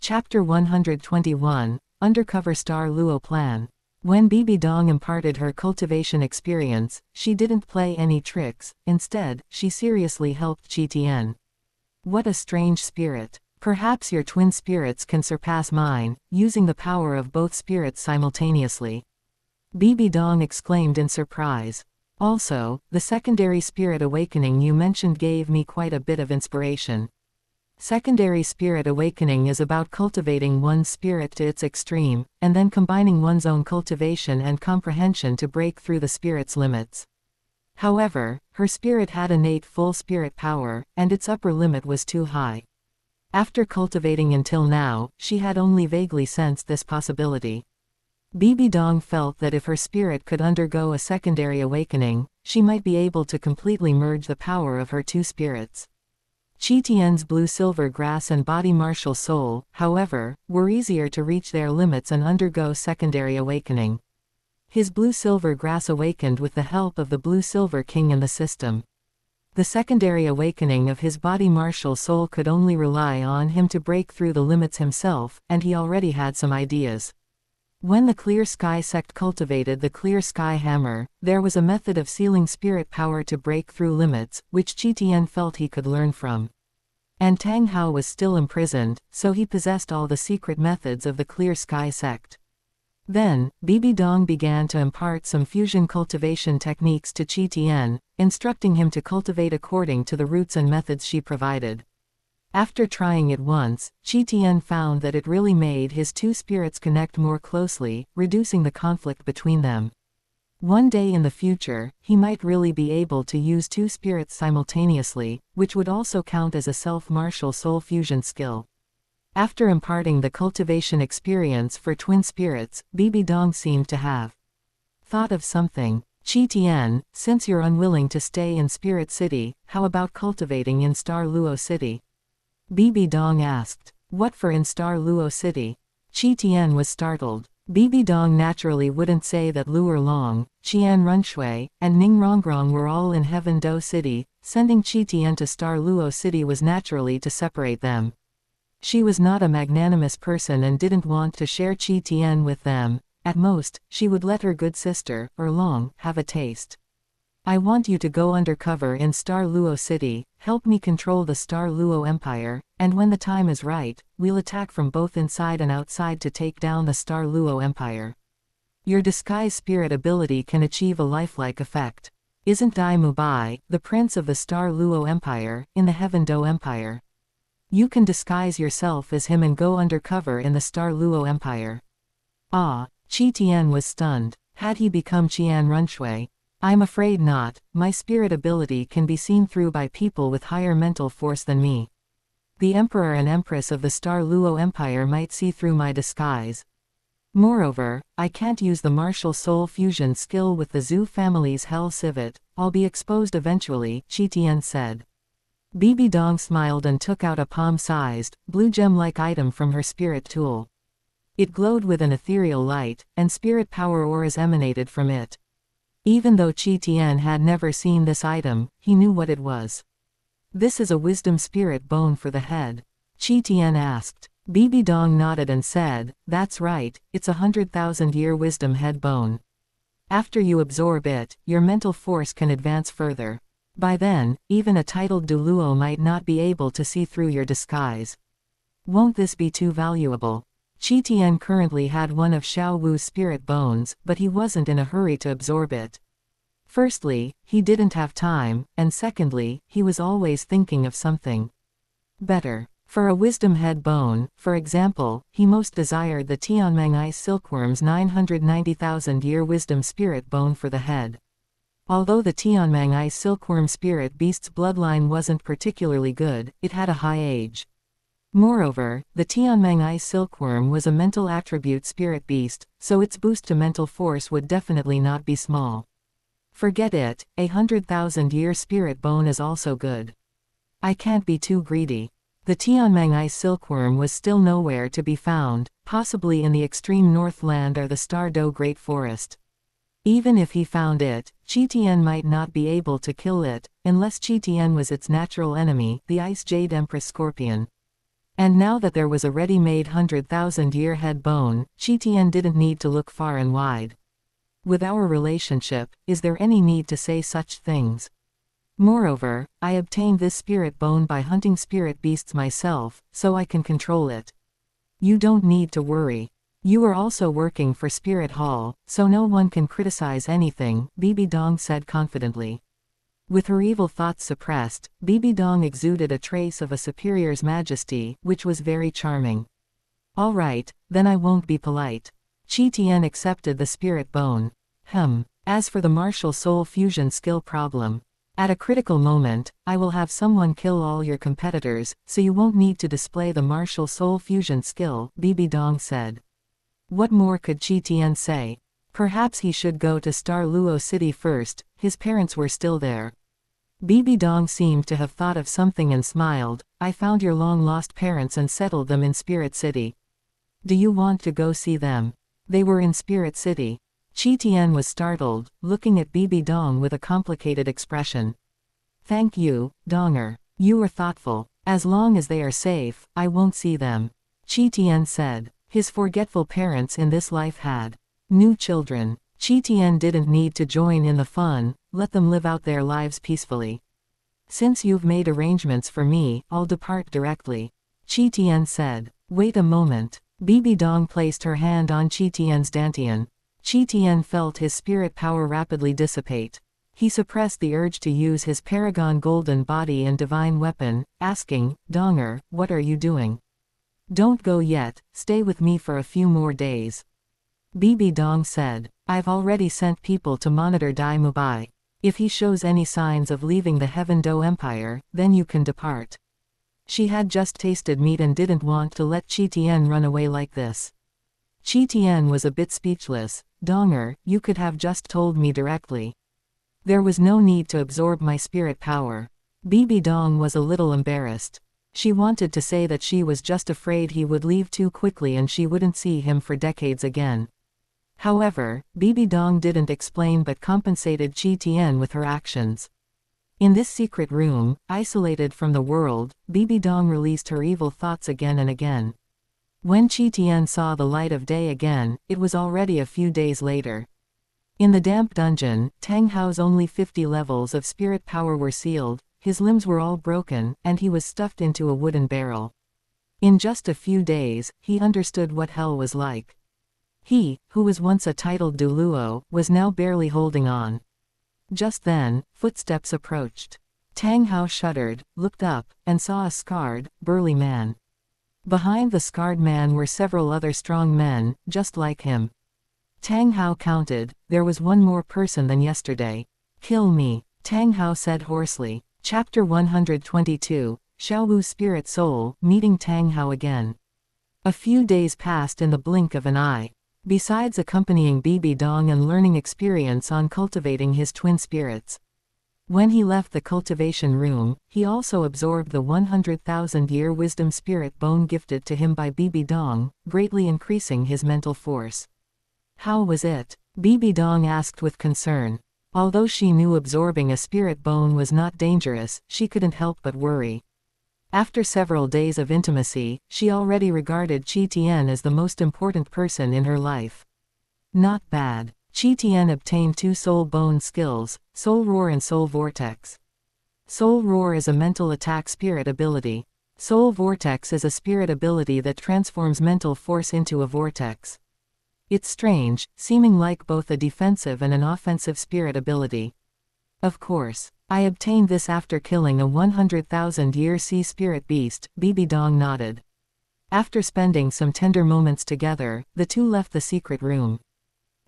Chapter 121, Undercover Star Luo Plan. When Bibi Dong imparted her cultivation experience, she didn't play any tricks, instead, she seriously helped Qian. What a strange spirit. Perhaps your twin spirits can surpass mine, using the power of both spirits simultaneously. Bibi Dong exclaimed in surprise. Also, the secondary spirit awakening you mentioned gave me quite a bit of inspiration. Secondary spirit awakening is about cultivating one's spirit to its extreme, and then combining one's own cultivation and comprehension to break through the spirit's limits. However, her spirit had innate full spirit power, and its upper limit was too high. After cultivating until now, she had only vaguely sensed this possibility. Bibi Dong felt that if her spirit could undergo a secondary awakening, she might be able to completely merge the power of her two spirits. Qian's blue-silver grass and body martial soul, however, were easier to reach their limits and undergo secondary awakening. His blue-silver grass awakened with the help of the blue-silver king in the system. The secondary awakening of his body martial soul could only rely on him to break through the limits himself, and he already had some ideas. When the Clear Sky sect cultivated the Clear Sky Hammer, there was a method of sealing spirit power to break through limits, which Qian felt he could learn from. And Tang Hao was still imprisoned, so he possessed all the secret methods of the Clear Sky sect. Then, Bibi Dong began to impart some fusion cultivation techniques to Qian, instructing him to cultivate according to the routes and methods she provided. After trying it once, Qian found that it really made his two spirits connect more closely, reducing the conflict between them. One day in the future, he might really be able to use two spirits simultaneously, which would also count as a self-martial soul fusion skill. After imparting the cultivation experience for twin spirits, Bibi Dong seemed to have thought of something. Qian, since you're unwilling to stay in Spirit City, how about cultivating in Star Luo City? Bibi Dong asked. What for in Star Luo City? Qian was startled. Bibi Dong naturally wouldn't say that Luo Long, Qian Runshui, and Ning Rongrong were all in Heaven Do City. Sending Qian to Star Luo City was naturally to separate them. She was not a magnanimous person and didn't want to share Qian with them. At most, she would let her good sister, Long, have a taste. I want you to go undercover in Star Luo City, help me control the Star Luo Empire, and when the time is right, we'll attack from both inside and outside to take down the Star Luo Empire. Your disguise spirit ability can achieve a lifelike effect. Isn't Dai Mubai, the prince of the Star Luo Empire, in the Heaven Do Empire? You can disguise yourself as him and go undercover in the Star Luo Empire. Ah, Qian was stunned. Had he become Qian Runshui? I'm afraid not. My spirit ability can be seen through by people with higher mental force than me. The Emperor and Empress of the Star Luo Empire might see through my disguise. Moreover, I can't use the martial soul fusion skill with the Zhu family's Hell Civet. I'll be exposed eventually, Qian said. Bibi Dong smiled and took out a palm-sized, blue gem-like item from her spirit tool. It glowed with an ethereal light, and spirit power auras emanated from it. Even though Qian had never seen this item, he knew what it was. This is a wisdom spirit bone for the head. Qian asked. Bibi Dong nodded and said, that's right, it's 100,000-year wisdom head bone. After you absorb it, your mental force can advance further. By then, even a titled Douluo might not be able to see through your disguise. Won't this be too valuable? Qian currently had one of Xiao Wu's spirit bones, but he wasn't in a hurry to absorb it. Firstly, he didn't have time, and secondly, he was always thinking of something better. For a wisdom head bone, for example, he most desired the Tianmeng Ice Silkworm's 990,000-year wisdom spirit bone for the head. Although the Tianmeng Ice Silkworm spirit beast's bloodline wasn't particularly good, it had a high age. Moreover, the Tianmeng Ice Silkworm was a mental attribute spirit beast, so its boost to mental force would definitely not be small. Forget it, 100,000-year spirit bone is also good. I can't be too greedy. The Tianmeng Ice Silkworm was still nowhere to be found, possibly in the extreme northland or the Star Do Great Forest. Even if he found it, Qian might not be able to kill it, unless Qian was its natural enemy, the Ice Jade Empress Scorpion. And now that there was a ready-made 100,000-year head bone, Qian didn't need to look far and wide. With our relationship, is there any need to say such things? Moreover, I obtained this spirit bone by hunting spirit beasts myself, so I can control it. You don't need to worry. You are also working for Spirit Hall, so no one can criticize anything, Bibi Dong said confidently. With her evil thoughts suppressed, Bibi Dong exuded a trace of a superior's majesty, which was very charming. All right, then I won't be polite. Qian accepted the spirit bone. As for the martial soul fusion skill problem, at a critical moment, I will have someone kill all your competitors, so you won't need to display the martial soul fusion skill, Bibi Dong said. What more could Qian say? Perhaps he should go to Douluo City first, his parents were still there. Bibi Dong seemed to have thought of something and smiled. I found your long-lost parents and settled them in Spirit City. Do you want to go see them? They were in Spirit City. Qian was startled, looking at Bibi Dong with a complicated expression. Thank you, Donger. You are thoughtful. As long as they are safe, I won't see them. Qian said. His forgetful parents in this life had new children. Qian didn't need to join in the fun, let them live out their lives peacefully. Since you've made arrangements for me, I'll depart directly. Qian said. Wait a moment. Bibi Dong placed her hand on Qian's dantian. Qian felt his spirit power rapidly dissipate. He suppressed the urge to use his paragon golden body and divine weapon, asking, Donger, what are you doing? Don't go yet, stay with me for a few more days. Bibi Dong said. I've already sent people to monitor Dai Mubai. If he shows any signs of leaving the Heaven Do Empire, then you can depart. She had just tasted meat and didn't want to let Qian run away like this. Qian was a bit speechless. Donger, you could have just told me directly. There was no need to absorb my spirit power. Bibi Dong was a little embarrassed. She wanted to say that she was just afraid he would leave too quickly and she wouldn't see him for decades again. However, Bibi Dong didn't explain but compensated Qian with her actions. In this secret room, isolated from the world, Bibi Dong released her evil thoughts again and again. When Qian saw the light of day again, it was already a few days later. In the damp dungeon, Tang Hao's only 50 levels of spirit power were sealed, his limbs were all broken, and he was stuffed into a wooden barrel. In just a few days, he understood what hell was like. He, who was once a titled Douluo, was now barely holding on. Just then, footsteps approached. Tang Hao shuddered, looked up, and saw a scarred, burly man. Behind the scarred man were several other strong men, just like him. Tang Hao counted, there was one more person than yesterday. Kill me, Tang Hao said hoarsely. Chapter 122, Xiaowu's Spirit Soul, meeting Tang Hao again. A few days passed in the blink of an eye. Besides accompanying Bibi Dong and learning experience on cultivating his twin spirits. When he left the cultivation room, he also absorbed the 100,000-year wisdom spirit bone gifted to him by Bibi Dong, greatly increasing his mental force. How was it? Bibi Dong asked with concern. Although she knew absorbing a spirit bone was not dangerous, she couldn't help but worry. After several days of intimacy, she already regarded Qian as the most important person in her life. Not bad. Qian obtained 2 soul bone skills, Soul Roar and Soul Vortex. Soul Roar is a mental attack spirit ability. Soul Vortex is a spirit ability that transforms mental force into a vortex. It's strange, seeming like both a defensive and an offensive spirit ability. Of course. I obtained this after killing a 100,000-year sea spirit beast, Bibi Dong nodded. After spending some tender moments together, the two left the secret room.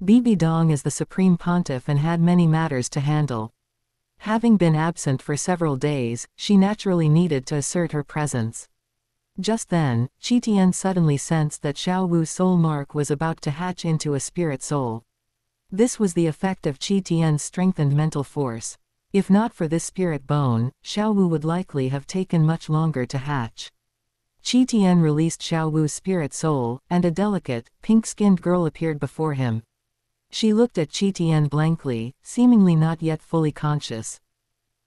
Bibi Dong is the supreme pontiff and had many matters to handle. Having been absent for several days, she naturally needed to assert her presence. Just then, Qian suddenly sensed that Xiaowu's soul mark was about to hatch into a spirit soul. This was the effect of Qian's strengthened mental force. If not for this spirit bone, Xiaowu would likely have taken much longer to hatch. Qian released Xiaowu's spirit soul, and a delicate, pink-skinned girl appeared before him. She looked at Qian blankly, seemingly not yet fully conscious.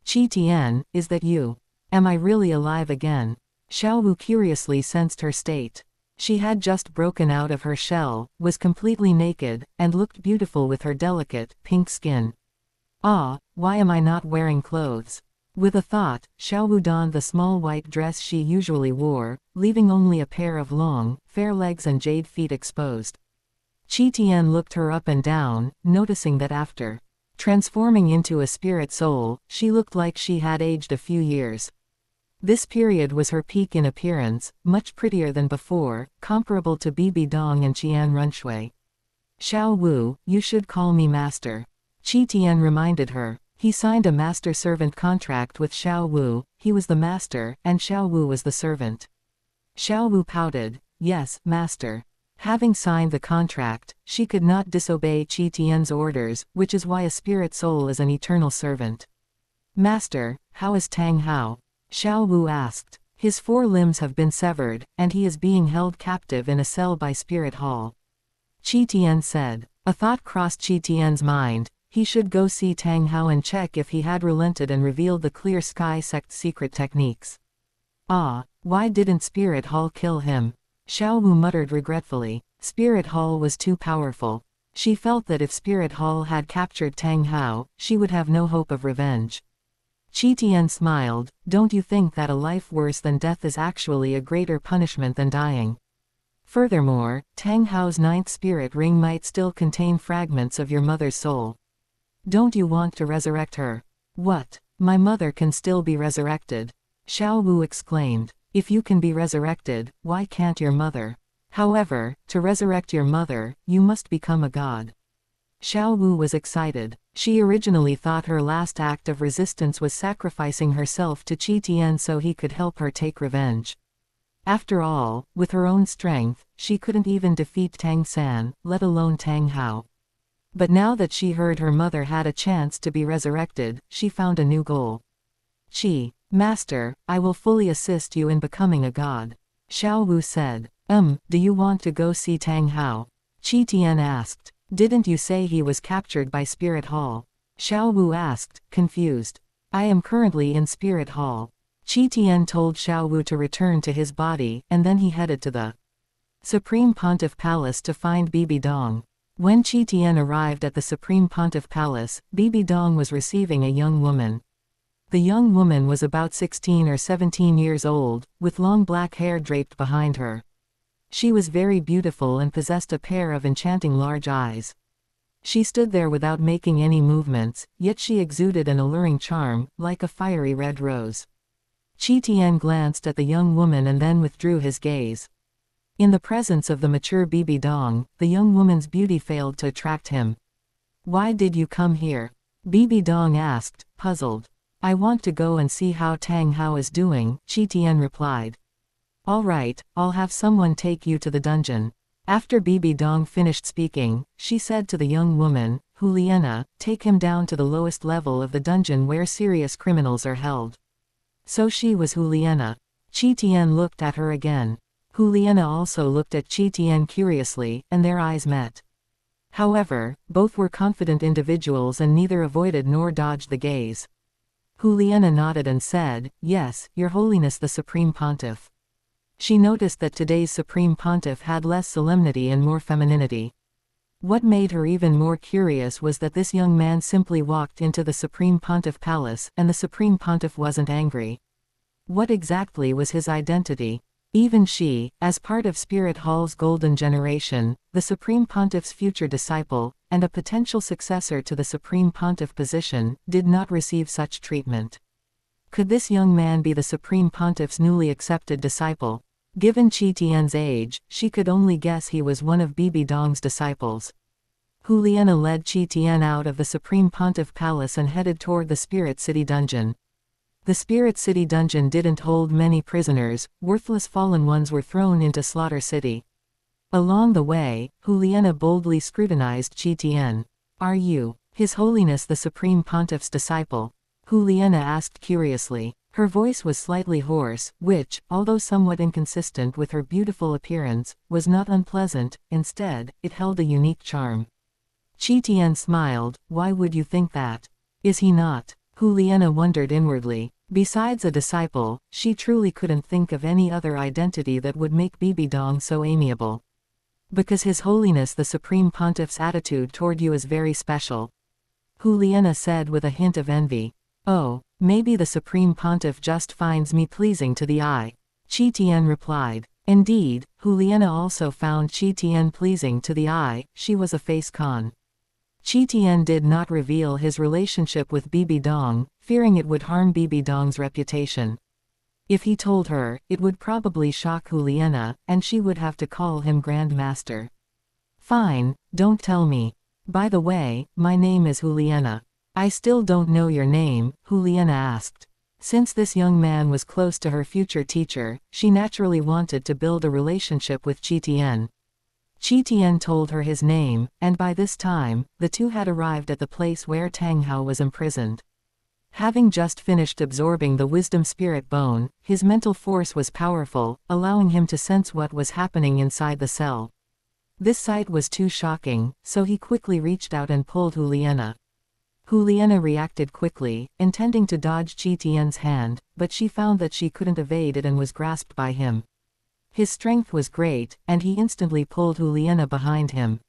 Qian, is that you? Am I really alive again? Xiaowu curiously sensed her state. She had just broken out of her shell, was completely naked, and looked beautiful with her delicate, pink skin. Ah, why am I not wearing clothes? With a thought, Xiaowu donned the small white dress she usually wore, leaving only a pair of long, fair legs and jade feet exposed. Qian looked her up and down, noticing that after transforming into a spirit soul, she looked like she had aged a few years. This period was her peak in appearance, much prettier than before, comparable to Bibi Dong and Qian Runshui. Xiao Wu, you should call me master. Qian reminded her. He signed a master-servant contract with Xiao Wu, he was the master, and Xiao Wu was the servant. Xiao Wu pouted, yes, master. Having signed the contract, she could not disobey Qian's orders, which is why a spirit soul is an eternal servant. Master, how is Tang Hao? Xiao Wu asked. His 4 limbs have been severed, and he is being held captive in a cell by Spirit Hall. Qian said. A thought crossed Qian's mind. He should go see Tang Hao and check if he had relented and revealed the Clear Sky Sect's secret techniques. Ah, why didn't Spirit Hall kill him? Xiao Wu muttered regretfully. Spirit Hall was too powerful. She felt that if Spirit Hall had captured Tang Hao, she would have no hope of revenge. Qian smiled, don't you think that a life worse than death is actually a greater punishment than dying? Furthermore, Tang Hao's 9th spirit ring might still contain fragments of your mother's soul. Don't you want to resurrect her? What? My mother can still be resurrected? Xiao Wu exclaimed. If you can be resurrected, why can't your mother? However, to resurrect your mother, you must become a god. Xiao Wu was excited. She originally thought her last act of resistance was sacrificing herself to Qian so he could help her take revenge. After all, with her own strength, she couldn't even defeat Tang San, let alone Tang Hao. But now that she heard her mother had a chance to be resurrected, she found a new goal. Master, I will fully assist you in becoming a god. Xiao Wu said. Do you want to go see Tang Hao? Qian asked. Didn't you say he was captured by Spirit Hall? Xiao Wu asked, confused. I am currently in Spirit Hall. Qian told Xiao Wu to return to his body, and then he headed to the Supreme Pontiff Palace to find Bibi Dong. When Qian arrived at the Supreme Pontiff Palace, Bibi Dong was receiving a young woman. The young woman was about 16 or 17 years old, with long black hair draped behind her. She was very beautiful and possessed a pair of enchanting large eyes. She stood there without making any movements, yet she exuded an alluring charm, like a fiery red rose. Qian glanced at the young woman and then withdrew his gaze. In the presence of the mature Bibi Dong, the young woman's beauty failed to attract him. Why did you come here? Bibi Dong asked, puzzled. I want to go and see how Tang Hao is doing, Qian replied. All right, I'll have someone take you to the dungeon. After Bibi Dong finished speaking, she said to the young woman, Juliana, take him down to the lowest level of the dungeon where serious criminals are held. So she was Juliana. Qian looked at her again. Juliana also looked at Qian curiously, and their eyes met. However, both were confident individuals and neither avoided nor dodged the gaze. Juliana nodded and said, yes, Your Holiness the Supreme Pontiff. She noticed that today's Supreme Pontiff had less solemnity and more femininity. What made her even more curious was that this young man simply walked into the Supreme Pontiff Palace, and the Supreme Pontiff wasn't angry. What exactly was his identity? Even she, as part of Spirit Hall's Golden Generation, the Supreme Pontiff's future disciple, and a potential successor to the Supreme Pontiff position, did not receive such treatment. Could this young man be the Supreme Pontiff's newly accepted disciple? Given Qian's age, she could only guess he was one of Bibi Dong's disciples. Juliana led Qian out of the Supreme Pontiff Palace and headed toward the Spirit City Dungeon. The Spirit City Dungeon didn't hold many prisoners, worthless fallen ones were thrown into Slaughter City. Along the way, Juliana boldly scrutinized Qian. Are you, His Holiness the Supreme Pontiff's disciple? Juliana asked curiously. Her voice was slightly hoarse, which, although somewhat inconsistent with her beautiful appearance, was not unpleasant. Instead, it held a unique charm. Qian smiled. Why would you think that? Is he not? Juliana wondered inwardly. Besides a disciple, she truly couldn't think of any other identity that would make Bibi Dong so amiable. Because His Holiness the Supreme Pontiff's attitude toward you is very special. Juliana said with a hint of envy. Oh, maybe the Supreme Pontiff just finds me pleasing to the eye. Qian replied. Indeed, Juliana also found Qian pleasing to the eye. She was a face con. Qian did not reveal his relationship with Bibi Dong, fearing it would harm Bibi Dong's reputation. If he told her, it would probably shock Juliana, and she would have to call him Grand Master. Fine, don't tell me. By the way, my name is Juliana. I still don't know your name, Juliana asked. Since this young man was close to her future teacher, she naturally wanted to build a relationship with Qian. Qian told her his name, and by this time, the two had arrived at the place where Tang Hao was imprisoned. Having just finished absorbing the wisdom spirit bone, his mental force was powerful, allowing him to sense what was happening inside the cell. This sight was too shocking, so he quickly reached out and pulled Juliana. Juliana reacted quickly, intending to dodge Qian's hand, but she found that she couldn't evade it and was grasped by him. His strength was great, and he instantly pulled Juliana behind him.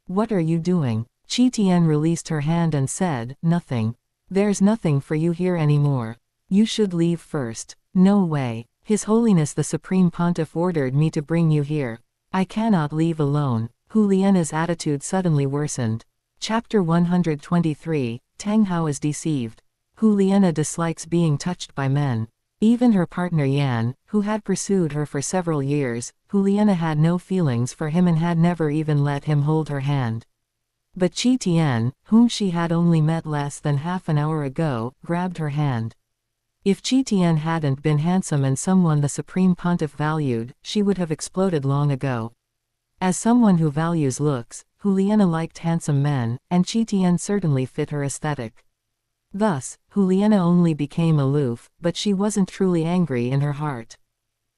What are you doing? Qian released her hand and said, Nothing. There's nothing for you here anymore. You should leave first. No way. His Holiness the Supreme Pontiff ordered me to bring you here. I cannot leave alone. Juliana's attitude suddenly worsened. Chapter 123, Tang Hao is deceived. Juliana dislikes being touched by men. Even her partner Yan, who had pursued her for several years, Juliana had no feelings for him and had never even let him hold her hand. But Qian, whom she had only met less than half an hour ago, grabbed her hand. If Qian hadn't been handsome and someone the Supreme Pontiff valued, she would have exploded long ago. As someone who values looks, Juliana liked handsome men, and Qian certainly fit her aesthetic. Thus, Juliana only became aloof, but she wasn't truly angry in her heart.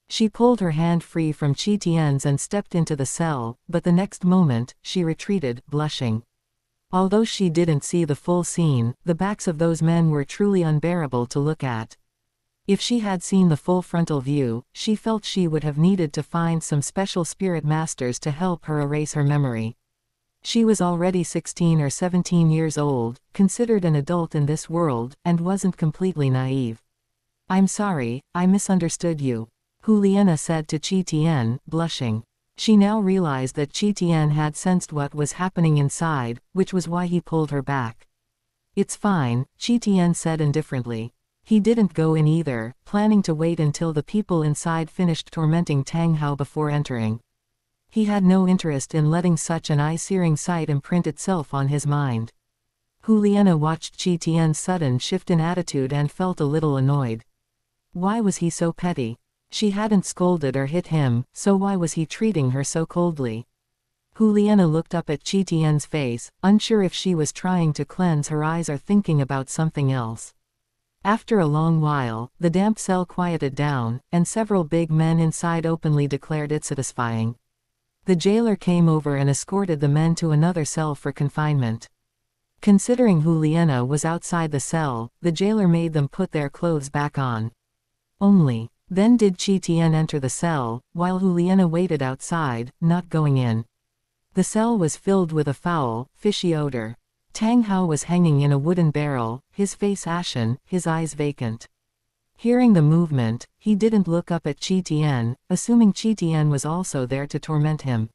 She pulled her hand free from Qian's and stepped into the cell, but the next moment, she retreated, blushing. Although she didn't see the full scene, the backs of those men were truly unbearable to look at. If she had seen the full frontal view, she felt she would have needed to find some special spirit masters to help her erase her memory. She was already 16 or 17 years old, considered an adult in this world, and wasn't completely naive. I'm sorry, I misunderstood you. Juliana said to Qian, blushing. She now realized that Qian had sensed what was happening inside, which was why he pulled her back. It's fine, Qian said indifferently. He didn't go in either, planning to wait until the people inside finished tormenting Tang Hao before entering. He had no interest in letting such an eye-searing sight imprint itself on his mind. Juliana watched Qian's sudden shift in attitude and felt a little annoyed. Why was he so petty? She hadn't scolded or hit him, so why was he treating her so coldly? Juliana looked up at Qian's face, unsure if she was trying to cleanse her eyes or thinking about something else. After a long while, the damp cell quieted down, and several big men inside openly declared it satisfying. The jailer came over and escorted the men to another cell for confinement. Considering Juliana was outside the cell, the jailer made them put their clothes back on. Only then did Qian enter the cell, while Juliana waited outside, not going in. The cell was filled with a foul, fishy odor. Tang Hao was hanging in a wooden barrel, his face ashen, his eyes vacant. Hearing the movement, he didn't look up at Qian, assuming Qian was also there to torment him.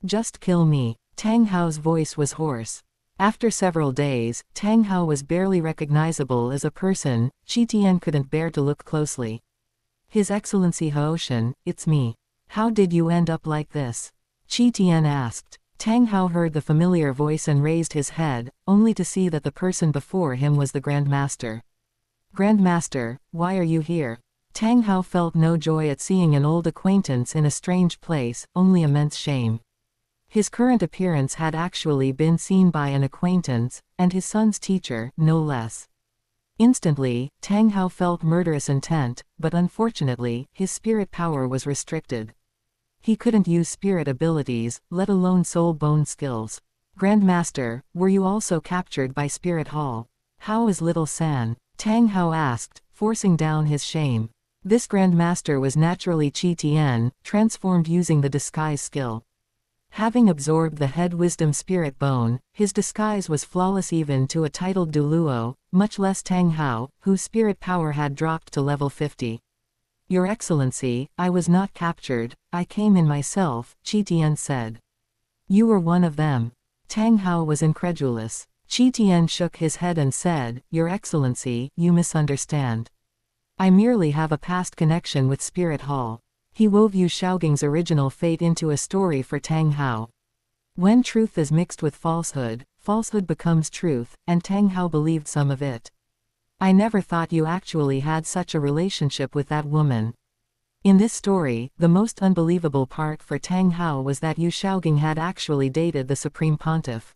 Just kill me. Tang Hao's voice was hoarse. After several days, Tang Hao was barely recognizable as a person. Qian couldn't bear to look closely. His Excellency Haoshan, it's me. How did you end up like this? Qian asked. Tang Hao heard the familiar voice and raised his head, only to see that the person before him was the Grand Master. Grand Master, why are you here? Tang Hao felt no joy at seeing an old acquaintance in a strange place, only immense shame. His current appearance had actually been seen by an acquaintance, and his son's teacher, no less. Instantly, Tang Hao felt murderous intent, but unfortunately, his spirit power was restricted. He couldn't use spirit abilities, let alone soul bone skills. Grand Master, were you also captured by Spirit Hall? How is little San? Tang Hao asked, forcing down his shame. This Grandmaster was naturally qian, transformed using the disguise skill. Having absorbed the head wisdom spirit bone, his disguise was flawless even to a titled Douluo, much less Tang Hao, whose spirit power had dropped to level 50. Your Excellency, I was not captured, I came in myself, Qian said. You were one of them. Tang Hao was incredulous. Qian shook his head and said, Your Excellency, you misunderstand. I merely have a past connection with Spirit Hall. He wove Yu Shaoging's original fate into a story for Tang Hao. When truth is mixed with falsehood, falsehood becomes truth, and Tang Hao believed some of it. I never thought you actually had such a relationship with that woman. In this story, the most unbelievable part for Tang Hao was that Yu Shaoging had actually dated the Supreme Pontiff.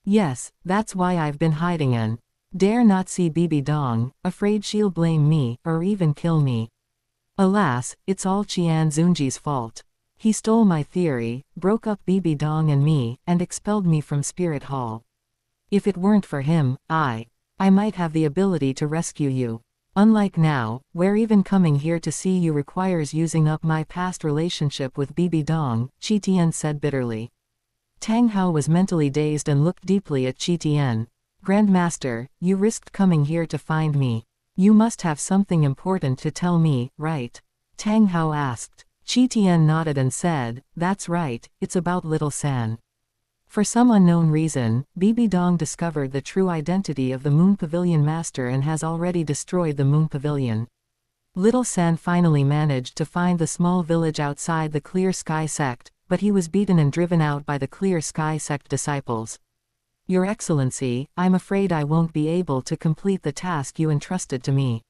Yes, that's why I've been hiding and dare not see Bibi Dong, afraid she'll blame me, or even kill me. Alas, it's all Qian Xunji's fault. He stole my theory, broke up Bibi Dong and me, and expelled me from Spirit Hall. If it weren't for him, I might have the ability to rescue you. Unlike now, where even coming here to see you requires using up my past relationship with Bibi Dong, Qian said bitterly. Tang Hao was mentally dazed and looked deeply at Qian. Grandmaster, you risked coming here to find me. You must have something important to tell me, right? Tang Hao asked. Qian nodded and said, That's right, it's about Little San. For some unknown reason, Bibi Dong discovered the true identity of the Moon Pavilion Master and has already destroyed the Moon Pavilion. Little San finally managed to find the small village outside the Clear Sky sect, but he was beaten and driven out by the Clear Sky sect disciples. Your Excellency, I'm afraid I won't be able to complete the task you entrusted to me.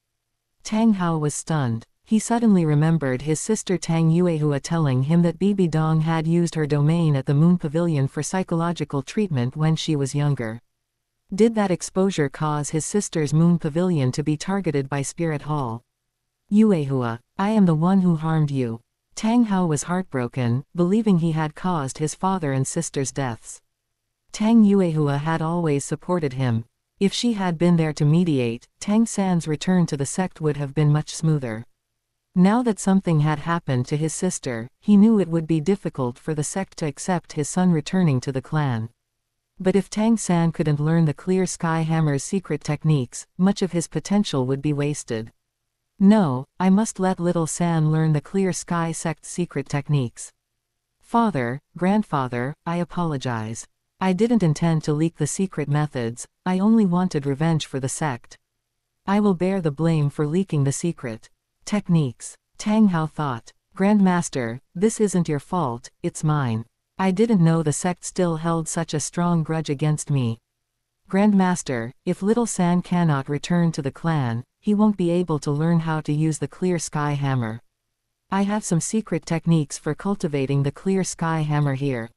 Tang Hao was stunned. He suddenly remembered his sister Tang Yuehua telling him that Bibi Dong had used her domain at the Moon Pavilion for psychological treatment when she was younger. Did that exposure cause his sister's Moon Pavilion to be targeted by Spirit Hall? Yuehua, I am the one who harmed you. Tang Hao was heartbroken, believing he had caused his father and sister's deaths. Tang Yuehua had always supported him. If she had been there to mediate, Tang San's return to the sect would have been much smoother. Now that something had happened to his sister, he knew it would be difficult for the sect to accept his son returning to the clan. But if Tang San couldn't learn the Clear Sky Hammer's secret techniques, much of his potential would be wasted. No, I must let Little San learn the Clear Sky sect's secret techniques. Father, grandfather, I apologize. I didn't intend to leak the secret methods, I only wanted revenge for the sect. I will bear the blame for leaking the secret techniques. Tang Hao thought. Grandmaster, this isn't your fault, it's mine. I didn't know the sect still held such a strong grudge against me. Grandmaster, if Little San cannot return to the clan, he won't be able to learn how to use the Clear Sky Hammer. I have some secret techniques for cultivating the Clear Sky Hammer here.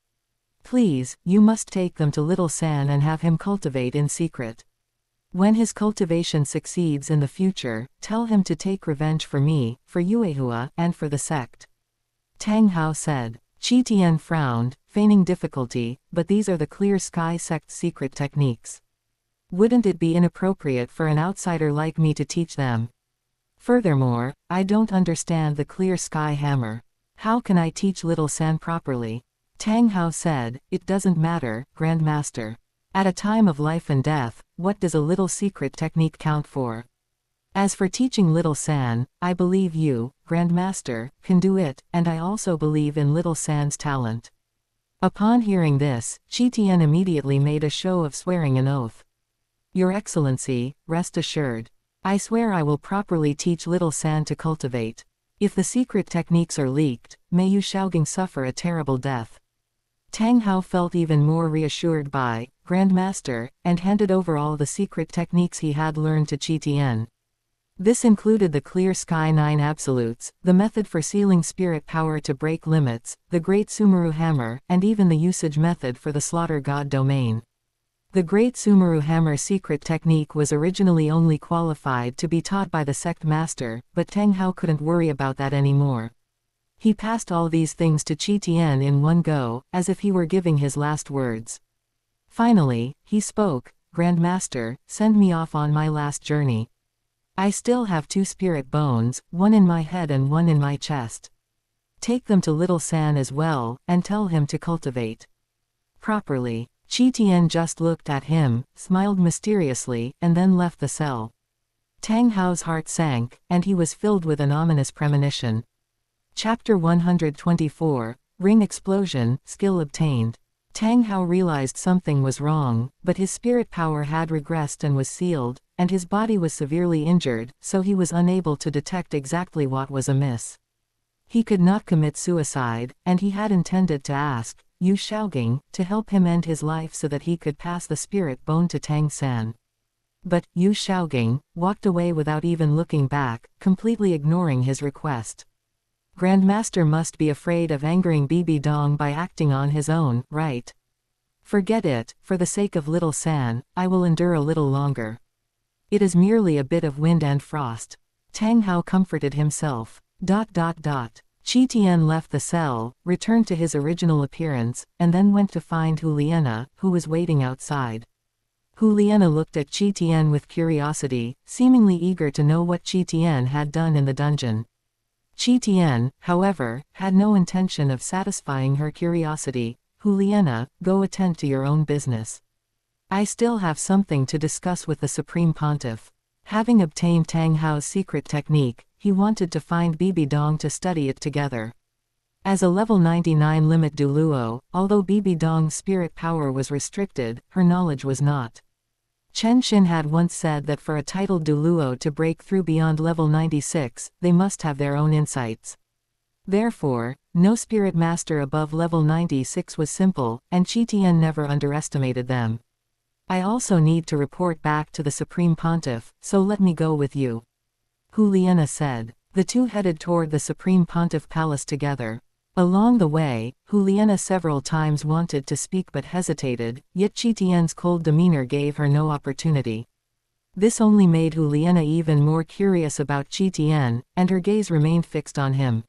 Please, you must take them to Little San and have him cultivate in secret. When his cultivation succeeds in the future, tell him to take revenge for me, for Yuehua, and for the sect. Tang Hao said. Qian frowned, feigning difficulty, but these are the Clear Sky sect's secret techniques. Wouldn't it be inappropriate for an outsider like me to teach them? Furthermore, I don't understand the Clear Sky Hammer. How can I teach Little San properly? Tang Hao said, It doesn't matter, Grandmaster. At a time of life and death, what does a little secret technique count for? As for teaching Little San, I believe you, Grandmaster, can do it, and I also believe in Little San's talent. Upon hearing this, Qian immediately made a show of swearing an oath. Your Excellency, rest assured. I swear I will properly teach Little San to cultivate. If the secret techniques are leaked, may Yu Shaoging suffer a terrible death. Tang Hao felt even more reassured by Grandmaster, and handed over all the secret techniques he had learned to Qian. This included the Clear Sky 9 Absolutes, the method for sealing spirit power to break limits, the Great Sumeru Hammer, and even the usage method for the Slaughter God domain. The Great Sumeru Hammer secret technique was originally only qualified to be taught by the sect master, but Tang Hao couldn't worry about that anymore. He passed all these things to Qian in one go, as if he were giving his last words. Finally, he spoke, Grandmaster, send me off on my last journey. I still have 2 spirit bones, one in my head and one in my chest. Take them to little San as well, and tell him to cultivate properly. Qian just looked at him, smiled mysteriously, and then left the cell. Tang Hao's heart sank, and he was filled with an ominous premonition. Chapter 124, Ring Explosion, Skill Obtained. Tang Hao realized something was wrong, but his spirit power had regressed and was sealed, and his body was severely injured, so he was unable to detect exactly what was amiss. He could not commit suicide, and he had intended to ask Yu Shaogang to help him end his life so that he could pass the spirit bone to Tang San. But Yu Shaogang walked away without even looking back, completely ignoring his request. Grandmaster must be afraid of angering Bibi Dong by acting on his own, right? Forget it, for the sake of little San, I will endure a little longer. It is merely a bit of wind and frost. Tang Hao comforted himself. Qian left the cell, returned to his original appearance, and then went to find Juliana, who was waiting outside. Juliana looked at Qian with curiosity, seemingly eager to know what Qian had done in the dungeon. Qian, however, had no intention of satisfying her curiosity. Juliana, go attend to your own business. I still have something to discuss with the Supreme Pontiff. Having obtained Tang Hao's secret technique, he wanted to find Bibi Dong to study it together. As a level 99 limit Douluo, although Bibi Dong's spirit power was restricted, her knowledge was not. Chen Xin had once said that for a titled Douluo to break through beyond level 96, they must have their own insights. Therefore, no spirit master above level 96 was simple, and Qian never underestimated them. I also need to report back to the Supreme Pontiff, so let me go with you. Juliana said. The two headed toward the Supreme Pontiff Palace together. Along the way, Juliana several times wanted to speak but hesitated, yet Qian's cold demeanor gave her no opportunity. This only made Juliana even more curious about Qian, and her gaze remained fixed on him.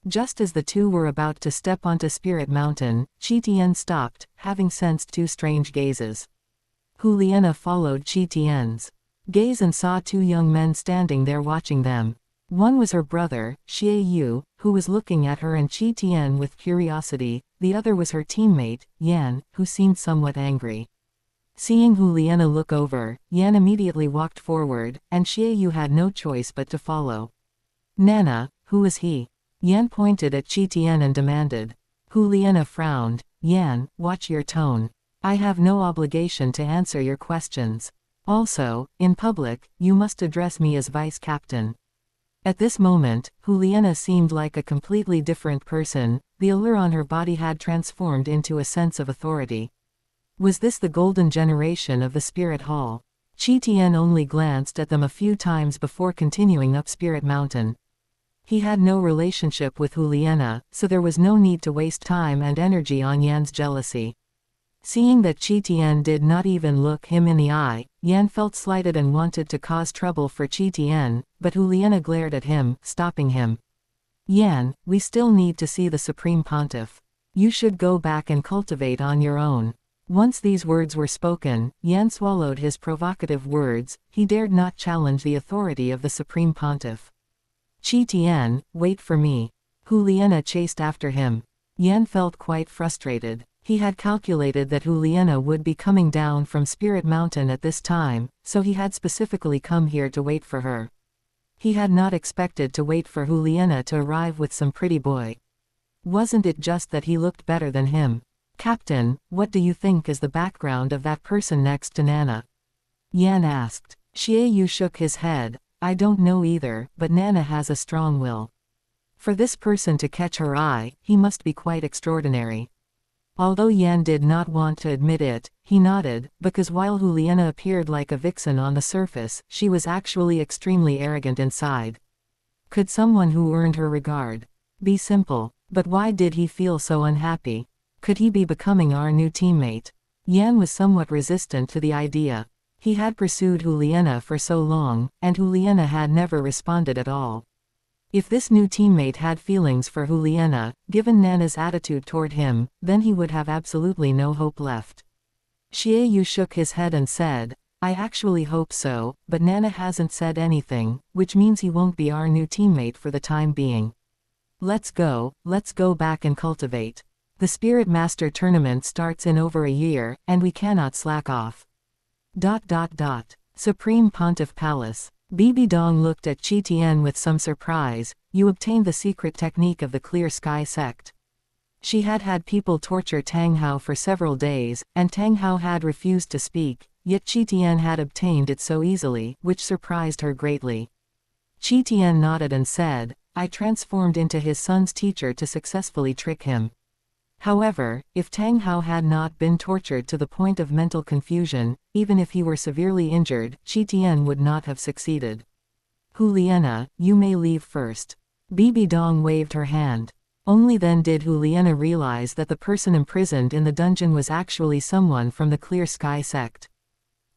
Just as the two were about to step onto Spirit Mountain, Qian stopped, having sensed 2 strange gazes. Juliana followed Qian's gaze and saw 2 young men standing there watching them. One was her brother, Xie Yu, who was looking at her and Qian with curiosity, the other was her teammate, Yan, who seemed somewhat angry. Seeing Juliana look over, Yan immediately walked forward, and Xie Yu had no choice but to follow. Nana, who is he? Yan pointed at Qian and demanded. Juliana frowned. Yan, watch your tone. I have no obligation to answer your questions. Also, in public, you must address me as vice captain. At this moment, Juliana seemed like a completely different person. The allure on her body had transformed into a sense of authority. Was this the golden generation of the Spirit Hall? Qian only glanced at them a few times before continuing up Spirit Mountain. He had no relationship with Juliana, so there was no need to waste time and energy on Yan's jealousy. Seeing that Qian did not even look him in the eye, Yan felt slighted and wanted to cause trouble for Qian, but Juliana glared at him, stopping him. Yan, we still need to see the Supreme Pontiff. You should go back and cultivate on your own. Once these words were spoken, Yan swallowed his provocative words. He dared not challenge the authority of the Supreme Pontiff. Qian, wait for me. Juliana chased after him. Yan felt quite frustrated. He had calculated that Juliana would be coming down from Spirit Mountain at this time, so he had specifically come here to wait for her. He had not expected to wait for Juliana to arrive with some pretty boy. Wasn't it just that he looked better than him? Captain, what do you think is the background of that person next to Nana? Yan asked. Xie Yu shook his head. I don't know either, but Nana has a strong will. For this person to catch her eye, he must be quite extraordinary. Although Yan did not want to admit it, he nodded, because while Juliana appeared like a vixen on the surface, she was actually extremely arrogant inside. Could someone who earned her regard be simple? But why did he feel so unhappy? Could he be becoming our new teammate? Yan was somewhat resistant to the idea. He had pursued Juliana for so long, and Juliana had never responded at all. If this new teammate had feelings for Juliana, given Nana's attitude toward him, then he would have absolutely no hope left. Xie Yu shook his head and said, I actually hope so, but Nana hasn't said anything, which means he won't be our new teammate for the time being. Let's go back and cultivate. The Spirit Master tournament starts in over a year, and we cannot slack off. Supreme Pontiff Palace. Bibi Dong looked at Qian with some surprise. You obtained the secret technique of the Clear Sky sect. She had had people torture Tang Hao for several days, and Tang Hao had refused to speak, yet Qian had obtained it so easily, which surprised her greatly. Qian nodded and said, I transformed into his son's teacher to successfully trick him. However, if Tang Hao had not been tortured to the point of mental confusion, even if he were severely injured, Qian would not have succeeded. Juliana, you may leave first. Bibi Dong waved her hand. Only then did Juliana realize that the person imprisoned in the dungeon was actually someone from the Clear Sky sect.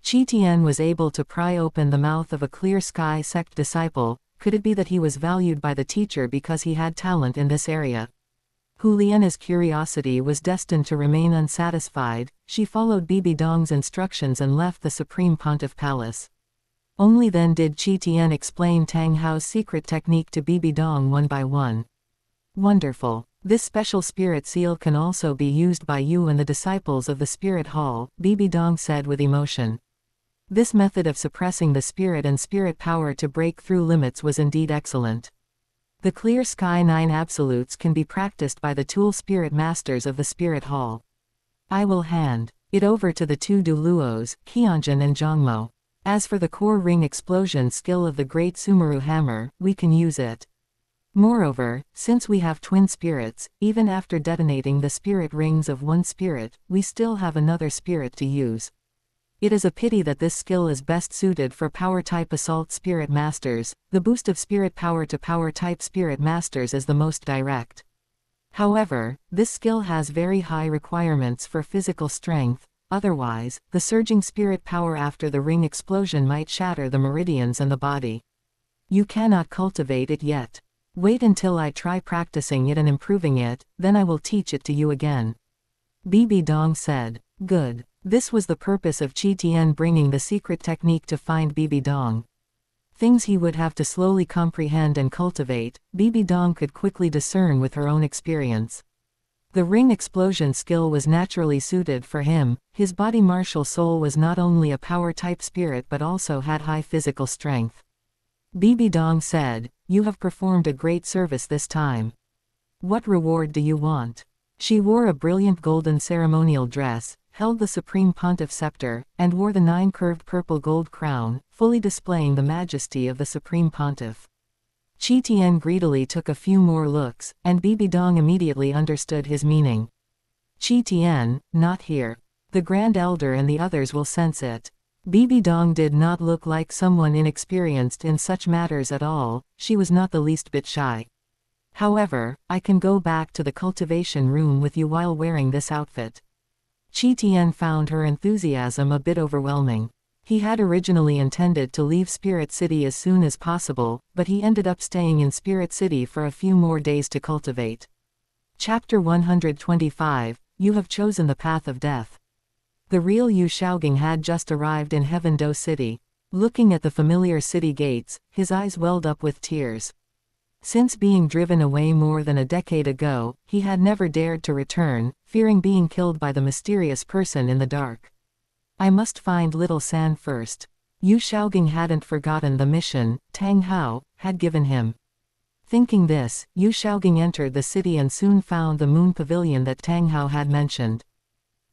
Qian was able to pry open the mouth of a Clear Sky sect disciple. Could it be that he was valued by the teacher because he had talent in this area? Juliana's curiosity was destined to remain unsatisfied. She followed Bibi Dong's instructions and left the Supreme Pontiff Palace. Only then did Qian explain Tang Hao's secret technique to Bibi Dong one by one. Wonderful. This special spirit seal can also be used by you and the disciples of the Spirit Hall, Bibi Dong said with emotion. This method of suppressing the spirit and spirit power to break through limits was indeed excellent. The Clear Sky 9 absolutes can be practiced by the tool spirit masters of the Spirit Hall. I will hand it over to the two Douluos, Qianjin and Zhongmo. As for the core ring explosion skill of the Great Sumeru Hammer, we can use it. Moreover, since we have twin spirits, even after detonating the spirit rings of one spirit, we still have another spirit to use. It is a pity that this skill is best suited for power-type assault spirit masters. The boost of spirit power to power-type spirit masters is the most direct. However, this skill has very high requirements for physical strength, otherwise, the surging spirit power after the ring explosion might shatter the meridians and the body. You cannot cultivate it yet. Wait until I try practicing it and improving it, then I will teach it to you again. Bibi Dong said. Good. This was the purpose of Qian bringing the secret technique to find Bibi Dong. Things he would have to slowly comprehend and cultivate, Bibi Dong could quickly discern with her own experience. The ring explosion skill was naturally suited for him. His body martial soul was not only a power-type spirit but also had high physical strength. Bibi Dong said, You have performed a great service this time. What reward do you want? She wore a brilliant golden ceremonial dress, held the Supreme Pontiff scepter, and wore the 9 curved purple gold crown, fully displaying the majesty of the Supreme Pontiff. Qian greedily took a few more looks, and Bibi Dong immediately understood his meaning. Qian, not here. The Grand Elder and the others will sense it. Bibi Dong did not look like someone inexperienced in such matters at all. She was not the least bit shy. However, I can go back to the cultivation room with you while wearing this outfit. Qian found her enthusiasm a bit overwhelming. He had originally intended to leave Spirit City as soon as possible, but he ended up staying in Spirit City for a few more days to cultivate. Chapter 125, You have chosen the path of death. The real Yu Shaogang had just arrived in Heaven Do City. Looking at the familiar city gates, his eyes welled up with tears. Since being driven away more than a decade ago, he had never dared to return, fearing being killed by the mysterious person in the dark. I must find Little San first. Yu Shaogang hadn't forgotten the mission Tang Hao had given him. Thinking this, Yu Shaogang entered the city and soon found the moon pavilion that Tang Hao had mentioned.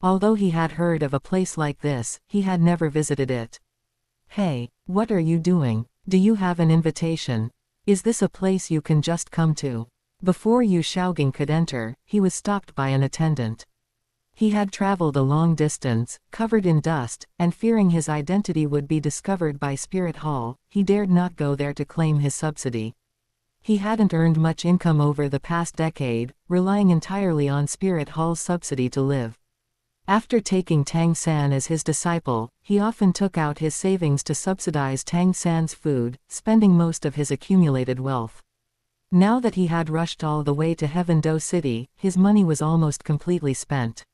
Although he had heard of a place like this, he had never visited it. Hey, what are you doing? Do you have an invitation? Is this a place you can just come to? Before Yu Shaogang could enter, he was stopped by an attendant. He had traveled a long distance, covered in dust, and fearing his identity would be discovered by Spirit Hall, he dared not go there to claim his subsidy. He hadn't earned much income over the past decade, relying entirely on Spirit Hall's subsidy to live. After taking Tang San as his disciple, he often took out his savings to subsidize Tang San's food, spending most of his accumulated wealth. Now that he had rushed all the way to Heaven Do City, his money was almost completely spent.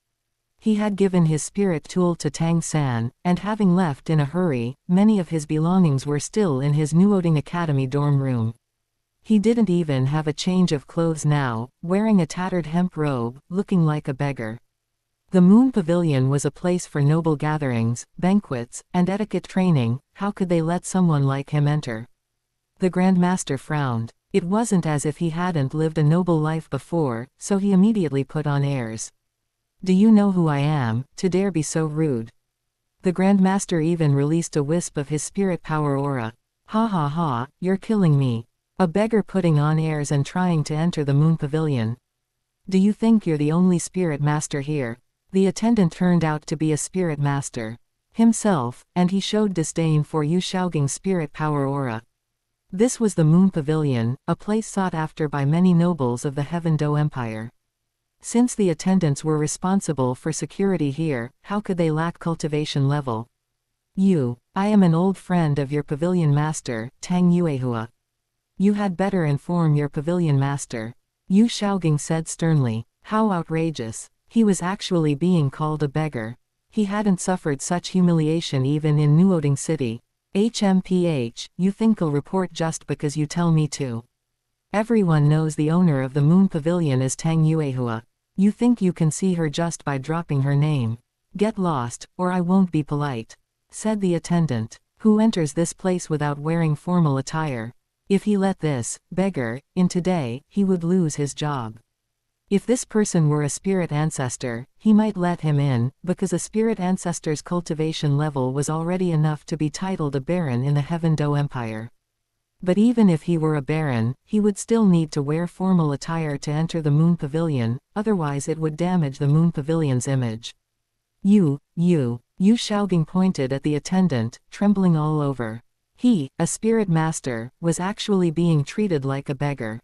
He had given his spirit tool to Tang San, and having left in a hurry, many of his belongings were still in his Nuoding Academy dorm room. He didn't even have a change of clothes now, wearing a tattered hemp robe, looking like a beggar. The Moon Pavilion was a place for noble gatherings, banquets, and etiquette training. How could they let someone like him enter? The Grand Master frowned. It wasn't as if he hadn't lived a noble life before, so he immediately put on airs. Do you know who I am, to dare be so rude? The Grand Master even released a wisp of his spirit power aura. Ha ha ha, you're killing me. A beggar putting on airs and trying to enter the Moon Pavilion. Do you think you're the only spirit master here? The attendant turned out to be a spirit master himself, and he showed disdain for Yu Shaoging's spirit power aura. This was the Moon Pavilion, a place sought after by many nobles of the Heaven Do Empire. Since the attendants were responsible for security here, how could they lack cultivation level? I am an old friend of your pavilion master, Tang Yuehua. You had better inform your pavilion master. Yu Shaoging said sternly. How outrageous. He was actually being called a beggar. He hadn't suffered such humiliation even in Nuoding City. HMPH, you think I'll report just because you tell me to? Everyone knows the owner of the Moon Pavilion is Tang Yuehua. You think you can see her just by dropping her name? Get lost, or I won't be polite, said the attendant. Who enters this place without wearing formal attire? If he let this beggar in today, he would lose his job. If this person were a spirit ancestor, he might let him in, because a spirit ancestor's cultivation level was already enough to be titled a baron in the Heaven Do Empire. But even if he were a baron, he would still need to wear formal attire to enter the Moon Pavilion, otherwise it would damage the Moon Pavilion's image. Yu Shaoging pointed at the attendant, trembling all over. He, a spirit master, was actually being treated like a beggar.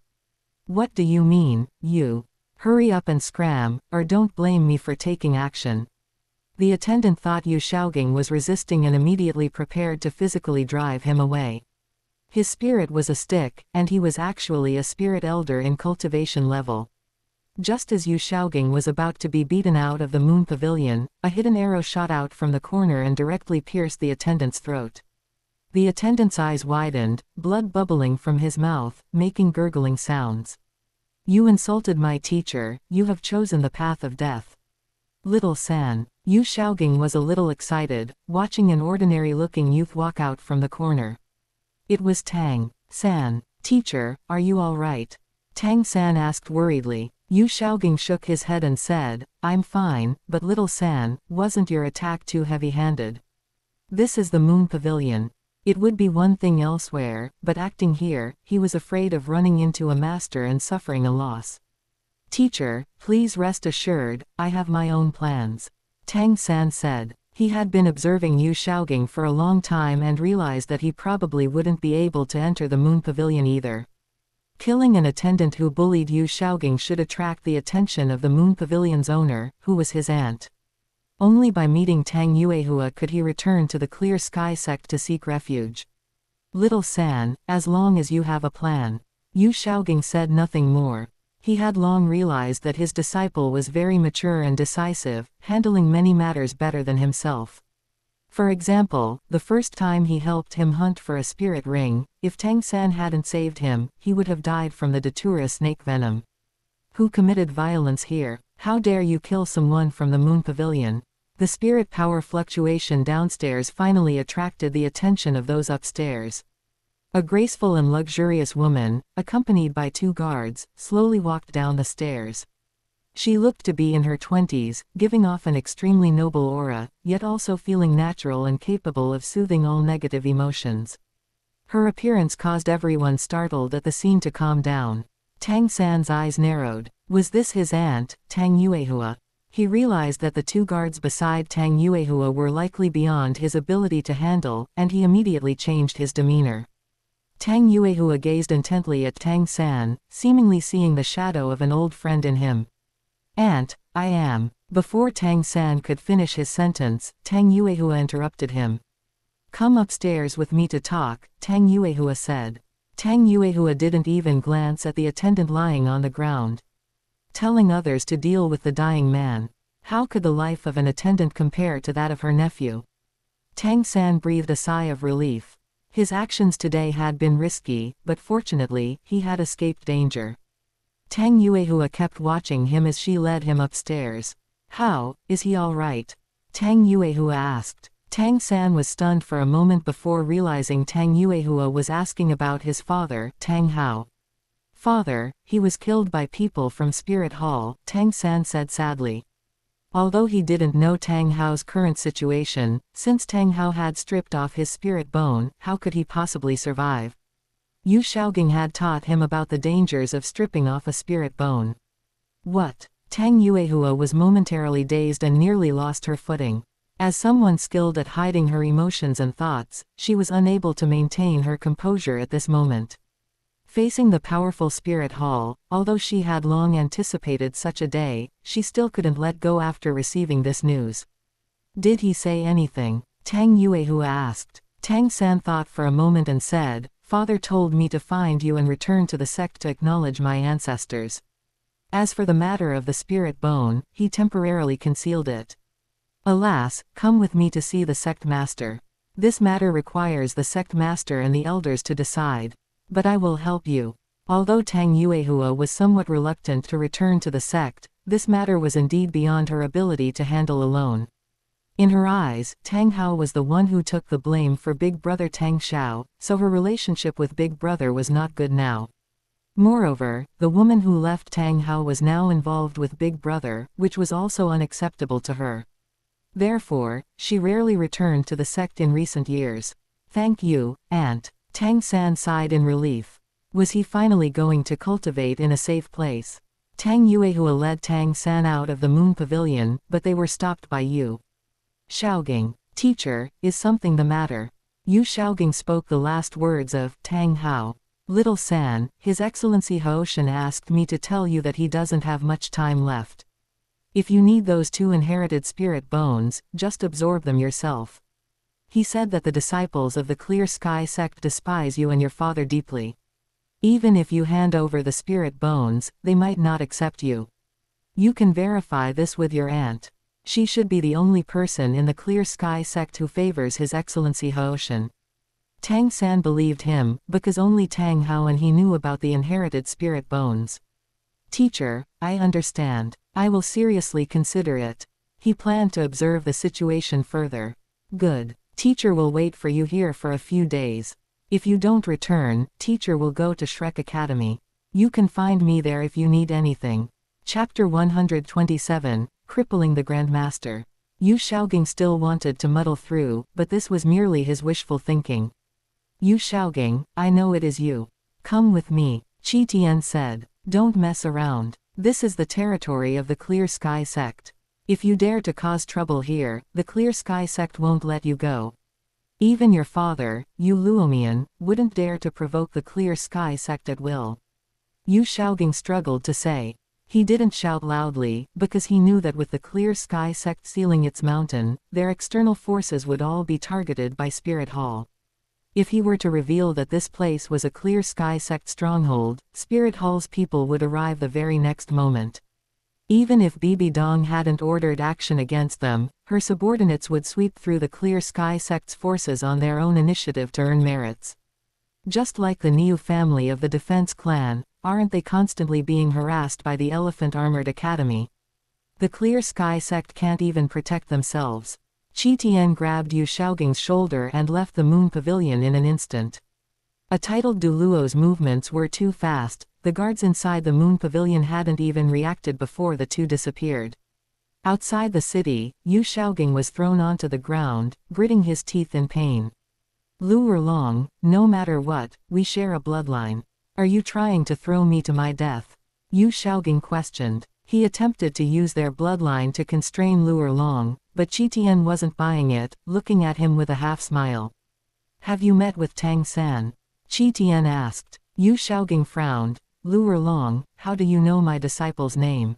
What do you mean, you? Hurry up and scram, or don't blame me for taking action. The attendant thought Yu Shaoging was resisting and immediately prepared to physically drive him away. His spirit was a stick, and he was actually a spirit elder in cultivation level. Just as Yu Shaoging was about to be beaten out of the Moon Pavilion, a hidden arrow shot out from the corner and directly pierced the attendant's throat. The attendant's eyes widened, blood bubbling from his mouth, making gurgling sounds. You insulted my teacher, you have chosen the path of death. Little San. Yu Shaoging was a little excited, watching an ordinary-looking youth walk out from the corner. It was Tang San. Teacher, are you all right? Tang San asked worriedly. Yu Shaoging shook his head and said, I'm fine, but little San, wasn't your attack too heavy-handed? This is the Moon Pavilion. It would be one thing elsewhere, but acting here, he was afraid of running into a master and suffering a loss. Teacher, please rest assured, I have my own plans. Tang San said. He had been observing Yu Shaoging for a long time and realized that he probably wouldn't be able to enter the Moon Pavilion either. Killing an attendant who bullied Yu Shaoging should attract the attention of the Moon Pavilion's owner, who was his aunt. Only by meeting Tang Yuehua could he return to the Clear Sky sect to seek refuge. Little San, as long as you have a plan. Yu Shaoging said nothing more. He had long realized that his disciple was very mature and decisive, handling many matters better than himself. For example, the first time he helped him hunt for a spirit ring, if Tang San hadn't saved him, he would have died from the datura snake venom. Who committed violence here? How dare you kill someone from the Moon Pavilion? The spirit power fluctuation downstairs finally attracted the attention of those upstairs. A graceful and luxurious woman, accompanied by 2 guards, slowly walked down the stairs. She looked to be in her 20s, giving off an extremely noble aura, yet also feeling natural and capable of soothing all negative emotions. Her appearance caused everyone startled at the scene to calm down. Tang San's eyes narrowed. Was this his aunt, Tang Yuehua? He realized that the 2 guards beside Tang Yuehua were likely beyond his ability to handle, and he immediately changed his demeanor. Tang Yuehua gazed intently at Tang San, seemingly seeing the shadow of an old friend in him. Aunt, I am. Before Tang San could finish his sentence, Tang Yuehua interrupted him. Come upstairs with me to talk, Tang Yuehua said. Tang Yuehua didn't even glance at the attendant lying on the ground. Telling others to deal with the dying man. How could the life of an attendant compare to that of her nephew? Tang San breathed a sigh of relief. His actions today had been risky, but fortunately, he had escaped danger. Tang Yuehua kept watching him as she led him upstairs. How, is he all right? Tang Yuehua asked. Tang San was stunned for a moment before realizing Tang Yuehua was asking about his father, Tang Hao. Father, he was killed by people from Spirit Hall, Tang San said sadly. Although he didn't know Tang Hao's current situation, since Tang Hao had stripped off his spirit bone, how could he possibly survive? Yu Shaogang had taught him about the dangers of stripping off a spirit bone. What? Tang Yuehua was momentarily dazed and nearly lost her footing. As someone skilled at hiding her emotions and thoughts, she was unable to maintain her composure at this moment. Facing the powerful Spirit Hall, although she had long anticipated such a day, she still couldn't let go after receiving this news. Did he say anything? Tang Yuehua asked. Tang San thought for a moment and said, Father told me to find you and return to the sect to acknowledge my ancestors. As for the matter of the spirit bone, he temporarily concealed it. Alas, come with me to see the sect master. This matter requires the sect master and the elders to decide. But I will help you. Although Tang Yuehua was somewhat reluctant to return to the sect, this matter was indeed beyond her ability to handle alone. In her eyes, Tang Hao was the one who took the blame for Big Brother Tang Xiao, so her relationship with Big Brother was not good now. Moreover, the woman who left Tang Hao was now involved with Big Brother, which was also unacceptable to her. Therefore, she rarely returned to the sect in recent years. Thank you, Aunt. Tang San sighed in relief. Was he finally going to cultivate in a safe place? Tang Yuehua led Tang San out of the Moon Pavilion, but they were stopped by Yu Shaogang. Teacher, is something the matter? Yu Shaogang spoke the last words of Tang Hao. Little San, His Excellency Haoshan asked me to tell you that he doesn't have much time left. If you need those 2 inherited spirit bones, just absorb them yourself. He said that the disciples of the Clear Sky sect despise you and your father deeply. Even if you hand over the spirit bones, they might not accept you. You can verify this with your aunt. She should be the only person in the Clear Sky sect who favors His Excellency Haoshan. Tang San believed him, because only Tang Hao and he knew about the inherited spirit bones. Teacher, I understand. I will seriously consider it. He planned to observe the situation further. Good. Teacher will wait for you here for a few days. If you don't return, teacher will go to Shrek Academy. You can find me there if you need anything. Chapter 127, Crippling the Grandmaster. Yu Shaogang still wanted to muddle through, but this was merely his wishful thinking. Yu Shaogang, I know it is you. Come with me, Qian said. Don't mess around. This is the territory of the Clear Sky sect. If you dare to cause trouble here, the Clear Sky sect won't let you go. Even your father, Yu Luomian, wouldn't dare to provoke the Clear Sky sect at will. Yu Shaogang struggled to say. He didn't shout loudly, because he knew that with the Clear Sky sect sealing its mountain, their external forces would all be targeted by Spirit Hall. If he were to reveal that this place was a Clear Sky sect stronghold, Spirit Hall's people would arrive the very next moment. Even if Bibi Dong hadn't ordered action against them, her subordinates would sweep through the Clear Sky sect's forces on their own initiative to earn merits. Just like the Niu family of the Defense Clan, aren't they constantly being harassed by the Elephant Armored Academy? The Clear Sky sect can't even protect themselves. Qian grabbed Yu Shaogang's shoulder and left the Moon Pavilion in an instant. A titled Douluo's movements were too fast. The guards inside the Moon Pavilion hadn't even reacted before the 2 disappeared. Outside the city, Yu Shaogang was thrown onto the ground, gritting his teeth in pain. Lu Erlong, no matter what, we share a bloodline. Are you trying to throw me to my death? Yu Shaogang questioned. He attempted to use their bloodline to constrain Lu Erlong, but Qian wasn't buying it, looking at him with a half-smile. Have you met with Tang San? Qian asked. Yu Shaogang frowned. Lu Erlong, how do you know my disciple's name?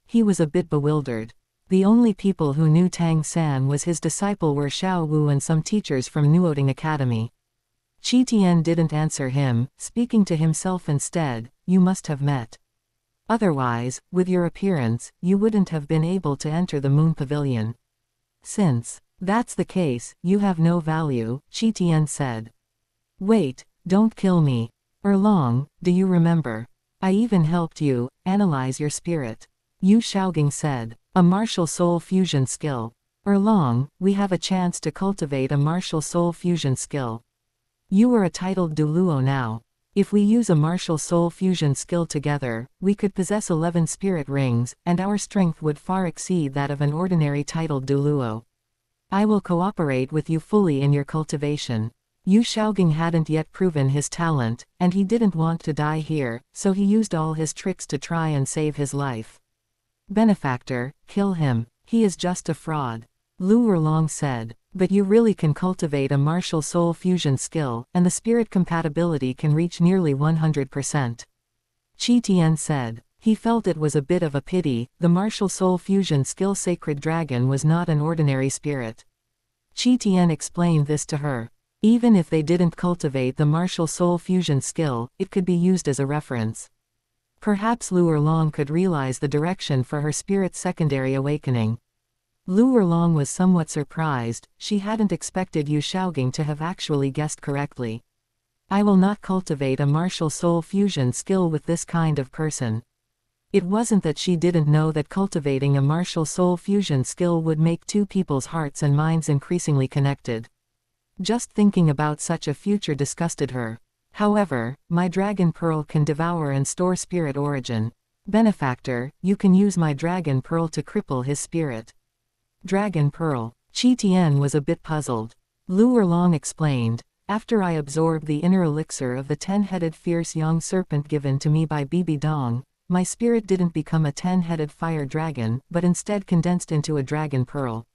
He was a bit bewildered. The only people who knew Tang San was his disciple were Xiao Wu and some teachers from Nuoding Academy. Qian didn't answer him, speaking to himself instead. You must have met. Otherwise, with your appearance, you wouldn't have been able to enter the Moon Pavilion. Since that's the case, you have no value, Qian said. Wait, don't kill me. Erlong, do you remember? I even helped you analyze your spirit. Yu Shaogang said. A martial soul fusion skill. Erlong, we have a chance to cultivate a martial soul fusion skill. You are a titled Douluo now. If we use a martial soul fusion skill together, we could possess 11 spirit rings, and our strength would far exceed that of an ordinary titled Douluo. I will cooperate with you fully in your cultivation. Yu Shaogang hadn't yet proven his talent, and he didn't want to die here, so he used all his tricks to try and save his life. Benefactor, kill him. He is just a fraud. Lu Erlong said. But you really can cultivate a martial soul fusion skill, and the spirit compatibility can reach nearly 100%. Qian said. He felt it was a bit of a pity, the martial soul fusion skill Sacred Dragon was not an ordinary spirit. Qian explained this to her. Even if they didn't cultivate the martial soul fusion skill, it could be used as a reference. Perhaps Lu Erlong could realize the direction for her spirit's secondary awakening. Lu Erlong was somewhat surprised, she hadn't expected Yu Shaogang to have actually guessed correctly. I will not cultivate a martial soul fusion skill with this kind of person. It wasn't that she didn't know that cultivating a martial soul fusion skill would make two people's hearts and minds increasingly connected. Just thinking about such a future disgusted her. However, my dragon pearl can devour and store spirit origin. Benefactor, you can use my dragon pearl to cripple his spirit. Dragon pearl. Qian was a bit puzzled. Lu Erlong explained. After I absorbed the inner elixir of the 10-headed fierce young serpent given to me by Bibi Dong, my spirit didn't become a 10-headed fire dragon, but instead condensed into a dragon pearl.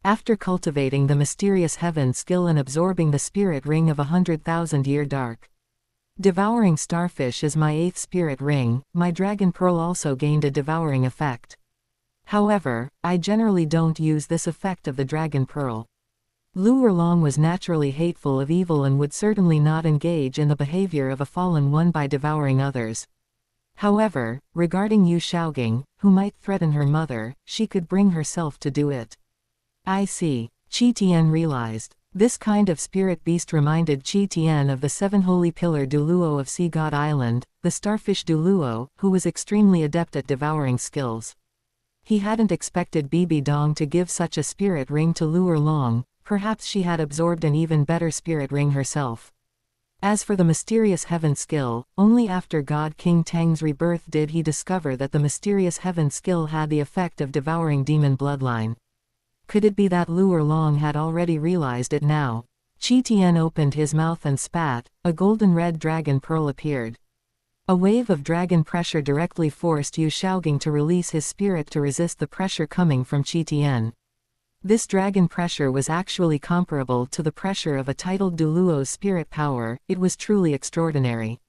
After cultivating the mysterious heaven skill and absorbing the spirit ring of 100,000-year dark. Devouring starfish is my 8th spirit ring, my dragon pearl also gained a devouring effect. However, I generally don't use this effect of the dragon pearl. Lu Erlong was naturally hateful of evil and would certainly not engage in the behavior of a fallen one by devouring others. However, regarding Yu Shaogang, who might threaten her mother, she could bring herself to do it. I see. Qian realized. This kind of spirit beast reminded Qian of the 7 holy pillar Douluo of Sea God Island, the starfish Douluo, who was extremely adept at devouring skills. He hadn't expected Bibi Dong to give such a spirit ring to Lu Erlong, perhaps she had absorbed an even better spirit ring herself. As for the mysterious heaven skill, only after God King Tang's rebirth did he discover that the mysterious heaven skill had the effect of devouring demon bloodline. Could it be that Lu Erlong had already realized it now? Qian opened his mouth and spat, a golden red dragon pearl appeared. A wave of dragon pressure directly forced Yu Shaogang to release his spirit to resist the pressure coming from Qian. This dragon pressure was actually comparable to the pressure of a titled Douluo's spirit power, it was truly extraordinary.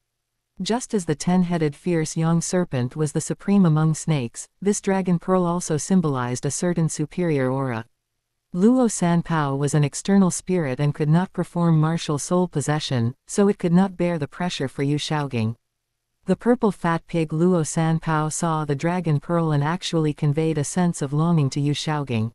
Just as the 10-headed fierce young serpent was the supreme among snakes, this dragon pearl also symbolized a certain superior aura. Luo Sanpao was an external spirit and could not perform martial soul possession, so it could not bear the pressure for Yu Shaogang. The purple fat pig Luo Sanpao saw the dragon pearl and actually conveyed a sense of longing to Yu Shaogang.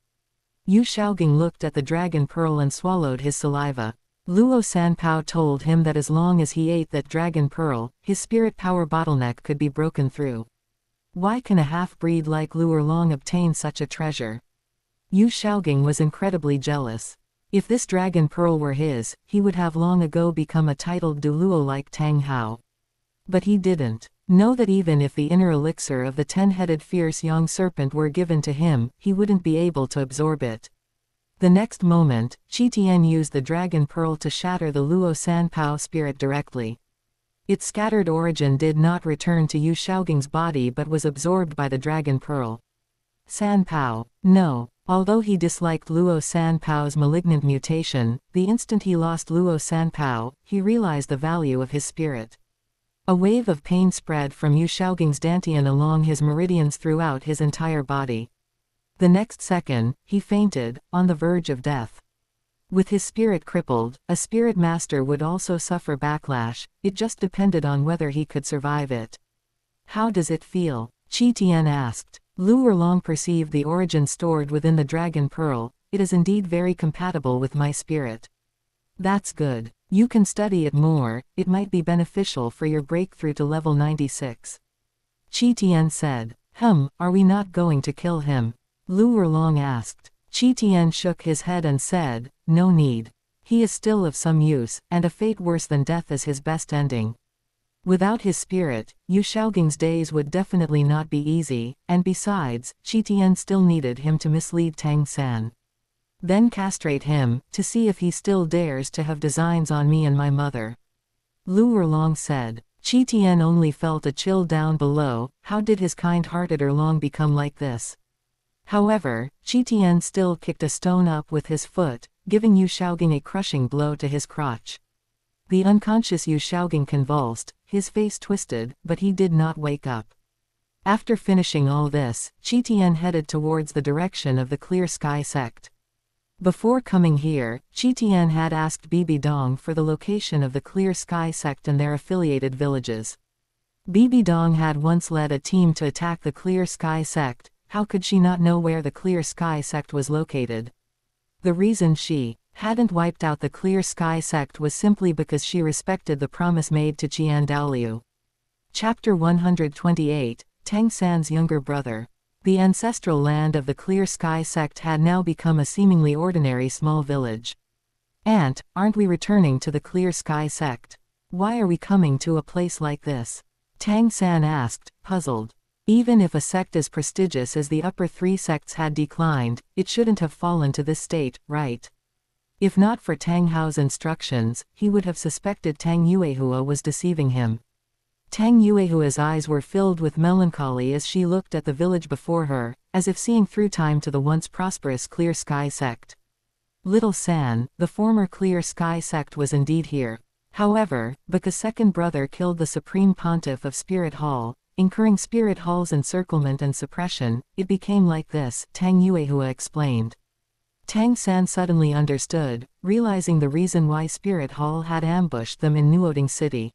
Yu Shaogang looked at the dragon pearl and swallowed his saliva. Luo Sanpao told him that as long as he ate that dragon pearl, his spirit power bottleneck could be broken through. Why can a half-breed like Lu Erlong obtain such a treasure? Yu Shaogang was incredibly jealous. If this dragon pearl were his, he would have long ago become a titled Douluo like Tang Hao. But he didn't. Know that even if the inner elixir of the 10-headed fierce young serpent were given to him, he wouldn't be able to absorb it. The next moment, Qian used the dragon pearl to shatter the Luo Sanpao spirit directly. Its scattered origin did not return to Yu Shaogang's body but was absorbed by the dragon pearl. Sanpao. No. Although he disliked Luo Sanpao's malignant mutation, the instant he lost Luo Sanpao, he realized the value of his spirit. A wave of pain spread from Yu Shaogang's dantian along his meridians throughout his entire body. The next second, he fainted, on the verge of death. With his spirit crippled, a spirit master would also suffer backlash, it just depended on whether he could survive it. How does it feel? Qian asked. Lu Erlong perceived the origin stored within the dragon pearl. It is indeed very compatible with my spirit. That's good. You can study it more, it might be beneficial for your breakthrough to level 96. Qian said. Are we not going to kill him? Lu Erlong asked. Qian shook his head and said, no need. He is still of some use, and a fate worse than death is his best ending. Without his spirit, Yu Shaoging's days would definitely not be easy, and besides, Qian still needed him to mislead Tang San. Then castrate him, to see if he still dares to have designs on me and my mother. Lu Erlong said. Qian only felt a chill down below. How did his kind-hearted Erlong become like this? However, Qian still kicked a stone up with his foot, giving Yu Shaoging a crushing blow to his crotch. The unconscious Yu Shaoging convulsed, his face twisted, but he did not wake up. After finishing all this, Qian headed towards the direction of the Clear Sky sect. Before coming here, Qian had asked Bibi Dong for the location of the Clear Sky sect and their affiliated villages. Bibi Dong had once led a team to attack the Clear Sky sect. How could she not know where the Clear Sky sect was located? The reason she hadn't wiped out the Clear Sky sect was simply because she respected the promise made to Qian Douluo. Chapter 128, Tang San's younger brother. The ancestral land of the Clear Sky sect had now become a seemingly ordinary small village. Aunt, aren't we returning to the Clear Sky sect? Why are we coming to a place like this? Tang San asked, puzzled. Even if a sect as prestigious as the upper three sects had declined, it shouldn't have fallen to this state, right? If not for Tang Hao's instructions, he would have suspected Tang Yuehua was deceiving him. Tang Yuehua's eyes were filled with melancholy as she looked at the village before her, as if seeing through time to the once prosperous Clear Sky sect. Little San, the former Clear Sky sect, was indeed here. However, because second brother killed the Supreme Pontiff of Spirit Hall, incurring Spirit Hall's encirclement and suppression, it became like this, Tang Yuehua explained. Tang San suddenly understood, realizing the reason why Spirit Hall had ambushed them in Nuoding City.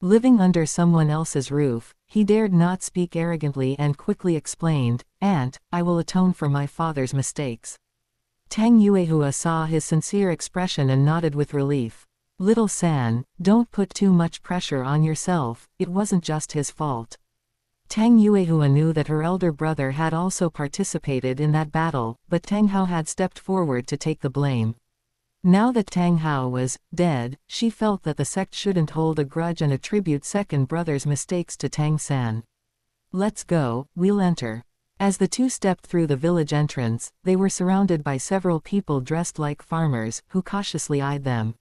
Living under someone else's roof, he dared not speak arrogantly and quickly explained, Aunt, I will atone for my father's mistakes. Tang Yuehua saw his sincere expression and nodded with relief. Little San, don't put too much pressure on yourself, it wasn't just his fault. Tang Yuehua knew that her elder brother had also participated in that battle, but Tang Hao had stepped forward to take the blame. Now that Tang Hao was dead, she felt that the sect shouldn't hold a grudge and attribute second brother's mistakes to Tang San. Let's go, we'll enter. As the two stepped through the village entrance, they were surrounded by several people dressed like farmers, who cautiously eyed them.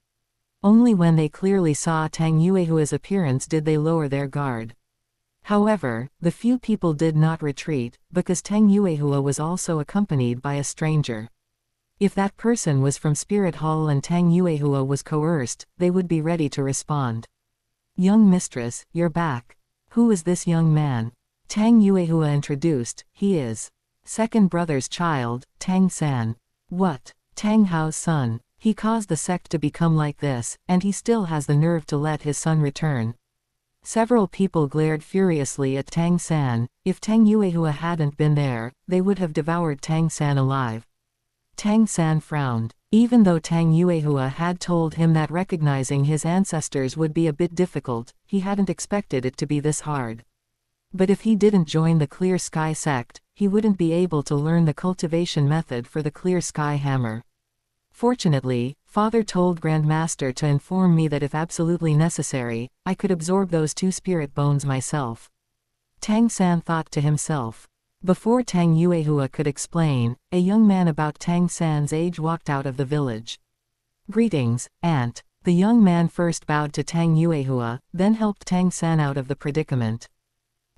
Only when they clearly saw Tang Yuehua's appearance did they lower their guard. However, the few people did not retreat, because Tang Yuehua was also accompanied by a stranger. If that person was from Spirit Hall and Tang Yuehua was coerced, they would be ready to respond. Young mistress, you're back. Who is this young man? Tang Yuehua introduced, he is second brother's child, Tang San. What? Tang Hao's son. He caused the sect to become like this, and he still has the nerve to let his son return. Several people glared furiously at Tang San. If Tang Yuehua hadn't been there, they would have devoured Tang San alive. Tang San frowned. Even though Tang Yuehua had told him that recognizing his ancestors would be a bit difficult, he hadn't expected it to be this hard. But if he didn't join the Clear Sky sect, he wouldn't be able to learn the cultivation method for the Clear Sky hammer. Fortunately, Father told Grandmaster to inform me that if absolutely necessary, I could absorb those 2 spirit bones myself. Tang San thought to himself. Before Tang Yuehua could explain, a young man about Tang San's age walked out of the village. Greetings, Aunt. The young man first bowed to Tang Yuehua, then helped Tang San out of the predicament.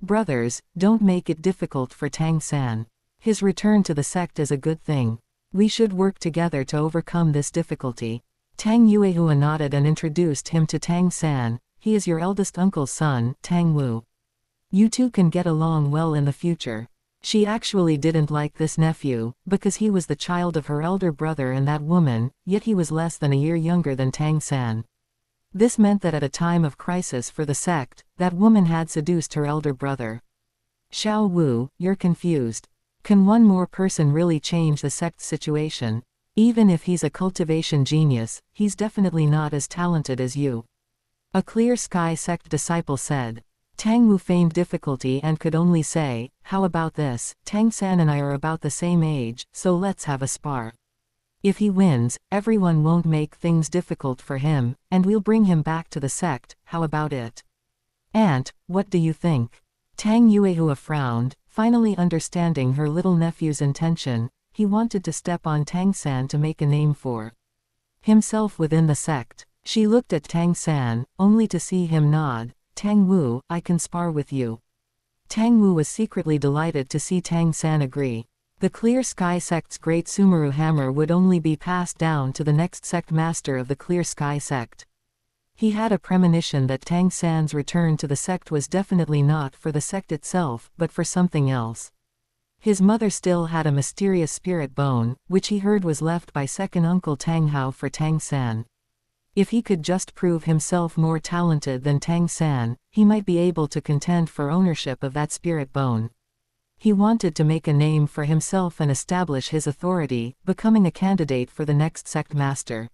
Brothers, don't make it difficult for Tang San. His return to the sect is a good thing. We should work together to overcome this difficulty. Tang Yuehua nodded and introduced him to Tang San. He is your eldest uncle's son, Tang Wu. You two can get along well in the future. She actually didn't like this nephew, because he was the child of her elder brother and that woman, yet he was less than a year younger than Tang San. This meant that at a time of crisis for the sect, that woman had seduced her elder brother. Xiao Wu, you're confused. Can one more person really change the sect's situation? Even if he's a cultivation genius, he's definitely not as talented as you. A Clear Sky sect disciple said. Tang Wu feigned difficulty and could only say, how about this, Tang San and I are about the same age, so let's have a spar. If he wins, everyone won't make things difficult for him, and we'll bring him back to the sect, how about it? Aunt, what do you think? Tang Yuehua frowned, finally understanding her little nephew's intention. He wanted to step on Tang San to make a name for himself within the sect. She looked at Tang San, only to see him nod. Tang Wu, I can spar with you. Tang Wu was secretly delighted to see Tang San agree. The Clear Sky sect's great Sumeru hammer would only be passed down to the next sect master of the Clear Sky sect. He had a premonition that Tang San's return to the sect was definitely not for the sect itself, but for something else. His mother still had a mysterious spirit bone, which he heard was left by second uncle Tang Hao for Tang San. If he could just prove himself more talented than Tang San, he might be able to contend for ownership of that spirit bone. He wanted to make a name for himself and establish his authority, becoming a candidate for the next sect master.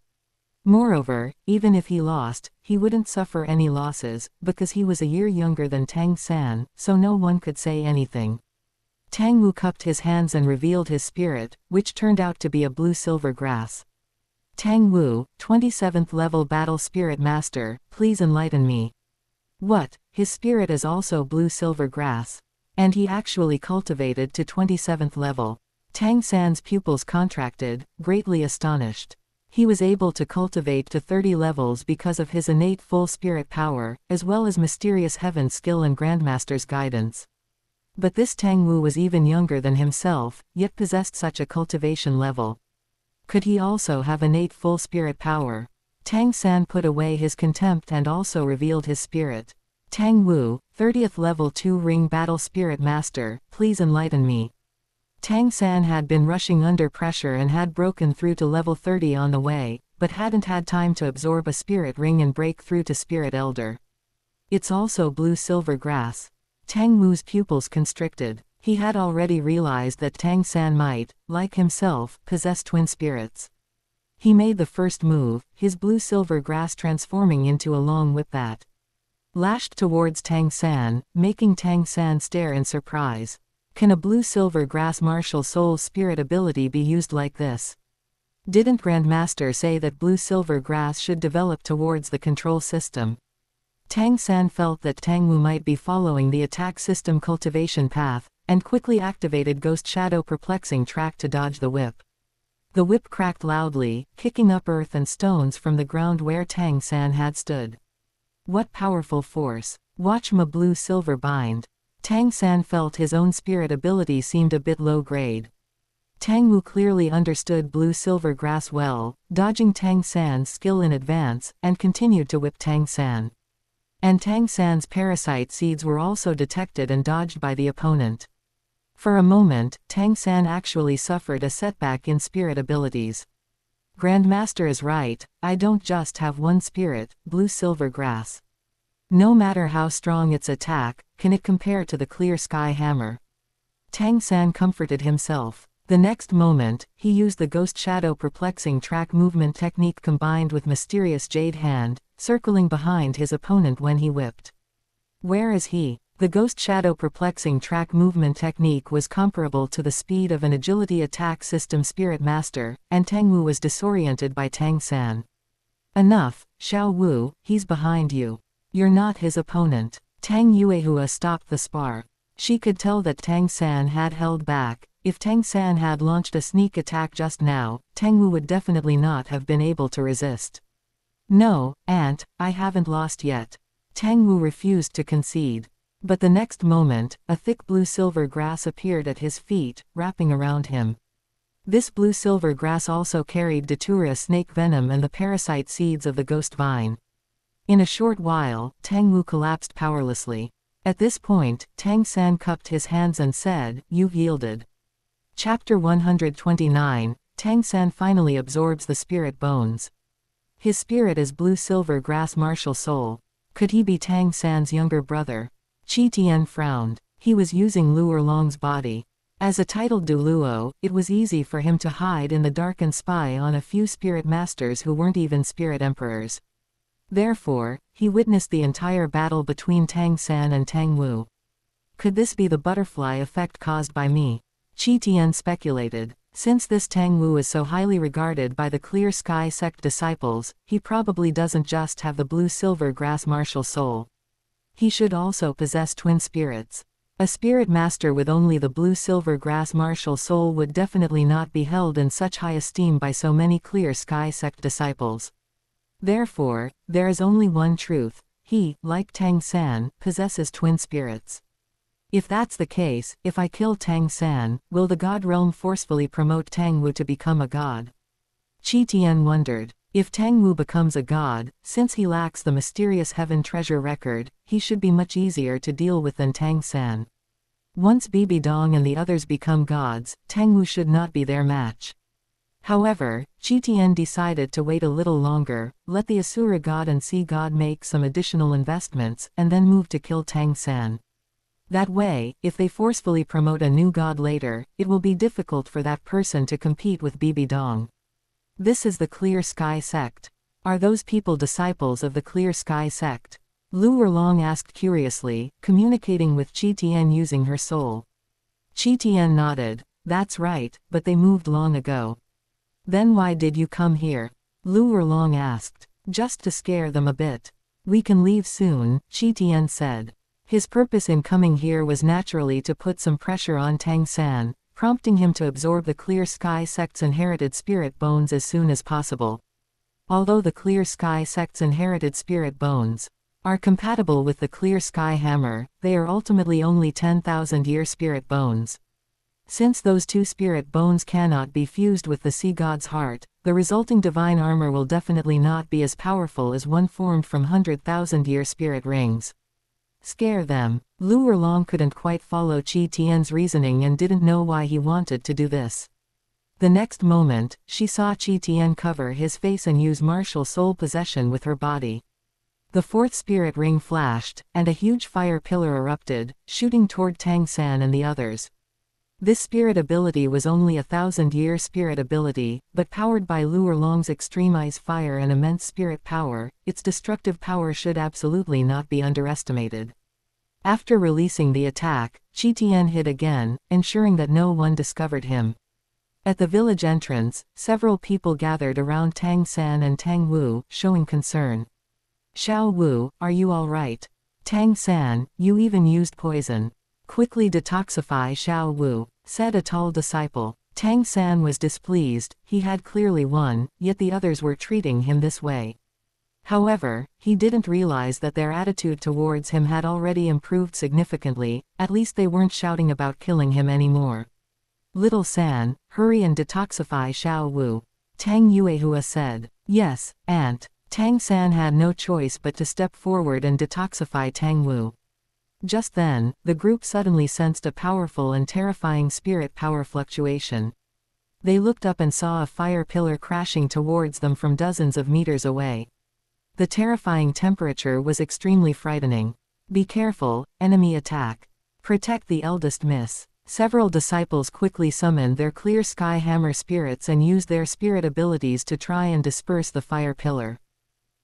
Moreover, even if he lost, he wouldn't suffer any losses, because he was a year younger than Tang San, so no one could say anything. Tang Wu cupped his hands and revealed his spirit, which turned out to be a blue-silver grass. Tang Wu, 27th level battle spirit master, please enlighten me. What, his spirit is also blue-silver grass? And he actually cultivated to 27th level. Tang San's pupils contracted, greatly astonished. He was able to cultivate to 30 levels because of his innate full spirit power, as well as mysterious heaven skill and Grandmaster's guidance. But this Tang Wu was even younger than himself, yet possessed such a cultivation level. Could he also have innate full spirit power? Tang San put away his contempt and also revealed his spirit. Tang Wu, 30th level 2 ring battle spirit master, please enlighten me. Tang San had been rushing under pressure and had broken through to level 30 on the way, but hadn't had time to absorb a spirit ring and break through to spirit elder. It's also blue-silver grass. Tang Wu's pupils constricted. He had already realized that Tang San might, like himself, possess twin spirits. He made the first move, his blue-silver grass transforming into a long whip that lashed towards Tang San, making Tang San stare in surprise. Can a blue-silver grass martial soul spirit ability be used like this? Didn't Grandmaster say that blue-silver grass should develop towards the control system? Tang San felt that Tang Wu might be following the attack system cultivation path, and quickly activated Ghost Shadow Perplexing Track to dodge the whip. The whip cracked loudly, kicking up earth and stones from the ground where Tang San had stood. What powerful force! Watch ma blue-silver bind. Tang San felt his own spirit ability seemed a bit low-grade. Tang Wu clearly understood blue-silver grass well, dodging Tang San's skill in advance, and continued to whip Tang San. And Tang San's parasite seeds were also detected and dodged by the opponent. For a moment, Tang San actually suffered a setback in spirit abilities. Grandmaster is right, I don't just have one spirit, blue-silver grass. No matter how strong its attack, can it compare to the Clear Sky hammer? Tang San comforted himself. The next moment, he used the Ghost Shadow Perplexing Track movement technique combined with Mysterious Jade Hand, circling behind his opponent when he whipped. Where is he? The Ghost Shadow Perplexing Track movement technique was comparable to the speed of an agility attack system Spirit Master, and Tang Wu was disoriented by Tang San. Enough, Xiao Wu, he's behind you. You're not his opponent. Tang Yuehua stopped the spar. She could tell that Tang San had held back. If Tang San had launched a sneak attack just now, Tang Wu would definitely not have been able to resist. No, Aunt, I haven't lost yet. Tang Wu refused to concede. But the next moment, a thick blue-silver grass appeared at his feet, wrapping around him. This blue-silver grass also carried Datura snake venom and the parasite seeds of the ghost vine. In a short while, Tang Wu collapsed powerlessly. At this point, Tang San cupped his hands and said, "You've yielded." Chapter 129, Tang San finally absorbs the spirit bones. His spirit is blue-silver grass martial soul. Could he be Tang San's younger brother? Qian frowned. He was using Lu Erlong's body. As a titled Douluo, it was easy for him to hide in the dark and spy on a few spirit masters who weren't even spirit emperors. Therefore, he witnessed the entire battle between Tang San and Tang Wu. Could this be the butterfly effect caused by me? Qian speculated. Since this Tang Wu is so highly regarded by the Clear Sky sect disciples, he probably doesn't just have the blue-silver grass martial soul. He should also possess twin spirits. A spirit master with only the blue-silver grass martial soul would definitely not be held in such high esteem by so many Clear Sky sect disciples. Therefore, there is only one truth: he, like Tang San, possesses twin spirits. If that's the case, if I kill Tang San, will the God realm forcefully promote Tang Wu to become a god? Qian wondered. If Tang Wu becomes a god, since he lacks the mysterious heaven treasure record, he should be much easier to deal with than Tang San. Once Bibi Dong and the others become gods, Tang Wu should not be their match. However, Qian decided to wait a little longer, let the Asura god and Sea god make some additional investments, and then move to kill Tang San. That way, if they forcefully promote a new god later, it will be difficult for that person to compete with Bibi Dong. This is the Clear Sky sect. Are those people disciples of the Clear Sky sect? Lu Erlong asked curiously, communicating with Qian using her soul. Qian nodded. That's right, but they moved long ago. Then why did you come here? Lu Erlong asked. Just to scare them a bit. We can leave soon, Qian said. His purpose in coming here was naturally to put some pressure on Tang San, prompting him to absorb the Clear Sky sect's inherited spirit bones as soon as possible. Although the Clear Sky sect's inherited spirit bones are compatible with the Clear Sky hammer, they are ultimately only 10,000-year spirit bones. Since those two spirit bones cannot be fused with the sea god's heart, the resulting divine armor will definitely not be as powerful as one formed from 100,000-year spirit rings. Scare them. Lu Erlong couldn't quite follow Qian's reasoning and didn't know why he wanted to do this. The next moment, she saw Qian cover his face and use martial soul possession with her body. The fourth spirit ring flashed, and a huge fire pillar erupted, shooting toward Tang San and the others. This spirit ability was only a 1,000-year spirit ability, but powered by Lu Erlong's extreme ice fire and immense spirit power, its destructive power should absolutely not be underestimated. After releasing the attack, Qian hid again, ensuring that no one discovered him. At the village entrance, several people gathered around Tang San and Tang Wu, showing concern. Xiao Wu, are you all right? Tang San, you even used poison. Quickly detoxify Xiao Wu, said a tall disciple. Tang San was displeased. He had clearly won, yet the others were treating him this way. However, he didn't realize that their attitude towards him had already improved significantly. At least they weren't shouting about killing him anymore. Little San, hurry and detoxify Xiao Wu. Tang Yuehua said. Yes, Aunt. Tang San had no choice but to step forward and detoxify Tang Wu. Just then, the group suddenly sensed a powerful and terrifying spirit power fluctuation. They looked up and saw a fire pillar crashing towards them from dozens of meters away. The terrifying temperature was extremely frightening. Be careful, enemy attack. Protect the eldest miss. Several disciples quickly summoned their Clear Sky Hammer spirits and used their spirit abilities to try and disperse the fire pillar.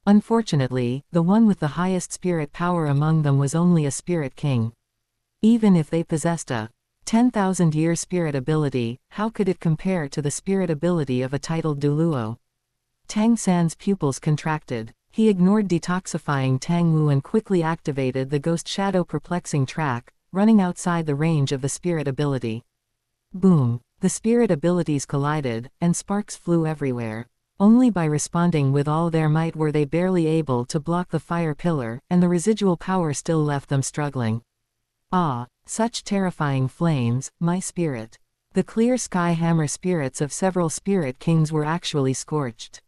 Unfortunately, the one with the highest spirit power among them was only a spirit king. Even if they possessed a 10,000-year spirit ability, how could it compare to the spirit ability of a titled Douluo? Tang San's pupils contracted. He ignored detoxifying Tang Wu and quickly activated the Ghost Shadow Perplexing Track, running outside the range of the spirit ability. Boom! The spirit abilities collided, and sparks flew everywhere. Only by responding with all their might were they barely able to block the fire pillar, and the residual power still left them struggling. Ah, such terrifying flames, my spirit. The Clear Sky Hammer spirits of several spirit kings were actually scorched.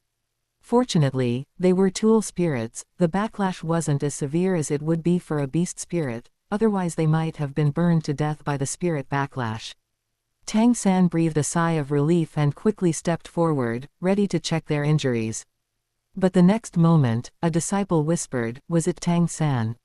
Fortunately, they were tool spirits. The backlash wasn't as severe as it would be for a beast spirit, otherwise they might have been burned to death by the spirit backlash. Tang San breathed a sigh of relief and quickly stepped forward, ready to check their injuries. But the next moment, a disciple whispered, "Was it Tang San?"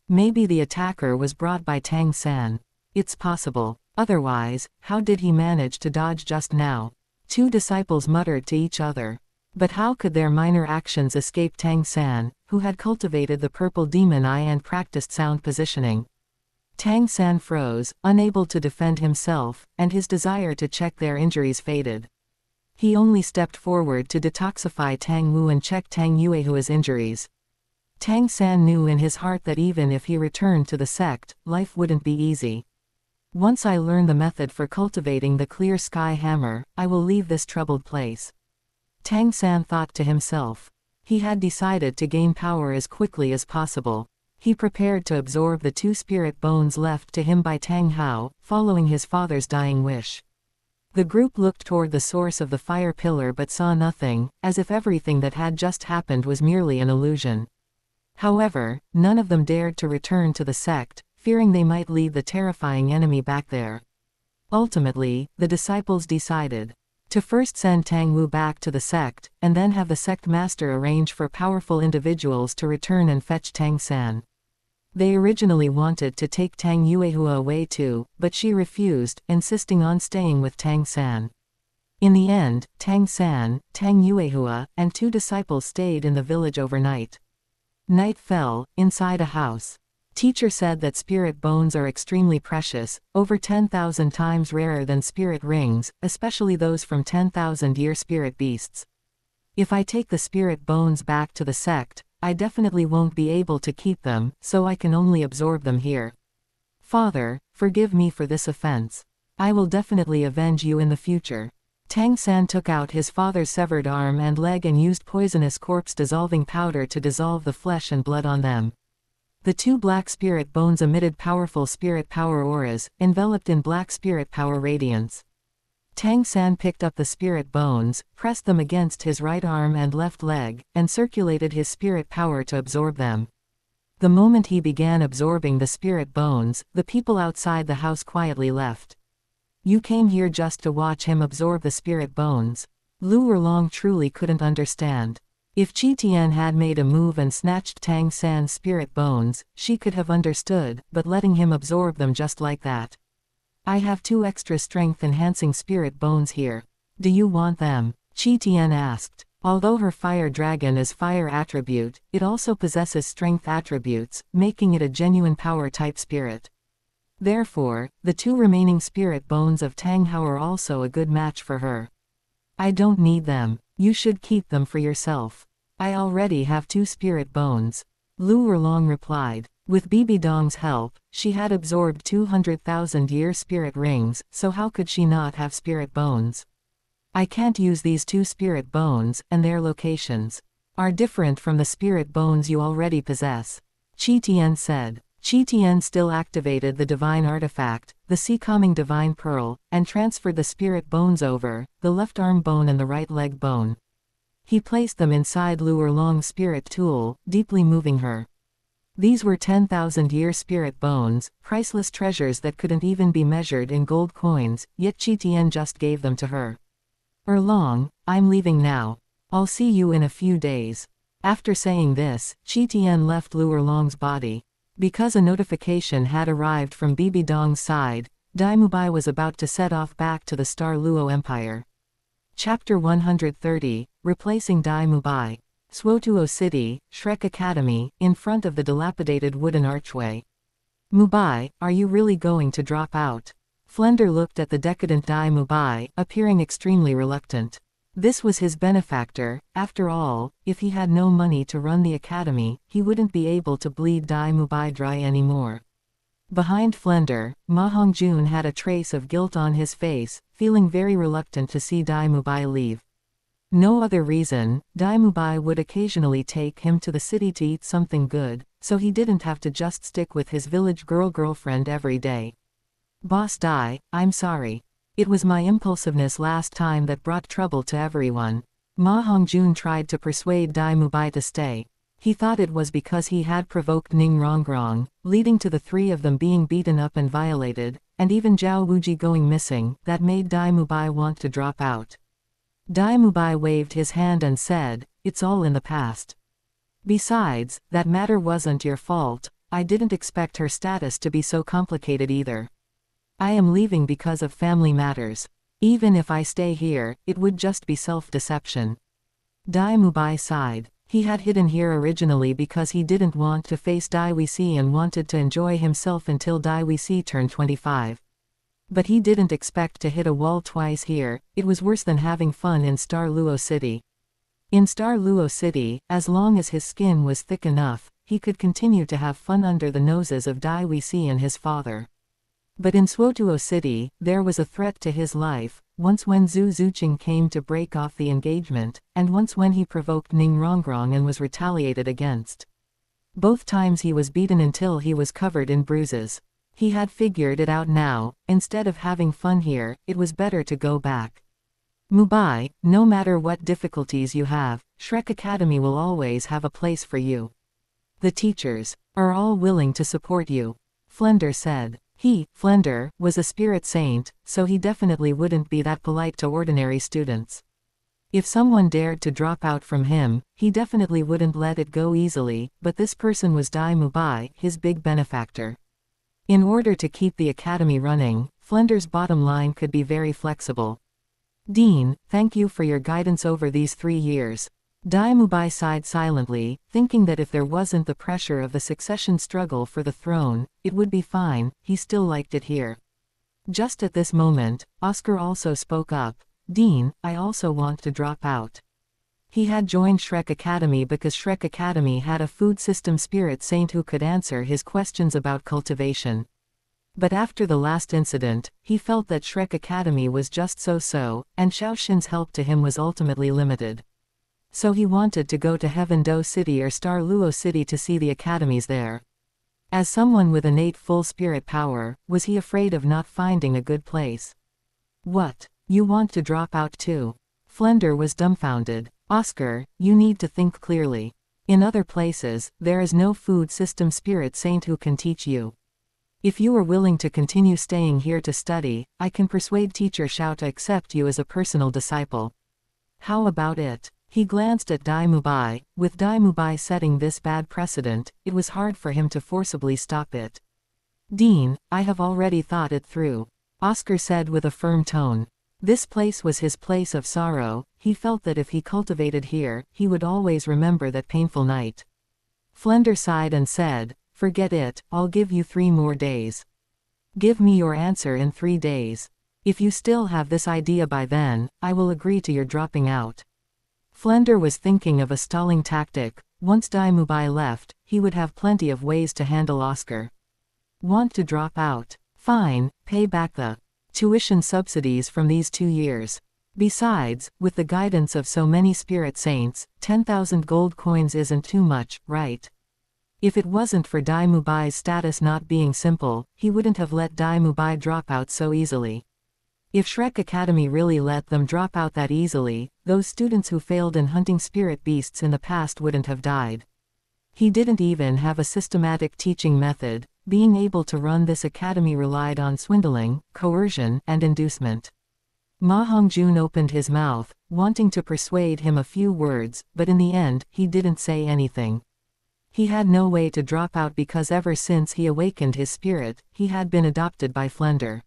Maybe the attacker was brought by Tang San. It's possible. Otherwise, how did he manage to dodge just now? Two disciples muttered to each other. But how could their minor actions escape Tang San, who had cultivated the purple demon eye and practiced sound positioning? Tang San froze, unable to defend himself, and his desire to check their injuries faded. He only stepped forward to detoxify Tang Wu and check Tang Yuehua's injuries. Tang San knew in his heart that even if he returned to the sect, life wouldn't be easy. Once I learn the method for cultivating the clear sky hammer, I will leave this troubled place. Tang San thought to himself. He had decided to gain power as quickly as possible. He prepared to absorb the 2 spirit bones left to him by Tang Hao, following his father's dying wish. The group looked toward the source of the fire pillar but saw nothing, as if everything that had just happened was merely an illusion. However, none of them dared to return to the sect, fearing they might lead the terrifying enemy back there. Ultimately, the disciples decided to first send Tang Wu back to the sect, and then have the sect master arrange for powerful individuals to return and fetch Tang San. They originally wanted to take Tang Yuehua away too, but she refused, insisting on staying with Tang San. In the end, Tang San, Tang Yuehua, and 2 disciples stayed in the village overnight. Night fell, inside a house. Teacher said that spirit bones are extremely precious, over 10,000 times rarer than spirit rings, especially those from 10,000-year spirit beasts. If I take the spirit bones back to the sect, I definitely won't be able to keep them, so I can only absorb them here. Father, forgive me for this offense. I will definitely avenge you in the future. Tang San took out his father's severed arm and leg and used poisonous corpse-dissolving powder to dissolve the flesh and blood on them. The 2 black spirit bones emitted powerful spirit power auras, enveloped in black spirit power radiance. Tang San picked up the spirit bones, pressed them against his right arm and left leg, and circulated his spirit power to absorb them. The moment he began absorbing the spirit bones, the people outside the house quietly left. You came here just to watch him absorb the spirit bones. Lu Erlong truly couldn't understand. If Qian had made a move and snatched Tang San's spirit bones, she could have understood, but letting him absorb them just like that. I have 2 extra strength-enhancing spirit bones here. Do you want them? Qian asked. Although her fire dragon is fire attribute, it also possesses strength attributes, making it a genuine power-type spirit. Therefore, the 2 remaining spirit bones of Tang Hao are also a good match for her. I don't need them. You should keep them for yourself. I already have 2 spirit bones. Lu Erlong replied. With Bibi Dong's help, she had absorbed 200,000-year spirit rings, so how could she not have spirit bones? I can't use these 2 spirit bones, and their locations are different from the spirit bones you already possess. Qian said. Qian still activated the divine artifact, the sea-calming divine pearl, and transferred the spirit bones over, the left arm bone and the right leg bone. He placed them inside Lu Erlong's spirit tool, deeply moving her. These were 10,000-year spirit bones, priceless treasures that couldn't even be measured in gold coins, yet Qian just gave them to her. Erlong, I'm leaving now. I'll see you in a few days. After saying this, Qian left Lu Erlong's body. Because a notification had arrived from Bibi Dong's side, Dai Mubai was about to set off back to the Star Luo Empire. Chapter 130, Replacing Dai Mubai. Suotuo City, Shrek Academy, in front of the dilapidated wooden archway. Mubai, are you really going to drop out? Flender looked at the decadent Dai Mubai, appearing extremely reluctant. This was his benefactor. After all, if he had no money to run the academy, he wouldn't be able to bleed Dai Mubai dry anymore. Behind Flender, Ma Hongjun had a trace of guilt on his face, feeling very reluctant to see Dai Mubai leave. No other reason, Dai Mubai would occasionally take him to the city to eat something good, so he didn't have to just stick with his village girlfriend every day. Boss Dai, I'm sorry. It was my impulsiveness last time that brought trouble to everyone. Ma Hongjun tried to persuade Dai Mubai to stay. He thought it was because he had provoked Ning Rongrong, leading to the 3 of them being beaten up and violated, and even Zhao Wuji going missing, that made Dai Mubai want to drop out. Dai Mubai waved his hand and said, "It's all in the past. Besides, that matter wasn't your fault. I didn't expect her status to be so complicated either. I am leaving because of family matters. Even if I stay here, it would just be self-deception." Dai Mubai sighed. He had hidden here originally because he didn't want to face Dai Wixi and wanted to enjoy himself until Dai Wixi turned 25. But he didn't expect to hit a wall twice here. It was worse than having fun in Star Luo City. In Star Luo City, as long as his skin was thick enough, he could continue to have fun under the noses of Dai Wixi and his father. But in Suotuo City, there was a threat to his life, once when Zhu Zuqing came to break off the engagement, and once when he provoked Ning Rongrong and was retaliated against. Both times he was beaten until he was covered in bruises. He had figured it out now. Instead of having fun here, it was better to go back. "Mubai, no matter what difficulties you have, Shrek Academy will always have a place for you. The teachers are all willing to support you," Flender said. He, Flender, was a spirit saint, so he definitely wouldn't be that polite to ordinary students. If someone dared to drop out from him, he definitely wouldn't let it go easily, but this person was Dai Mubai, his big benefactor. In order to keep the academy running, Flender's bottom line could be very flexible. "Dean, thank you for your guidance over these 3 years." Dai Mubai sighed silently, thinking that if there wasn't the pressure of the succession struggle for the throne, it would be fine. He still liked it here. Just at this moment, Oscar also spoke up. "Dean, I also want to drop out." He had joined Shrek Academy because Shrek Academy had a food system spirit saint who could answer his questions about cultivation. But after the last incident, he felt that Shrek Academy was just so-so, and Xiaoxin's help to him was ultimately limited. So he wanted to go to Heaven Do City or Star Luo City to see the academies there. As someone with innate full spirit power, was he afraid of not finding a good place? "What? You want to drop out too?" Flender was dumbfounded. "Oscar, you need to think clearly. In other places, there is no food system spirit saint who can teach you. If you are willing to continue staying here to study, I can persuade Teacher Xiao to accept you as a personal disciple. How about it?" He glanced at Dai Mubai. With Dai Mubai setting this bad precedent, it was hard for him to forcibly stop it. "Dean, I have already thought it through," Oscar said with a firm tone. This place was his place of sorrow. He felt that if he cultivated here, he would always remember that painful night. Flender sighed and said, "Forget it, I'll give you 3 more days. Give me your answer in 3 days. If you still have this idea by then, I will agree to your dropping out." Flender was thinking of a stalling tactic. Once Dai Mubai left, he would have plenty of ways to handle Oscar. "Want to drop out? Fine, pay back the tuition subsidies from these 2 years. Besides, with the guidance of so many spirit saints, 10,000 gold coins isn't too much, right?" If it wasn't for Dai Mubai's status not being simple, he wouldn't have let Dai Mubai drop out so easily. If Shrek Academy really let them drop out that easily, those students who failed in hunting spirit beasts in the past wouldn't have died. He didn't even have a systematic teaching method. Being able to run this academy relied on swindling, coercion, and inducement. Ma Hongjun opened his mouth, wanting to persuade him a few words, but in the end, he didn't say anything. He had no way to drop out because ever since he awakened his spirit, he had been adopted by Flender.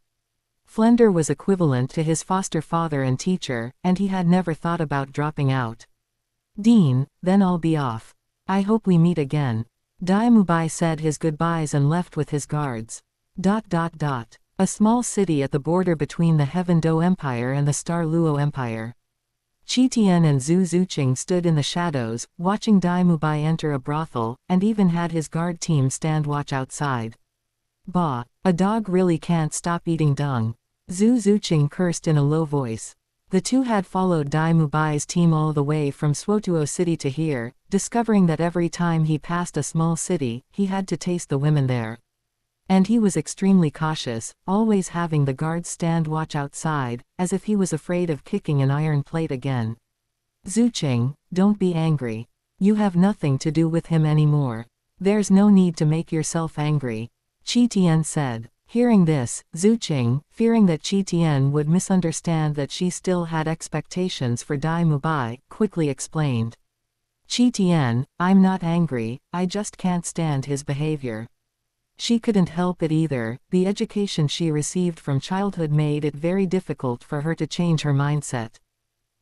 Flender was equivalent to his foster father and teacher, and he had never thought about dropping out. "Dean, then I'll be off. I hope we meet again." Dai Mubai said his goodbyes and left with his guards. A small city at the border between the Heaven Do Empire and the Star Luo Empire. Qian and Zhu Zuqing stood in the shadows, watching Dai Mubai enter a brothel, and even had his guard team stand watch outside. "Bah, a dog really can't stop eating dung," Zhu Zuqing cursed in a low voice. The two had followed Dai Mubai's team all the way from Suotuo City to here, discovering that every time he passed a small city, he had to taste the women there. And he was extremely cautious, always having the guards stand watch outside, as if he was afraid of kicking an iron plate again. "Zuqing, don't be angry. You have nothing to do with him anymore. There's no need to make yourself angry," Qi Tian said. Hearing this, Zhu Qing, fearing that Qi Tian would misunderstand that she still had expectations for Dai Mubai, quickly explained. Qi Tian, I'm not angry, I just can't stand his behavior. She couldn't help it either, the education she received from childhood made it very difficult for her to change her mindset.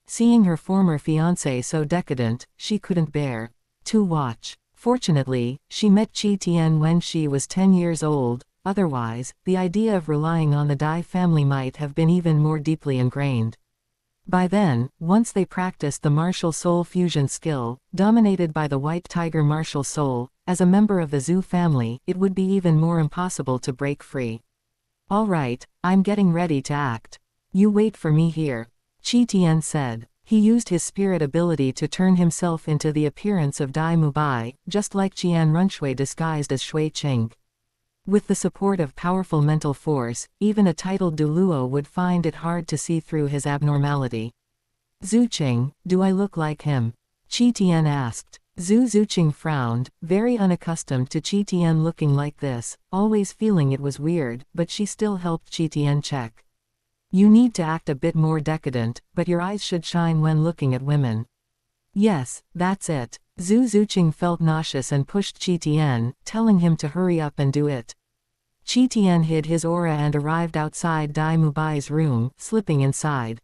Seeing her former fiancé so decadent, she couldn't bear to watch. Fortunately, she met Qi Tian when she was 10 years old, otherwise, the idea of relying on the Dai family might have been even more deeply ingrained. By then, once they practiced the martial soul fusion skill, dominated by the White Tiger martial soul, as a member of the Zhu family, it would be even more impossible to break free. All right, I'm getting ready to act. You wait for me here, Qi Tian said. He used his spirit ability to turn himself into the appearance of Dai Mubai, just like Qian Runshui disguised as Shui Qing. With the support of powerful mental force, even a titled Douluo would find it hard to see through his abnormality. Zhu Qing, do I look like him? Qi Tian asked. Zhu Zuqing frowned, very unaccustomed to Qi Tian looking like this, always feeling it was weird, but she still helped Qi Tian check. You need to act a bit more decadent, but your eyes should shine when looking at women. Yes, that's it. Zhu Zuqing felt nauseous and pushed Qi Tian, telling him to hurry up and do it. Qi Tian hid his aura and arrived outside Dai Mubai's room, slipping inside.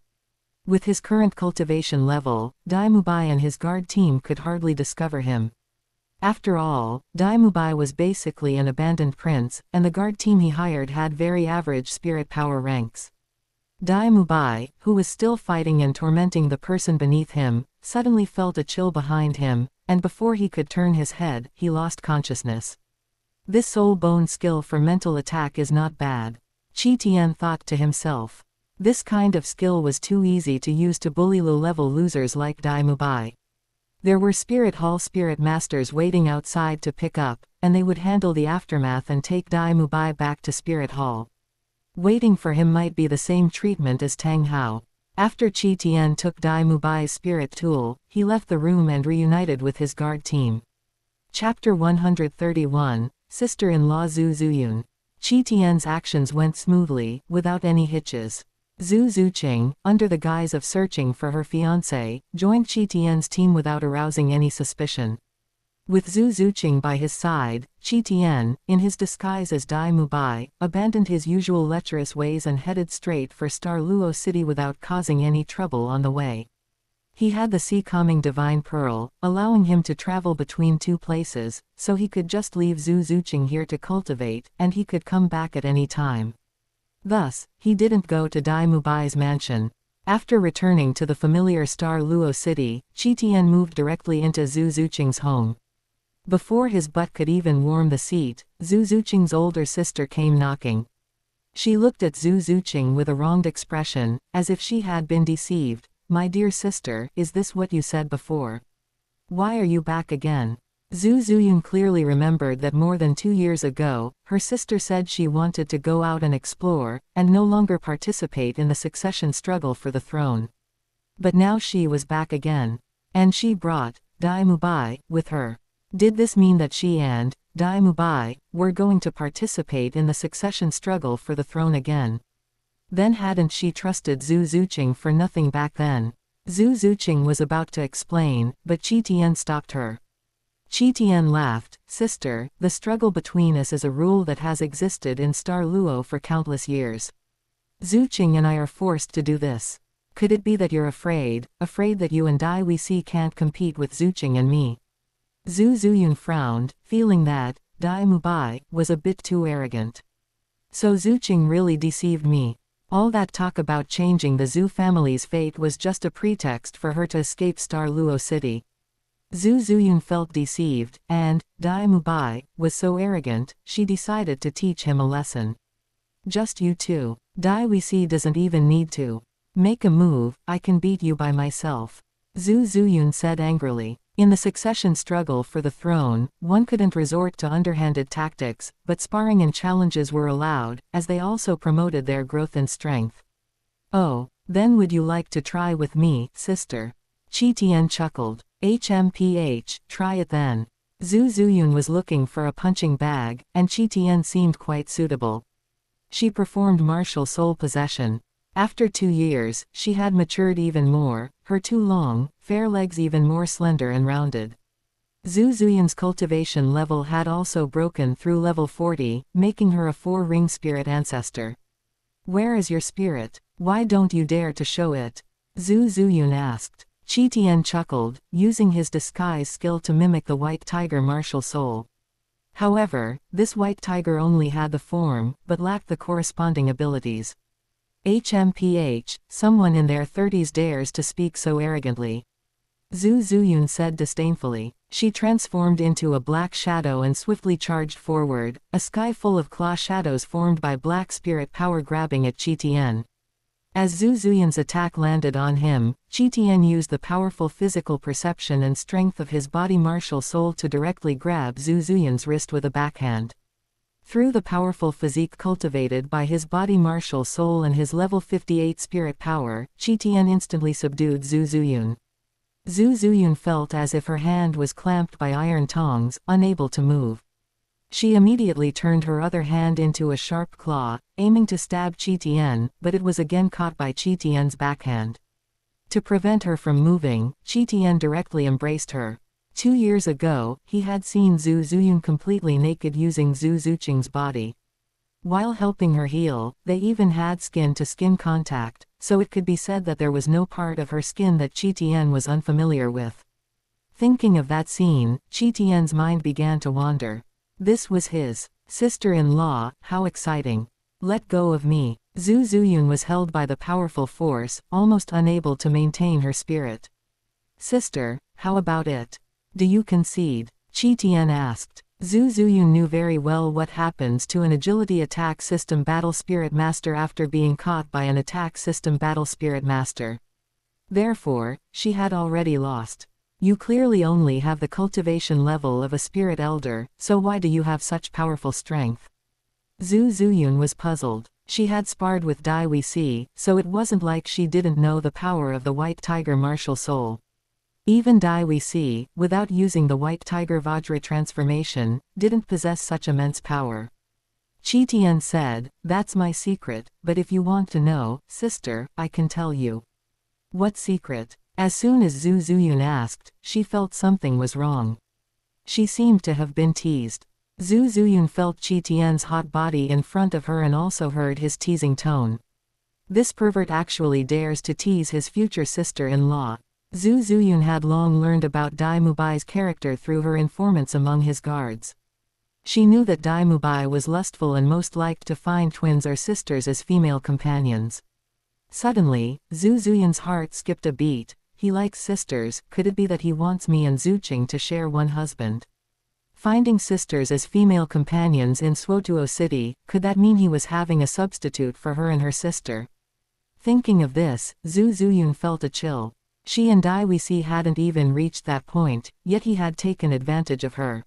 With his current cultivation level, Dai Mubai and his guard team could hardly discover him. After all, Dai Mubai was basically an abandoned prince, and the guard team he hired had very average spirit power ranks. Dai Mubai, who was still fighting and tormenting the person beneath him, suddenly felt a chill behind him, and before he could turn his head, he lost consciousness. This soul bone skill for mental attack is not bad, Qi Tian thought to himself. This kind of skill was too easy to use to bully low-level losers like Dai Mubai. There were Spirit Hall spirit masters waiting outside to pick up, and they would handle the aftermath and take Dai Mubai back to Spirit Hall. Waiting for him might be the same treatment as Tang Hao. After Qi Tian took Dai Mubai's spirit tool, he left the room and reunited with his guard team. Chapter 131, Sister-in-law Zhu Zuyun. Qi Tian's actions went smoothly, without any hitches. Zhu Zuqing, under the guise of searching for her fiancé, joined Qi Tian's team without arousing any suspicion. With Zhu Zuqing by his side, Qi Tian, in his disguise as Dai Mubai, abandoned his usual lecherous ways and headed straight for Douluo City without causing any trouble on the way. He had the sea-calming divine pearl, allowing him to travel between two places, so he could just leave Zhu Zuqing here to cultivate, and he could come back at any time. Thus, he didn't go to Dai Mubai's mansion. After returning to the familiar Douluo City, Qi Tian moved directly into Zhu Zuqing's home. Before his butt could even warm the seat, Zhu Zuqing's older sister came knocking. She looked at Zhu Zuqing with a wronged expression, as if she had been deceived. My dear sister, is this what you said before? Why are you back again? Zhu Zuyun clearly remembered that more than 2 years ago, her sister said she wanted to go out and explore, and no longer participate in the succession struggle for the throne. But now she was back again. And she brought Dai Mubai with her. Did this mean that she and Dai Mubai were going to participate in the succession struggle for the throne again? Then hadn't she trusted Zhu Zuqing for nothing back then? Zhu Zuqing was about to explain, but Qi Tian stopped her. Qi Tian laughed. Sister, the struggle between us is a rule that has existed in Douluo for countless years. Zuqing and I are forced to do this. Could it be that you're afraid that you and Dai Wisi can't compete with Zuqing and me? Zhu Zuyun frowned, feeling that Dai Mubai was a bit too arrogant. So Zuqing really deceived me. All that talk about changing the Zhu family's fate was just a pretext for her to escape Douluo City. Zhu Zuyun felt deceived, and Dai Mubai was so arrogant, she decided to teach him a lesson. Just you two. Dai Wisi doesn't even need to make a move, I can beat you by myself. Zhu Zuyun said angrily. In the succession struggle for the throne, one couldn't resort to underhanded tactics, but sparring and challenges were allowed, as they also promoted their growth and strength. Oh, then would you like to try with me, sister? Qi Tian chuckled. HMPH, try it then. Zhu Zuyun was looking for a punching bag, and Qi Tian seemed quite suitable. She performed martial soul possession. After 2 years, she had matured even more, her two long, fair legs even more slender and rounded. Zhu Zuyun's cultivation level had also broken through level 40, making her a 4-ring spirit ancestor. "Where is your spirit? Why don't you dare to show it?" Zhu Zuyun asked. Qian chuckled, using his disguise skill to mimic the white tiger martial soul. However, this white tiger only had the form, but lacked the corresponding abilities. HMPH, someone in their 30s dares to speak so arrogantly. Zhu Zuyun said disdainfully. She transformed into a black shadow and swiftly charged forward, a sky full of claw shadows formed by black spirit power grabbing at Qian. As Zhu Zuyun's attack landed on him, Qian used the powerful physical perception and strength of his body martial soul to directly grab Zhu Zuyun's wrist with a backhand. Through the powerful physique cultivated by his body martial soul and his level 58 spirit power, Qian instantly subdued Zhu Zuyun. Zhu Zuyun felt as if her hand was clamped by iron tongs, unable to move. She immediately turned her other hand into a sharp claw, aiming to stab Qian, but it was again caught by Qian's backhand. To prevent her from moving, Qian directly embraced her. 2 years ago, he had seen Zhu Zuyun completely naked using Zhu Zuqing's body. While helping her heal, they even had skin-to-skin contact, so it could be said that there was no part of her skin that Qian was unfamiliar with. Thinking of that scene, Qian's mind began to wander. This was his sister-in-law, how exciting. "Let go of me." Zhu Zuyun was held by the powerful force, almost unable to maintain her spirit. "Sister, how about it? Do you concede?" Qian asked. Zhu Zuyun knew very well what happens to an agility attack system battle spirit master after being caught by an attack system battle spirit master. Therefore, she had already lost. "You clearly only have the cultivation level of a spirit elder, so why do you have such powerful strength?" Zhu Zuyun was puzzled. She had sparred with Dai Wuxi, so it wasn't like she didn't know the power of the white tiger martial soul. Even Dai Wuxi, without using the white tiger Vajra transformation, didn't possess such immense power. Qian said, "That's my secret, but if you want to know, sister, I can tell you." "What secret?" As soon as Zhu Zuyun asked, she felt something was wrong. She seemed to have been teased. Zhu Zuyun felt Qian's hot body in front of her and also heard his teasing tone. This pervert actually dares to tease his future sister-in-law. Zhu Zuyun had long learned about Dai Mubai's character through her informants among his guards. She knew that Dai Mubai was lustful and most liked to find twins or sisters as female companions. Suddenly, Zhu Zuyun's heart skipped a beat. He likes sisters, could it be that he wants me and Zuqing to share one husband? Finding sisters as female companions in Suotuo City, could that mean he was having a substitute for her and her sister? Thinking of this, Zhu Zuyun felt a chill. She and Dai Wuxi hadn't even reached that point, yet he had taken advantage of her.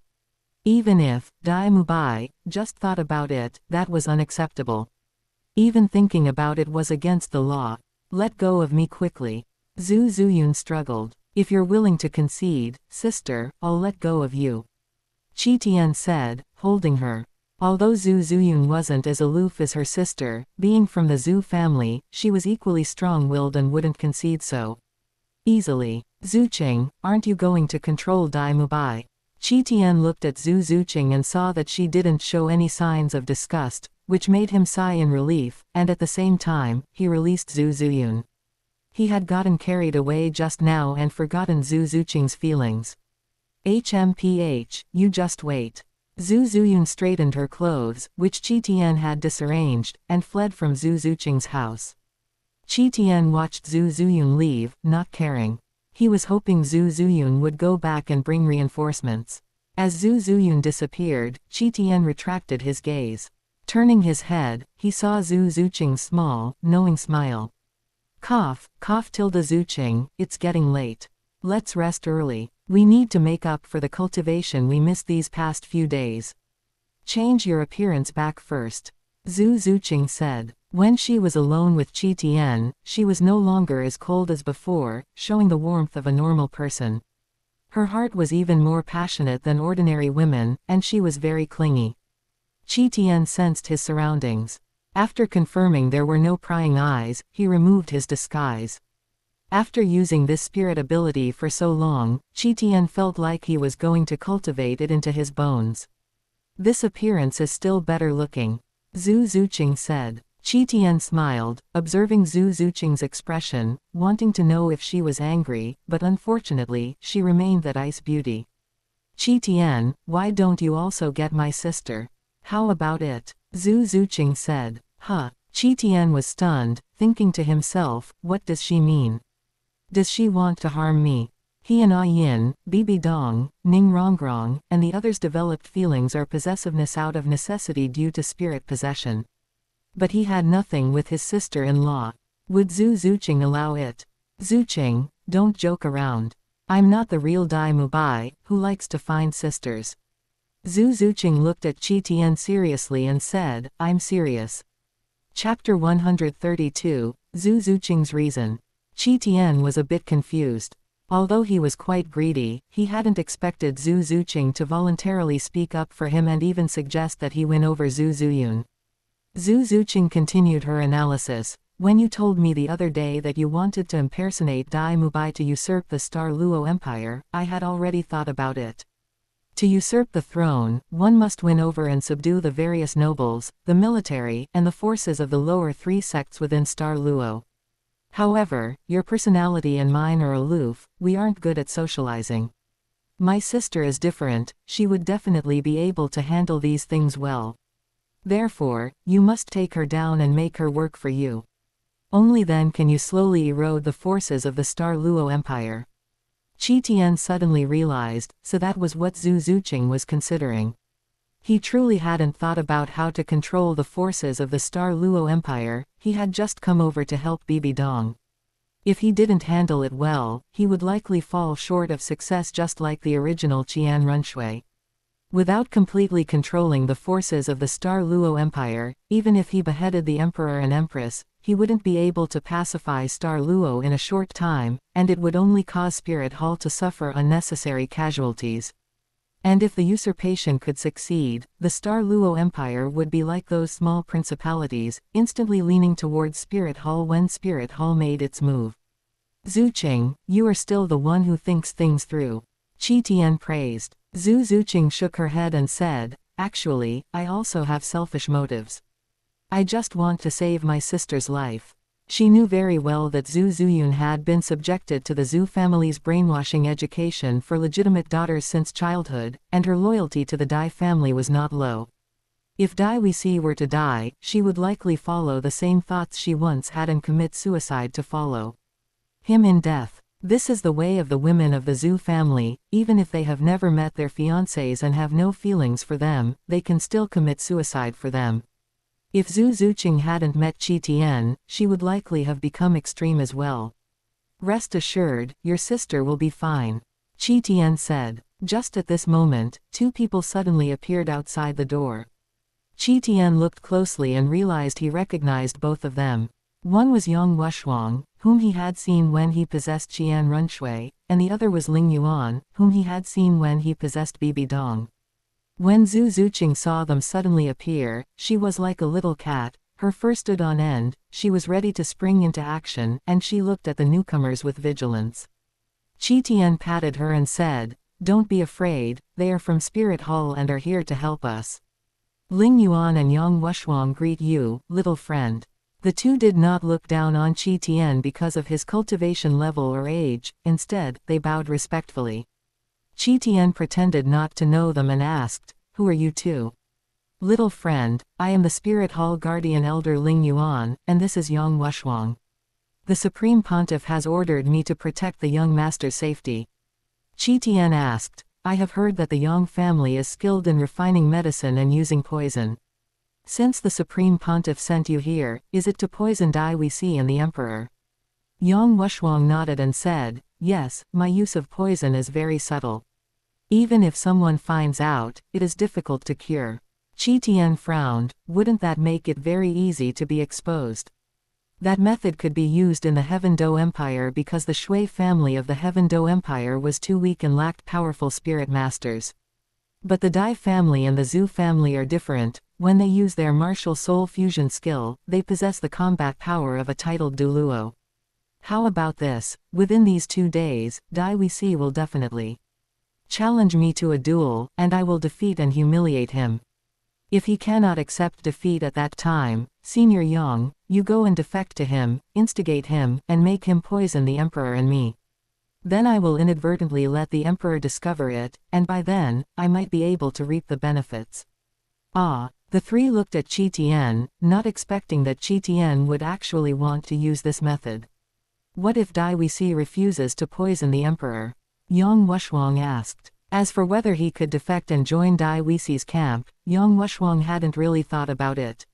Even if Dai Mubai just thought about it, that was unacceptable. Even thinking about it was against the law. "Let go of me quickly." Zhu Zuyun struggled. "If you're willing to concede, sister, I'll let go of you," Qian said, holding her. Although Zhu Zuyun wasn't as aloof as her sister, being from the Zhu family, she was equally strong-willed and wouldn't concede so easily. "Zuqing, aren't you going to control Dai Mubai?" Qian looked at Zhu Zuqing and saw that she didn't show any signs of disgust, which made him sigh in relief, and at the same time, he released Zhu Zuyun. He had gotten carried away just now and forgotten Zhu Zuqing's feelings. HMPH, you just wait. Zhu Zuyun straightened her clothes, which Qian had disarranged, and fled from Zhu Zuqing's house. Qian watched Zhu Zuyun leave, not caring. He was hoping Zhu Zuyun would go back and bring reinforcements. As Zhu Zuyun disappeared, Qian retracted his gaze. Turning his head, he saw Zhu Zuqing's small, knowing smile. Cough tilde Zuqing, it's getting late. Let's rest early. We need to make up for the cultivation we missed these past few days. Change your appearance back first, Zhu Zuqing said. When she was alone with Qian, she was no longer as cold as before, showing the warmth of a normal person. Her heart was even more passionate than ordinary women, and she was very clingy. Qian sensed his surroundings. After confirming there were no prying eyes, he removed his disguise. After using this spirit ability for so long, Qian felt like he was going to cultivate it into his bones. This appearance is still better looking, Zhu Zuqing said. Qian smiled, observing Zhu Zuqing's expression, wanting to know if she was angry, but unfortunately, she remained that ice beauty. Qian, why don't you also get my sister? How about it? Zhu Zuqing said. Huh. Qian was stunned, thinking to himself, what does she mean? Does she want to harm me? He and Yin, Bibi Dong, Ning Rongrong, and the others developed feelings or possessiveness out of necessity due to spirit possession. But he had nothing with his sister-in-law. Would Zhu Zuqing allow it? Zuqing, don't joke around. I'm not the real Dai Mubai, who likes to find sisters. Zhu Zuqing looked at Qian seriously and said, I'm serious. Chapter 132, Zhu Zuqing's Reason. Qian was a bit confused. Although he was quite greedy, he hadn't expected Zhu Zuqing to voluntarily speak up for him and even suggest that he win over Zhu Zuyun. Zhu Zuqing continued her analysis. When you told me the other day that you wanted to impersonate Dai Mubai to usurp the Star Luo Empire, I had already thought about it. To usurp the throne, one must win over and subdue the various nobles, the military, and the forces of the lower three sects within Star Luo. However, your personality and mine are aloof, we aren't good at socializing. My sister is different, she would definitely be able to handle these things well. Therefore, you must take her down and make her work for you. Only then can you slowly erode the forces of the Star Luo Empire. Qian suddenly realized, so that was what Zhu Zuqing was considering. He truly hadn't thought about how to control the forces of the Star Luo Empire, he had just come over to help Bibi Dong. If he didn't handle it well, he would likely fall short of success just like the original Qian Runshui. Without completely controlling the forces of the Star Luo Empire, even if he beheaded the Emperor and Empress, he wouldn't be able to pacify Star Luo in a short time, and it would only cause Spirit Hall to suffer unnecessary casualties. And if the usurpation could succeed, the Star Luo Empire would be like those small principalities, instantly leaning towards Spirit Hall when Spirit Hall made its move. Zuqing, you are still the one who thinks things through. Qian praised. Zhu Zuqing shook her head and said, actually, I also have selfish motives. I just want to save my sister's life. She knew very well that Zhu Zuyun had been subjected to the Zhu family's brainwashing education for legitimate daughters since childhood, and her loyalty to the Dai family was not low. If Dai Wisi were to die, she would likely follow the same thoughts she once had and commit suicide to follow him in death. This is the way of the women of the Zhu family, even if they have never met their fiancés and have no feelings for them, they can still commit suicide for them. If Zhu Zuqing hadn't met Qian, she would likely have become extreme as well. Rest assured, your sister will be fine, Qian said. Just at this moment, two people suddenly appeared outside the door. Qian looked closely and realized he recognized both of them. One was Yang Wuxuang, whom he had seen when he possessed Qian Runshui, and the other was Ling Yuan, whom he had seen when he possessed Bibi Dong. When Zhu Zuqing saw them suddenly appear, she was like a little cat, her fur stood on end, she was ready to spring into action, and she looked at the newcomers with vigilance. Qian patted her and said, don't be afraid, they are from Spirit Hall and are here to help us. Ling Yuan and Yang Wuxuang greet you, little friend. The two did not look down on Qian because of his cultivation level or age, instead, they bowed respectfully. Qian pretended not to know them and asked, who are you two? Little friend, I am the Spirit Hall Guardian Elder Ling Yuan, and this is Yang Wuxuang. The Supreme Pontiff has ordered me to protect the young master's safety. Qian asked, I have heard that the Yang family is skilled in refining medicine and using poison. Since the Supreme Pontiff sent you here, is it to poison Dai Wisi and the Emperor? Yang Wuxuang nodded and said, yes, my use of poison is very subtle. Even if someone finds out, it is difficult to cure. Qian frowned, wouldn't that make it very easy to be exposed? That method could be used in the Heaven Do Empire because the Shui family of the Heaven Do Empire was too weak and lacked powerful spirit masters. But the Dai family and the Zhu family are different, when they use their martial soul fusion skill, they possess the combat power of a titled Douluo. How about this? Within these 2 days, Dai Wuxi will definitely challenge me to a duel, and I will defeat and humiliate him. If he cannot accept defeat at that time, Senior Yang, you go and defect to him, instigate him, and make him poison the Emperor and me. Then I will inadvertently let the Emperor discover it, and by then, I might be able to reap the benefits. Ah, the three looked at Qian, not expecting that Qian would actually want to use this method. What if Dai Wuxi refuses to poison the Emperor? Yang Wuxuang asked. As for whether he could defect and join Dai Wuxi's camp, Yang Wuxuang hadn't really thought about it.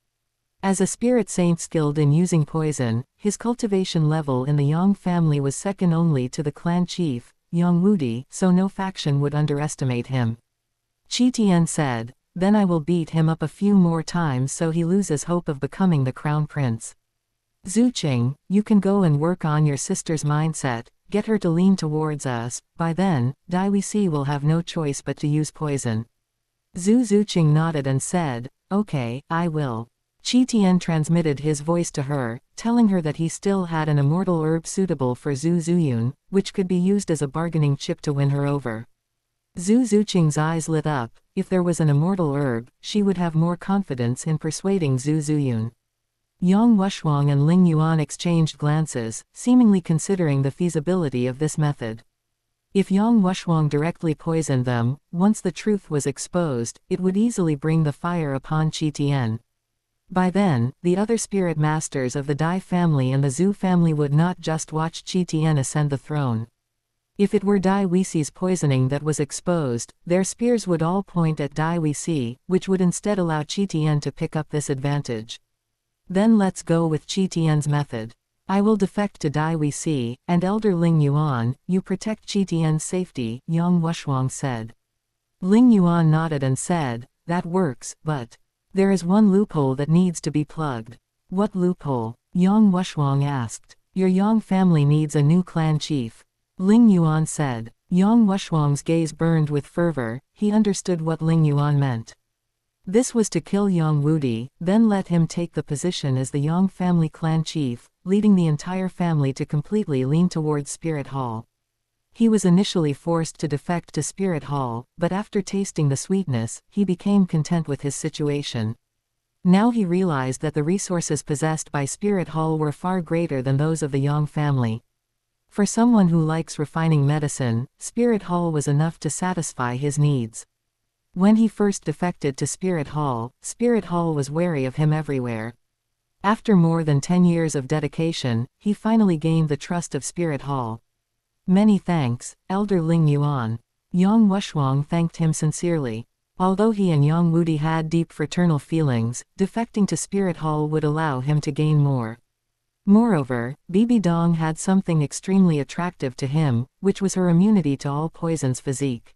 As a spirit saint skilled in using poison, his cultivation level in the Yang family was second only to the clan chief, Yang Wudi, so no faction would underestimate him. Qian said, "Then I will beat him up a few more times so he loses hope of becoming the crown prince. Zuqing, you can go and work on your sister's mindset, get her to lean towards us, by then, Dai Wuxi will have no choice but to use poison." Zuqing nodded and said, "Okay, I will." Qian transmitted his voice to her, telling her that he still had an immortal herb suitable for Zuyun, which could be used as a bargaining chip to win her over. Zuqing's eyes lit up. If there was an immortal herb, she would have more confidence in persuading Zuyun. Yang Wuxuang and Ling Yuan exchanged glances, seemingly considering the feasibility of this method. If Yang Wuxuang directly poisoned them, once the truth was exposed, it would easily bring the fire upon Qian. By then, the other spirit masters of the Dai family and the Zhu family would not just watch Qian ascend the throne. If it were Dai Wuxi's poisoning that was exposed, their spears would all point at Dai Wuxi, which would instead allow Qian to pick up this advantage. Then let's go with Qian's method. I will defect to Dai Wuxi, and Elder Ling Yuan, you protect Qian's safety, Yang Wuxuang said. Ling Yuan nodded and said, "That works, but there is one loophole that needs to be plugged." "What loophole?" Yang Wuxuang asked. "Your Yang family needs a new clan chief," Ling Yuan said. Yang Wuxuang's gaze burned with fervor. He understood what Ling Yuan meant. This was to kill Yang Wudi, then let him take the position as the Yang family clan chief, leading the entire family to completely lean towards Spirit Hall. He was initially forced to defect to Spirit Hall, but after tasting the sweetness, he became content with his situation. Now he realized that the resources possessed by Spirit Hall were far greater than those of the Yang family. For someone who likes refining medicine, Spirit Hall was enough to satisfy his needs. When he first defected to Spirit Hall was wary of him everywhere. After more than 10 years of dedication, he finally gained the trust of Spirit Hall. "Many thanks, Elder Ling Yuan." Yang Wuxuang thanked him sincerely. Although he and Yang Wudi had deep fraternal feelings, defecting to Spirit Hall would allow him to gain more. Moreover, Bibi Dong had something extremely attractive to him, which was her immunity to all poisons physique.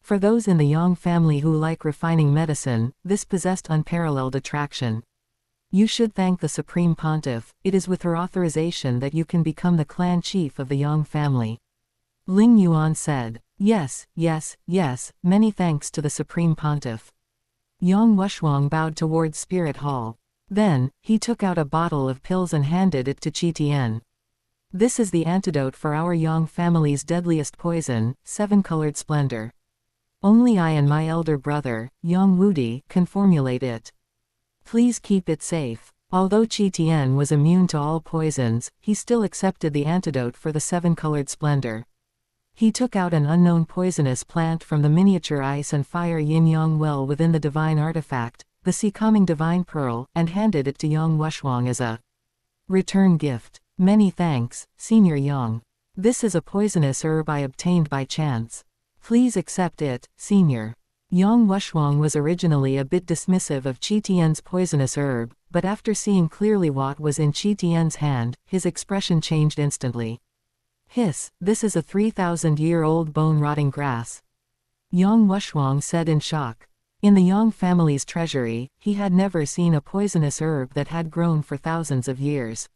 For those in the Yang family who like refining medicine, this possessed unparalleled attraction. "You should thank the Supreme Pontiff, it is with her authorization that you can become the clan chief of the Yang family." Ling Yuan said. Yes, many thanks to the Supreme Pontiff." Yang Wuxuang bowed towards Spirit Hall. Then, he took out a bottle of pills and handed it to Qian. "This is the antidote for our Yang family's deadliest poison, 7-colored splendor. Only I and my elder brother, Yang Wudi, can formulate it. Please keep it safe." Although Qian was immune to all poisons, he still accepted the antidote for the 7-colored splendor. He took out an unknown poisonous plant from the miniature ice and fire yin-yang well within the divine artifact, the sea-calming divine pearl, and handed it to Yang Wuxuang as a return gift. "Many thanks, Senior Yang. This is a poisonous herb I obtained by chance. Please accept it, Senior." Yang Wuxuang was originally a bit dismissive of Qian's poisonous herb, but after seeing clearly what was in Qian's hand, his expression changed instantly. "Hiss, this is a 3,000-year-old bone-rotting grass," Yang Wuxuang said in shock. In the Yang family's treasury, he had never seen a poisonous herb that had grown for thousands of years.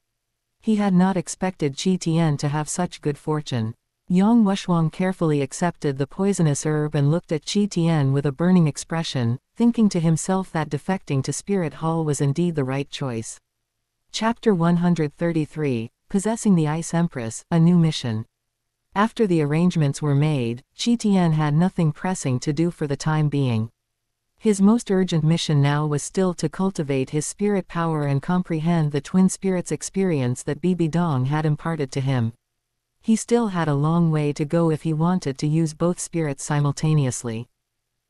He had not expected Qian to have such good fortune. Yang Wushuang carefully accepted the poisonous herb and looked at Qi Tian with a burning expression, thinking to himself that defecting to Spirit Hall was indeed the right choice. Chapter 133, Possessing the Ice Empress, A New Mission. After the arrangements were made, Qi Tian had nothing pressing to do for the time being. His most urgent mission now was still to cultivate his spirit power and comprehend the twin spirits' experience that Bibi Dong had imparted to him. He still had a long way to go if he wanted to use both spirits simultaneously.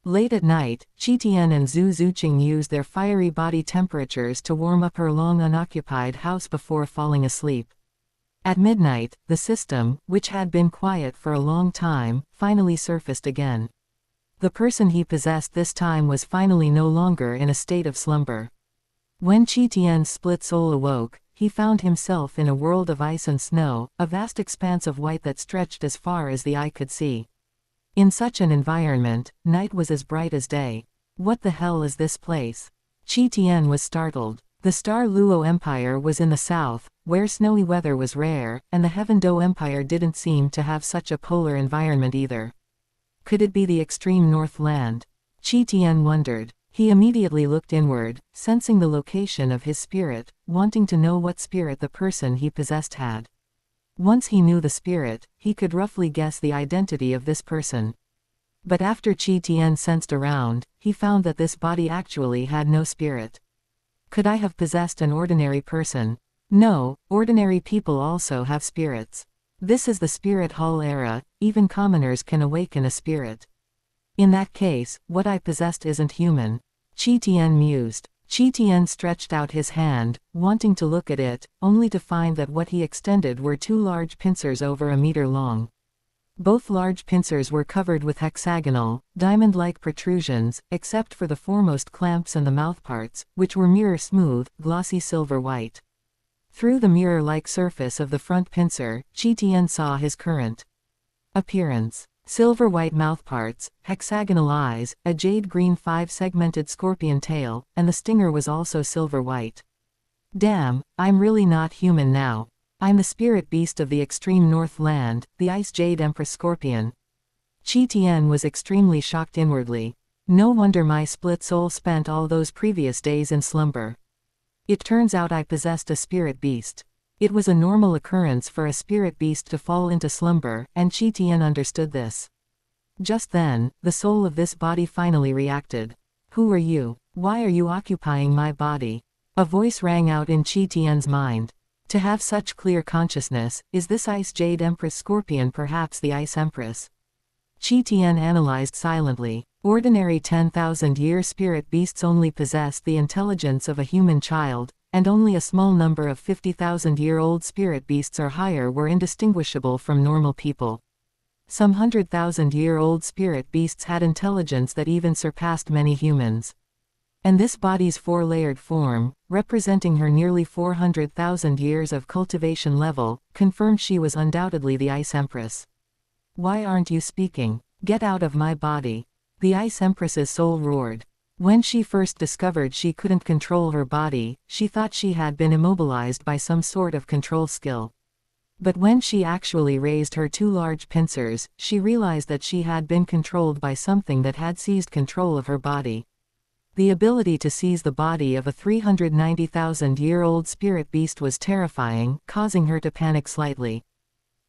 Late at night, Qi Tian and Zhu Zuqing used their fiery body temperatures to warm up her long unoccupied house before falling asleep. At midnight, the system, which had been quiet for a long time, finally surfaced again. The person he possessed this time was finally no longer in a state of slumber. When Qi Tian's split soul awoke, he found himself in a world of ice and snow, a vast expanse of white that stretched as far as the eye could see. In such an environment, night was as bright as day. What the hell is this place? Qi Tian was startled. The Star Luo Empire was in the south, where snowy weather was rare, and the Heaven Do Empire didn't seem to have such a polar environment either. Could it be the extreme north land? Qi Tian wondered. He immediately looked inward, sensing the location of his spirit, wanting to know what spirit the person he possessed had. Once he knew the spirit, he could roughly guess the identity of this person. But after Qi Tian sensed around, he found that this body actually had no spirit. Could I have possessed an ordinary person? No, ordinary people also have spirits. This is the Spirit Hall era, even commoners can awaken a spirit. In that case, what I possessed isn't human. Qi Tian mused. Qi Tian stretched out his hand, wanting to look at it, only to find that what he extended were two large pincers over a meter long. Both large pincers were covered with hexagonal, diamond-like protrusions, except for the foremost clamps and the mouthparts, which were mirror-smooth, glossy silver white. Through the mirror-like surface of the front pincer, Qi Tian saw his current appearance. Silver-white mouthparts, hexagonal eyes, a jade-green 5-segmented scorpion tail, and the stinger was also silver-white. Damn, I'm really not human now. I'm the spirit beast of the extreme north land, the Ice Jade Empress Scorpion. Qi Tian was extremely shocked inwardly. No wonder my split soul spent all those previous days in slumber. It turns out I possessed a spirit beast. It was a normal occurrence for a spirit beast to fall into slumber, and Qi Tian understood this. Just then, the soul of this body finally reacted. Who are you? Why are you occupying my body? A voice rang out in Qi Tian's mind. To have such clear consciousness, is this Ice Jade Empress Scorpion perhaps the Ice Empress? Qi Tian analyzed silently. Ordinary 10,000-year spirit beasts only possessed the intelligence of a human child, and only a small number of 50,000-year-old spirit beasts or higher were indistinguishable from normal people. Some 100,000-year-old spirit beasts had intelligence that even surpassed many humans. And this body's four-layered form, representing her nearly 400,000 years of cultivation level, confirmed she was undoubtedly the Ice Empress. Why aren't you speaking? Get out of my body. The Ice Empress's soul roared. When she first discovered she couldn't control her body, she thought she had been immobilized by some sort of control skill. But when she actually raised her two large pincers, she realized that she had been controlled by something that had seized control of her body. The ability to seize the body of a 390,000-year-old spirit beast was terrifying, causing her to panic slightly.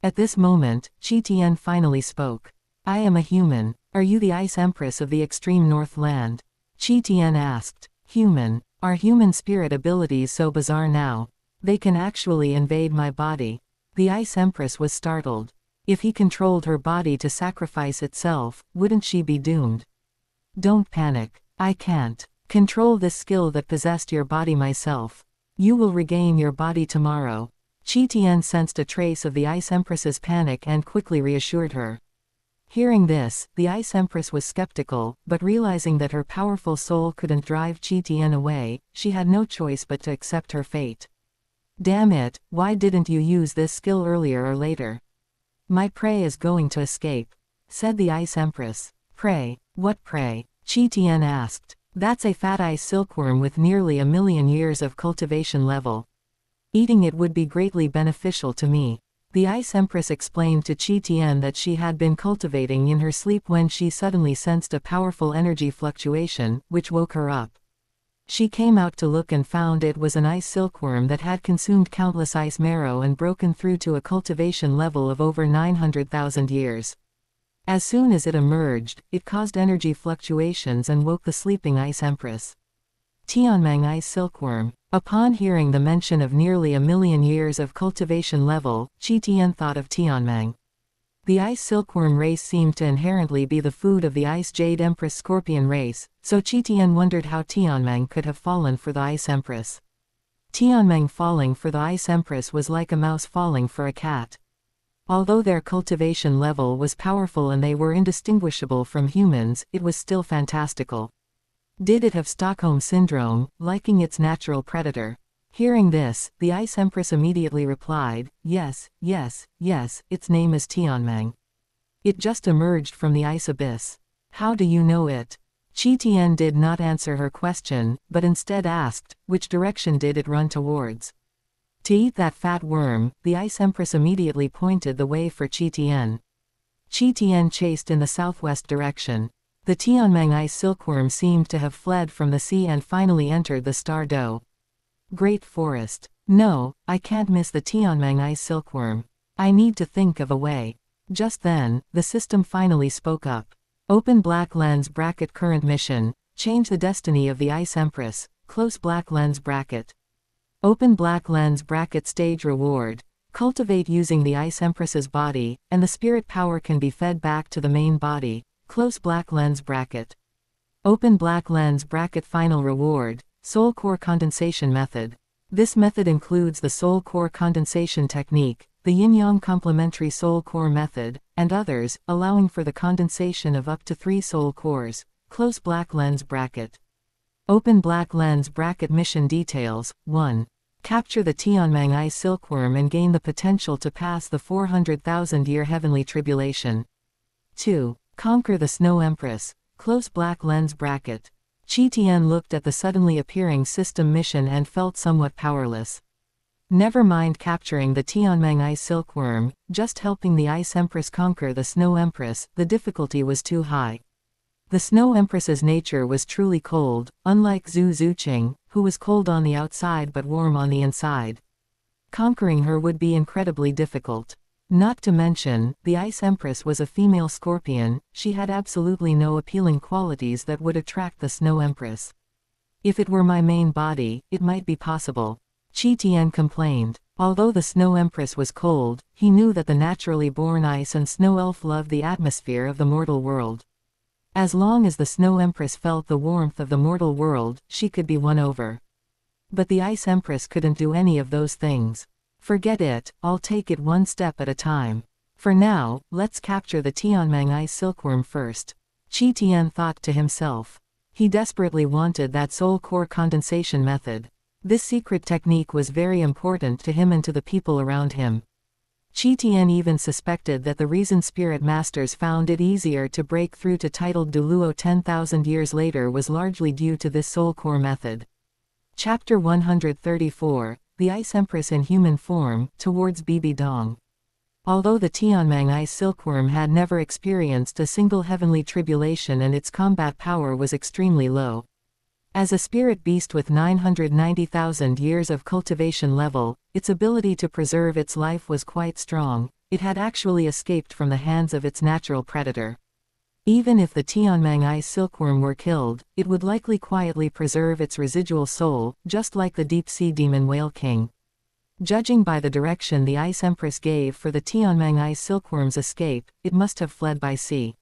At this moment, Qi Tian finally spoke. I am a human. Are you the Ice Empress of the extreme north land? Qi Tian asked. Human. Are human spirit abilities so bizarre now? They can actually invade my body. The Ice Empress was startled. If he controlled her body to sacrifice itself, wouldn't she be doomed? Don't panic. I can't control this skill that possessed your body myself. You will regain your body tomorrow. Qi Tian sensed a trace of the Ice Empress's panic and quickly reassured her. Hearing this, the Ice Empress was skeptical, but realizing that her powerful soul couldn't drive Qi Tian away, she had no choice but to accept her fate. Damn it, why didn't you use this skill earlier or later? My prey is going to escape, said the Ice Empress. Prey? What prey? Qi Tian asked. That's a fat ice silkworm with nearly 1,000,000 years of cultivation level. Eating it would be greatly beneficial to me. The Ice Empress explained to Qian that she had been cultivating in her sleep when she suddenly sensed a powerful energy fluctuation, which woke her up. She came out to look and found it was an ice silkworm that had consumed countless ice marrow and broken through to a cultivation level of over 900,000 years. As soon as it emerged, it caused energy fluctuations and woke the sleeping Ice Empress. Tianmeng Ice Silkworm. Upon hearing the mention of nearly 1,000,000 years of cultivation level, Qian thought of Tianmeng. The ice silkworm race seemed to inherently be the food of the Ice Jade Empress Scorpion race, so Qian wondered how Tianmeng could have fallen for the Ice Empress. Tianmeng falling for the Ice Empress was like a mouse falling for a cat. Although their cultivation level was powerful and they were indistinguishable from humans, it was still fantastical. Did it have Stockholm Syndrome, liking its natural predator? Hearing this, the Ice Empress immediately replied, yes, yes, yes, its name is Tianmeng. It just emerged from the ice abyss. How do you know it? Qian did not answer her question, but instead asked, which direction did it run towards? To eat that fat worm, the Ice Empress immediately pointed the way for Qian. Qian chased in the southwest direction. The Tianmeng ice silkworm seemed to have fled from the sea and finally entered the Star Doe. Great forest. No, I can't miss the Tianmeng ice silkworm. I need to think of a way. Just then, the system finally spoke up. Open black lens bracket current mission, change the destiny of the Ice Empress, close black lens bracket. Open black lens bracket stage reward. Cultivate using the Ice Empress's body, and the spirit power can be fed back to the main body, close black lens bracket. Open black lens bracket final reward, soul core condensation method. This method includes the soul core condensation technique, the yin-yang complementary soul core method, and others, allowing for the condensation of up to 3 soul cores, close black lens bracket. Open black lens bracket mission details. 1. Capture the Tianmeng ice silkworm and gain the potential to pass the 400,000-year heavenly tribulation. 2. Conquer the Snow Empress, close black lens bracket. Qian looked at the suddenly appearing system mission and felt somewhat powerless. Never mind capturing the Tianmeng ice silkworm, just helping the Ice Empress conquer the Snow Empress, the difficulty was too high. The Snow Empress's nature was truly cold, unlike Zhu Zuqing, who was cold on the outside but warm on the inside. Conquering her would be incredibly difficult. Not to mention, the Ice Empress was a female scorpion, she had absolutely no appealing qualities that would attract the Snow Empress. If it were my main body, it might be possible. Qian complained. Although the Snow Empress was cold, he knew that the naturally born ice and snow elf loved the atmosphere of the mortal world. As long as the Snow Empress felt the warmth of the mortal world, she could be won over. But the Ice Empress couldn't do any of those things. Forget it, I'll take it one step at a time. For now, let's capture the Tianmeng ice silkworm first. Qian thought to himself. He desperately wanted that soul core condensation method. This secret technique was very important to him and to the people around him. Qian even suspected that the reason spirit masters found it easier to break through to titled Douluo 10,000 years later was largely due to this soul core method. Chapter 134, The Ice Empress in Human Form, Towards Bibi Dong. Although the Tianmeng ice silkworm had never experienced a single heavenly tribulation and its combat power was extremely low. As a spirit beast with 990,000 years of cultivation level, its ability to preserve its life was quite strong. It had actually escaped from the hands of its natural predator. Even if the Tianmeng ice silkworm were killed, it would likely quietly preserve its residual soul, just like the deep-sea demon whale king. Judging by the direction the Ice Empress gave for the Tianmeng ice silkworm's escape, it must have fled by sea.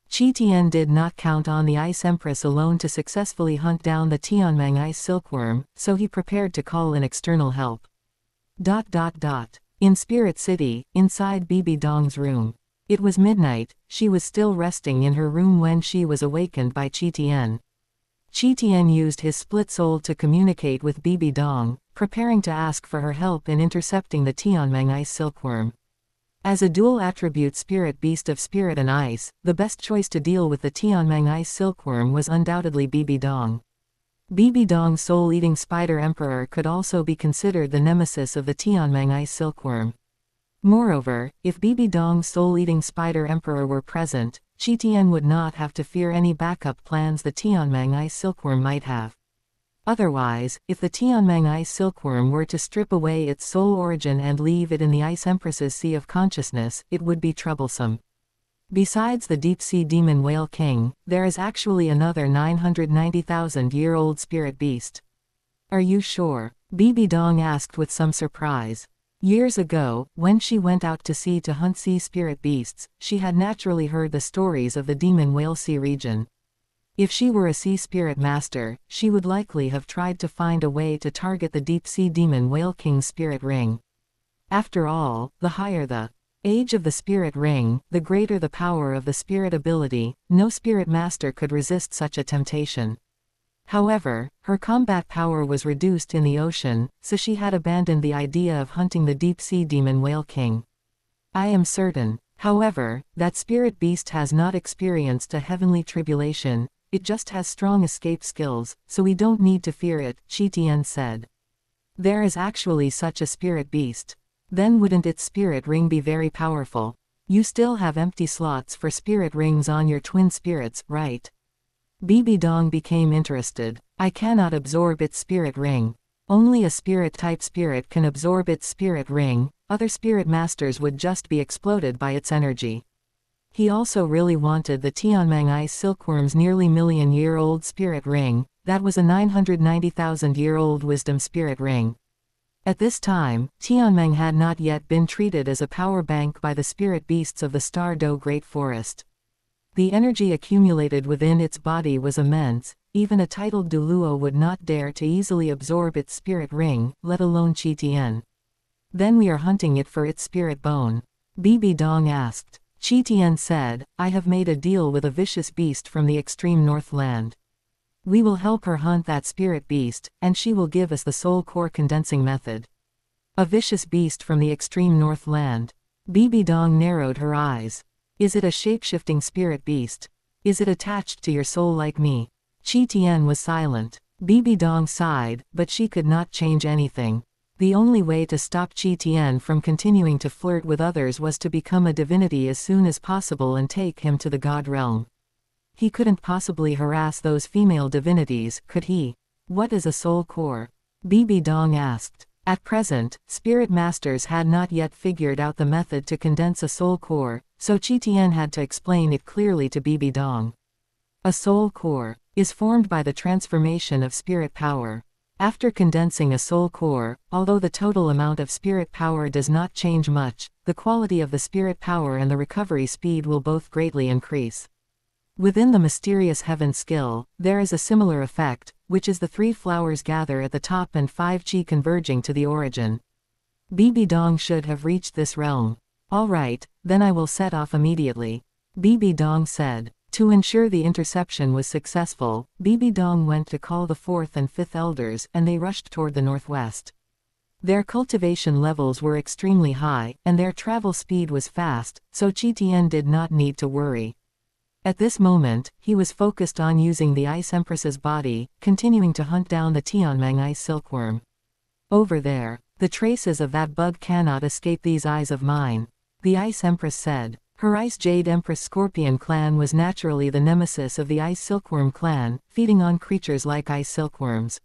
Qian did not count on the Ice Empress alone to successfully hunt down the Tianmeng ice silkworm, so he prepared to call in external help. In Spirit City, inside Bibi Dong's room. It was midnight, she was still resting in her room when she was awakened by Qian. Qian used his split soul to communicate with Bibi Dong, preparing to ask for her help in intercepting the Tianmeng ice silkworm. As a dual-attribute spirit beast of spirit and ice, the best choice to deal with the Tianmeng ice silkworm was undoubtedly Bibi Dong. Bibi Dong's soul-eating spider emperor could also be considered the nemesis of the Tianmeng ice silkworm. Moreover, if Bibi Dong's soul-eating spider emperor were present, Qian would not have to fear any backup plans the Tianmeng ice silkworm might have. Otherwise, if the Tianmeng ice silkworm were to strip away its soul origin and leave it in the Ice Empress's sea of consciousness, it would be troublesome. Besides the deep-sea demon whale king, there is actually another 990,000-year-old spirit beast. Are you sure? Bibi Dong asked with some surprise. Years ago, when she went out to sea to hunt sea spirit beasts, she had naturally heard the stories of the demon whale sea region. If she were a sea spirit master, she would likely have tried to find a way to target the deep-sea demon whale king's spirit ring. After all, the higher the age of the spirit ring, the greater the power of the spirit ability. No spirit master could resist such a temptation. However, her combat power was reduced in the ocean, so she had abandoned the idea of hunting the deep-sea demon whale king. I am certain, however, that spirit beast has not experienced a heavenly tribulation. It just has strong escape skills, so we don't need to fear it, Qian said. There is actually such a spirit beast. Then wouldn't its spirit ring be very powerful? You still have empty slots for spirit rings on your twin spirits, right? Bibi Dong became interested. I cannot absorb its spirit ring. Only a spirit-type spirit can absorb its spirit ring. Other spirit masters would just be exploded by its energy. He also really wanted the Tianmeng ice silkworm's nearly million-year-old spirit ring. That was a 990,000-year-old wisdom spirit ring. At this time, Tianmeng had not yet been treated as a power bank by the spirit beasts of the Star Do Great Forest. The energy accumulated within its body was immense. Even a titled Douluo would not dare to easily absorb its spirit ring, let alone Qian. Then we are hunting it for its spirit bone. Bibi Dong asked. Qian said, I have made a deal with a vicious beast from the extreme Northland. We will help her hunt that spirit beast, and she will give us the soul core condensing method. A vicious beast from the extreme Northland. Bibi Dong narrowed her eyes. Is it a shape-shifting spirit beast? Is it attached to your soul like me? Qian was silent. Bibi Dong sighed, but she could not change anything. The only way to stop Qian from continuing to flirt with others was to become a divinity as soon as possible and take him to the god realm. He couldn't possibly harass those female divinities, could he? What is a soul core? Bibi Dong asked. At present, spirit masters had not yet figured out the method to condense a soul core, so Qian had to explain it clearly to Bibi Dong. A soul core is formed by the transformation of spirit power. After condensing a soul core, although the total amount of spirit power does not change much, the quality of the spirit power and the recovery speed will both greatly increase. Within the mysterious heaven skill, there is a similar effect, which is the 3 flowers gather at the top and 5 qi converging to the origin. Bibi Dong should have reached this realm. All right, then I will set off immediately. Bibi Dong said. To ensure the interception was successful, Bibi Dong went to call the 4th and 5th elders, and they rushed toward the northwest. Their cultivation levels were extremely high, and their travel speed was fast, so Qian did not need to worry. At this moment, he was focused on using the Ice Empress's body, continuing to hunt down the Tianmeng ice silkworm. Over there, the traces of that bug cannot escape these eyes of mine, the Ice Empress said. Her Ice Jade Empress Scorpion clan was naturally the nemesis of the Ice Silkworm clan, feeding on creatures like ice silkworms.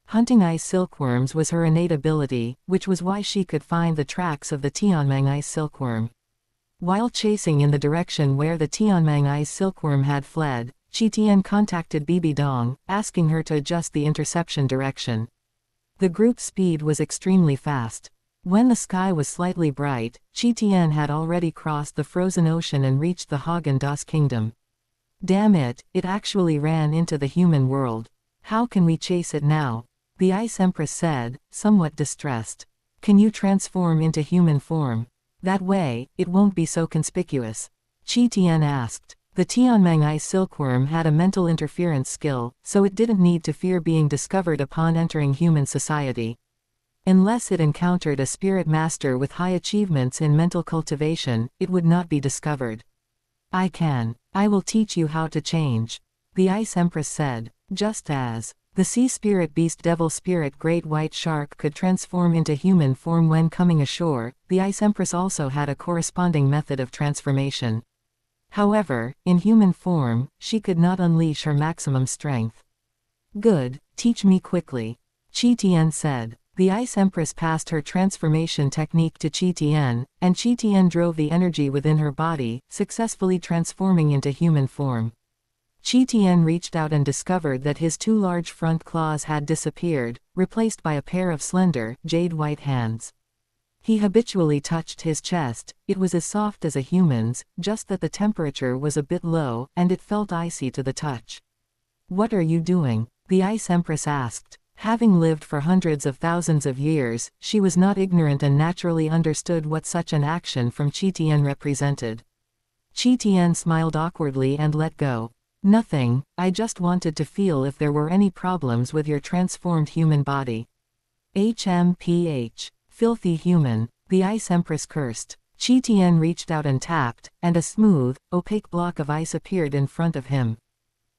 Hunting ice silkworms was her innate ability, which was why she could find the tracks of the Tianmeng ice silkworm. While chasing in the direction where the Tianmeng ice silkworm had fled, Qian contacted Bibi Dong, asking her to adjust the interception direction. The group's speed was extremely fast. When the sky was slightly bright, Qian had already crossed the frozen ocean and reached the Haagen-Dazs kingdom. Damn it, it actually ran into the human world. How can we chase it now? The Ice Empress said, somewhat distressed. Can you transform into human form? That way, it won't be so conspicuous. Qian asked. The Tianmeng ice silkworm had a mental interference skill, so it didn't need to fear being discovered upon entering human society. Unless it encountered a spirit master with high achievements in mental cultivation, it would not be discovered. I will teach you how to change. The Ice Empress said. Just as The sea spirit beast devil spirit great white shark could transform into human form when coming ashore. The Ice Empress also had a corresponding method of transformation. However, in human form, she could not unleash her maximum strength. Good, teach me quickly. Qian said. The Ice Empress passed her transformation technique to Qian, and Qian drove the energy within her body, successfully transforming into human form. Qian reached out and discovered that his two large front claws had disappeared, replaced by a pair of slender, jade-white hands. He habitually touched his chest. It was as soft as a human's, just that the temperature was a bit low, and it felt icy to the touch. "What are you doing?" the Ice Empress asked. Having lived for hundreds of thousands of years, she was not ignorant and naturally understood what such an action from Qian represented. Qian smiled awkwardly and let go. "Nothing, I just wanted to feel if there were any problems with your transformed human body." HMPH. Filthy human, the Ice Empress cursed. Qian reached out and tapped, and a smooth, opaque block of ice appeared in front of him.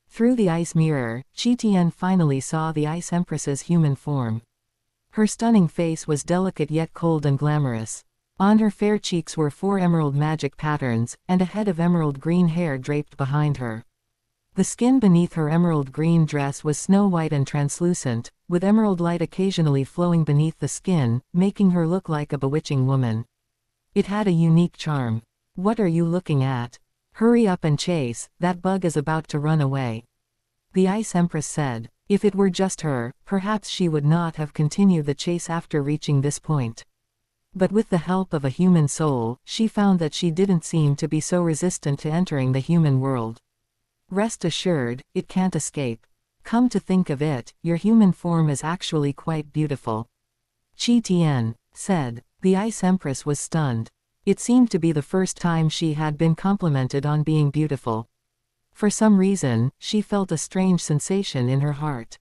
Through the ice mirror, Qian finally saw the Ice Empress's human form. Her stunning face was delicate yet cold and glamorous. On her fair cheeks were 4 emerald magic patterns, and a head of emerald green hair draped behind her. The skin beneath her emerald green dress was snow-white and translucent, with emerald light occasionally flowing beneath the skin, making her look like a bewitching woman. It had a unique charm. "What are you looking at? Hurry up and chase, that bug is about to run away," the Ice Empress said. If it were just her, perhaps she would not have continued the chase after reaching this point. But with the help of a human soul, she found that she didn't seem to be so resistant to entering the human world. "Rest assured, it can't escape. Come to think of it, your human form is actually quite beautiful," Qian said. The Ice Empress was stunned. It seemed to be the first time she had been complimented on being beautiful. For some reason, she felt a strange sensation in her heart.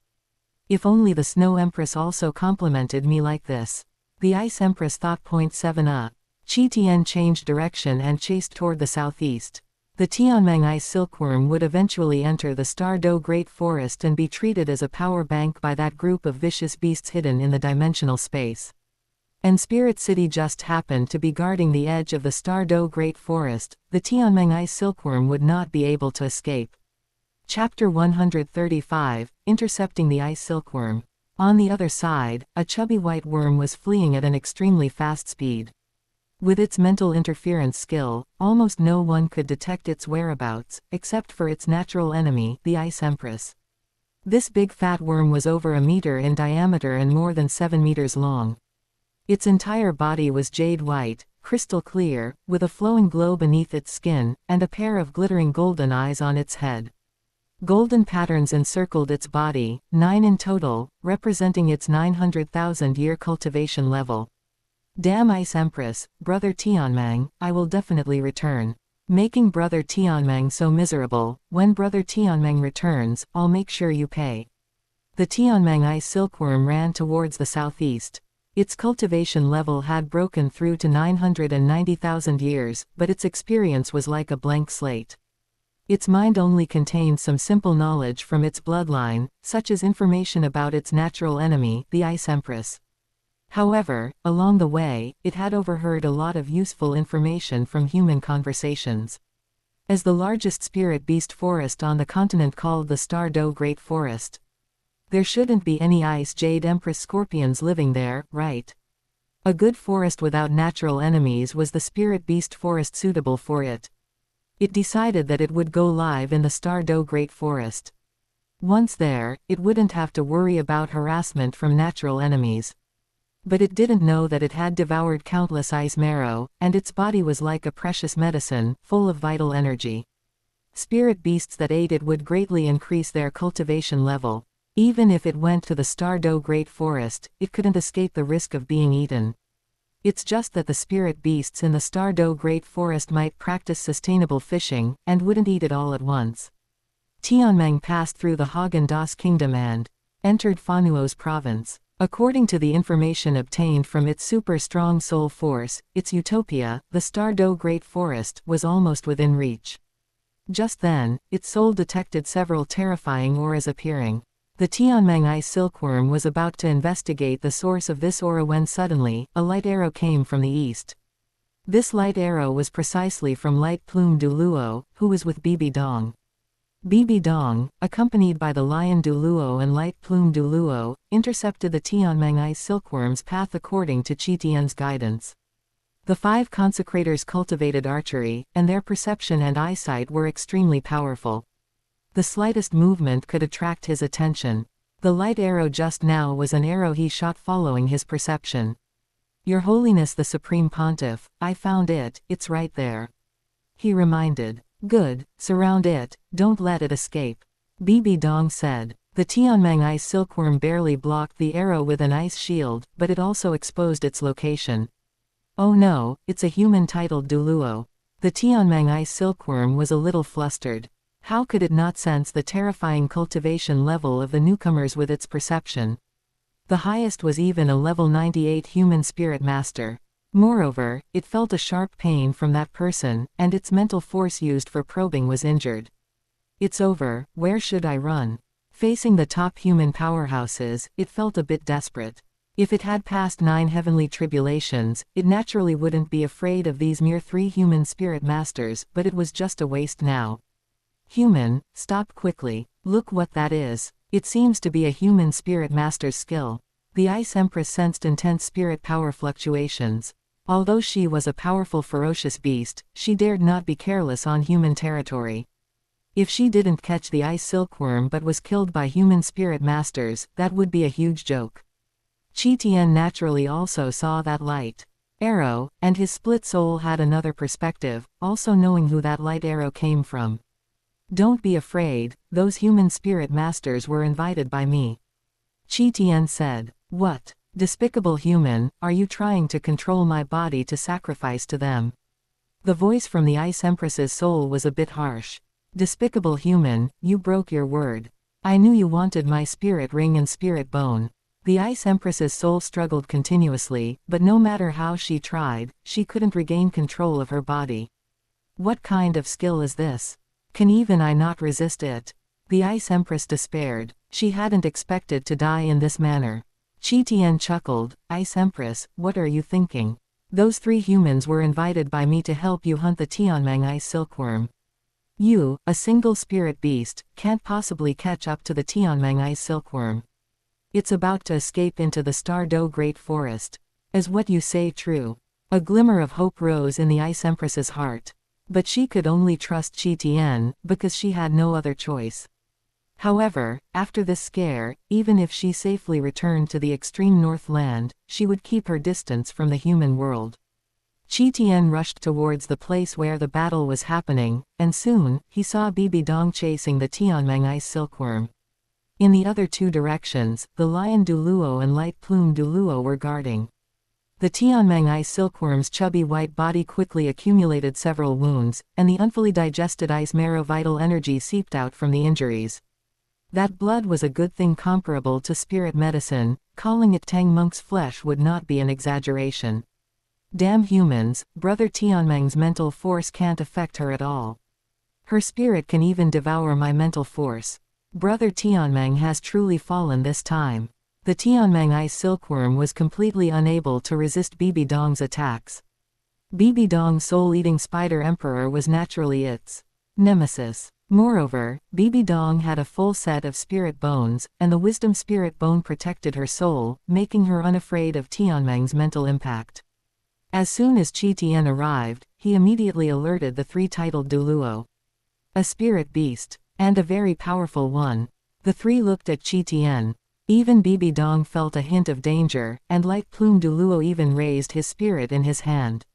"If only the Snow Empress also complimented me like this," the Ice Empress thought. 7 Qian changed direction and chased toward the southeast. The Tianmeng ice silkworm would eventually enter the Star-Do Great Forest and be treated as a power bank by that group of vicious beasts hidden in the dimensional space. And Spirit City just happened to be guarding the edge of the Star-Do Great Forest. The Tianmeng ice silkworm would not be able to escape. Chapter 135, Intercepting the Ice Silkworm. On the other side, a chubby white worm was fleeing at an extremely fast speed. With its mental interference skill, almost no one could detect its whereabouts, except for its natural enemy, the Ice Empress. This big fat worm was over a meter in diameter and more than 7 meters long. Its entire body was jade white, crystal clear, with a flowing glow beneath its skin, and a pair of glittering golden eyes on its head. Golden patterns encircled its body, 9 in total, representing its 900,000-year cultivation level. "Damn Ice Empress, Brother Tianmeng, I will definitely return. Making Brother Tianmeng so miserable. When Brother Tianmeng returns, I'll make sure you pay." The Tianmeng ice silkworm ran towards the southeast. Its cultivation level had broken through to 990,000 years, but its experience was like a blank slate. Its mind only contained some simple knowledge from its bloodline, such as information about its natural enemy, the Ice Empress. However, along the way, it had overheard a lot of useful information from human conversations. As the largest spirit beast forest on the continent called the Star-Do Great Forest, there shouldn't be any ice jade empress scorpions living there, right? A good forest without natural enemies was the spirit beast forest suitable for it. It decided that it would go live in the Star-Do Great Forest. Once there, it wouldn't have to worry about harassment from natural enemies. But it didn't know that it had devoured countless ice marrow, and its body was like a precious medicine, full of vital energy. Spirit beasts that ate it would greatly increase their cultivation level. Even if it went to the Star-Do Great Forest, it couldn't escape the risk of being eaten. It's just that the spirit beasts in the Star-Do Great Forest might practice sustainable fishing, and wouldn't eat it all at once. Tianmeng passed through the Haagen-Dazs Kingdom and entered Fanuo's province. According to the information obtained from its super-strong soul force, its utopia, the Star-Do Great Forest, was almost within reach. Just then, its soul detected several terrifying auras appearing. The Tianmeng Ice Silkworm was about to investigate the source of this aura when suddenly, a light arrow came from the east. This light arrow was precisely from Light Plume Douluo, who was with Bibi Dong. Bibi Dong, accompanied by the lion Douluo and Light Plume Douluo, intercepted the Tianmeng Ice Silkworm's path according to Qitian's guidance. The 5 consecrators cultivated archery, and their perception and eyesight were extremely powerful. The slightest movement could attract his attention. The light arrow just now was an arrow he shot following his perception. Your Holiness the Supreme Pontiff, I found it, it's right there. He reminded. Good, surround it, don't let it escape. Bibi Dong said. The Tianmeng Ice Silkworm barely blocked the arrow with an ice shield, but it also exposed its location. Oh no, it's a human titled Douluo. The Tianmeng Ice Silkworm was a little flustered. How could it not sense the terrifying cultivation level of the newcomers with its perception? The highest was even a level 98 human spirit master. Moreover, it felt a sharp pain from that person, and its mental force used for probing was injured. It's over, where should I run? Facing the top human powerhouses, it felt a bit desperate. If it had passed 9 heavenly tribulations, it naturally wouldn't be afraid of these mere 3 human spirit masters, but it was just a waste now. Human, stop quickly, look what that is. It seems to be a human spirit master's skill. The Ice Empress sensed intense spirit power fluctuations. Although she was a powerful ferocious beast, she dared not be careless on human territory. If she didn't catch the ice silkworm but was killed by human spirit masters, that would be a huge joke. Qitian naturally also saw that light arrow, and his split soul had another perspective, also knowing who that light arrow came from. Don't be afraid, those human spirit masters were invited by me. Qitian said. What? Despicable human, are you trying to control my body to sacrifice to them? The voice from the Ice Empress's soul was a bit harsh. Despicable human, you broke your word. I knew you wanted my spirit ring and spirit bone. The Ice Empress's soul struggled continuously, but no matter how she tried, she couldn't regain control of her body. What kind of skill is this? Can even I not resist it? The Ice Empress despaired. She hadn't expected to die in this manner. Qitian chuckled. Ice Empress, what are you thinking? Those 3 humans were invited by me to help you hunt the Tianmeng Ice Silkworm. You, a single spirit beast, can't possibly catch up to the Tianmeng Ice Silkworm. It's about to escape into the Star Do Great Forest. Is what you say true? A glimmer of hope rose in the Ice Empress's heart. But she could only trust Qitian, because she had no other choice. However, after this scare, even if she safely returned to the extreme Northland, she would keep her distance from the human world. Qitian rushed towards the place where the battle was happening, and soon, he saw Bibi Dong chasing the Tianmeng Ice Silkworm. In the other 2 directions, the lion Douluo and Light Plume Douluo were guarding. The Tianmeng Ice Silkworm's chubby white body quickly accumulated several wounds, and the unfully digested ice marrow vital energy seeped out from the injuries. That blood was a good thing comparable to spirit medicine, calling it Tang Monk's flesh would not be an exaggeration. Damn humans, Brother Tianmeng's mental force can't affect her at all. Her spirit can even devour my mental force. Brother Tianmeng has truly fallen this time. The Tianmeng Ice Silkworm was completely unable to resist Bibi Dong's attacks. Bibi Dong's soul-eating spider emperor was naturally its nemesis. Moreover, Bibi Dong had a full set of spirit bones, and the wisdom spirit bone protected her soul, making her unafraid of Tianmeng's mental impact. As soon as Qitian arrived, he immediately alerted the 3 titled Douluo. A spirit beast, and a very powerful one. The 3 looked at Qitian. Even Bibi Dong felt a hint of danger, and Light Plume Douluo even raised his spirit in his hand.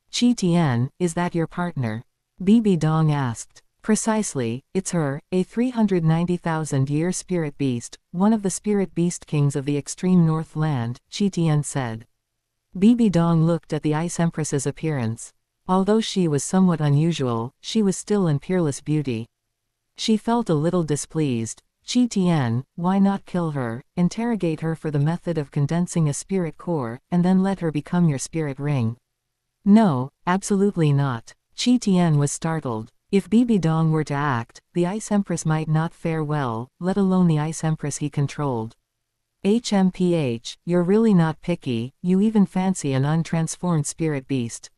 Qitian, is that your partner? Bibi Dong asked. Precisely, it's her, a 390,000-year spirit beast, one of the spirit beast kings of the extreme Northland, Qitian said. Bibi Dong looked at the Ice Empress's appearance. Although she was somewhat unusual, she was still in peerless beauty. She felt a little displeased. Qitian, why not kill her, interrogate her for the method of condensing a spirit core, and then let her become your spirit ring? No, absolutely not. Qitian was startled. If Bibi Dong were to act, the Ice Empress might not fare well, let alone the Ice Empress he controlled. HMPH, you're really not picky, you even fancy an untransformed spirit beast.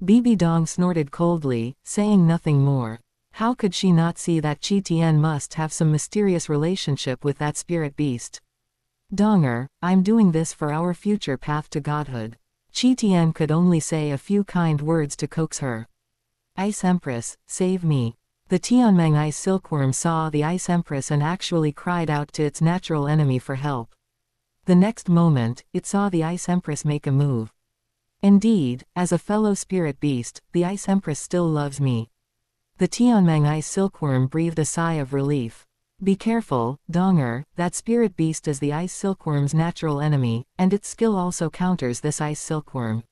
Bibi Dong snorted coldly, saying nothing more. How could she not see that Qian must have some mysterious relationship with that spirit beast? Donger, I'm doing this for our future path to godhood. Qian could only say a few kind words to coax her. Ice Empress, save me. The Tianmeng Ice Silkworm saw the Ice Empress and actually cried out to its natural enemy for help. The next moment, it saw the Ice Empress make a move. Indeed, as a fellow spirit beast, the Ice Empress still loves me. The Tianmeng Ice Silkworm breathed a sigh of relief. Be careful, Donger, that spirit beast is the Ice Silkworm's natural enemy, and its skill also counters this Ice Silkworm.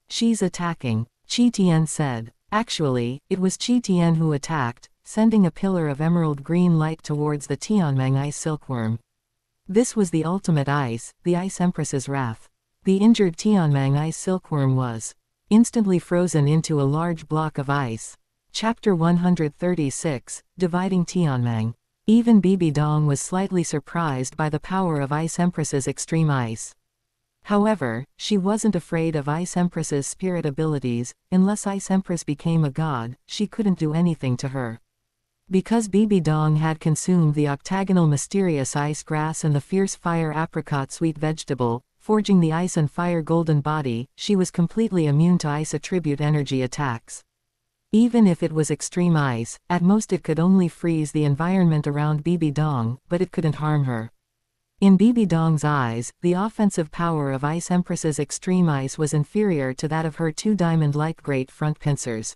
She's attacking, Qian said. Actually, it was Qian who attacked, sending a pillar of emerald green light towards the Tianmeng Ice Silkworm. This was the ultimate ice, the Ice Empress's wrath. The injured Tianmeng Ice Silkworm was instantly frozen into a large block of ice. Chapter 136, Dividing Tianmeng. Even Bibi Dong was slightly surprised by the power of Ice Empress's extreme ice. However, she wasn't afraid of Ice Empress's spirit abilities. Unless Ice Empress became a god, she couldn't do anything to her. Because Bibi Dong had consumed the octagonal mysterious ice grass and the fierce fire apricot sweet vegetable, forging the ice and fire golden body, she was completely immune to ice attribute energy attacks. Even if it was extreme ice, at most it could only freeze the environment around Bibi Dong, but it couldn't harm her. In Bibi Dong's eyes, the offensive power of Ice Empress's extreme ice was inferior to that of her two diamond-like great front pincers.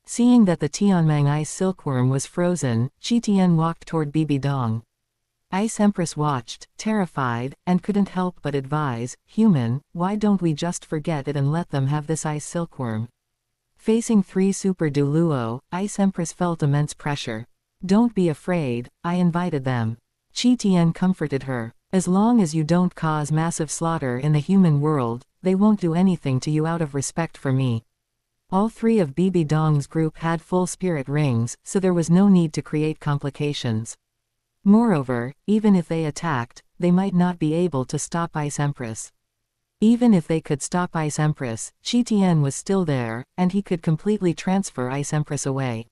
Seeing that the Tianmeng Ice Silkworm was frozen, Qian walked toward Bibi Dong. Ice Empress watched, terrified, and couldn't help but advise, "Human, why don't we just forget it and let them have this Ice Silkworm?" Facing 3 Super Douluo, Ice Empress felt immense pressure. "Don't be afraid, I invited them." Qian comforted her. "As long as you don't cause massive slaughter in the human world, they won't do anything to you out of respect for me." All 3 of Bibi Dong's group had full spirit rings, so there was no need to create complications. Moreover, even if they attacked, they might not be able to stop Ice Empress. Even if they could stop Ice Empress, Qian was still there, and he could completely transfer Ice Empress away.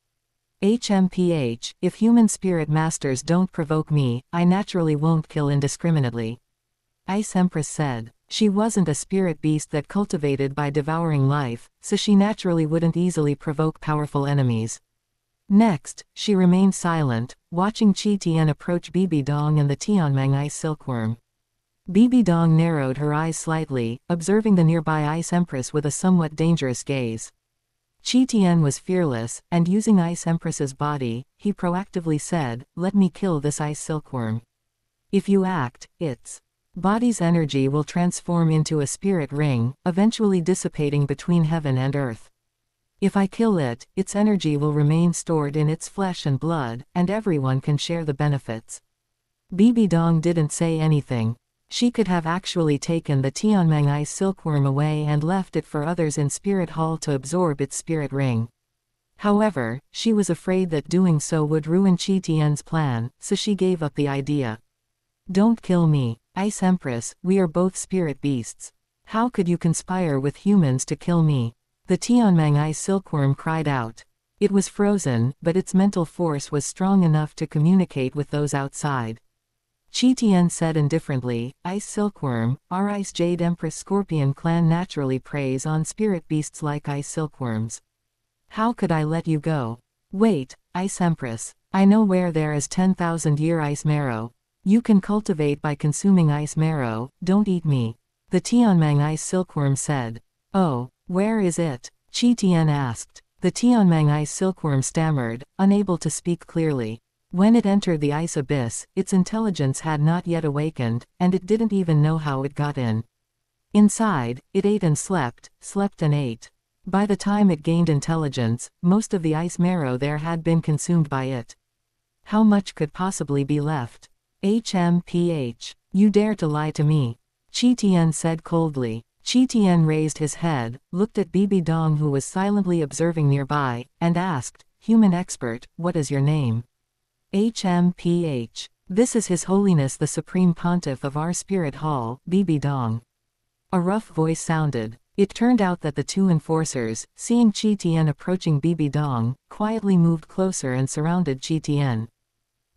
HMPH, if human spirit masters don't provoke me, I naturally won't kill indiscriminately. Ice Empress said. She wasn't a spirit beast that cultivated by devouring life, so she naturally wouldn't easily provoke powerful enemies. Next, she remained silent, watching Qian approach Bibi Dong and the Tianmeng Ice Silkworm. Bibi Dong narrowed her eyes slightly, observing the nearby Ice Empress with a somewhat dangerous gaze. Qian was fearless, and using Ice Empress's body, he proactively said, "Let me kill this Ice Silkworm. If you act, its body's energy will transform into a spirit ring, eventually dissipating between heaven and earth. If I kill it, its energy will remain stored in its flesh and blood, and everyone can share the benefits." Bibi Dong didn't say anything. She could have actually taken the Tianmeng Ice Silkworm away and left it for others in Spirit Hall to absorb its spirit ring. However, she was afraid that doing so would ruin Qian's plan, so she gave up the idea. "Don't kill me, Ice Empress, we are both spirit beasts. How could you conspire with humans to kill me?" The Tianmeng Ice Silkworm cried out. It was frozen, but its mental force was strong enough to communicate with those outside. Qian said indifferently, "Ice Silkworm, our Ice Jade Empress Scorpion clan naturally preys on spirit beasts like Ice Silkworms. How could I let you go? Wait, Ice Empress. I know where there is 10,000-year ice marrow. You can cultivate by consuming ice marrow, don't eat me." The Tianmeng Ice Silkworm said. "Oh, where is it?" Qian asked. The Tianmeng Ice Silkworm stammered, unable to speak clearly. When it entered the ice abyss, its intelligence had not yet awakened, and it didn't even know how it got in. Inside, it ate and slept and ate. By the time it gained intelligence, most of the ice marrow there had been consumed by it. How much could possibly be left? HMPH. You dare to lie to me? Qian said coldly. Qian raised his head, looked at Bibi Dong who was silently observing nearby, and asked, human expert, what is your name? HMPH. This is His Holiness the Supreme Pontiff of our Spirit Hall, Bibi Dong. A rough voice sounded. It turned out that the two enforcers, seeing Qi approaching Bibi Dong, quietly moved closer and surrounded Qi.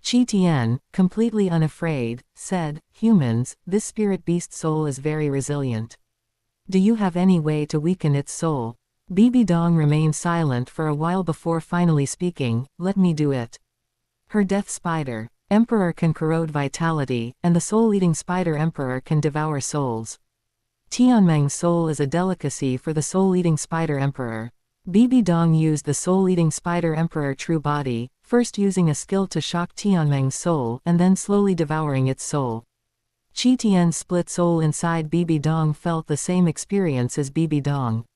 Qi, completely unafraid, said, "Humans, this spirit beast soul is very resilient. Do you have any way to weaken its soul?" Bibi Dong remained silent for a while before finally speaking, "Let me do it." Her death spider emperor can corrode vitality, and the soul-eating spider emperor can devour souls. Tianmeng's soul is a delicacy for the soul-eating spider emperor. Bibi Dong used the soul-eating spider emperor true body, first using a skill to shock Tianmeng's soul and then slowly devouring its soul. Qi split soul inside Bibi Dong felt the same experience as Bibi Dong.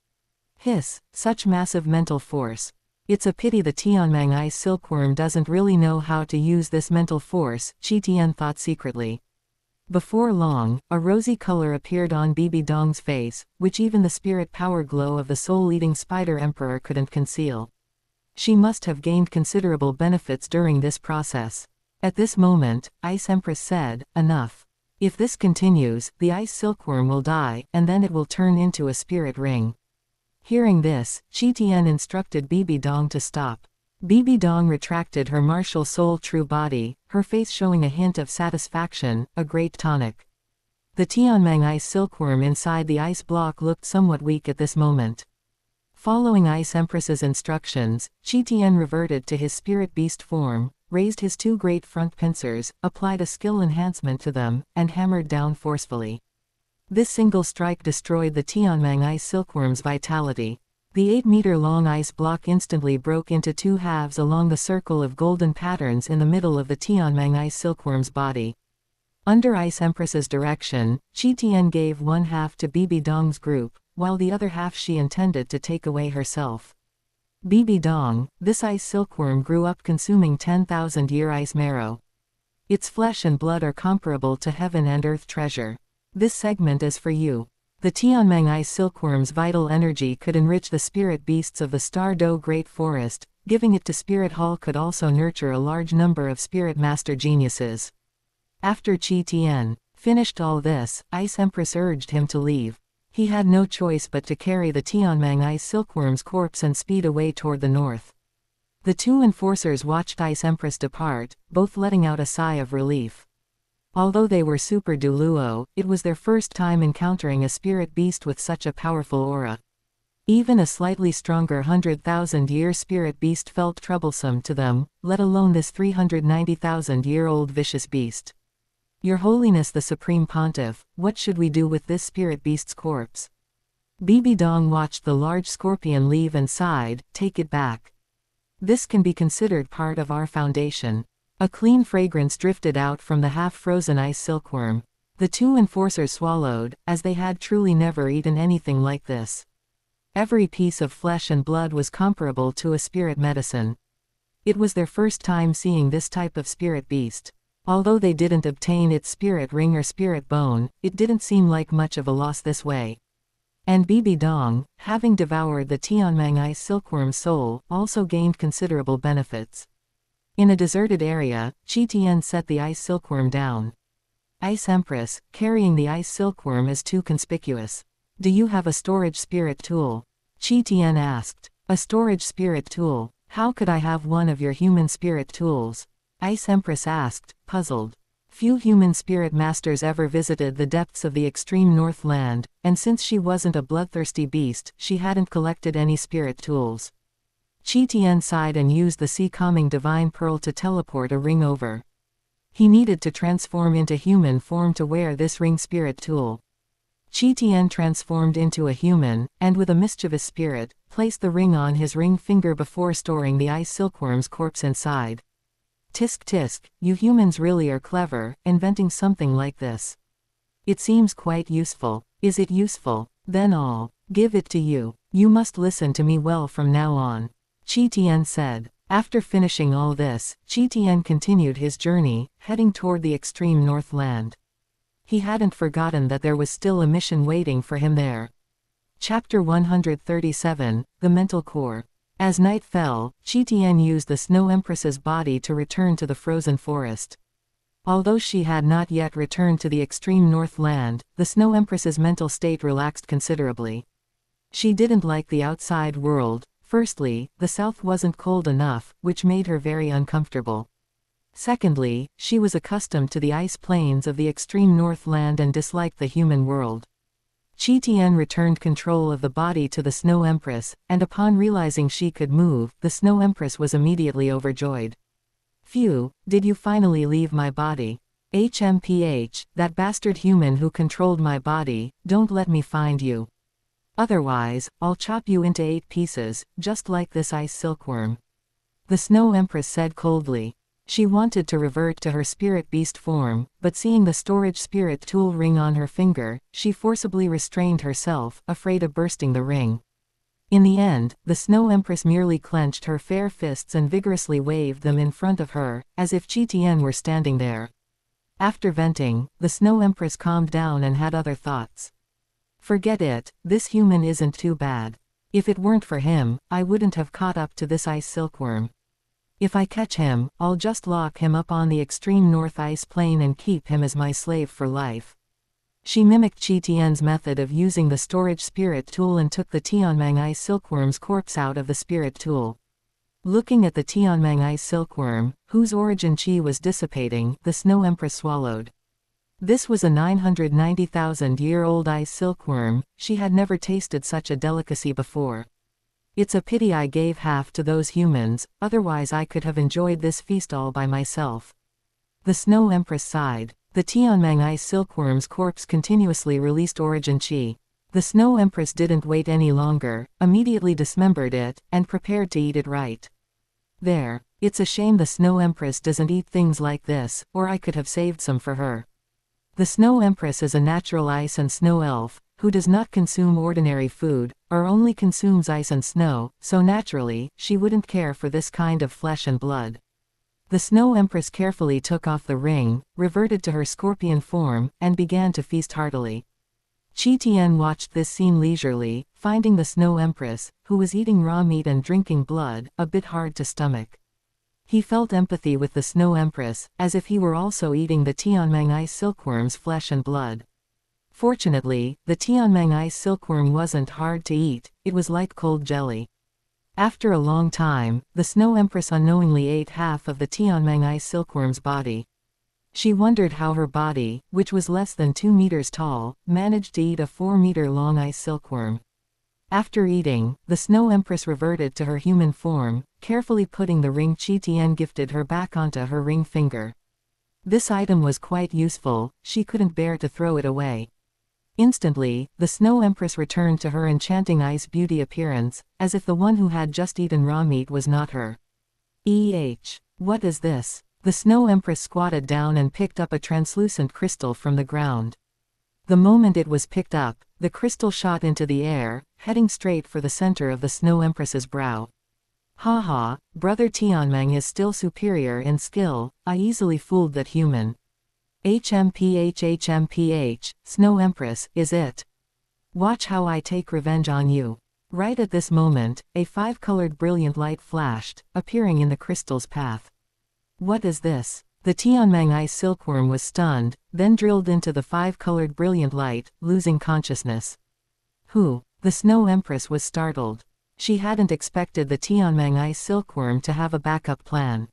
Hiss, such massive mental force. It's a pity the Tianmeng ice silkworm doesn't really know how to use this mental force, Qi thought secretly. Before long, a rosy color appeared on Bibi Dong's face, which even the spirit power glow of the soul-eating spider emperor couldn't conceal. She must have gained considerable benefits during this process. At this moment, Ice Empress said, "Enough. If this continues, the ice silkworm will die, and then it will turn into a spirit ring." Hearing this, Qi instructed Bibi Dong to stop. Bibi Dong retracted her martial soul true body, her face showing a hint of satisfaction, a great tonic. The Tianmeng ice silkworm inside the ice block looked somewhat weak at this moment. Following Ice Empress's instructions, Qi reverted to his spirit beast form, raised his two great front pincers, applied a skill enhancement to them, and hammered down forcefully. This single strike destroyed the Tianmeng ice silkworm's vitality. The 8-meter-long ice block instantly broke into two halves along the circle of golden patterns in the middle of the Tianmeng ice silkworm's body. Under Ice Empress's direction, Qi gave one half to Bibi Dong's group, while the other half she intended to take away herself. Bibi Dong, this ice silkworm grew up consuming 10,000-year ice marrow. Its flesh and blood are comparable to heaven and earth treasure. This segment is for you. The Tianmeng ice silkworm's vital energy could enrich the spirit beasts of the Star Do Great Forest, giving it to Spirit Hall could also nurture a large number of spirit master geniuses. After Qi finished all this, Ice Empress urged him to leave. He had no choice but to carry the Tianmeng ice silkworm's corpse and speed away toward the north. The two enforcers watched Ice Empress depart, both letting out a sigh of relief. Although they were super Douluo, it was their first time encountering a spirit beast with such a powerful aura. Even a slightly stronger 100,000-year spirit beast felt troublesome to them, let alone this 390,000-year-old vicious beast. "Your Holiness the Supreme Pontiff, what should we do with this spirit beast's corpse?" Bibi Dong watched the large scorpion leave and sighed, "Take it back. This can be considered part of our foundation." A clean fragrance drifted out from the half-frozen ice silkworm. The two enforcers swallowed, as they had truly never eaten anything like this. Every piece of flesh and blood was comparable to a spirit medicine. It was their first time seeing this type of spirit beast. Although they didn't obtain its spirit ring or spirit bone, it didn't seem like much of a loss this way. And Bibi Dong, having devoured the Tianmeng ice silkworm's soul, also gained considerable benefits. In a deserted area, Qi set the ice silkworm down. Ice Empress, carrying the ice silkworm is too conspicuous. Do you have a storage spirit tool? Qi asked. A storage spirit tool? How could I have one of your human spirit tools? Ice Empress asked, puzzled. Few human spirit masters ever visited the depths of the extreme Northland, and since she wasn't a bloodthirsty beast, she hadn't collected any spirit tools. Qi sighed and used the sea-calming divine pearl to teleport a ring over. He needed to transform into human form to wear this ring spirit tool. Qi transformed into a human, and with a mischievous spirit, placed the ring on his ring finger before storing the ice silkworm's corpse inside. Tisk tisk, you humans really are clever, inventing something like this. It seems quite useful. Is it useful? Then I'll give it to you. You must listen to me well from now on. Qi said. After finishing all this, Qi continued his journey, heading toward the extreme Northland. He hadn't forgotten that there was still a mission waiting for him there. Chapter 137, The Mental Core. As night fell, Qian used the Snow Empress's body to return to the frozen forest. Although she had not yet returned to the extreme north land, the Snow Empress's mental state relaxed considerably. She didn't like the outside world. Firstly, the south wasn't cold enough, which made her very uncomfortable. Secondly, she was accustomed to the ice plains of the extreme north land and disliked the human world. Qian returned control of the body to the Snow Empress, and upon realizing she could move, the Snow Empress was immediately overjoyed. "Phew, did you finally leave my body? HMPH, that bastard human who controlled my body, don't let me find you. Otherwise, I'll chop you into 8 pieces, just like this ice silkworm," the Snow Empress said coldly. She wanted to revert to her spirit beast form, but seeing the storage spirit tool ring on her finger, she forcibly restrained herself, afraid of bursting the ring. In the end, the Snow Empress merely clenched her fair fists and vigorously waved them in front of her, as if Qian were standing there. After venting, the Snow Empress calmed down and had other thoughts. "Forget it, this human isn't too bad. If it weren't for him, I wouldn't have caught up to this ice silkworm. If I catch him, I'll just lock him up on the extreme north ice plain and keep him as my slave for life." She mimicked Qian's method of using the storage spirit tool and took the Tianmeng ice silkworm's corpse out of the spirit tool. Looking at the Tianmeng ice silkworm, whose origin qi was dissipating, the Snow Empress swallowed. This was a 990,000-year-old ice silkworm. She had never tasted such a delicacy before. "It's a pity I gave half to those humans, otherwise I could have enjoyed this feast all by myself," the Snow Empress sighed. The Tianmeng ice silkworm's corpse continuously released origin qi. The Snow Empress didn't wait any longer, immediately dismembered it, and prepared to eat it right there. It's a shame the Snow Empress doesn't eat things like this, or I could have saved some for her. The Snow Empress is a natural ice and snow elf, who does not consume ordinary food, or only consumes ice and snow, so naturally, she wouldn't care for this kind of flesh and blood. The Snow Empress carefully took off the ring, reverted to her scorpion form, and began to feast heartily. Qian watched this scene leisurely, finding the Snow Empress, who was eating raw meat and drinking blood, a bit hard to stomach. He felt empathy with the Snow Empress, as if he were also eating the Tianmeng ice silkworm's flesh and blood. Fortunately, the Tianmeng ice silkworm wasn't hard to eat, it was like cold jelly. After a long time, the Snow Empress unknowingly ate half of the Tianmeng ice silkworm's body. She wondered how her body, which was less than 2 meters tall, managed to eat a 4-meter-long ice silkworm. After eating, the Snow Empress reverted to her human form, carefully putting the ring Qian gifted her back onto her ring finger. This item was quite useful, she couldn't bear to throw it away. Instantly, the Snow Empress returned to her enchanting ice beauty appearance, as if the one who had just eaten raw meat was not her. What is this? The Snow Empress squatted down and picked up a translucent crystal from the ground. The moment it was picked up, the crystal shot into the air, heading straight for the center of the Snow Empress's brow. "Haha, brother Tianmeng is still superior in skill, I easily fooled that human. HMPH, Snow Empress, is it? Watch how I take revenge on you." Right at this moment, a 5-colored brilliant light flashed, appearing in the crystal's path. "What is this?" The Tianmeng ice silkworm was stunned, then drilled into the 5-colored brilliant light, losing consciousness. "Who?" The Snow Empress was startled. She hadn't expected the Tianmeng ice silkworm to have a backup plan.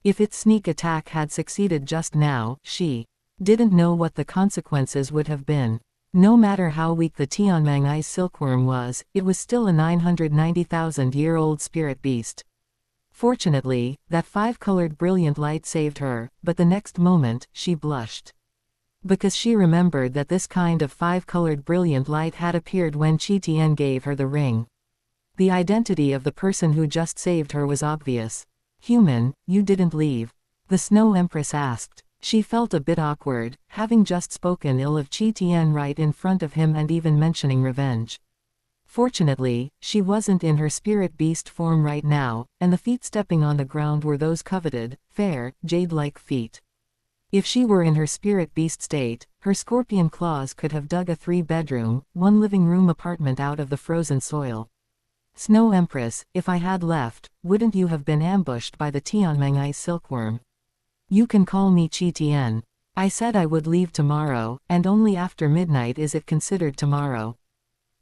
If its sneak attack had succeeded just now, she didn't know what the consequences would have been. No matter how weak the Tianmeng ice silkworm was, it was still a 990,000-year-old spirit beast. Fortunately, that 5-colored brilliant light saved her, but the next moment, she blushed. Because she remembered that this kind of 5-colored brilliant light had appeared when Qian gave her the ring. The identity of the person who just saved her was obvious. "Human, you didn't leave?" the Snow Empress asked. She felt a bit awkward, having just spoken ill of Qian right in front of him and even mentioning revenge. Fortunately, she wasn't in her spirit beast form right now, and the feet stepping on the ground were those coveted, fair, jade-like feet. If she were in her spirit beast state, her scorpion claws could have dug a 3-bedroom, 1-living-room apartment out of the frozen soil. Snow Empress, if I had left, wouldn't you have been ambushed by the Tianmeng ice silkworm? You can call me Qian. I said I would leave tomorrow, and only after midnight is it considered tomorrow.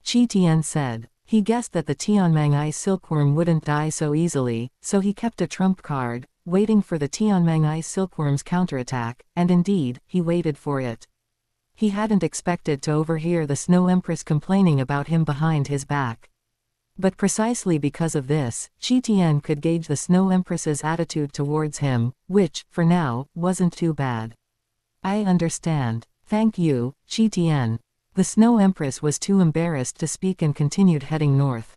Qian said. He guessed that the Tianmeng ice silkworm wouldn't die so easily, so he kept a trump card, waiting for the Tianmeng ice silkworm's counterattack, and indeed, he waited for it. He hadn't expected to overhear the Snow Empress complaining about him behind his back. But precisely because of this, Qian could gauge the Snow Empress's attitude towards him, which, for now, wasn't too bad. I understand. Thank you, Qian. The Snow Empress was too embarrassed to speak and continued heading north.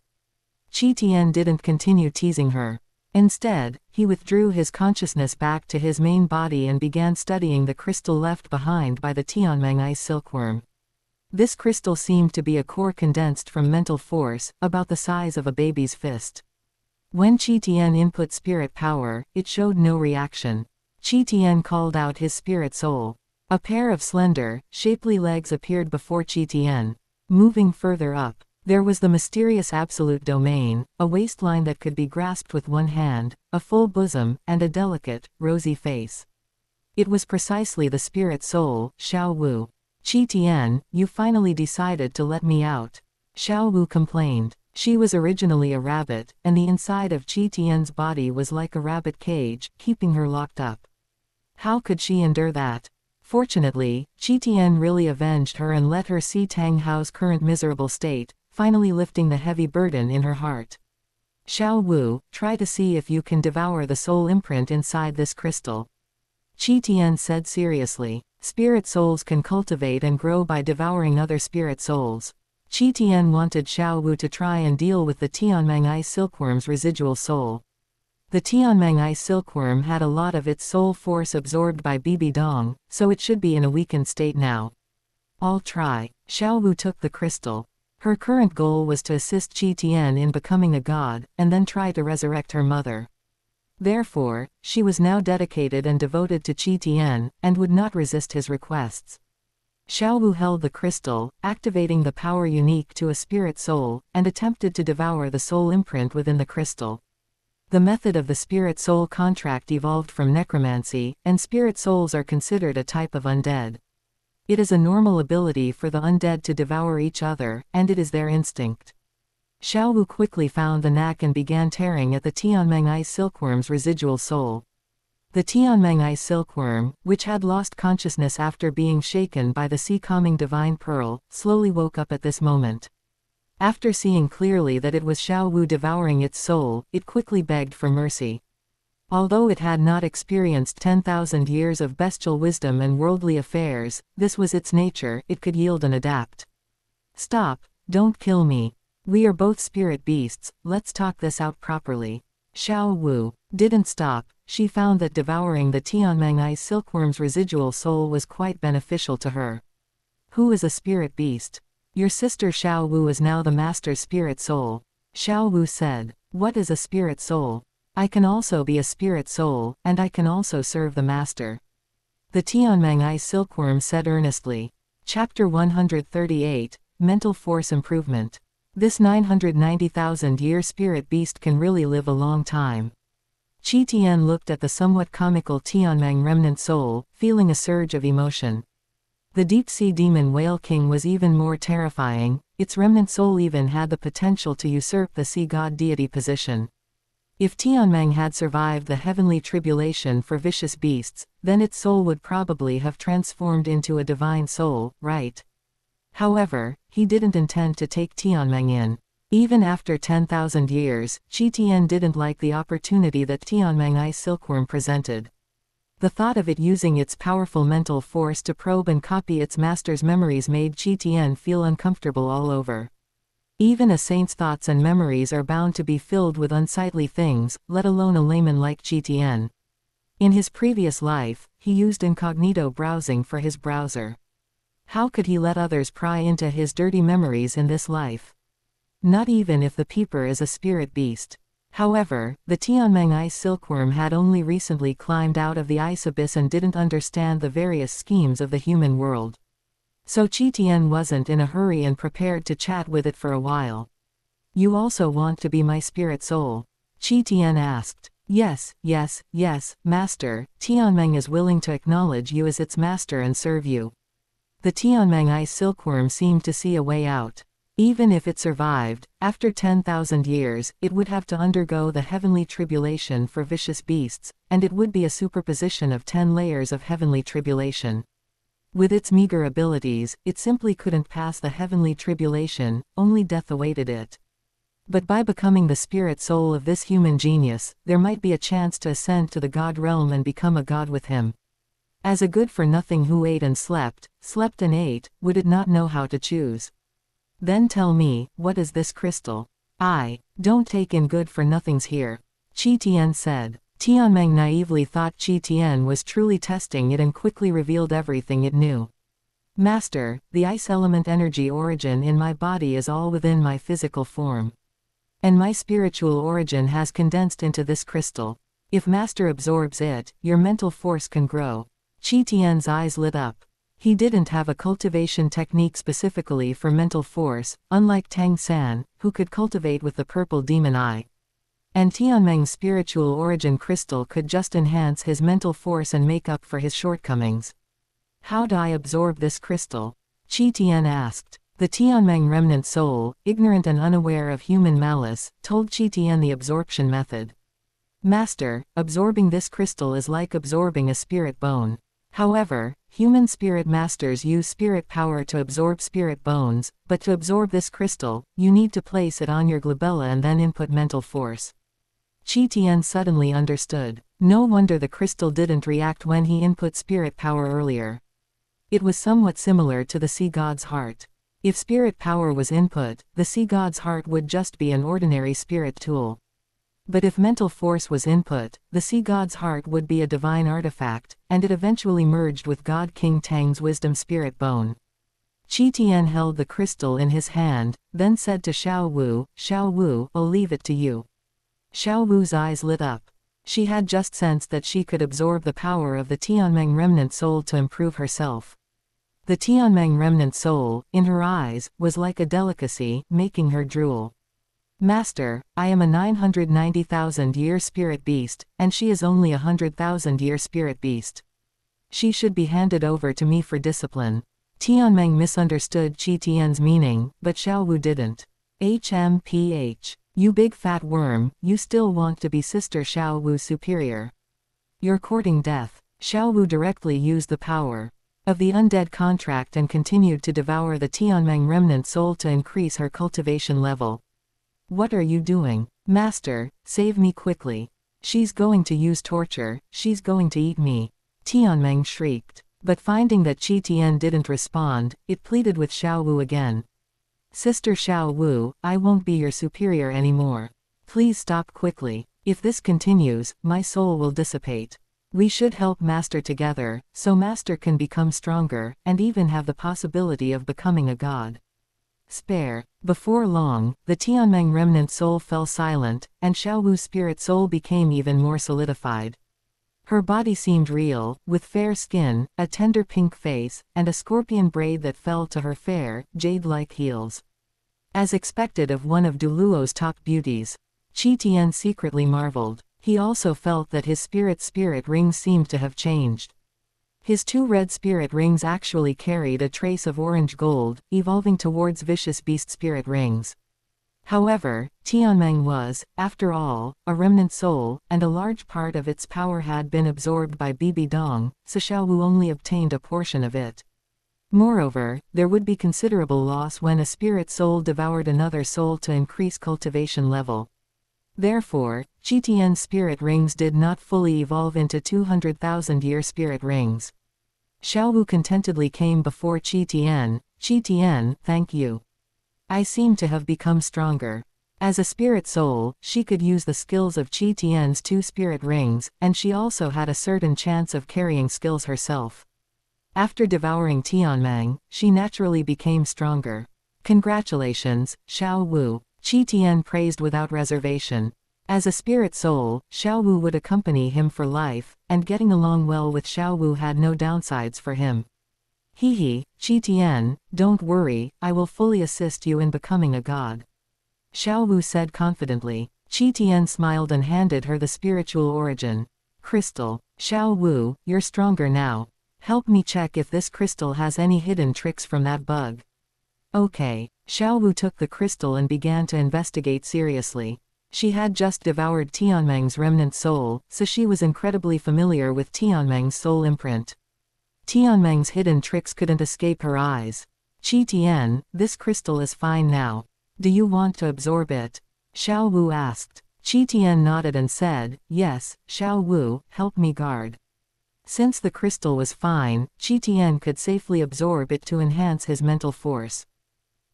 Qian didn't continue teasing her. Instead, he withdrew his consciousness back to his main body and began studying the crystal left behind by the Tianmeng ice silkworm. This crystal seemed to be a core condensed from mental force, about the size of a baby's fist. When Qian input spirit power, it showed no reaction. Qian called out his spirit soul. A pair of slender, shapely legs appeared before Qian. Moving further up, there was the mysterious absolute domain, a waistline that could be grasped with one hand, a full bosom, and a delicate, rosy face. It was precisely the spirit soul, Xiao Wu. Qian, you finally decided to let me out. Xiao Wu complained. She was originally a rabbit, and the inside of Qian's body was like a rabbit cage, keeping her locked up. How could she endure that? Fortunately, Qian really avenged her and let her see Tang Hao's current miserable state, finally lifting the heavy burden in her heart. Xiao Wu, try to see if you can devour the soul imprint inside this crystal. Qian said seriously. Spirit souls can cultivate and grow by devouring other spirit souls. Qian wanted Xiao Wu to try and deal with the Tianmeng ice silkworm's residual soul. The Tianmeng ice silkworm had a lot of its soul force absorbed by Bibi Dong, so it should be in a weakened state now. I'll try. Xiao Wu took the crystal. Her current goal was to assist Qian in becoming a god, and then try to resurrect her mother. Therefore, she was now dedicated and devoted to Qian, and would not resist his requests. Xiao Wu held the crystal, activating the power unique to a spirit soul, and attempted to devour the soul imprint within the crystal. The method of the spirit-soul contract evolved from necromancy, and spirit souls are considered a type of undead. It is a normal ability for the undead to devour each other, and it is their instinct. Xiao Wu quickly found the knack and began tearing at the Tianmeng ice silkworm's residual soul. The Tianmeng ice silkworm, which had lost consciousness after being shaken by the sea-calming divine pearl, slowly woke up at this moment. After seeing clearly that it was Xiao Wu devouring its soul, it quickly begged for mercy. Although it had not experienced 10,000 years of bestial wisdom and worldly affairs, this was its nature, it could yield and adapt. Stop, don't kill me. We are both spirit beasts, let's talk this out properly. Xiao Wu didn't stop. She found that devouring the Tianmeng ice silkworm's residual soul was quite beneficial to her. Who is a spirit beast? Your sister Xiao Wu is now the master's spirit soul. Xiao Wu said. What is a spirit soul? I can also be a spirit soul, and I can also serve the master. The Tianmeng ice silkworm said earnestly. Chapter 138, Mental Force Improvement. This 990,000-year spirit beast can really live a long time. Qian looked at the somewhat comical Tianmeng remnant soul, feeling a surge of emotion. The deep-sea demon whale king was even more terrifying, its remnant soul even had the potential to usurp the sea god deity position. If Tianmeng had survived the heavenly tribulation for vicious beasts, then its soul would probably have transformed into a divine soul, right? However, he didn't intend to take Tianmeng in. Even after 10,000 years, Qian didn't like the opportunity that Tianmeng ice silkworm presented. The thought of it using its powerful mental force to probe and copy its master's memories made Qian feel uncomfortable all over. Even a saint's thoughts and memories are bound to be filled with unsightly things, let alone a layman like Qian. In his previous life, he used incognito browsing for his browser. How could he let others pry into his dirty memories in this life? Not even if the peeper is a spirit beast. However, the Tianmeng ice silkworm had only recently climbed out of the ice abyss and didn't understand the various schemes of the human world. So Qian wasn't in a hurry and prepared to chat with it for a while. You also want to be my spirit soul? Qian asked. Yes, yes, yes, master. Tianmeng is willing to acknowledge you as its master and serve you. The Tianmeng ice silkworm seemed to see a way out. Even if it survived, after 10,000 years, it would have to undergo the heavenly tribulation for vicious beasts, and it would be a superposition of 10 layers of heavenly tribulation. With its meager abilities, it simply couldn't pass the heavenly tribulation, only death awaited it. But by becoming the spirit soul of this human genius, there might be a chance to ascend to the god realm and become a god with him. As a good-for-nothing who ate and slept and ate, would it not know how to choose? Then tell me, what is this crystal? I don't take in good-for-nothings here, Qian said. Tianmeng naively thought Qian was truly testing it and quickly revealed everything it knew. Master, the ice element energy origin in my body is all within my physical form. And my spiritual origin has condensed into this crystal. If Master absorbs it, your mental force can grow. Qian's eyes lit up. He didn't have a cultivation technique specifically for mental force, unlike Tang San, who could cultivate with the purple demon eye. And Tianmeng's spiritual origin crystal could just enhance his mental force and make up for his shortcomings. How'd I absorb this crystal? Qian asked. The Tianmeng remnant soul, ignorant and unaware of human malice, told Qian the absorption method. Master, absorbing this crystal is like absorbing a spirit bone. However, human spirit masters use spirit power to absorb spirit bones, but to absorb this crystal, you need to place it on your glabella and then input mental force. Qian suddenly understood. No wonder the crystal didn't react when he input spirit power earlier. It was somewhat similar to the sea god's heart. If spirit power was input, the sea god's heart would just be an ordinary spirit tool. But if mental force was input, the sea god's heart would be a divine artifact, and it eventually merged with God King Tang's wisdom spirit bone. Qian held the crystal in his hand, then said to Xiao Wu, I'll leave it to you. Xiao Wu's eyes lit up. She had just sensed that she could absorb the power of the Tianmeng remnant soul to improve herself. The Tianmeng remnant soul, in her eyes, was like a delicacy, making her drool. Master, I am a 990,000-year spirit beast, and she is only a 100,000-year spirit beast. She should be handed over to me for discipline. Tianmeng misunderstood Qian's meaning, but Xiao Wu didn't. HMPH. You big fat worm, you still want to be Sister Xiao Wu's superior. You're courting death. Xiao Wu directly used the power of the undead contract and continued to devour the Tianmeng remnant soul to increase her cultivation level. What are you doing? Master, save me quickly. She's going to use torture, she's going to eat me. Tianmeng shrieked. But finding that Qian didn't respond, it pleaded with Xiao Wu again. Sister Xiao Wu, I won't be your superior anymore. Please stop quickly. If this continues, my soul will dissipate. We should help Master together, so Master can become stronger, and even have the possibility of becoming a god. Spare. Before long, the Tianmeng remnant soul fell silent, and Xiao Wu's spirit soul became even more solidified. Her body seemed real, with fair skin, a tender pink face, and a scorpion braid that fell to her fair, jade-like heels. As expected of one of Douluo's top beauties, Qian secretly marveled. He also felt that his spirit rings seemed to have changed. His 2 red spirit rings actually carried a trace of orange gold, evolving towards vicious beast spirit rings. However, Tianmeng was, after all, a remnant soul, and a large part of its power had been absorbed by Bibi Dong, so Xiao Wu only obtained a portion of it. Moreover, there would be considerable loss when a spirit soul devoured another soul to increase cultivation level. Therefore, Qian's spirit rings did not fully evolve into 200,000-year spirit rings. Xiao Wu contentedly came before Qian. Qian, thank you. I seem to have become stronger. As a spirit soul, she could use the skills of Qian's 2 spirit rings, and she also had a certain chance of carrying skills herself. After devouring Tianmeng, she naturally became stronger. Congratulations, Xiao Wu. Qian praised without reservation. As a spirit soul, Xiao Wu would accompany him for life, and getting along well with Xiao Wu had no downsides for him. Qian, don't worry, I will fully assist you in becoming a god. Xiao Wu said confidently. Qi Tian smiled and handed her the spiritual origin crystal. Xiao Wu, you're stronger now. Help me check if this crystal has any hidden tricks from that bug. Okay. Xiao Wu took the crystal and began to investigate seriously. She had just devoured Tianmeng's remnant soul, so she was incredibly familiar with Tianmeng's soul imprint. Tianmeng's hidden tricks couldn't escape her eyes. Qi Tian, this crystal is fine now. Do you want to absorb it? Xiao Wu asked. Qi Tian nodded and said, yes, Xiao Wu, help me guard. Since the crystal was fine, Qi Tian could safely absorb it to enhance his mental force.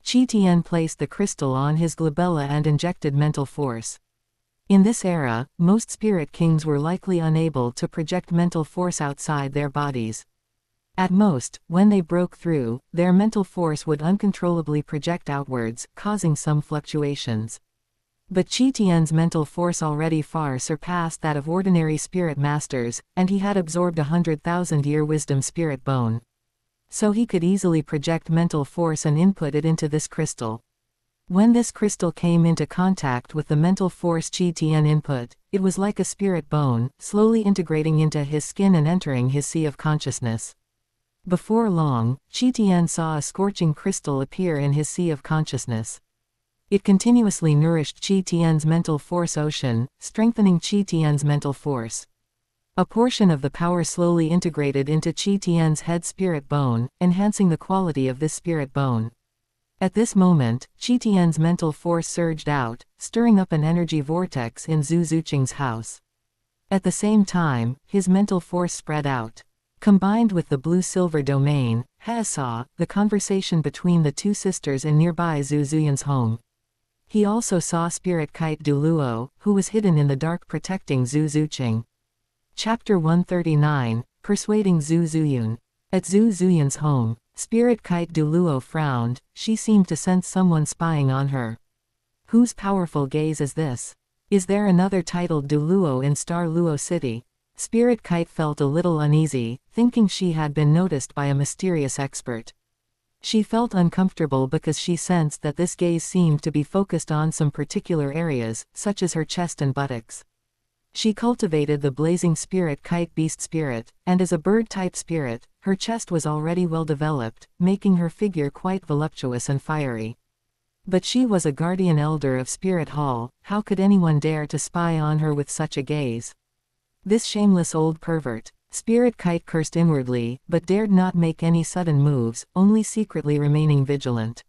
Qi Tian placed the crystal on his glabella and injected mental force. In this era, most spirit kings were likely unable to project mental force outside their bodies. At most, when they broke through, their mental force would uncontrollably project outwards, causing some fluctuations. But Qi Tian's mental force already far surpassed that of ordinary spirit masters, and he had absorbed 100,000-year wisdom spirit bone. So he could easily project mental force and input it into this crystal. When this crystal came into contact with the mental force Qi Tian input, it was like a spirit bone, slowly integrating into his skin and entering his sea of consciousness. Before long, Qi Tian saw a scorching crystal appear in his sea of consciousness. It continuously nourished Qi Tian's mental force ocean, strengthening Qi Tian's mental force. A portion of the power slowly integrated into Qi Tian's head spirit bone, enhancing the quality of this spirit bone. At this moment, Qi Tian's mental force surged out, stirring up an energy vortex in Zhu Zuqing's house. At the same time, his mental force spread out. Combined with the blue-silver domain, He saw the conversation between the two sisters in nearby Zhu Zuyan's home. He also saw spirit kite Douluo, who was hidden in the dark protecting Zhu Zuqing. Chapter 139, Persuading Zhu Zuyun. At Zhu Zuyan's home, spirit kite Douluo frowned. She seemed to sense someone spying on her. Whose powerful gaze is this? Is there another titled Douluo in Star Luo City? Spirit kite felt a little uneasy, thinking she had been noticed by a mysterious expert. She felt uncomfortable because she sensed that this gaze seemed to be focused on some particular areas, such as her chest and buttocks. She cultivated the blazing spirit kite beast spirit, and as a bird-type spirit, her chest was already well developed, making her figure quite voluptuous and fiery. But she was a guardian elder of Spirit Hall. How could anyone dare to spy on her with such a gaze? This shameless old pervert. Spirit kite cursed inwardly, but dared not make any sudden moves, only secretly remaining vigilant.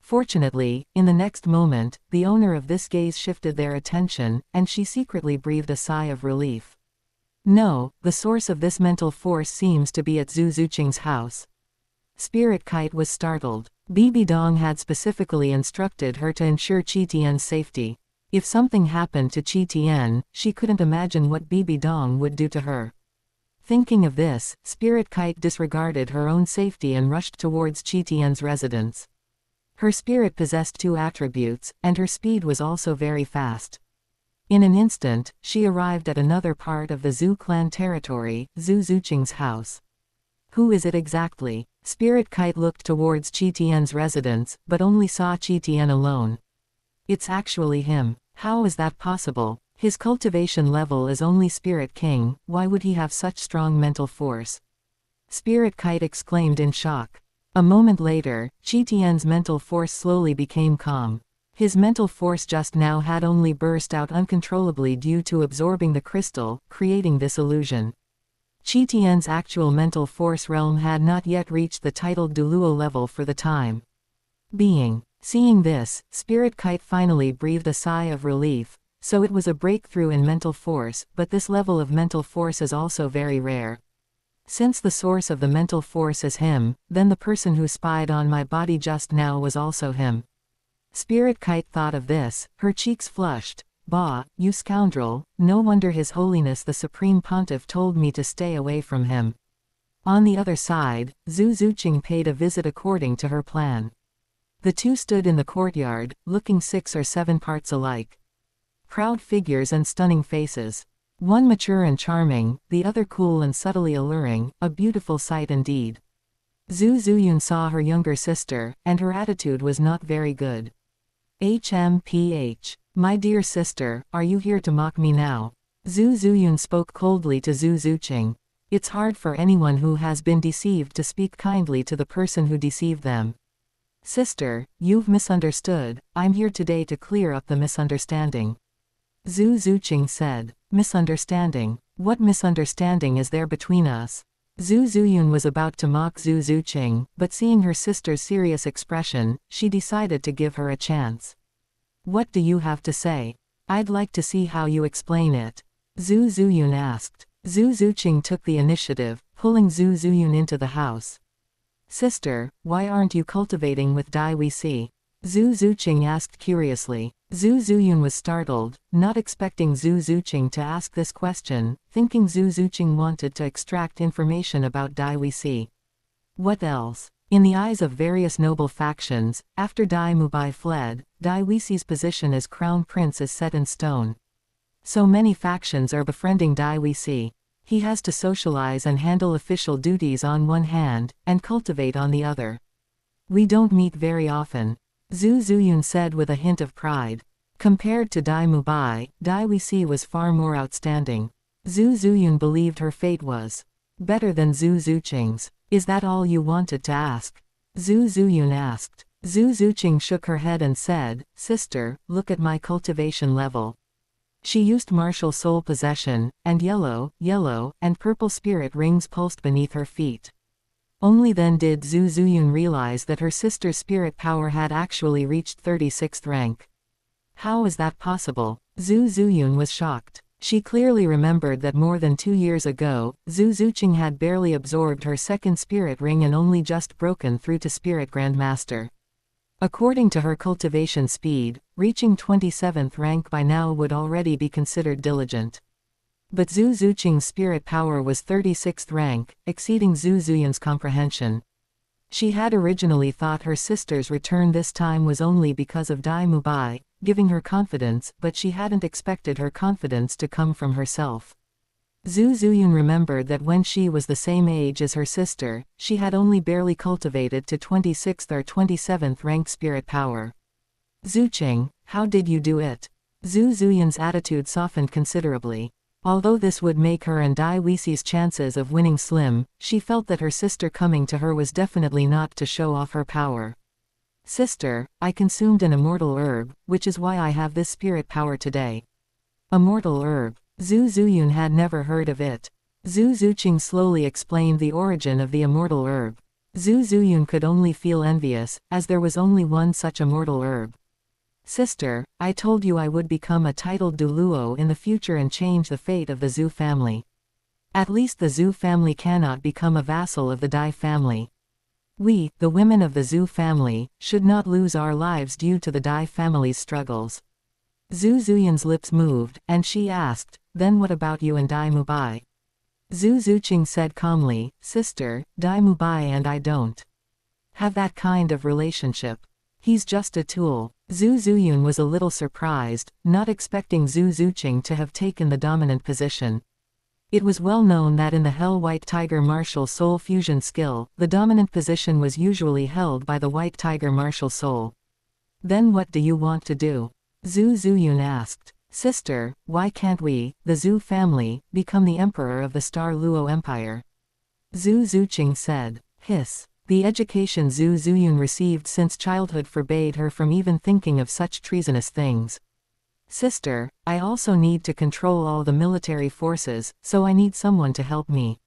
Fortunately, in the next moment, the owner of this gaze shifted their attention, and she secretly breathed a sigh of relief. No, the source of this mental force seems to be at Zhu Zuqing's house. Spirit kite was startled. Bibi Dong had specifically instructed her to ensure Qi Tian's safety. If something happened to Qi Tian, she couldn't imagine what Bibi Dong would do to her. Thinking of this, Spirit Kite disregarded her own safety and rushed towards Qi Tian's residence. Her spirit possessed two attributes, and her speed was also very fast. In an instant, she arrived at another part of the Zhu clan territory, Zhu Zuqing's house. Who is it exactly? Spirit Kite looked towards Qi Tian's residence, but only saw Qi Tian alone. It's actually him. How is that possible? His cultivation level is only Spirit King, why would he have such strong mental force? Spirit Kite exclaimed in shock. A moment later, Qi Tian's mental force slowly became calm. His mental force just now had only burst out uncontrollably due to absorbing the crystal, creating this illusion. Qi Tian's actual mental force realm had not yet reached the titled Douluo level for the time being. Seeing this, Spirit Kite finally breathed a sigh of relief. So it was a breakthrough in mental force, but this level of mental force is also very rare. Since the source of the mental force is him, then the person who spied on my body just now was also him. Spirit Kite thought of this, her cheeks flushed. Bah, you scoundrel, no wonder His Holiness the Supreme Pontiff told me to stay away from him. On the other side, Zhu Zuqing paid a visit according to her plan. The two stood in the courtyard, looking 6 or 7 parts alike. Proud figures and stunning faces. One mature and charming, the other cool and subtly alluring, a beautiful sight indeed. Zhu Zuyun saw her younger sister, and her attitude was not very good. HMPH. My dear sister, are you here to mock me now? Zhu Zuyun spoke coldly to Zhu Zuqing. It's hard for anyone who has been deceived to speak kindly to the person who deceived them. Sister, you've misunderstood. I'm here today to clear up the misunderstanding. Zhu Zuqing said. Misunderstanding? What misunderstanding is there between us? Zhu Zuyun was about to mock Zhu Zuqing, but seeing her sister's serious expression, she decided to give her a chance. What do you have to say? I'd like to see how you explain it. Zhu Zuyun asked. Zhu Zuqing took the initiative, pulling Zhu Zuyun into the house. Sister, why aren't you cultivating with Dai Wuxi? Zhu Zuqing asked curiously. Zhu Zuyun was startled, not expecting Zhu Zuqing to ask this question, thinking Zhu Zuqing wanted to extract information about Dai Wuxi. What else? In the eyes of various noble factions, after Dai Mubai fled, Dai Wuxi's position as crown prince is set in stone. So many factions are befriending Dai Wuxi. He has to socialize and handle official duties on one hand, and cultivate on the other. We don't meet very often. Zhu Zuyun said with a hint of pride. Compared to Dai Mubai, Dai Wuxi was far more outstanding. Zhu Zuyun believed her fate was better than Zhu Zuqing's. Is that all you wanted to ask? Zhu Zuyun asked. Zhu Zuqing shook her head and said, Sister, look at my cultivation level. She used martial soul possession, and yellow, and purple spirit rings pulsed beneath her feet. Only then did Zhu Zuyun realize that her sister's spirit power had actually reached 36th rank. How is that possible? Zhu Zuyun was shocked. She clearly remembered that more than 2 years ago, Zhu Zuqing had barely absorbed her second spirit ring and only just broken through to Spirit Grandmaster. According to her cultivation speed, reaching 27th rank by now would already be considered diligent. But Zhu Zuqing's spirit power was 36th rank, exceeding Zhu Zuyun's comprehension. She had originally thought her sister's return this time was only because of Dai Mubai, giving her confidence, but she hadn't expected her confidence to come from herself. Zhu Zuyun remembered that when she was the same age as her sister, she had only barely cultivated to 26th or 27th rank spirit power. Zuqing, how did you do it? Zhu Zuyun's attitude softened considerably. Although this would make her and Dai Wuxi's chances of winning slim, she felt that her sister coming to her was definitely not to show off her power. Sister, I consumed an immortal herb, which is why I have this spirit power today. Immortal herb. Zhu Zuyun had never heard of it. Zhu Zuqing slowly explained the origin of the immortal herb. Zhu Zuyun could only feel envious, as there was only one such immortal herb. Sister, I told you I would become a titled Douluo in the future and change the fate of the Zhu family. At least the Zhu family cannot become a vassal of the Dai family. We, the women of the Zhu family, should not lose our lives due to the Dai family's struggles. Zhu Zuyun's lips moved, and she asked, Then what about you and Dai Mubai? Zhu Zuqing said calmly, Sister, Dai Mubai and I don't have that kind of relationship. He's just a tool. Zhu Zuyun was a little surprised, not expecting Zhu Zuqing to have taken the dominant position. It was well known that in the Hell White Tiger martial soul fusion skill, the dominant position was usually held by the White Tiger martial soul. Then what do you want to do? Zhu Zuyun asked. Sister, why can't we, the Zhu family, become the emperor of the Star Luo Empire? Zhu Zuqing said. Hiss. The education Zhu Zuyun received since childhood forbade her from even thinking of such treasonous things. Sister, I also need to control all the military forces, so I need someone to help me.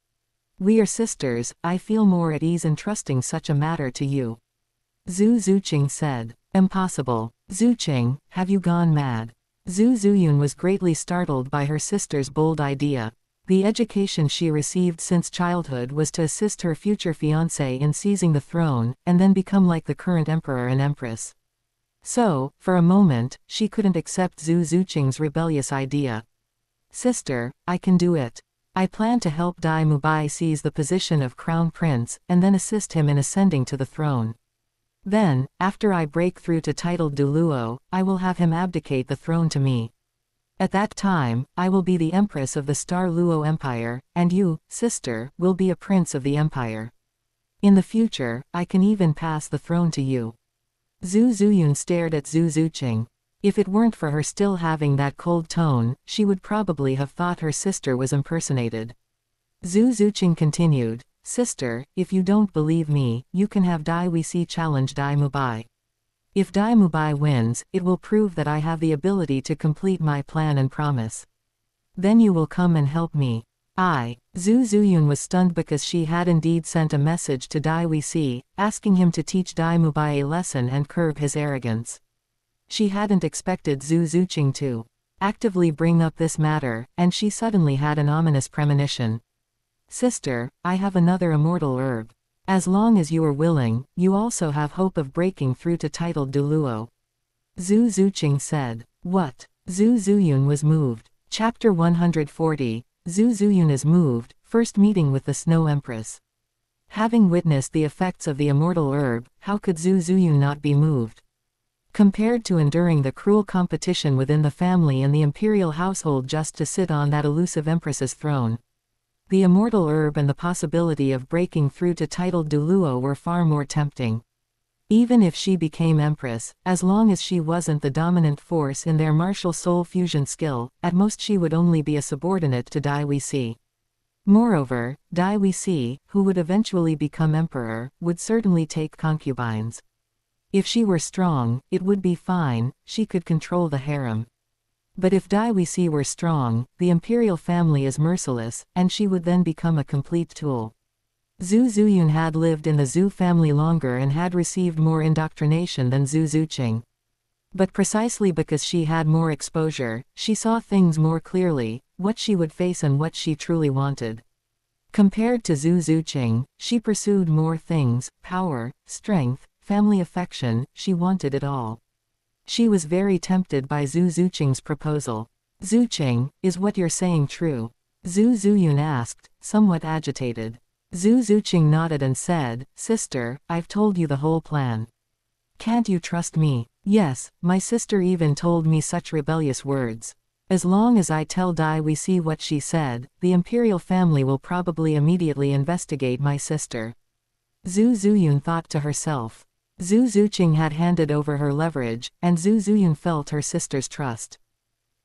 We are sisters, I feel more at ease in trusting such a matter to you. Zhu Zuqing said. Impossible. Zuqing, have you gone mad? Zhu Zuyun was greatly startled by her sister's bold idea. The education she received since childhood was to assist her future fiancé in seizing the throne, and then become like the current emperor and empress. So, for a moment, she couldn't accept Zhu Zuqing's rebellious idea. Sister, I can do it. I plan to help Dai Mubai seize the position of crown prince, and then assist him in ascending to the throne. Then, after I break through to titled Douluo, I will have him abdicate the throne to me. At that time, I will be the empress of the Star Luo Empire, and you, sister, will be a prince of the empire. In the future, I can even pass the throne to you. Zhu Zuyun stared at Zhu Zuqing. If it weren't for her still having that cold tone, she would probably have thought her sister was impersonated. Zhu Zuqing continued, "Sister, if you don't believe me, you can have Dai Wuxi challenge Dai Mubai. If Dai Mubai wins, it will prove that I have the ability to complete my plan and promise. Then you will come and help me." Zhu Zuyun was stunned because she had indeed sent a message to Dai Wuxi, asking him to teach Dai Mubai a lesson and curb his arrogance. She hadn't expected Zhu Zuqing to actively bring up this matter, and she suddenly had an ominous premonition. "Sister, I have another immortal herb. As long as you are willing, you also have hope of breaking through to titled Douluo." Zhu Zuqing said. "What?" Zhu Zuyun was moved. Chapter 140, Zhu Zuyun is moved, first meeting with the Snow Empress. Having witnessed the effects of the immortal herb, how could Zhu Zuyun not be moved? Compared to enduring the cruel competition within the family and the imperial household just to sit on that elusive empress's throne, the immortal herb and the possibility of breaking through to titled Douluo were far more tempting. Even if she became empress, as long as she wasn't the dominant force in their martial soul fusion skill, at most she would only be a subordinate to Dai Wuxi. Moreover, Dai Wuxi, who would eventually become emperor, would certainly take concubines. If she were strong, it would be fine, she could control the harem. But if Dai Wuxi were strong, the imperial family is merciless, and she would then become a complete tool. Zhu Zuyun had lived in the Zhu family longer and had received more indoctrination than Zhu Zuqing. But precisely because she had more exposure, she saw things more clearly, what she would face and what she truly wanted. Compared to Zhu Zuqing, she pursued more things: power, strength, family affection. She wanted it all. She was very tempted by Zhu Zuqing's proposal. "Zuqing, is what you're saying true?" Zhu Zuyun asked, somewhat agitated. Zhu Zuqing nodded and said, "Sister, I've told you the whole plan. Can't you trust me?" "Yes, my sister even told me such rebellious words. As long as I tell Dai Wuxi what she said, the imperial family will probably immediately investigate my sister." Zhu Zuyun thought to herself. Zhu Zuqing had handed over her leverage, and Zhu Zuyun felt her sister's trust.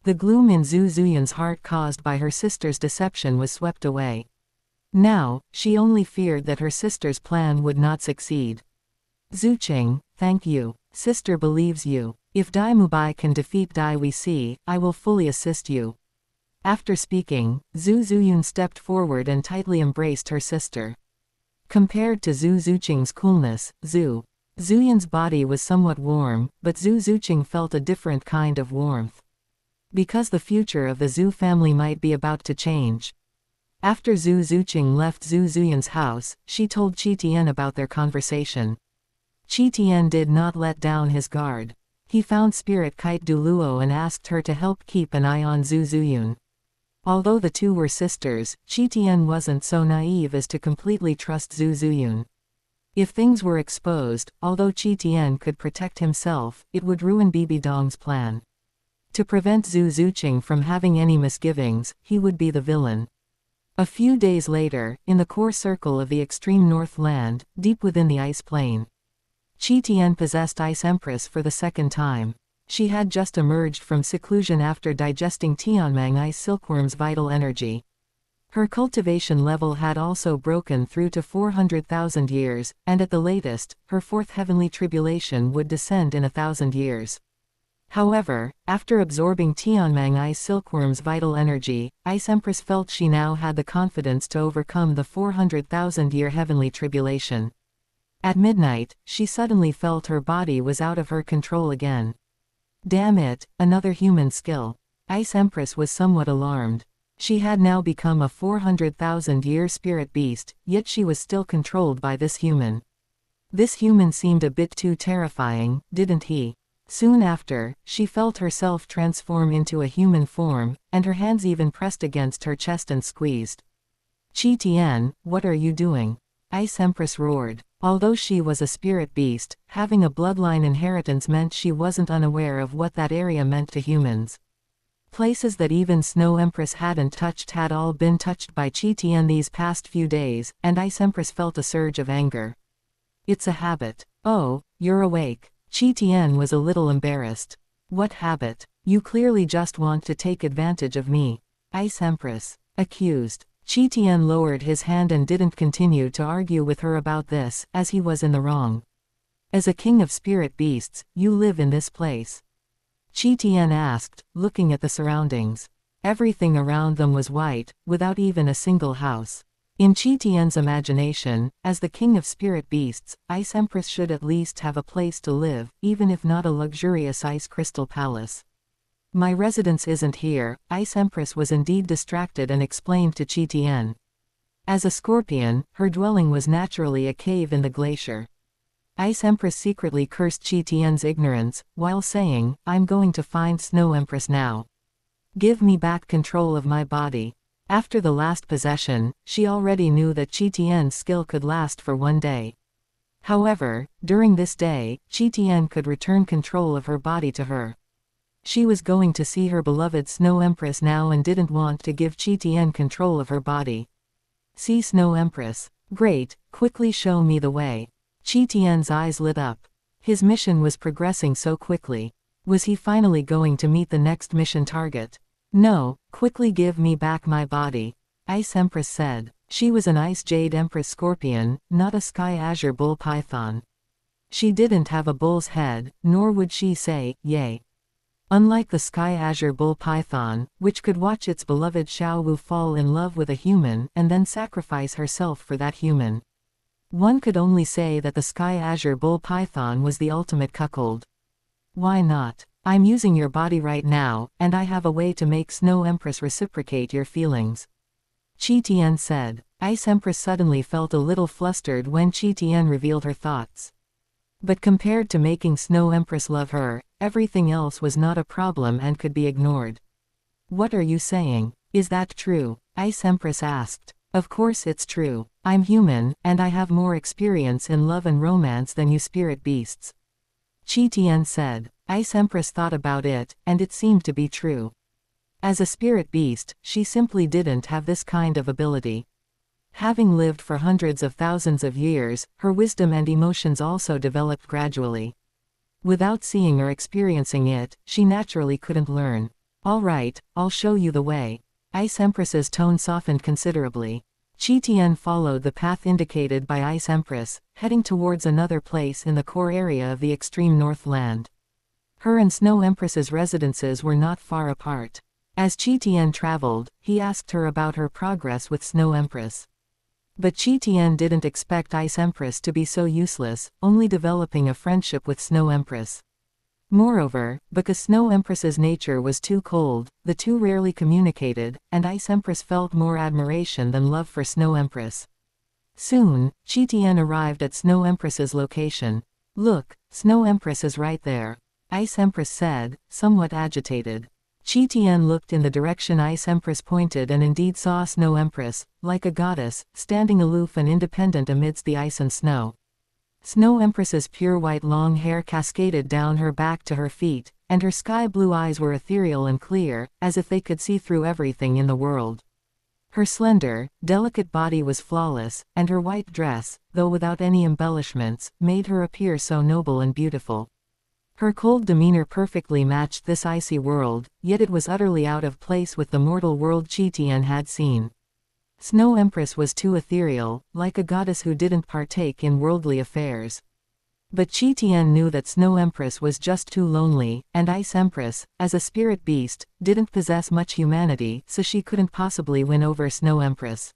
The gloom in Zhu Zuyun's heart caused by her sister's deception was swept away. Now, she only feared that her sister's plan would not succeed. "Zuqing, thank you. Sister believes you. If Dai Mubai can defeat Dai Wuxi, I will fully assist you." After speaking, Zhu Zuyun stepped forward and tightly embraced her sister. Compared to Zhu Zuqing's coolness, Zhu Zuyun's body was somewhat warm, but Zhu Zuqing felt a different kind of warmth. Because the future of the Zhu family might be about to change. After Zhu Zuqing left Zhu Zuyun's house, she told Qian about their conversation. Qian did not let down his guard. He found Spirit Kite Douluo and asked her to help keep an eye on Zhu Zuyun. Although the two were sisters, Qian wasn't so naive as to completely trust Zhu Zuyun. If things were exposed, although Qian could protect himself, it would ruin Bibi Dong's plan. To prevent Zhu Zuqing from having any misgivings, he would be the villain. A few days later, in the core circle of the extreme north land, deep within the ice plain, Qian possessed Ice Empress for the second time. She had just emerged from seclusion after digesting Tianmeng Ice Silkworm's vital energy. Her cultivation level had also broken through to 400,000 years, and at the latest, her fourth heavenly tribulation would descend in 1,000 years. However, after absorbing Tianmeng Ice Silkworm's vital energy, Ice Empress felt she now had the confidence to overcome the 400,000-year heavenly tribulation. At midnight, she suddenly felt her body was out of her control again. Damn it, another human skill. Ice Empress was somewhat alarmed. She had now become a 400,000-year spirit beast, yet she was still controlled by this human. This human seemed a bit too terrifying, didn't he? Soon after, she felt herself transform into a human form, and her hands even pressed against her chest and squeezed. "Qian, what are you doing?" Ice Empress roared. Although she was a spirit beast, having a bloodline inheritance meant she wasn't unaware of what that area meant to humans. Places that even Snow Empress hadn't touched had all been touched by Qian these past few days, and Ice Empress felt a surge of anger. "It's a habit." "Oh, you're awake. Qi was a little embarrassed. What habit? You clearly just want to take advantage of me. Ice Empress accused. Qi lowered his hand and didn't continue to argue with her about this, as he was in the wrong. As a king of spirit beasts, you live in this place? Qi asked, looking at the surroundings. Everything around them was white, without even a single house. In Qi imagination, as the king of spirit beasts, Ice Empress should at least have a place to live, even if not a luxurious ice crystal palace. My residence isn't here. Ice Empress was indeed distracted and explained to Qi. As a scorpion, her dwelling was naturally a cave in the glacier. Ice Empress secretly cursed Qi ignorance, while saying, I'm going to find Snow Empress now. Give me back control of my body. After the last possession, she already knew that Qi skill could last for one day. However, during this day, Qi could return control of her body to her. She was going to see her beloved Snow Empress now and didn't want to give Qi control of her body. See Snow Empress. Great, quickly show me the way. Qi eyes lit up. His mission was progressing so quickly. Was he finally going to meet the next mission target? No, quickly give me back my body. Ice Empress said. She was an Ice Jade Empress Scorpion, not a Sky Azure Bull Python. She didn't have a bull's head, nor would she say, yay. Unlike the Sky Azure Bull Python, which could watch its beloved Xiaowu fall in love with a human and then sacrifice herself for that human. One could only say that the Sky Azure Bull Python was the ultimate cuckold. Why not? I'm using your body right now, and I have a way to make Snow Empress reciprocate your feelings. Qi said. Ice Empress suddenly felt a little flustered when Qi revealed her thoughts. But compared to making Snow Empress love her, everything else was not a problem and could be ignored. What are you saying? Is that true? Ice Empress asked. Of course it's true. I'm human, and I have more experience in love and romance than you spirit beasts. Qi said. Ice Empress thought about it, and it seemed to be true. As a spirit beast, she simply didn't have this kind of ability. Having lived for hundreds of thousands of years, her wisdom and emotions also developed gradually. Without seeing or experiencing it, she naturally couldn't learn. All right, I'll show you the way. Ice Empress's tone softened considerably. Qi followed the path indicated by Ice Empress, heading towards another place in the core area of the extreme Northland. Her and Snow Empress's residences were not far apart. As Qi traveled, he asked her about her progress with Snow Empress. But Qi didn't expect Ice Empress to be so useless, only developing a friendship with Snow Empress. Moreover, because Snow Empress's nature was too cold, the two rarely communicated, and Ice Empress felt more admiration than love for Snow Empress. Soon, Qi arrived at Snow Empress's location. Look, Snow Empress is right there. Ice Empress said, somewhat agitated. Qi looked in the direction Ice Empress pointed and indeed saw Snow Empress, like a goddess, standing aloof and independent amidst the ice and snow. Snow Empress's pure white long hair cascaded down her back to her feet, and her sky-blue eyes were ethereal and clear, as if they could see through everything in the world. Her slender, delicate body was flawless, and her white dress, though without any embellishments, made her appear so noble and beautiful. Her cold demeanor perfectly matched this icy world, yet it was utterly out of place with the mortal world Qi had seen. Snow Empress was too ethereal, like a goddess who didn't partake in worldly affairs. But Qi knew that Snow Empress was just too lonely, and Ice Empress, as a spirit beast, didn't possess much humanity, so she couldn't possibly win over Snow Empress.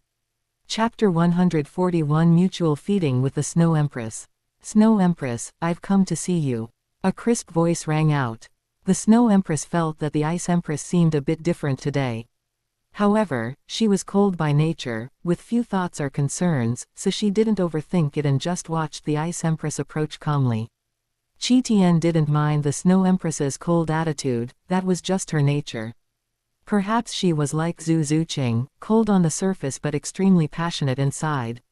Chapter 141 Mutual Feeding with the Snow Empress. Snow Empress, I've come to see you. A crisp voice rang out. The Snow Empress felt that the Ice Empress seemed a bit different today. However, she was cold by nature, with few thoughts or concerns, so she didn't overthink it and just watched the Ice Empress approach calmly. Qi didn't mind the Snow Empress's cold attitude, that was just her nature. Perhaps she was like Zhu Zuqing, cold on the surface but extremely passionate inside.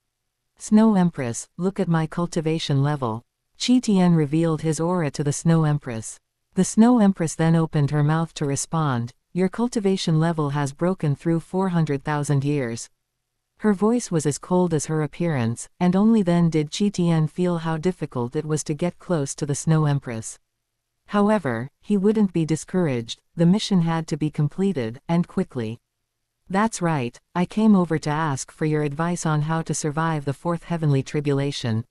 Snow Empress, look at my cultivation level. Qi revealed his aura to the Snow Empress. The Snow Empress then opened her mouth to respond. Your cultivation level has broken through 400,000 years. Her voice was as cold as her appearance, and only then did Qian feel how difficult it was to get close to the Snow Empress. However, he wouldn't be discouraged. The mission had to be completed, and quickly. That's right, I came over to ask for your advice on how to survive the fourth heavenly tribulation.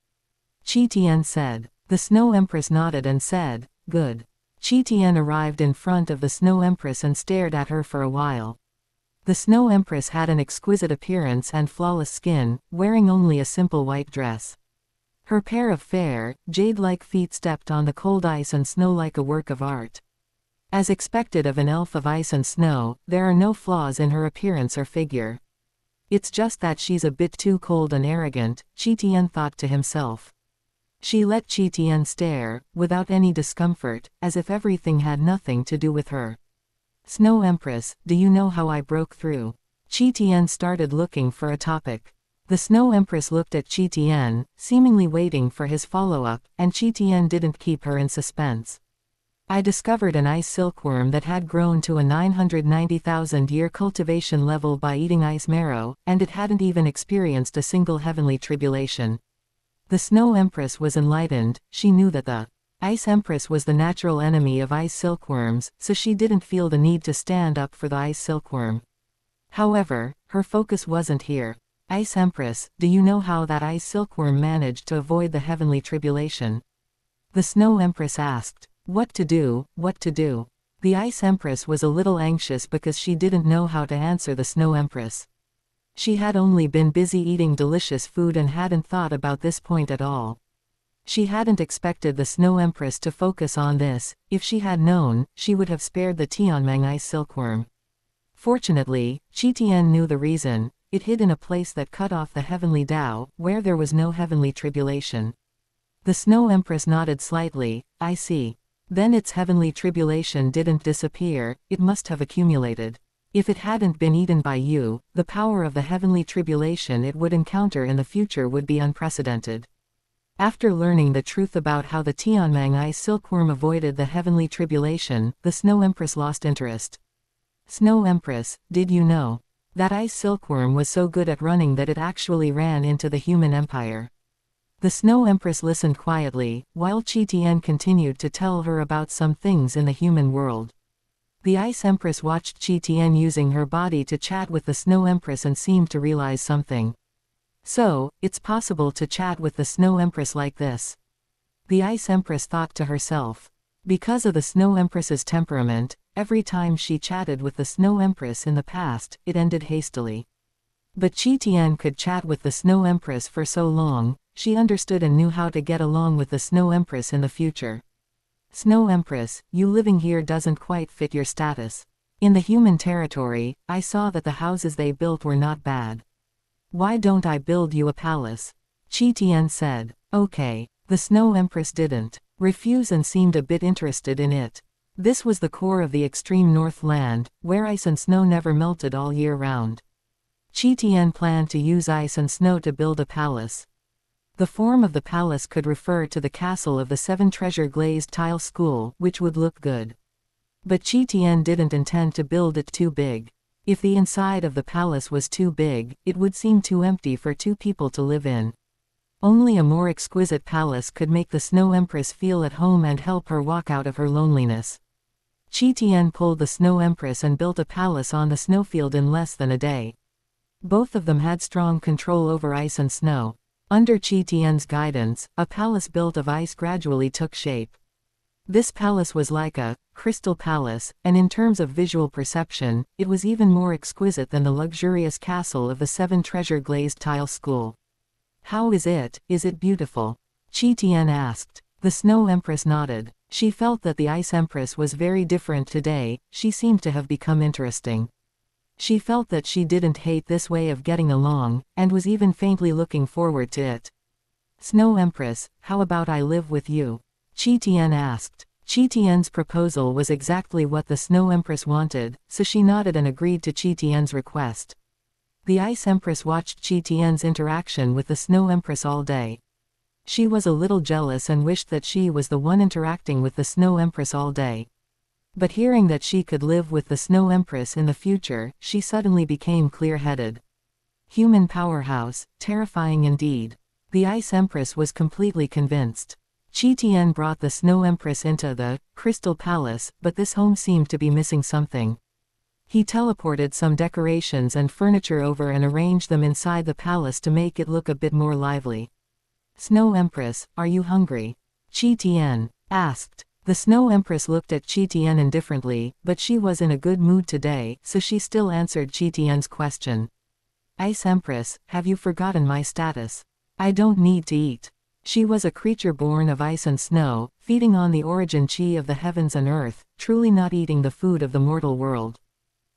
Qian said. The Snow Empress nodded and said, good. Qian arrived in front of the Snow Empress and stared at her for a while. The Snow Empress had an exquisite appearance and flawless skin, wearing only a simple white dress. Her pair of fair, jade-like feet stepped on the cold ice and snow like a work of art. As expected of an elf of ice and snow, there are no flaws in her appearance or figure. It's just that she's a bit too cold and arrogant, Qian thought to himself. She let Qian stare, without any discomfort, as if everything had nothing to do with her. Snow Empress, do you know how I broke through? Qian started looking for a topic. The Snow Empress looked at Qian, seemingly waiting for his follow-up, and Qian didn't keep her in suspense. I discovered an ice silkworm that had grown to a 990,000-year cultivation level by eating ice marrow, and it hadn't even experienced a single heavenly tribulation. The Snow Empress was enlightened. She knew that the Ice Empress was the natural enemy of ice silkworms, so she didn't feel the need to stand up for the ice silkworm. However, her focus wasn't here. Ice Empress, do you know how that ice silkworm managed to avoid the heavenly tribulation? The Snow Empress asked. What to do, what to do? The Ice Empress was a little anxious because she didn't know how to answer the Snow Empress. She had only been busy eating delicious food and hadn't thought about this point at all. She hadn't expected the Snow Empress to focus on this. If she had known, she would have spared the Tianmeng ice silkworm. Fortunately, Qian knew the reason. It hid in a place that cut off the heavenly Tao, where there was no heavenly tribulation. The Snow Empress nodded slightly. I see. Then its heavenly tribulation didn't disappear, it must have accumulated. If it hadn't been eaten by you, the power of the heavenly tribulation it would encounter in the future would be unprecedented. After learning the truth about how the Tianmeng ice silkworm avoided the heavenly tribulation, the Snow Empress lost interest. Snow Empress, did you know? That ice silkworm was so good at running that it actually ran into the human empire. The Snow Empress listened quietly, while Qian continued to tell her about some things in the human world. The Ice Empress watched Qian using her body to chat with the Snow Empress and seemed to realize something. So, it's possible to chat with the Snow Empress like this. The Ice Empress thought to herself. Because of the Snow Empress's temperament, every time she chatted with the Snow Empress in the past, it ended hastily. But Qian could chat with the Snow Empress for so long, she understood and knew how to get along with the Snow Empress in the future. Snow Empress, you living here doesn't quite fit your status. In the human territory, I saw that the houses they built were not bad. Why don't I build you a palace? Qian said. Okay. The Snow Empress didn't refuse and seemed a bit interested in it. This was the core of the extreme north land, where ice and snow never melted all year round. Qian planned to use ice and snow to build a palace. The form of the palace could refer to the castle of the 7 treasure glazed tile school, which would look good. But Qian didn't intend to build it too big. If the inside of the palace was too big, it would seem too empty for 2 people to live in. Only a more exquisite palace could make the Snow Empress feel at home and help her walk out of her loneliness. Qian pulled the Snow Empress and built a palace on the snowfield in less than a day. Both of them had strong control over ice and snow. Under Qian's guidance, a palace built of ice gradually took shape. This palace was like a crystal palace, and in terms of visual perception, it was even more exquisite than the luxurious castle of the 7 treasure glazed tile school. How is it? Is it beautiful? Qian asked. The Snow Empress nodded. She felt that the Ice Empress was very different today. She seemed to have become interesting. She felt that she didn't hate this way of getting along, and was even faintly looking forward to it. Snow Empress, how about I live with you? Qian asked. Qian's proposal was exactly what the Snow Empress wanted, so she nodded and agreed to Qian's request. The Ice Empress watched Qian's interaction with the Snow Empress all day. She was a little jealous and wished that she was the one interacting with the Snow Empress all day. But hearing that she could live with the Snow Empress in the future, she suddenly became clear-headed. Human powerhouse, terrifying indeed. The Ice Empress was completely convinced. Qian brought the Snow Empress into the Crystal Palace, but this home seemed to be missing something. He teleported some decorations and furniture over and arranged them inside the palace to make it look a bit more lively. Snow Empress, are you hungry? Qian asked. The Snow Empress looked at Qian indifferently, but she was in a good mood today, so she still answered Qian's question. Ice Empress, have you forgotten my status? I don't need to eat. She was a creature born of ice and snow, feeding on the origin qi of the heavens and earth, truly not eating the food of the mortal world.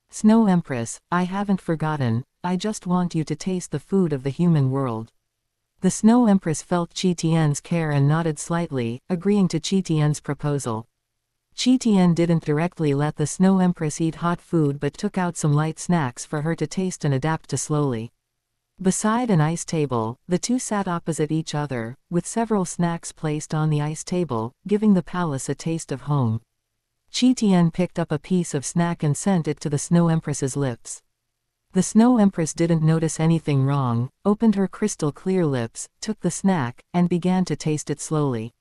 Snow Empress, I haven't forgotten, I just want you to taste the food of the human world. The Snow Empress felt Qian's care and nodded slightly, agreeing to Qian's proposal. Qian didn't directly let the Snow Empress eat hot food but took out some light snacks for her to taste and adapt to slowly. Beside an ice table, the two sat opposite each other, with several snacks placed on the ice table, giving the palace a taste of home. Qian picked up a piece of snack and sent it to the Snow Empress's lips. The Snow Empress didn't notice anything wrong, opened her crystal clear lips, took the snack, and began to taste it slowly.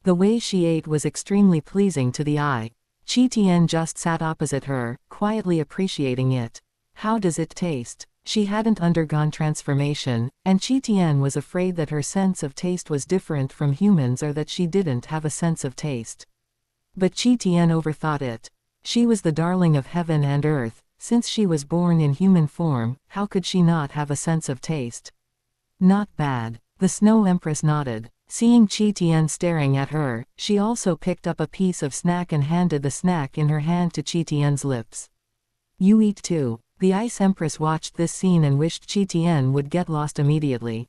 The way she ate was extremely pleasing to the eye. Qian just sat opposite her, quietly appreciating it. How does it taste? She hadn't undergone transformation, and Qian was afraid that her sense of taste was different from humans or that she didn't have a sense of taste. But Qian overthought it. She was the darling of heaven and earth. Since she was born in human form, how could she not have a sense of taste? Not bad. The Snow Empress nodded. Seeing Qian staring at her, she also picked up a piece of snack and handed the snack in her hand to Qian's lips. You eat too. The Ice Empress watched this scene and wished Qian would get lost immediately.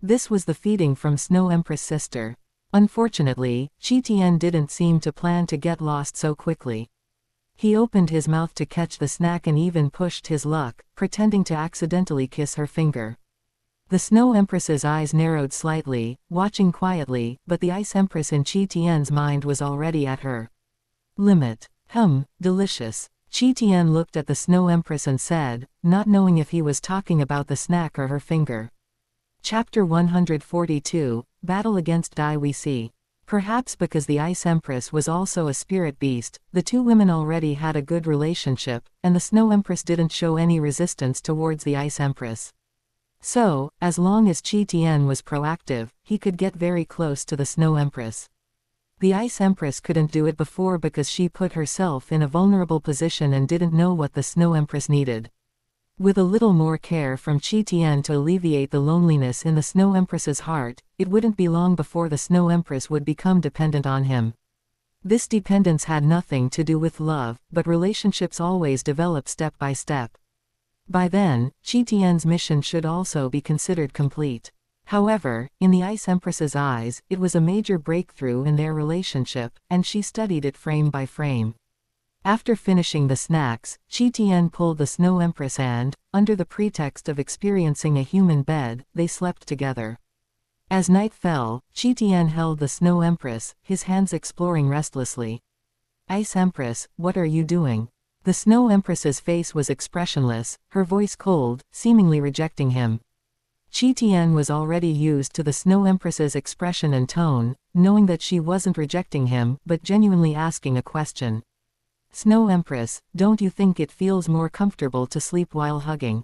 This was the feeding from Snow Empress' sister. Unfortunately, Qian didn't seem to plan to get lost so quickly. He opened his mouth to catch the snack and even pushed his luck, pretending to accidentally kiss her finger. The Snow Empress's eyes narrowed slightly, watching quietly, but the Ice Empress in Qian's mind was already at her limit. Delicious. Qian looked at the Snow Empress and said, not knowing if he was talking about the snack or her finger. Chapter 142, Battle Against Dai We See. Perhaps because the Ice Empress was also a spirit beast, the two women already had a good relationship, and the Snow Empress didn't show any resistance towards the Ice Empress. So, as long as Qian was proactive, he could get very close to the Snow Empress. The Ice Empress couldn't do it before because she put herself in a vulnerable position and didn't know what the Snow Empress needed. With a little more care from Qian to alleviate the loneliness in the Snow Empress's heart, it wouldn't be long before the Snow Empress would become dependent on him. This dependence had nothing to do with love, but relationships always develop step by step. By then, Qian's mission should also be considered complete. However, in the Ice Empress's eyes, it was a major breakthrough in their relationship, and she studied it frame by frame. After finishing the snacks, Qian pulled the Snow Empress and, under the pretext of experiencing a human bed, they slept together. As night fell, Qian held the Snow Empress, his hands exploring restlessly. Ice Empress, what are you doing? The Snow Empress's face was expressionless, her voice cold, seemingly rejecting him. Qian was already used to the Snow Empress's expression and tone, knowing that she wasn't rejecting him, but genuinely asking a question. Snow Empress, don't you think it feels more comfortable to sleep while hugging?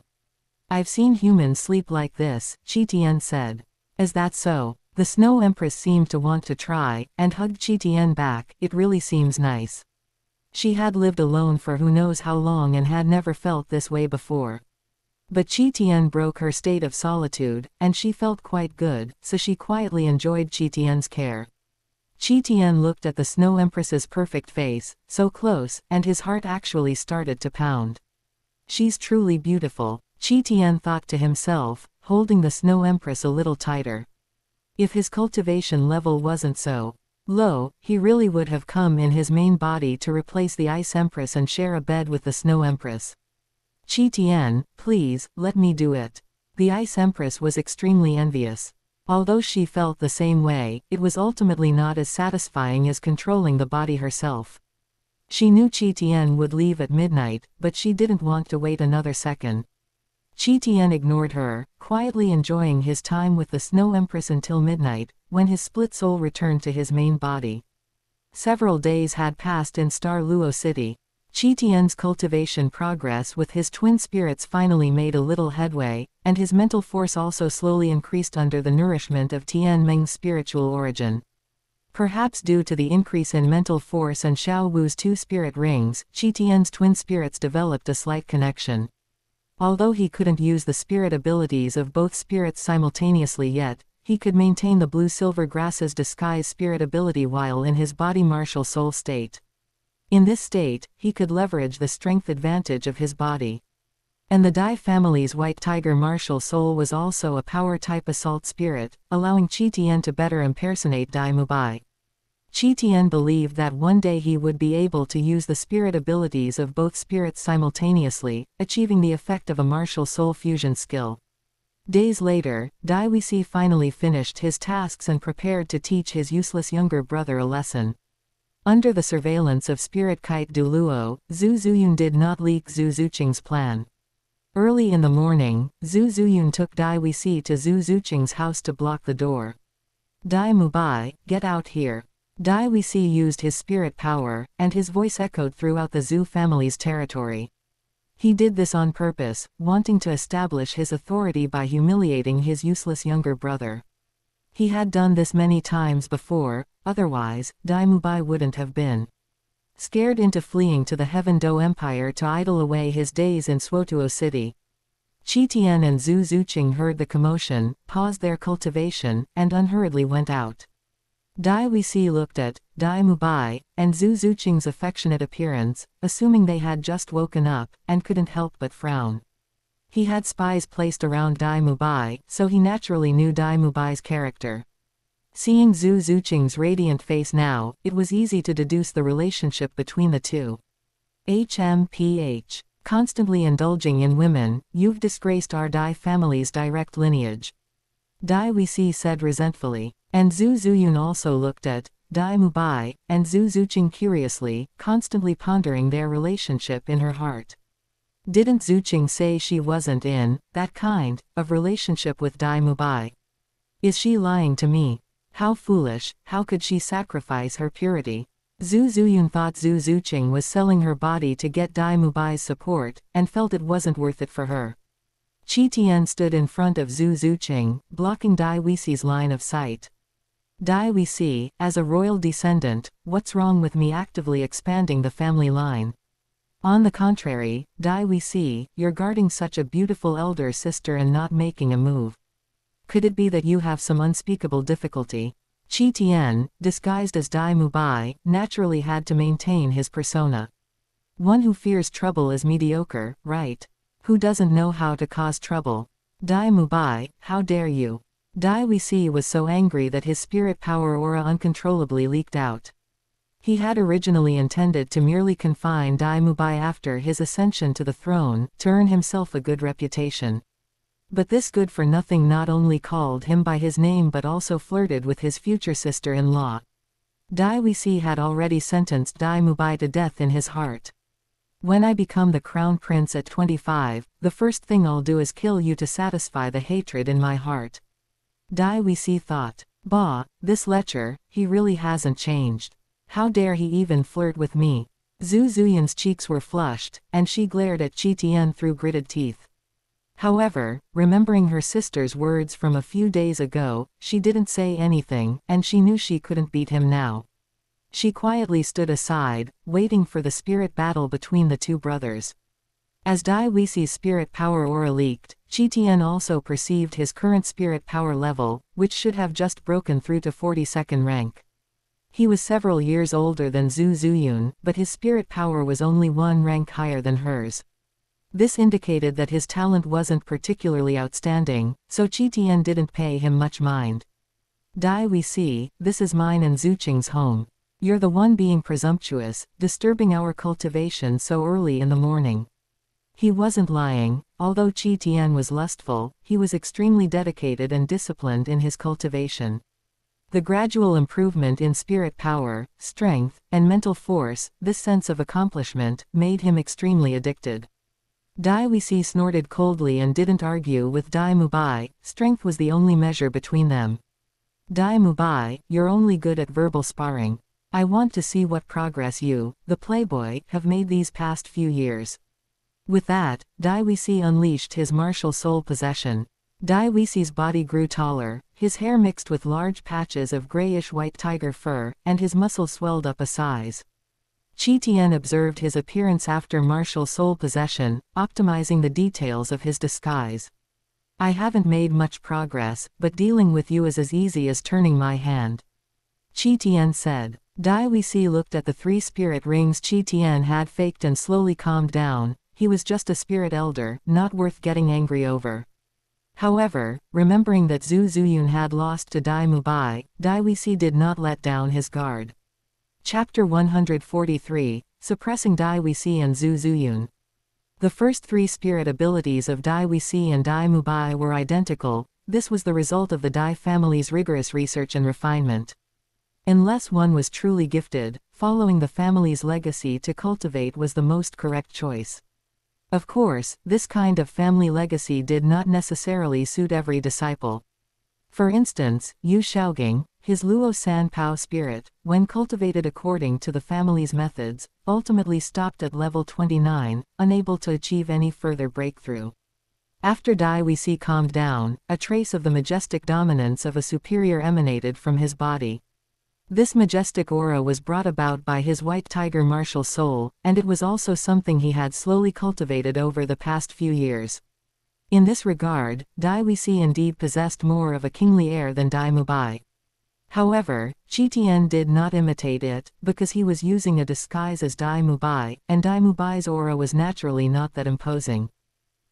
I've seen humans sleep like this, Qian said. Is that so? The Snow Empress seemed to want to try, and hugged Qian back. It really seems nice. She had lived alone for who knows how long and had never felt this way before. But Qian broke her state of solitude, and she felt quite good, so she quietly enjoyed Qian's care. Qian looked at the Snow Empress's perfect face, so close, and his heart actually started to pound. She's truly beautiful, Qian thought to himself, holding the Snow Empress a little tighter. If his cultivation level wasn't so low, he really would have come in his main body to replace the Ice Empress and share a bed with the Snow Empress. Qian, please, let me do it. The Ice Empress was extremely envious. Although she felt the same way, it was ultimately not as satisfying as controlling the body herself. She knew Qian would leave at midnight, but she didn't want to wait another second. Qian ignored her, quietly enjoying his time with the Snow Empress until midnight, when his split soul returned to his main body. Several days had passed in Douluo City. Qian's cultivation progress with his twin spirits finally made a little headway, and his mental force also slowly increased under the nourishment of Tian Meng's spiritual origin. Perhaps due to the increase in mental force and Xiao Wu's 2 spirit rings, Qian's twin spirits developed a slight connection. Although he couldn't use the spirit abilities of both spirits simultaneously yet, he could maintain the blue-silver grass's disguise spirit ability while in his body martial soul state. In this state, he could leverage the strength advantage of his body. And the Dai family's white tiger martial soul was also a power-type assault spirit, allowing Qian to better impersonate Dai Mubai. Qian believed that one day he would be able to use the spirit abilities of both spirits simultaneously, achieving the effect of a martial soul fusion skill. Days later, Dai Wuxi finally finished his tasks and prepared to teach his useless younger brother a lesson. Under the surveillance of Spirit Kite Douluo, Zhu Zuyun did not leak Zhu Zuqing's plan. Early in the morning, Zhu Zuyun took Dai Wuxi to Zhu Zuqing's house to block the door. Dai Mubai, get out here. Dai Wuxi used his spirit power, and his voice echoed throughout the Zhu family's territory. He did this on purpose, wanting to establish his authority by humiliating his useless younger brother. He had done this many times before, otherwise, Dai Mubai wouldn't have been scared into fleeing to the Heaven Do Empire to idle away his days in Suotuo City. Qian and Zhu Zuqing heard the commotion, paused their cultivation, and unhurriedly went out. Dai Wuxi looked at Dai Mubai and Zhu Zuqing's affectionate appearance, assuming they had just woken up, and couldn't help but frown. He had spies placed around Dai Mubai, so he naturally knew Dai Mubai's character. Seeing Zhu Zuqing's radiant face now, it was easy to deduce the relationship between the two. HMPH. Constantly indulging in women, you've disgraced our Dai family's direct lineage. Dai Wuxi said resentfully. And Zhu Zuyun also looked at Dai Mubai and Zhu Zuqing curiously, constantly pondering their relationship in her heart. Didn't Zuqing say she wasn't in that kind of relationship with Dai Mubai? Is she lying to me? How foolish, how could she sacrifice her purity? Zhu Zuyun thought Zhu Zuqing was selling her body to get Dai Mubai's support, and felt it wasn't worth it for her. Qian stood in front of Zhu Zuqing, blocking Dai Wuxi's line of sight. Dai Wuxi, as a royal descendant, what's wrong with me actively expanding the family line? On the contrary, Dai Wuxi, you're guarding such a beautiful elder sister and not making a move. Could it be that you have some unspeakable difficulty? Qian, disguised as Dai Mubai, naturally had to maintain his persona. One who fears trouble is mediocre, right? Who doesn't know how to cause trouble? Dai Mubai, how dare you? Dai Wuxi was so angry that his spirit power aura uncontrollably leaked out. He had originally intended to merely confine Dai Mubai after his ascension to the throne, to earn himself a good reputation. But this good-for-nothing not only called him by his name but also flirted with his future sister-in-law. Dai Wuxi had already sentenced Dai Mubai to death in his heart. When I become the crown prince at 25, the first thing I'll do is kill you to satisfy the hatred in my heart. Dai Wuxi thought. Bah, this lecher, he really hasn't changed. How dare he even flirt with me? Zhu Zuyun's cheeks were flushed, and she glared at Qian through gritted teeth. However, remembering her sister's words from a few days ago, she didn't say anything, and she knew she couldn't beat him now. She quietly stood aside, waiting for the spirit battle between the two brothers. As Dai Wuxi's spirit power aura leaked, Qian also perceived his current spirit power level, which should have just broken through to 42nd rank. He was several years older than Zhu Zuyun, but his spirit power was only one rank higher than hers. This indicated that his talent wasn't particularly outstanding, so Qian didn't pay him much mind. Dai Wuxi, this is mine and Zuqing's home. You're the one being presumptuous, disturbing our cultivation so early in the morning. He wasn't lying. Although Qian was lustful, he was extremely dedicated and disciplined in his cultivation. The gradual improvement in spirit power, strength, and mental force, this sense of accomplishment, made him extremely addicted. Dai Wuxi snorted coldly and didn't argue with Dai Mubai. Strength was the only measure between them. Dai Mubai, you're only good at verbal sparring. I want to see what progress you, the playboy, have made these past few years. With that, Dai Wuxi unleashed his martial soul possession. Dai Wuxi's body grew taller, his hair mixed with large patches of grayish-white tiger fur, and his muscles swelled up a size. Qian observed his appearance after martial soul possession, optimizing the details of his disguise. I haven't made much progress, but dealing with you is as easy as turning my hand. Qian said. Dai Wuxi looked at the 3 spirit rings Qian had faked and slowly calmed down. He was just a spirit elder, not worth getting angry over. However, remembering that Zhu Zuyun had lost to Dai Mubai, Dai Wuxi did not let down his guard. Chapter 143, Suppressing Dai Wuxi and Zhu Zuyun. The first 3 spirit abilities of Dai Wuxi and Dai Mubai were identical. This was the result of the Dai family's rigorous research and refinement. Unless one was truly gifted, following the family's legacy to cultivate was the most correct choice. Of course, this kind of family legacy did not necessarily suit every disciple. For instance, Yu Shaogang, his Luo San Pao spirit, when cultivated according to the family's methods, ultimately stopped at level 29, unable to achieve any further breakthrough. After Dai Wuxi calmed down, a trace of the majestic dominance of a superior emanated from his body. This majestic aura was brought about by his white tiger martial soul, and it was also something he had slowly cultivated over the past few years. In this regard, Dai Wuxi indeed possessed more of a kingly air than Dai Mubai. However, Qian did not imitate it, because he was using a disguise as Dai Mubai, and Dai Mubai's aura was naturally not that imposing.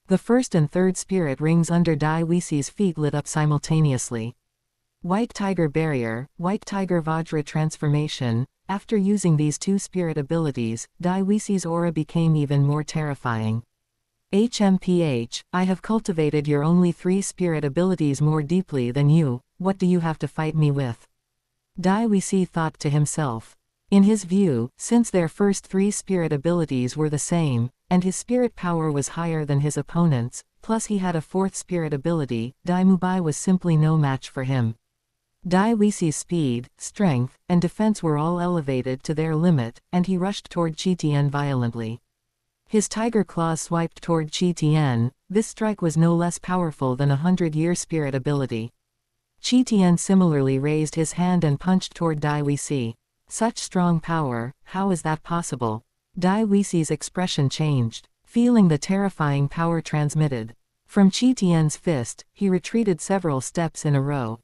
The first and third spirit rings under Dai Wuxi's feet lit up simultaneously. White Tiger Barrier, White Tiger Vajra Transformation. After using these 2 spirit abilities, Dai Wuxi's aura became even more terrifying. HMPH, I have cultivated your only 3 spirit abilities more deeply than you. What do you have to fight me with? Dai Wuxi thought to himself. In his view, since their first 3 spirit abilities were the same, and his spirit power was higher than his opponent's, plus he had a 4th spirit ability, Dai Mubai was simply no match for him. Dai Wuxi's speed, strength, and defense were all elevated to their limit, and he rushed toward Qian violently. His tiger claws swiped toward Qian. This strike was no less powerful than a 100-year spirit ability. Qian similarly raised his hand and punched toward Dai Wuxi. Such strong power, how is that possible? Dai Wuxi's expression changed, feeling the terrifying power transmitted. From Qian's fist, he retreated several steps in a row.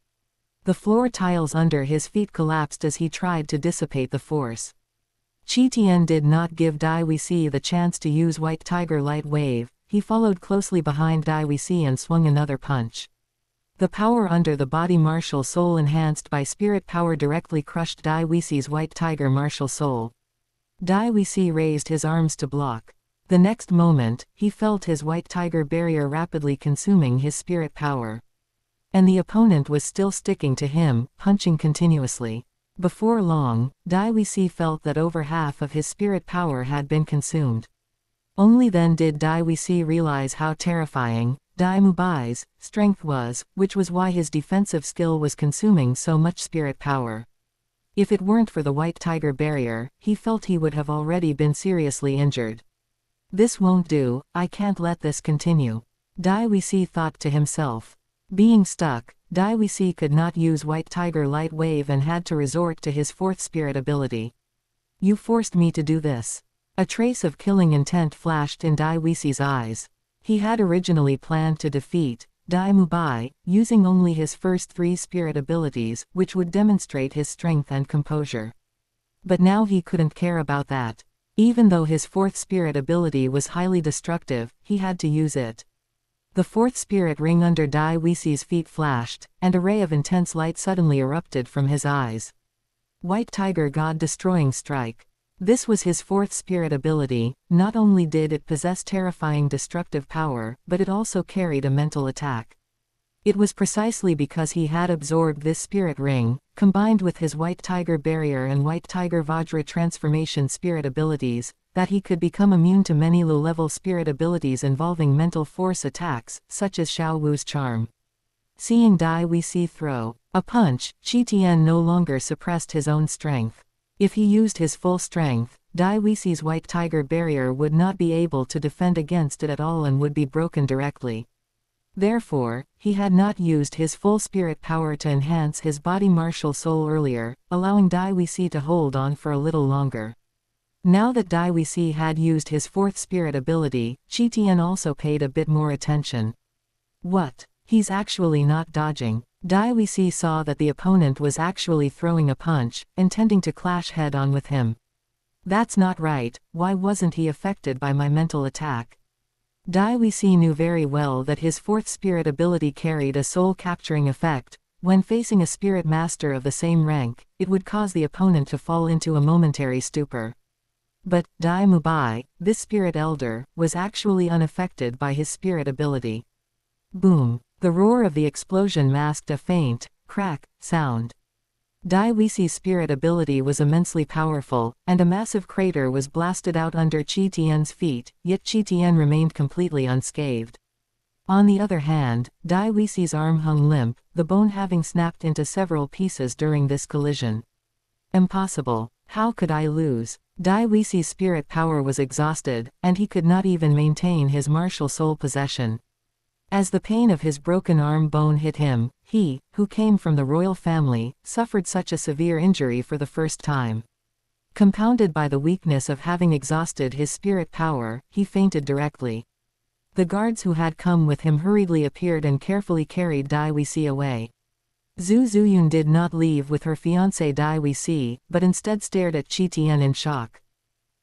The floor tiles under his feet collapsed as he tried to dissipate the force. Qian did not give Dai Wuxi the chance to use White Tiger Light Wave. He followed closely behind Dai Wuxi and swung another punch. The power under the body martial soul enhanced by spirit power directly crushed Dai Wuxi's White Tiger martial soul. Dai Wuxi raised his arms to block. The next moment, he felt his White Tiger barrier rapidly consuming his spirit power. And the opponent was still sticking to him, punching continuously. Before long, Dai Wuxi felt that over half of his spirit power had been consumed. Only then did Dai Wuxi realize how terrifying Dai Mubai's strength was, which was why his defensive skill was consuming so much spirit power. If it weren't for the White Tiger barrier, he felt he would have already been seriously injured. This won't do, I can't let this continue. Dai Wuxi thought to himself. Being stuck, Dai Wuxi could not use White Tiger Light Wave and had to resort to his 4th spirit ability. You forced me to do this. A trace of killing intent flashed in Dai Wuxi's eyes. He had originally planned to defeat Dai Mubai, using only his first 3 spirit abilities, which would demonstrate his strength and composure. But now he couldn't care about that. Even though his 4th spirit ability was highly destructive, he had to use it. The 4th spirit ring under Dai Wuxi's feet flashed, and a ray of intense light suddenly erupted from his eyes. White Tiger God-destroying strike. This was his 4th spirit ability. Not only did it possess terrifying destructive power, but it also carried a mental attack. It was precisely because he had absorbed this spirit ring, combined with his White Tiger barrier and White Tiger Vajra transformation spirit abilities, that he could become immune to many low-level spirit abilities involving mental force attacks, such as Xiao Wu's charm. Seeing Dai Wuxi throw a punch, Qian no longer suppressed his own strength. If he used his full strength, Dai Wuxi's white tiger barrier would not be able to defend against it at all and would be broken directly. Therefore, he had not used his full spirit power to enhance his body martial soul earlier, allowing Dai Wuxi to hold on for a little longer. Now that Dai Wuxi had used his fourth spirit ability, Qian also paid a bit more attention. What? He's actually not dodging. Dai Wuxi saw that the opponent was actually throwing a punch, intending to clash head-on with him. That's not right. Why wasn't he affected by my mental attack? Dai Wuxi knew very well that his fourth spirit ability carried a soul-capturing effect. When facing a spirit master of the same rank, it would cause the opponent to fall into a momentary stupor. But, Dai Mubai, this spirit elder, was actually unaffected by his spirit ability. Boom! The roar of the explosion masked a faint, crack, sound. Dai Wuxi's spirit ability was immensely powerful, and a massive crater was blasted out under Qian's feet, yet Qian remained completely unscathed. On the other hand, Dai Wuxi's arm hung limp, the bone having snapped into several pieces during this collision. Impossible. How could I lose? Dai Wuxi's spirit power was exhausted, and he could not even maintain his martial soul possession. As the pain of his broken arm bone hit him, he, who came from the royal family, suffered such a severe injury for the first time. Compounded by the weakness of having exhausted his spirit power, he fainted directly. The guards who had come with him hurriedly appeared and carefully carried Dai Wuxi away. Zhu Zuyun did not leave with her fiancé Dai Wuxi, but instead stared at Qian in shock.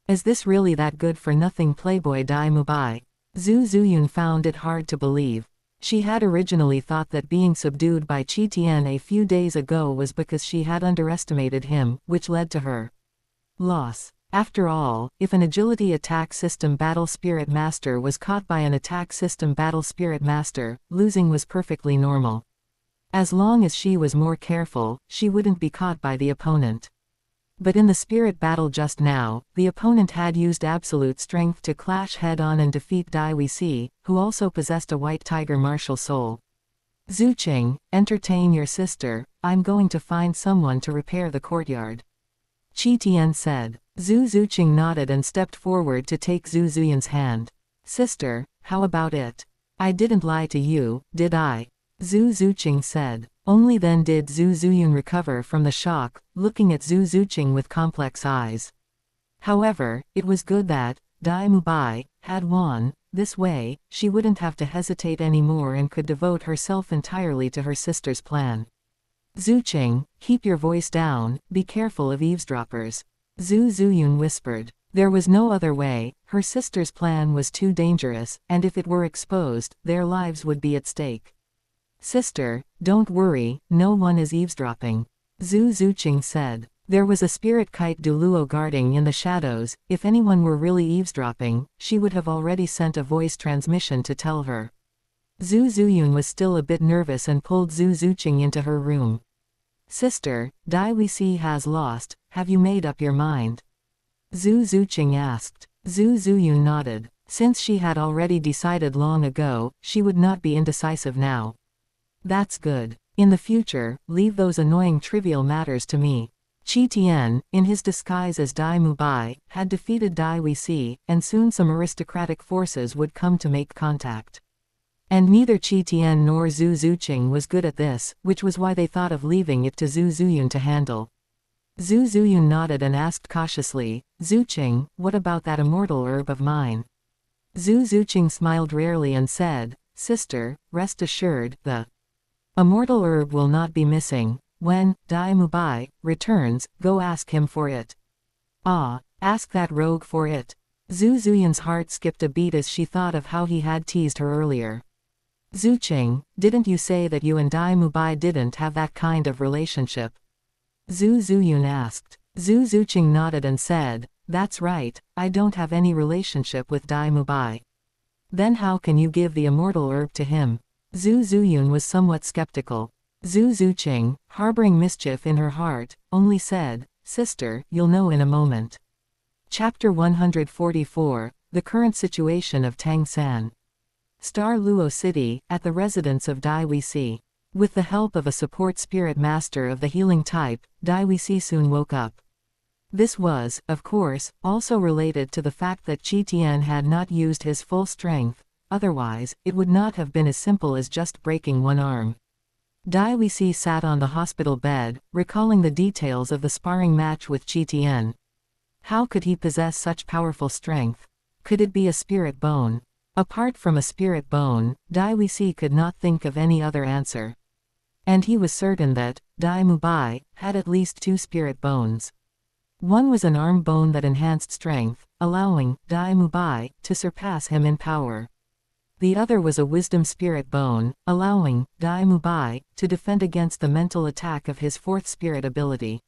Is this really that good-for-nothing playboy Dai Mubai? Zhu Zuyun found it hard to believe. She had originally thought that being subdued by Qian a few days ago was because she had underestimated him, which led to her loss. After all, if an agility attack system battle spirit master was caught by an attack system battle spirit master, losing was perfectly normal. As long as she was more careful, she wouldn't be caught by the opponent. But in the spirit battle just now, the opponent had used absolute strength to clash head-on and defeat Dai Wuxi, who also possessed a white tiger martial soul. Zuqing, entertain your sister, I'm going to find someone to repair the courtyard. Qian said. Zuqing nodded and stepped forward to take Zhu Zuyun's hand. Sister, how about it? I didn't lie to you, did I? Zuqing said. Only then did Zhu Zuyun recover from the shock, looking at Zhu Zuqing with complex eyes. However, it was good that Dai Mubai had won. This way, she wouldn't have to hesitate anymore and could devote herself entirely to her sister's plan. Zuqing, keep your voice down, be careful of eavesdroppers. Zhu Zuyun whispered. There was no other way, her sister's plan was too dangerous, and if it were exposed, their lives would be at stake. Sister, don't worry, no one is eavesdropping. Zhu Zuqing said. There was a spirit kite Douluo guarding in the shadows. If anyone were really eavesdropping, she would have already sent a voice transmission to tell her. Zhu Zuyun was still a bit nervous and pulled Zhu Zuqing into her room. Sister, Dai Wuxi has lost, have you made up your mind? Zhu Zuqing asked. Zhu Zuyun nodded. Since she had already decided long ago, she would not be indecisive now. That's good. In the future, leave those annoying trivial matters to me. Qian, in his disguise as Dai Mubai, had defeated Dai Wuxi, and soon some aristocratic forces would come to make contact. And neither Qian nor Zhu Zuqing was good at this, which was why they thought of leaving it to Zhu Zuyun to handle. Zhu Zuyun nodded and asked cautiously, Zuqing, what about that immortal herb of mine? Zhu Zuqing smiled rarely and said, Sister, rest assured, the immortal herb will not be missing. When Dai Mubai returns, go ask him for it. Ah, ask that rogue for it. Zhu Zuyun's heart skipped a beat as she thought of how he had teased her earlier. Zuqing, didn't you say that you and Dai Mubai didn't have that kind of relationship? Zhu Zuyun asked. Zhu Zuqing nodded and said, that's right, I don't have any relationship with Dai Mubai. Then how can you give the immortal herb to him? Zhu Zuyun was somewhat skeptical. Zhu Zuqing, harboring mischief in her heart, only said, Sister, you'll know in a moment. Chapter 144, The Current Situation of Tang San. Star Luo City, at the residence of Dai Wisi. With the help of a support spirit master of the healing type, Dai Wisi soon woke up. This was, of course, also related to the fact that Qian had not used his full strength, otherwise, it would not have been as simple as just breaking one arm. Dai Wisi sat on the hospital bed, recalling the details of the sparring match with Qian. How could he possess such powerful strength? Could it be a spirit bone? Apart from a spirit bone, Dai Wisi could not think of any other answer. And he was certain that Dai Mubai had at least 2 spirit bones. One was an arm bone that enhanced strength, allowing Dai Mubai to surpass him in power. The other was a wisdom spirit bone, allowing Dai Mubai to defend against the mental attack of his 4th spirit ability.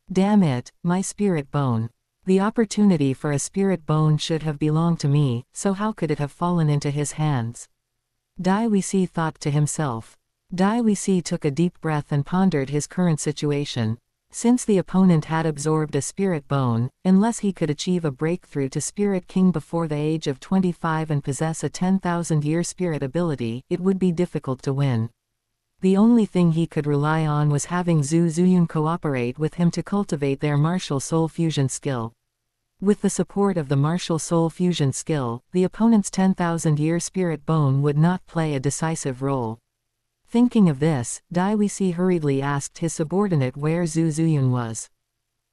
Damn it, my spirit bone. The opportunity for a spirit bone should have belonged to me, so how could it have fallen into his hands? Dai Wisi thought to himself. Dai Wisi took a deep breath and pondered his current situation. Since the opponent had absorbed a spirit bone, unless he could achieve a breakthrough to Spirit King before the age of 25 and possess a 10,000-year spirit ability, it would be difficult to win. The only thing he could rely on was having Zhu Zuyun cooperate with him to cultivate their martial soul fusion skill. With the support of the martial soul fusion skill, the opponent's 10,000-year spirit bone would not play a decisive role. Thinking of this, Dai Wisi hurriedly asked his subordinate where Zhu Zuyun was.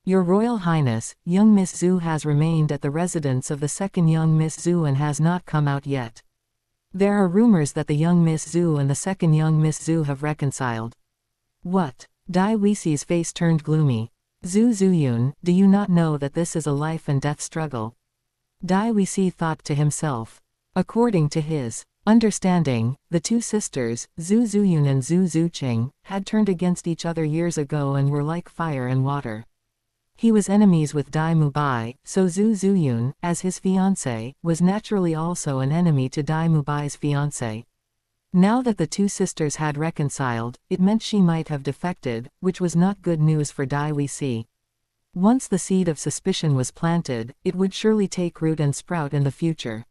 Your Royal Highness, young Miss Zhu has remained at the residence of the second young Miss Zhu and has not come out yet. There are rumors that the young Miss Zhu and the second young Miss Zhu have reconciled. What? Dai Wisi's face turned gloomy. Zhu Zuyun, do you not know that this is a life and death struggle? Dai Wisi thought to himself. According to his understanding, the 2 sisters, Zhu Zuyun and Zhu Zuqing, had turned against each other years ago and were like fire and water. He was enemies with Dai Mubai, so Zhu Zuyun, as his fiancé, was naturally also an enemy to Dai Mubai's fiancé. Now that the 2 sisters had reconciled, it meant she might have defected, which was not good news for Dai Wisi. Once the seed of suspicion was planted, it would surely take root and sprout in the future.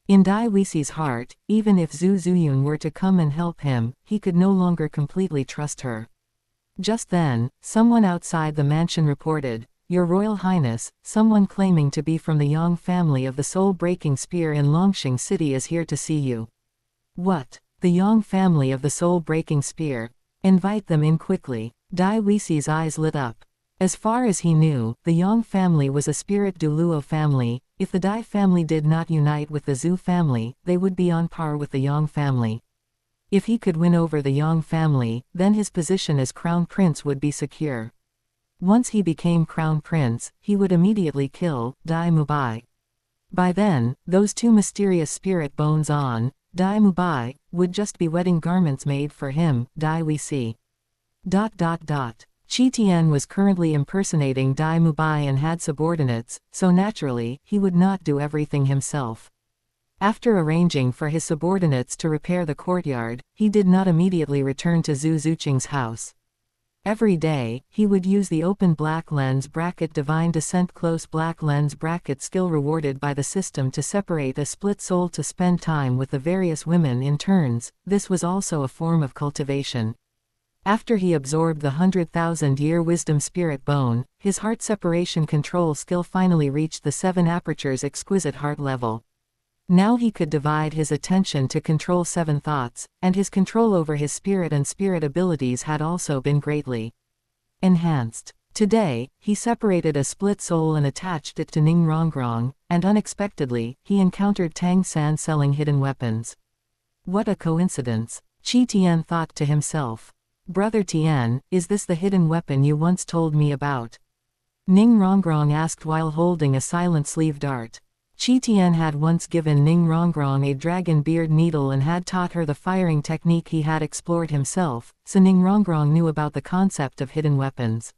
In Dai Wisi's heart, even if Zhu Zuyun were to come and help him, he could no longer completely trust her. Just then, someone outside the mansion reported, Your Royal Highness, someone claiming to be from the Yang family of the Soul-Breaking Spear in Longxing City is here to see you. What? The Yang family of the Soul-Breaking Spear? Invite them in quickly. Dai Wisi's eyes lit up. As far as he knew, the Yang family was a spirit Douluo family. If the Dai family did not unite with the Zhu family, they would be on par with the Yang family. If he could win over the Yang family, then his position as crown prince would be secure. Once he became crown prince, he would immediately kill Dai Mubai. By then, those 2 mysterious spirit bones on Dai Mubai would just be wedding garments made for him, Dai Wisi. Qian was currently impersonating Dai Mubai and had subordinates, so naturally, he would not do everything himself. After arranging for his subordinates to repair the courtyard, he did not immediately return to Zhu Zuqing's house. Every day, he would use the open black lens bracket divine descent close black lens bracket skill rewarded by the system to separate a split soul to spend time with the various women in turns. This was also a form of cultivation. After he absorbed the 100,000-year wisdom spirit bone, his heart separation control skill finally reached the 7 apertures exquisite heart level. Now he could divide his attention to control 7 thoughts, and his control over his spirit and spirit abilities had also been greatly enhanced. Today, he separated a split soul and attached it to Ning Rongrong, and unexpectedly, he encountered Tang San selling hidden weapons. What a coincidence! Qian thought to himself. Brother Tian, is this the hidden weapon you once told me about? Ning Rongrong asked while holding a silent sleeve dart. Qian had once given Ning Rongrong a dragon beard needle and had taught her the firing technique he had explored himself, so Ning Rongrong knew about the concept of hidden weapons.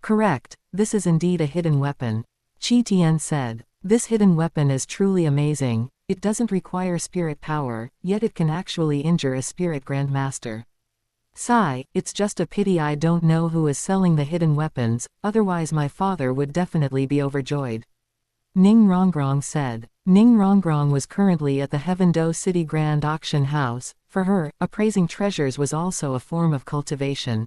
Correct, this is indeed a hidden weapon. Qian said. This hidden weapon is truly amazing. It doesn't require spirit power, yet it can actually injure a spirit grandmaster. Sigh, it's just a pity I don't know who is selling the hidden weapons, otherwise my father would definitely be overjoyed. Ning Rongrong said. Ning Rongrong was currently at the Heaven-Do City Grand Auction House. For her, appraising treasures was also a form of cultivation.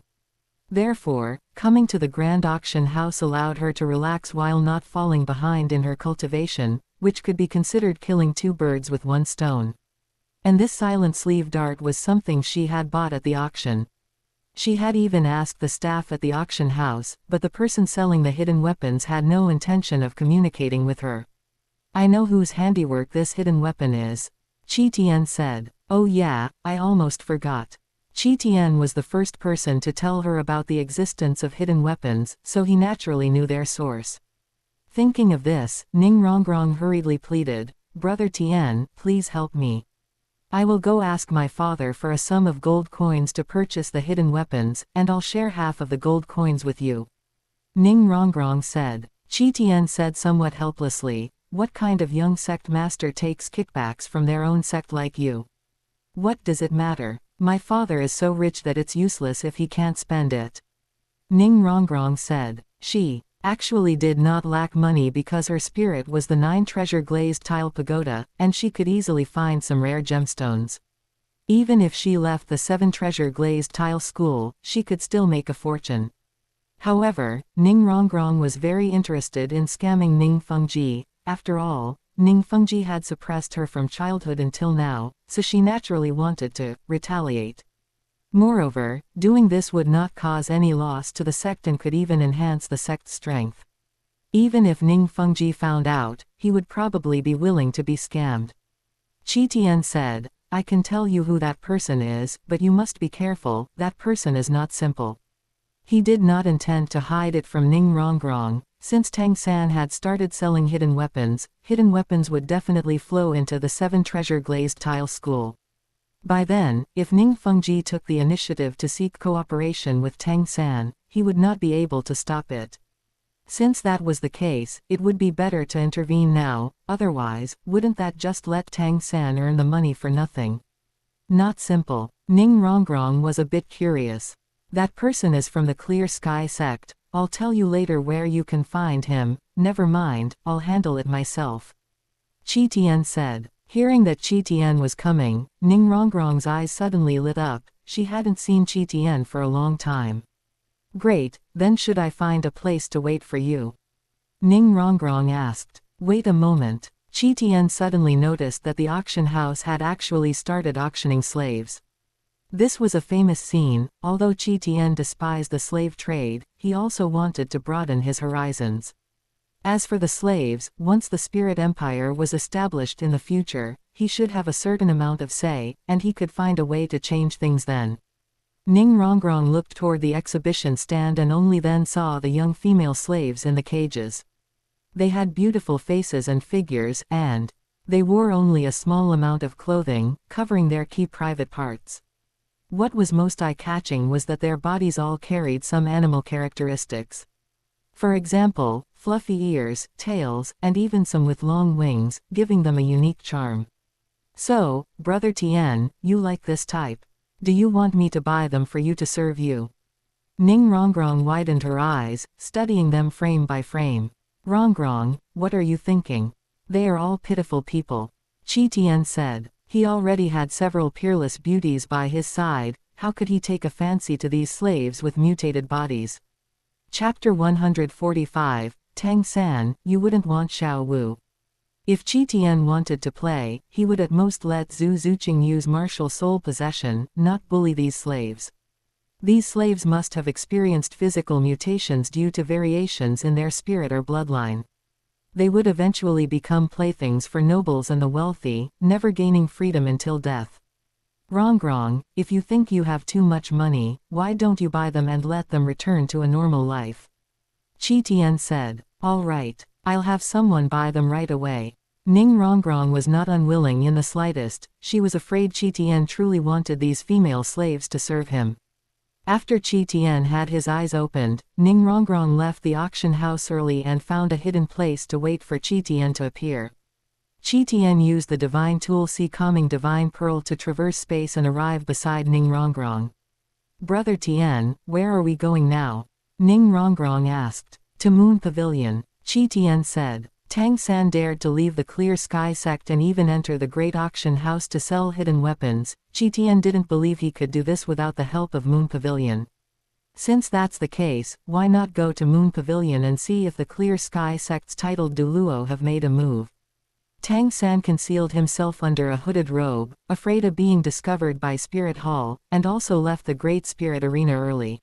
Therefore, coming to the Grand Auction House allowed her to relax while not falling behind in her cultivation, which could be considered killing two birds with one stone. And this silent sleeve dart was something she had bought at the auction. She had even asked the staff at the auction house, but the person selling the hidden weapons had no intention of communicating with her. I know whose handiwork this hidden weapon is, Qian said. Oh yeah, I almost forgot. Qian was the first person to tell her about the existence of hidden weapons, so he naturally knew their source. Thinking of this, Ning Rongrong hurriedly pleaded, Brother Tian, please help me. I will go ask my father for a sum of gold coins to purchase the hidden weapons, and I'll share half of the gold coins with you. Ning Rongrong said. Qian said somewhat helplessly, what kind of young sect master takes kickbacks from their own sect like you? What does it matter? My father is so rich that it's useless if he can't spend it. Ning Rongrong said. She actually did not lack money because her spirit was the 9 treasure glazed tile pagoda, and she could easily find some rare gemstones. Even if she left the 7 treasure glazed tile school, she could still make a fortune. However, Ning Rongrong was very interested in scamming Ning Fengji. After all, Ning Fengji had suppressed her from childhood until now, so she naturally wanted to retaliate. Moreover, doing this would not cause any loss to the sect and could even enhance the sect's strength. Even if Ning Fengji found out, he would probably be willing to be scammed. Qian said, I can tell you who that person is, but you must be careful, that person is not simple. He did not intend to hide it from Ning Rongrong. Since Tang San had started selling hidden weapons would definitely flow into the 7 treasure glazed tile school. By then, if Ning Fengji took the initiative to seek cooperation with Tang San, he would not be able to stop it. Since that was the case, it would be better to intervene now, otherwise, wouldn't that just let Tang San earn the money for nothing? Not simple. Ning Rongrong was a bit curious. That person is from the Clear Sky sect. I'll tell you later where you can find him. Never mind, I'll handle it myself. Qian said. Hearing that Qian was coming, Ning Rongrong's eyes suddenly lit up. She hadn't seen Qian for a long time. Great, then should I find a place to wait for you? Ning Rongrong asked. Wait a moment. Qian suddenly noticed that the auction house had actually started auctioning slaves. This was a famous scene. Although Qian despised the slave trade, he also wanted to broaden his horizons. As for the slaves, once the Spirit Empire was established in the future, he should have a certain amount of say, and he could find a way to change things then. Ning Rongrong looked toward the exhibition stand and only then saw the young female slaves in the cages. They had beautiful faces and figures, and they wore only a small amount of clothing, covering their key private parts. What was most eye-catching was that their bodies all carried some animal characteristics. For example, fluffy ears, tails, and even some with long wings, giving them a unique charm. So, Brother Tian, you like this type? Do you want me to buy them for you to serve you? Ning Rongrong widened her eyes, studying them frame by frame. Rongrong, what are you thinking? They are all pitiful people. Qian said. He already had several peerless beauties by his side, how could he take a fancy to these slaves with mutated bodies? Chapter 145, Tang San, you wouldn't want Xiao Wu. If Qian wanted to play, he would at most let Zhu Zuqing use martial soul possession, not bully these slaves. These slaves must have experienced physical mutations due to variations in their spirit or bloodline. They would eventually become playthings for nobles and the wealthy, never gaining freedom until death. Rongrong, if you think you have too much money, why don't you buy them and let them return to a normal life? Qian said. All right, I'll have someone buy them right away. Ning Rongrong was not unwilling in the slightest. She was afraid Qian truly wanted these female slaves to serve him. After Qian had his eyes opened, Ning Rongrong left the auction house early and found a hidden place to wait for Qian to appear. Qian used the divine tool Sea Calming Divine Pearl to traverse space and arrive beside Ning Rongrong. Brother Tian, where are we going now? Ning Rongrong asked. To Moon Pavilion. Qian said. Tang San dared to leave the Clear Sky sect and even enter the Great Auction House to sell hidden weapons. Qian didn't believe he could do this without the help of Moon Pavilion. Since that's the case, why not go to Moon Pavilion and see if the Clear Sky sect's titled Douluo have made a move? Tang San concealed himself under a hooded robe, afraid of being discovered by Spirit Hall, and also left the Great Spirit Arena early.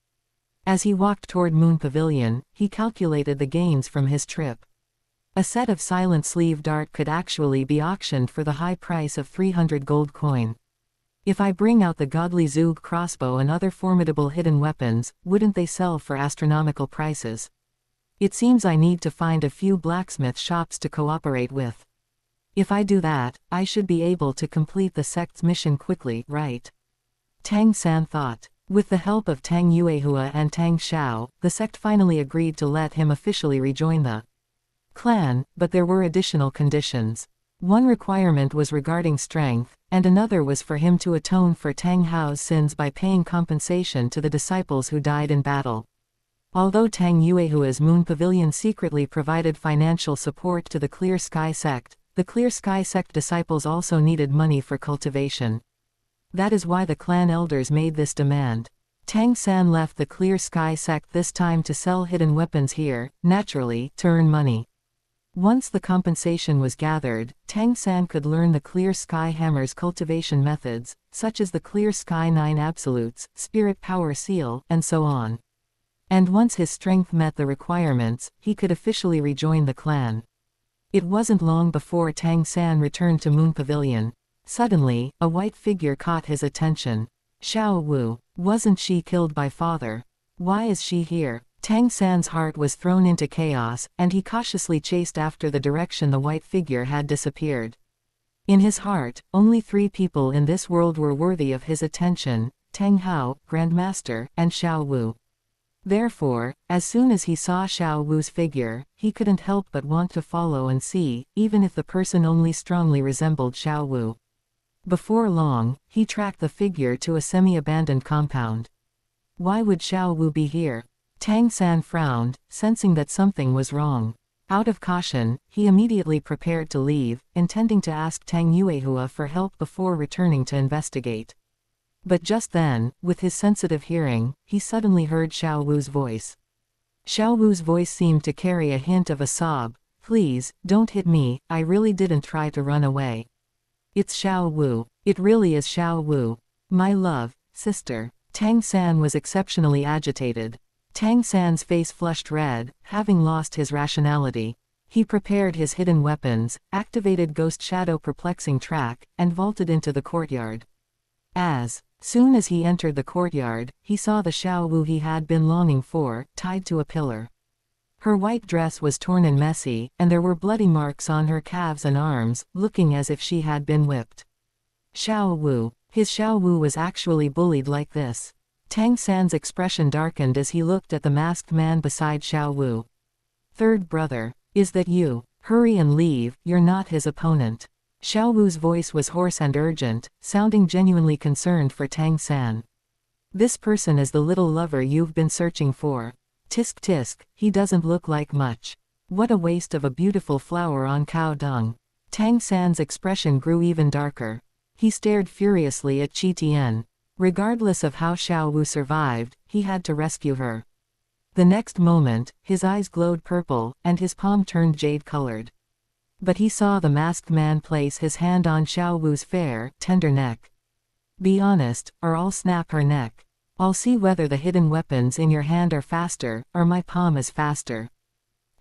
As he walked toward Moon Pavilion, he calculated the gains from his trip. A set of silent sleeve dart could actually be auctioned for the high price of 300 gold coin. If I bring out the godly Zug crossbow and other formidable hidden weapons, wouldn't they sell for astronomical prices? It seems I need to find a few blacksmith shops to cooperate with. If I do that, I should be able to complete the sect's mission quickly, right? Tang San thought. With the help of Tang Yuehua and Tang Xiao, the sect finally agreed to let him officially rejoin the clan, but there were additional conditions. One requirement was regarding strength, and another was for him to atone for Tang Hao's sins by paying compensation to the disciples who died in battle. Although Tang Yuehua's Moon Pavilion secretly provided financial support to the Clear Sky sect, the Clear Sky sect disciples also needed money for cultivation. That is why the clan elders made this demand. Tang San left the Clear Sky sect this time to sell hidden weapons here, naturally, to earn money. Once the compensation was gathered, Tang San could learn the Clear Sky Hammer's cultivation methods, such as the Clear Sky 9 Absolutes, Spirit Power Seal, and so on. And once his strength met the requirements, he could officially rejoin the clan. It wasn't long before Tang San returned to Moon Pavilion. Suddenly, a white figure caught his attention. Xiao Wu. Wasn't she killed by father? Why is she here? Tang San's heart was thrown into chaos, and he cautiously chased after the direction the white figure had disappeared. In his heart, only 3 people in this world were worthy of his attention: Tang Hao, Grandmaster, and Xiao Wu. Therefore, as soon as he saw Xiao Wu's figure, he couldn't help but want to follow and see, even if the person only strongly resembled Xiao Wu. Before long, he tracked the figure to a semi-abandoned compound. Why would Xiao Wu be here? Tang San frowned, sensing that something was wrong. Out of caution, he immediately prepared to leave, intending to ask Tang Yuehua for help before returning to investigate. But just then, with his sensitive hearing, he suddenly heard Xiao Wu's voice. Xiao Wu's voice seemed to carry a hint of a sob. "Please, don't hit me, I really didn't try to run away." "It's Xiao Wu. It really is Xiao Wu. My love, sister." Tang San was exceptionally agitated. Tang San's face flushed red, having lost his rationality. He prepared his hidden weapons, activated Ghost Shadow Perplexing Track, and vaulted into the courtyard. As soon as he entered the courtyard, he saw the Xiao Wu he had been longing for, tied to a pillar. Her white dress was torn and messy, and there were bloody marks on her calves and arms, looking as if she had been whipped. Xiao Wu. His Xiao Wu was actually bullied like this. Tang San's expression darkened as he looked at the masked man beside Xiao Wu. "Third brother. Is that you? Hurry and leave, you're not his opponent." Xiao Wu's voice was hoarse and urgent, sounding genuinely concerned for Tang San. "This person is the little lover you've been searching for. Tisk tisk, he doesn't look like much. What a waste of a beautiful flower on cow dung." Tang San's expression grew even darker. He stared furiously at Qian. Regardless of how Xiao Wu survived, he had to rescue her. The next moment, his eyes glowed purple, and his palm turned jade-colored. But he saw the masked man place his hand on Xiao Wu's fair, tender neck. "Be honest, or I'll snap her neck. I'll see whether the hidden weapons in your hand are faster, or my palm is faster."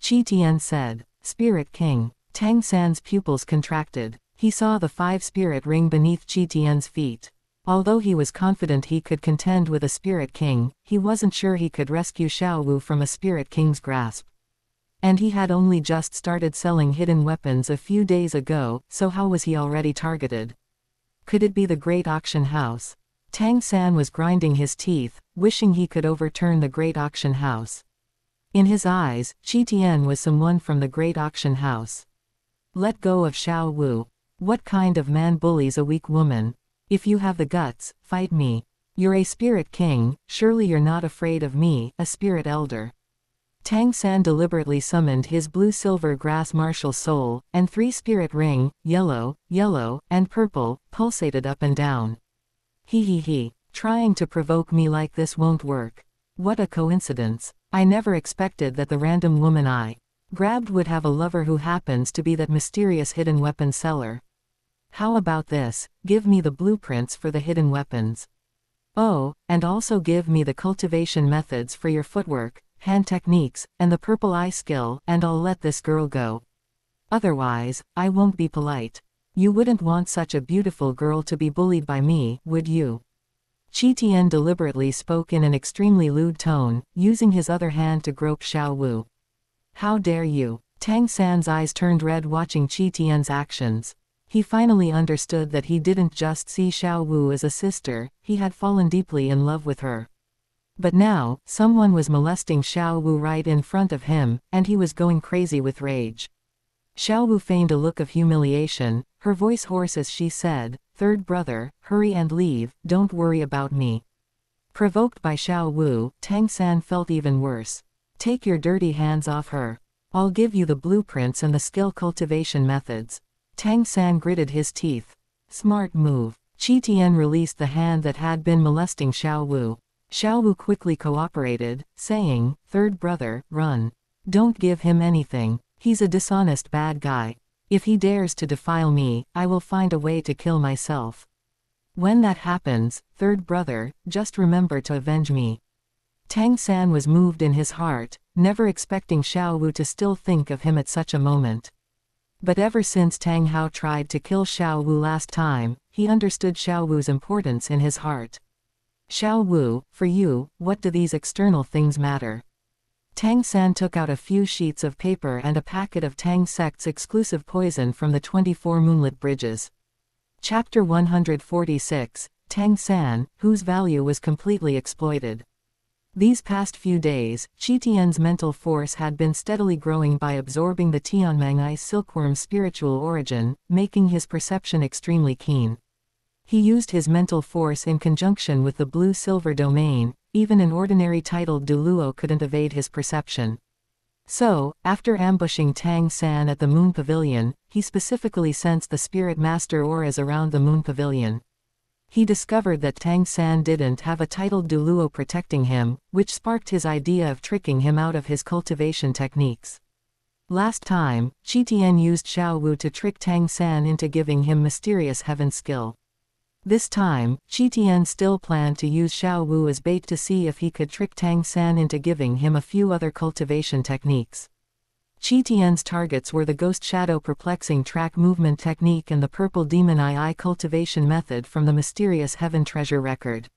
Qian said. "Spirit King." Tang San's pupils contracted. He saw the 5-spirit ring beneath Qian's feet. Although he was confident he could contend with a Spirit King, he wasn't sure he could rescue Xiao Wu from a Spirit King's grasp. And he had only just started selling hidden weapons a few days ago, so how was he already targeted? Could it be the Great Auction House? Tang San was grinding his teeth, wishing he could overturn the Great Auction House. In his eyes, Qian was someone from the Great Auction House. Let go of Xiao Wu. What kind of man bullies a weak woman? If you have the guts, fight me. You're a Spirit King, surely you're not afraid of me, a Spirit Elder. Tang San deliberately summoned his blue-silver grass martial soul, and 3 spirit ring, yellow, yellow, and purple, pulsated up and down. He. Trying to provoke me like this won't work. What a coincidence. I never expected that the random woman I grabbed would have a lover who happens to be that mysterious hidden weapon seller. How about this? Give me the blueprints for the hidden weapons. Oh, and also give me the cultivation methods for your footwork, hand techniques, and the purple eye skill, and I'll let this girl go. Otherwise, I won't be polite. You wouldn't want such a beautiful girl to be bullied by me, would you? Qian deliberately spoke in an extremely lewd tone, using his other hand to grope Xiao Wu. How dare you? Tang San's eyes turned red watching Qian's actions. He finally understood that he didn't just see Xiao Wu as a sister, he had fallen deeply in love with her. But now, someone was molesting Xiao Wu right in front of him, and he was going crazy with rage. Xiao Wu feigned a look of humiliation, her voice hoarse as she said, "Third brother, hurry and leave, don't worry about me." Provoked by Xiao Wu, Tang San felt even worse. Take your dirty hands off her. I'll give you the blueprints and the skill cultivation methods. Tang San gritted his teeth. Smart move. Qian released the hand that had been molesting Xiao Wu. Xiao Wu quickly cooperated, saying, "Third brother, run. Don't give him anything. He's a dishonest bad guy. If he dares to defile me, I will find a way to kill myself. When that happens, third brother, just remember to avenge me." Tang San was moved in his heart, never expecting Xiao Wu to still think of him at such a moment. But ever since Tang Hao tried to kill Xiao Wu last time, he understood Xiao Wu's importance in his heart. Xiao Wu, for you, what do these external things matter? Tang San took out a few sheets of paper and a packet of Tang sect's exclusive poison from the 24 moonlit bridges. Chapter 146, Tang San, whose value was completely exploited. These past few days, Qian's mental force had been steadily growing by absorbing the Tianmeng silkworm's spiritual origin, making his perception extremely keen. He used his mental force in conjunction with the blue-silver domain. Even an ordinary titled Douluo couldn't evade his perception. So, after ambushing Tang San at the Moon Pavilion, he specifically sensed the Spirit Master auras around the Moon Pavilion. He discovered that Tang San didn't have a titled Douluo protecting him, which sparked his idea of tricking him out of his cultivation techniques. Last time, Qian used Xiao Wu to trick Tang San into giving him mysterious heaven skill. This time, Qian still planned to use Xiao Wu as bait to see if he could trick Tang San into giving him a few other cultivation techniques. Qian's targets were the Ghost Shadow Perplexing Track Movement Technique and the Purple Demon Eye Cultivation Method from the Mysterious Heaven Treasure Record.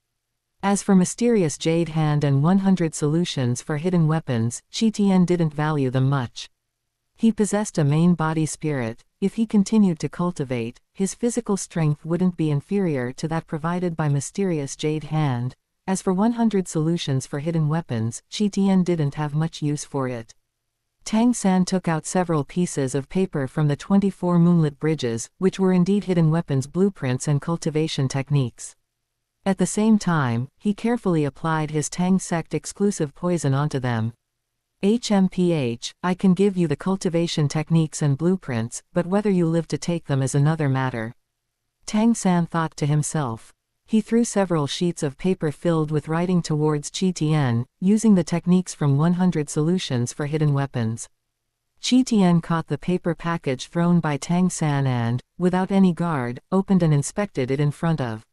As for Mysterious Jade Hand and 100 Solutions for Hidden Weapons, Qian didn't value them much. He possessed a main body spirit. If he continued to cultivate, his physical strength wouldn't be inferior to that provided by Mysterious Jade Hand. As for 100 Solutions for Hidden Weapons, Qian didn't have much use for it. Tang San took out several pieces of paper from the 24 moonlit bridges, which were indeed hidden weapons blueprints and cultivation techniques. At the same time, he carefully applied his Tang sect exclusive poison onto them. HMPH, I can give you the cultivation techniques and blueprints, but whether you live to take them is another matter. Tang San thought to himself. He threw several sheets of paper filled with writing towards Qian, using the techniques from 100 Solutions for Hidden Weapons. Qian caught the paper package thrown by Tang San and, without any guard, opened and inspected it in front of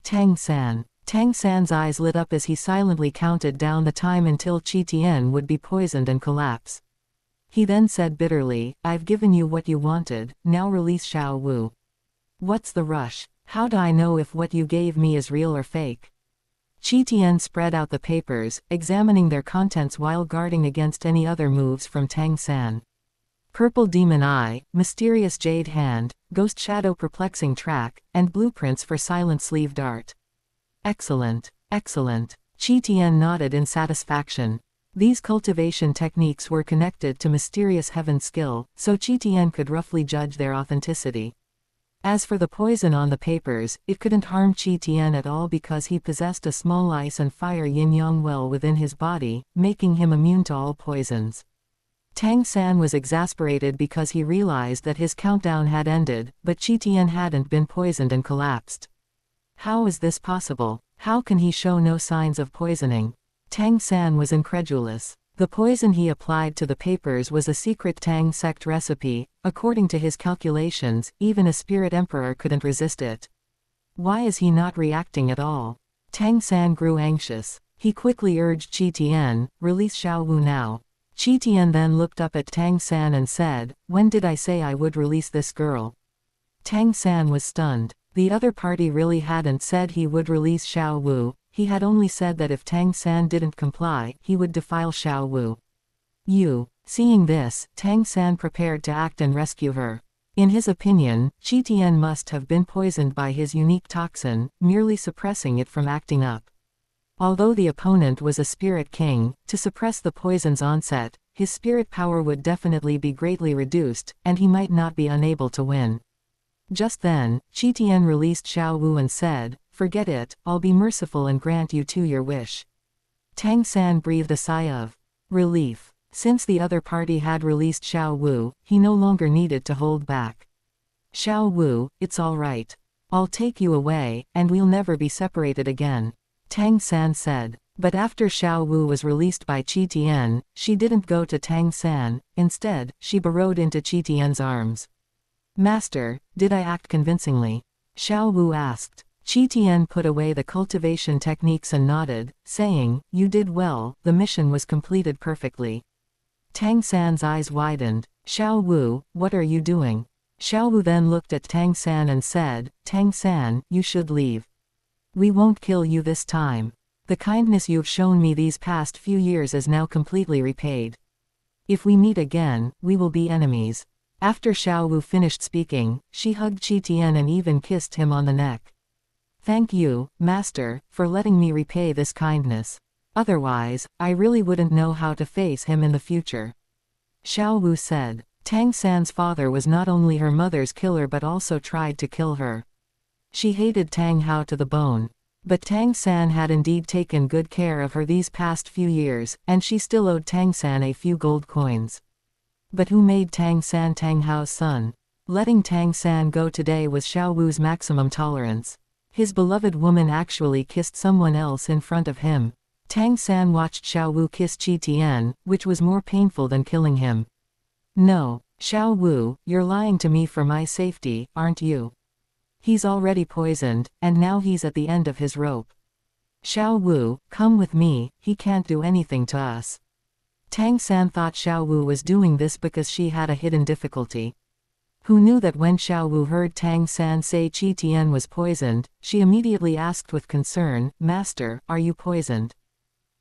Tang San. Tang San's eyes lit up as he silently counted down the time until Qian would be poisoned and collapse. He then said bitterly, "I've given you what you wanted, now release Xiao Wu." "What's the rush? How do I know if what you gave me is real or fake?" Qian spread out the papers, examining their contents while guarding against any other moves from Tang San. Purple Demon Eye, Mysterious Jade Hand, Ghost Shadow Perplexing Track, and blueprints for Silent Sleeve Dart. Excellent, excellent. Qian nodded in satisfaction. These cultivation techniques were connected to Mysterious Heaven skill, so Qian could roughly judge their authenticity. As for the poison on the papers, it couldn't harm Qian at all because he possessed a small ice and fire yin-yang well within his body, making him immune to all poisons. Tang San was exasperated because he realized that his countdown had ended, but Qian hadn't been poisoned and collapsed. How is this possible? How can he show no signs of poisoning? Tang San was incredulous. The poison he applied to the papers was a secret Tang sect recipe. According to his calculations, even a spirit emperor couldn't resist it. Why is he not reacting at all? Tang San grew anxious. He quickly urged Qian, release Xiao Wu now. Qian then looked up at Tang San and said, when did I say I would release this girl? Tang San was stunned. The other party really hadn't said he would release Xiao Wu. He had only said that if Tang San didn't comply, he would defile Xiao Wu. Seeing this, Tang San prepared to act and rescue her. In his opinion, Qian must have been poisoned by his unique toxin, merely suppressing it from acting up. Although the opponent was a spirit king, to suppress the poison's onset, his spirit power would definitely be greatly reduced, and he might not be unable to win. Just then, Qian released Xiao Wu and said, forget it, I'll be merciful and grant you your wish. Tang San breathed a sigh of relief. Since the other party had released Xiao Wu, he no longer needed to hold back. Xiao Wu, it's all right. I'll take you away, and we'll never be separated again. Tang San said. But after Xiao Wu was released by Qian, she didn't go to Tang San. Instead, she burrowed into Qian's arms. Master, did I act convincingly? Xiao Wu asked. Qian put away the cultivation techniques and nodded, saying, you did well, the mission was completed perfectly. Tang San's eyes widened. Xiao Wu, what are you doing? Xiao Wu then looked at Tang San and said, Tang San, you should leave. We won't kill you this time. The kindness you've shown me these past few years is now completely repaid. If we meet again, we will be enemies. After Xiao Wu finished speaking, she hugged Qian and even kissed him on the neck. Thank you, Master, for letting me repay this kindness. Otherwise, I really wouldn't know how to face him in the future. Xiao Wu said. Tang San's father was not only her mother's killer but also tried to kill her. She hated Tang Hao to the bone. But Tang San had indeed taken good care of her these past few years, and she still owed Tang San a few gold coins. But who made Tang San Tang Hao's son? Letting Tang San go today was Xiao Wu's maximum tolerance. His beloved woman actually kissed someone else in front of him. Tang San watched Xiao Wu kiss Qian, which was more painful than killing him. No, Xiao Wu, you're lying to me for my safety, aren't you? He's already poisoned, and now he's at the end of his rope. Xiao Wu, come with me, he can't do anything to us. Tang San thought Xiao Wu was doing this because she had a hidden difficulty. Who knew that when Xiao Wu heard Tang San say Qian was poisoned, she immediately asked with concern, Master, are you poisoned?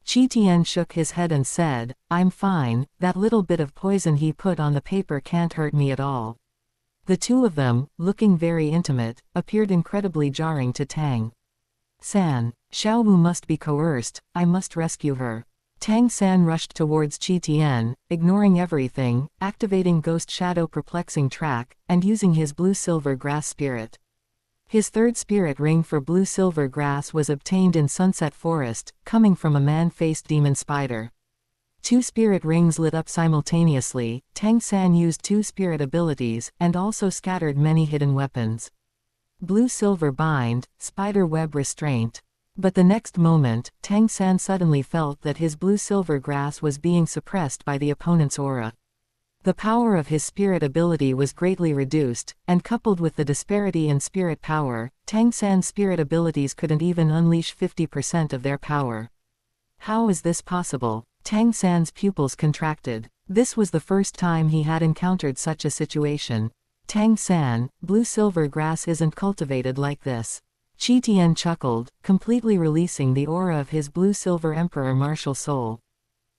Qian shook his head and said, I'm fine, that little bit of poison he put on the paper can't hurt me at all. The two of them, looking very intimate, appeared incredibly jarring to Tang San. Xiao Wu must be coerced, I must rescue her. Tang San rushed towards Qian, ignoring everything, activating Ghost Shadow Perplexing Track, and using his blue-silver grass spirit. His third spirit ring for blue-silver grass was obtained in Sunset Forest, coming from a man-faced demon spider. 2 spirit rings lit up simultaneously. Tang San used 2 spirit abilities, and also scattered many hidden weapons. Blue-silver bind, spider web restraint. But the next moment, Tang San suddenly felt that his blue-silver grass was being suppressed by the opponent's aura. The power of his spirit ability was greatly reduced, and coupled with the disparity in spirit power, Tang San's spirit abilities couldn't even unleash 50% of their power. How is this possible? Tang San's pupils contracted. This was the first time he had encountered such a situation. Tang San, blue-silver grass isn't cultivated like this. Qian chuckled, completely releasing the aura of his blue-silver emperor martial soul.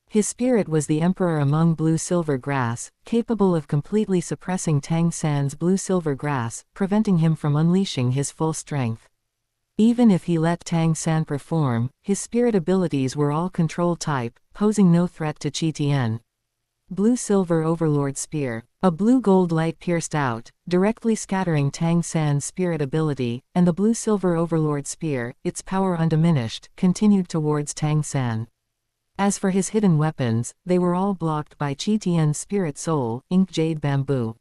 His spirit was the emperor among blue-silver grass, capable of completely suppressing Tang San's blue-silver grass, preventing him from unleashing his full strength. Even if he let Tang San perform, his spirit abilities were all control type, posing no threat to Qian. Blue-silver overlord spear. A blue-gold light pierced out, directly scattering Tang San's spirit ability, and the blue-silver overlord spear, its power undiminished, continued towards Tang San. As for his hidden weapons, they were all blocked by Qitian's spirit soul, ink jade bamboo.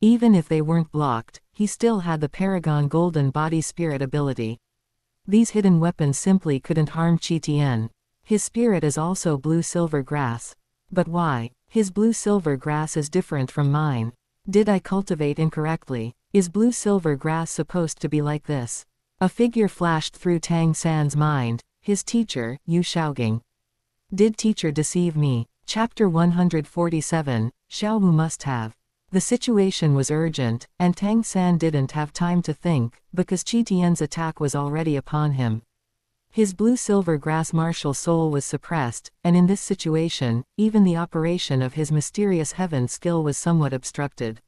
Even if they weren't blocked, he still had the Paragon Golden Body spirit ability. These hidden weapons simply couldn't harm Qitian. His spirit is also blue-silver grass. But why? His blue-silver grass is different from mine. Did I cultivate incorrectly? Is blue-silver grass supposed to be like this? A figure flashed through Tang San's mind, his teacher, Yu Shaogang. Did teacher deceive me? Chapter 147, Xiaowu must have. The situation was urgent, and Tang San didn't have time to think, because Qitian's attack was already upon him. His blue-silver grass martial soul was suppressed, and in this situation, even the operation of his mysterious heaven skill was somewhat obstructed.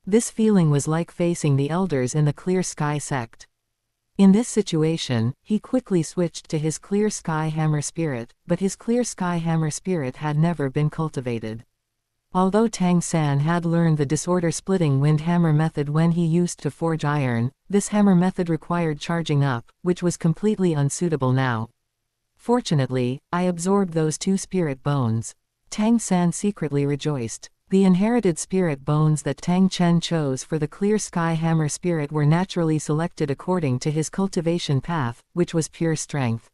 This feeling was like facing the elders in the Clear Sky sect. In this situation, he quickly switched to his Clear Sky Hammer spirit, but his Clear Sky Hammer spirit had never been cultivated. Although Tang San had learned the disorder-splitting wind hammer method when he used to forge iron, this hammer method required charging up, which was completely unsuitable now. Fortunately, I absorbed those 2 spirit bones. Tang San secretly rejoiced. The inherited spirit bones that Tang Chen chose for the Clear Sky Hammer spirit were naturally selected according to his cultivation path, which was pure strength.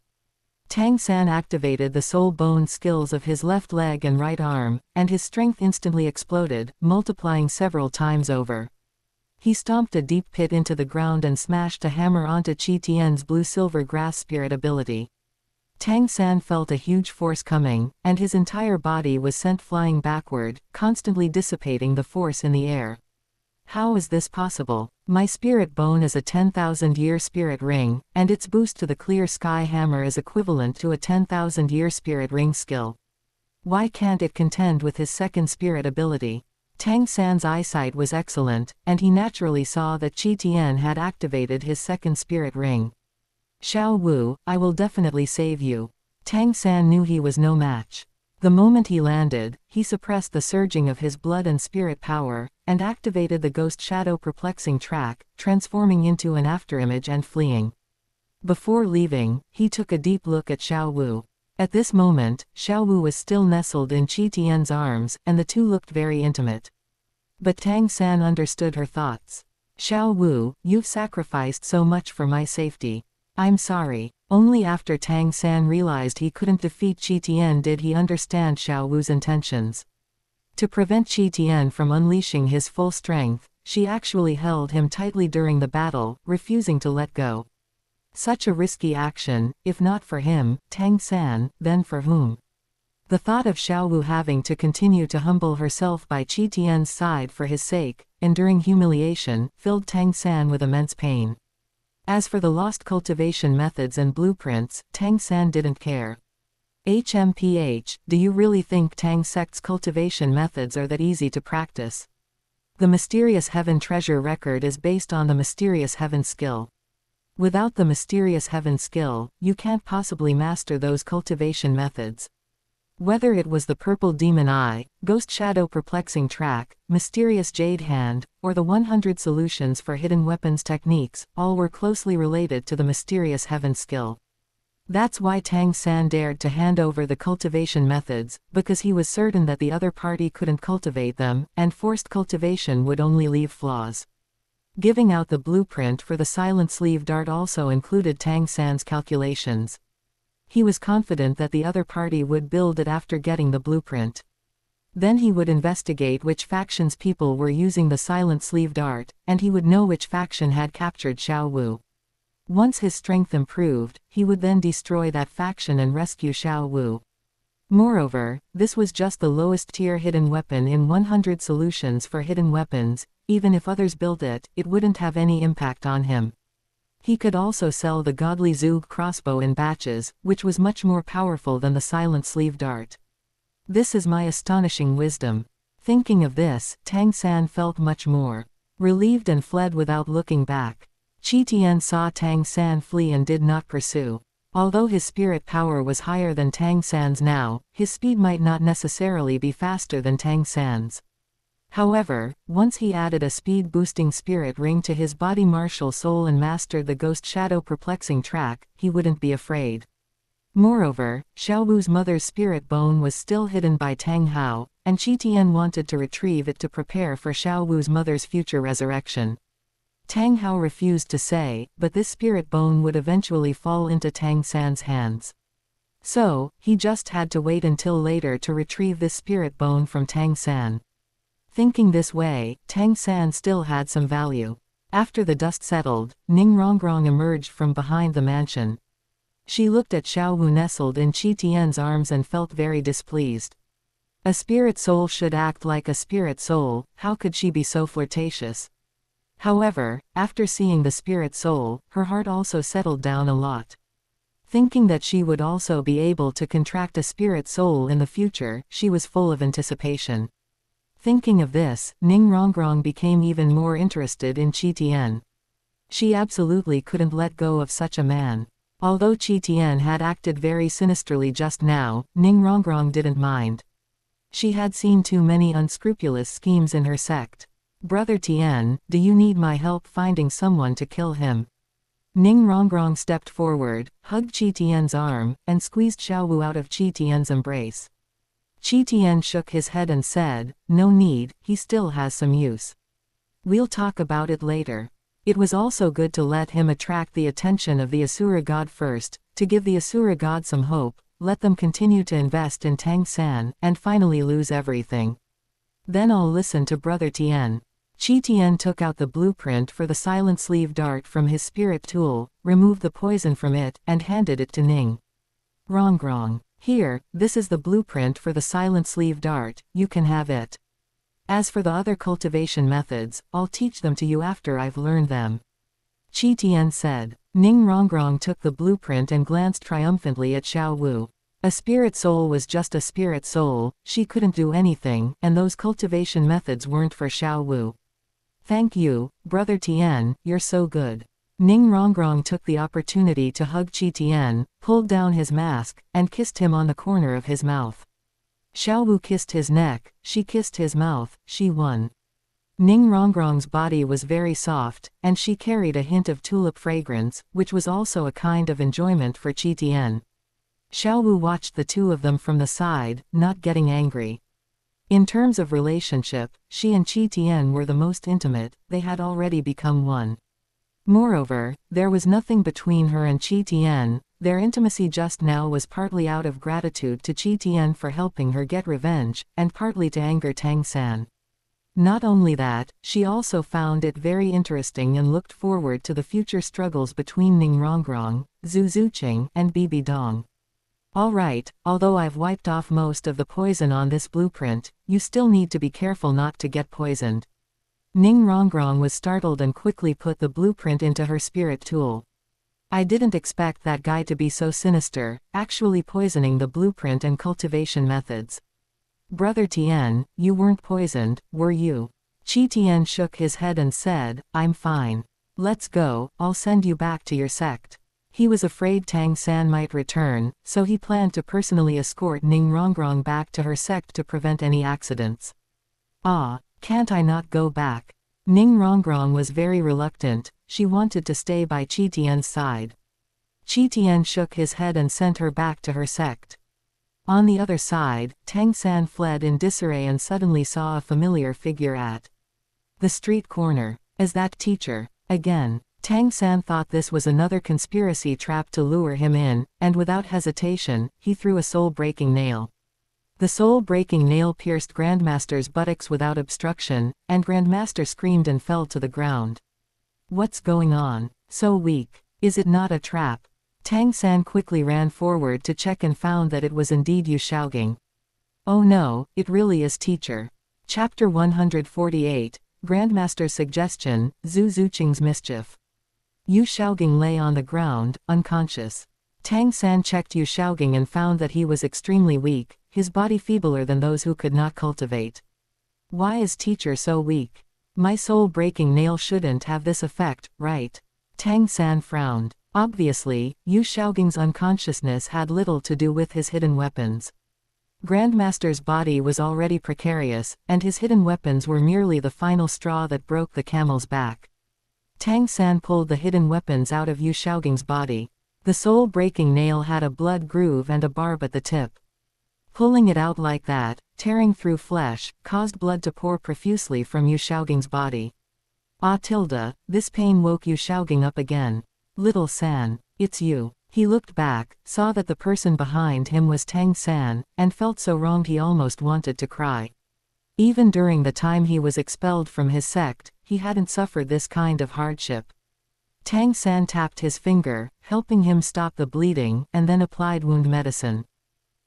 Tang San activated the soul bone skills of his left leg and right arm, and his strength instantly exploded, multiplying several times over. He stomped a deep pit into the ground and smashed a hammer onto Qitian's blue-silver grass spirit ability. Tang San felt a huge force coming, and his entire body was sent flying backward, constantly dissipating the force in the air. How is this possible? My spirit bone is a 10,000-year spirit ring, and its boost to the Clear Sky Hammer is equivalent to a 10,000-year spirit ring skill. Why can't it contend with his second spirit ability? Tang San's eyesight was excellent, and he naturally saw that Qitian had activated his second spirit ring. Xiao Wu, I will definitely save you. Tang San knew he was no match. The moment he landed, he suppressed the surging of his blood and spirit power, and activated the Ghost Shadow Perplexing Track, transforming into an afterimage and fleeing. Before leaving, he took a deep look at Xiao Wu. At this moment, Xiao Wu was still nestled in Qitian's arms, and the two looked very intimate. But Tang San understood her thoughts. Xiao Wu, you've sacrificed so much for my safety. I'm sorry. Only after Tang San realized he couldn't defeat Qitian did he understand Xiao Wu's intentions. To prevent Qitian from unleashing his full strength, she actually held him tightly during the battle, refusing to let go. Such a risky action, if not for him, Tang San, then for whom? The thought of Xiao Wu having to continue to humble herself by Qitian's side for his sake, enduring humiliation, filled Tang San with immense pain. As for the lost cultivation methods and blueprints, Tang San didn't care. HMPH, do you really think Tang sect's cultivation methods are that easy to practice? The Mysterious Heaven treasure record is based on the Mysterious Heaven skill. Without the Mysterious Heaven skill, you can't possibly master those cultivation methods. Whether it was the Purple Demon Eye, Ghost Shadow Perplexing Track, Mysterious Jade Hand, or the 100 Solutions for Hidden Weapons techniques, all were closely related to the Mysterious Heaven skill. That's why Tang San dared to hand over the cultivation methods, because he was certain that the other party couldn't cultivate them, and forced cultivation would only leave flaws. Giving out the blueprint for the Silent Sleeve Dart also included Tang San's calculations. He was confident that the other party would build it after getting the blueprint. Then he would investigate which faction's people were using the Silent Sleeve Dart, and he would know which faction had captured Xiao Wu. Once his strength improved, he would then destroy that faction and rescue Xiao Wu. Moreover, this was just the lowest tier hidden weapon in 100 Solutions for Hidden Weapons. Even if others built it, it wouldn't have any impact on him. He could also sell the Godly Zug crossbow in batches, which was much more powerful than the Silent Sleeve Dart. This is my astonishing wisdom. Thinking of this, Tang San felt much more relieved and fled without looking back. Qitian saw Tang San flee and did not pursue. Although his spirit power was higher than Tang San's now, his speed might not necessarily be faster than Tang San's. However, once he added a speed-boosting spirit ring to his body martial soul and mastered the ghost shadow perplexing track, he wouldn't be afraid. Moreover, Xiaowu's mother's spirit bone was still hidden by Tang Hao, and Qi wanted to retrieve it to prepare for Xiaowu's mother's future resurrection. Tang Hao refused to say, but this spirit bone would eventually fall into Tang San's hands. So, he just had to wait until later to retrieve this spirit bone from Tang San. Thinking this way, Tang San still had some value. After the dust settled, Ning Rongrong emerged from behind the mansion. She looked at Xiaowu nestled in Qi Tian's arms and felt very displeased. A spirit soul should act like a spirit soul, how could she be so flirtatious? However, after seeing the spirit soul, her heart also settled down a lot. Thinking that she would also be able to contract a spirit soul in the future, she was full of anticipation. Thinking of this, Ning Rongrong became even more interested in Qi Tian. She absolutely couldn't let go of such a man. Although Qi Tian had acted very sinisterly just now, Ning Rongrong didn't mind. She had seen too many unscrupulous schemes in her sect. "Brother Tian, do you need my help finding someone to kill him?" Ning Rongrong stepped forward, hugged Qi Tian's arm, and squeezed Xiaowu out of Qi Tian's embrace. Qi Tian shook his head and said, "No need, he still has some use. We'll talk about it later." It was also good to let him attract the attention of the Asura god first, to give the Asura god some hope, let them continue to invest in Tang San, and finally lose everything. Then I'll listen to Brother Tian. Qi Tian took out the blueprint for the silent sleeve dart from his spirit tool, removed the poison from it, and handed it to Ning Rongrong. "Here, this is the blueprint for the silent sleeve dart, you can have it. As for the other cultivation methods, I'll teach them to you after I've learned them," Qi Tian said. Ning Rongrong took the blueprint and glanced triumphantly at Xiaowu. A spirit soul was just a spirit soul, she couldn't do anything, and those cultivation methods weren't for Xiaowu. "Thank you, Brother Tian, you're so good." Ning Rongrong took the opportunity to hug Qi Tian, pulled down his mask, and kissed him on the corner of his mouth. Xiaowu kissed his neck, she kissed his mouth, she won. Ning Rongrong's body was very soft, and she carried a hint of tulip fragrance, which was also a kind of enjoyment for Qi Tian. Xiaowu watched the two of them from the side, not getting angry. In terms of relationship, she and Qi Tian were the most intimate, they had already become one. Moreover, there was nothing between her and Qi Tian, their intimacy just now was partly out of gratitude to Qi Tian for helping her get revenge, and partly to anger Tang San. Not only that, she also found it very interesting and looked forward to the future struggles between Ning Rongrong, Zhu Zuqing, and Bibi Dong. "Alright, although I've wiped off most of the poison on this blueprint, you still need to be careful not to get poisoned." Ning Rongrong was startled and quickly put the blueprint into her spirit tool. "I didn't expect that guy to be so sinister, actually poisoning the blueprint and cultivation methods." "Brother Tian, you weren't poisoned, were you?" Qi Tian shook his head and said, "I'm fine. Let's go, I'll send you back to your sect." He was afraid Tang San might return, so he planned to personally escort Ning Rongrong back to her sect to prevent any accidents. "Ah, can't I not go back?" Ning Rongrong was very reluctant, she wanted to stay by Qi Tian's side. Qi Tian shook his head and sent her back to her sect. On the other side, Tang San fled in disarray and suddenly saw a familiar figure at the street corner. "Is that teacher?" Again. Tang San thought this was another conspiracy trap to lure him in, and without hesitation, he threw a soul-breaking nail. The soul-breaking nail pierced Grandmaster's buttocks without obstruction, and Grandmaster screamed and fell to the ground. "What's going on? So weak. Is it not a trap?" Tang San quickly ran forward to check and found that it was indeed Yu Shaogang. "Oh no, it really is teacher." Chapter 148, Grandmaster's Suggestion, Zhu Zuqing's Mischief. Yu Shaogang lay on the ground, unconscious. Tang San checked Yu Shaogang and found that he was extremely weak, his body feebler than those who could not cultivate. "Why is teacher so weak? My soul-breaking nail shouldn't have this effect, right?" Tang San frowned. Obviously, Yu Shaogang's unconsciousness had little to do with his hidden weapons. Grandmaster's body was already precarious, and his hidden weapons were merely the final straw that broke the camel's back. Tang San pulled the hidden weapons out of Yu Shaoqing's body. The soul-breaking nail had a blood groove and a barb at the tip. Pulling it out like that, tearing through flesh, caused blood to pour profusely from Yu Shaoqing's body. This pain woke Yu Shaoqing up again. Little San, it's you. He looked back, saw that the person behind him was Tang San, and felt so wronged he almost wanted to cry. Even during the time he was expelled from his sect, he hadn't suffered this kind of hardship. Tang San tapped his finger, helping him stop the bleeding, and then applied wound medicine.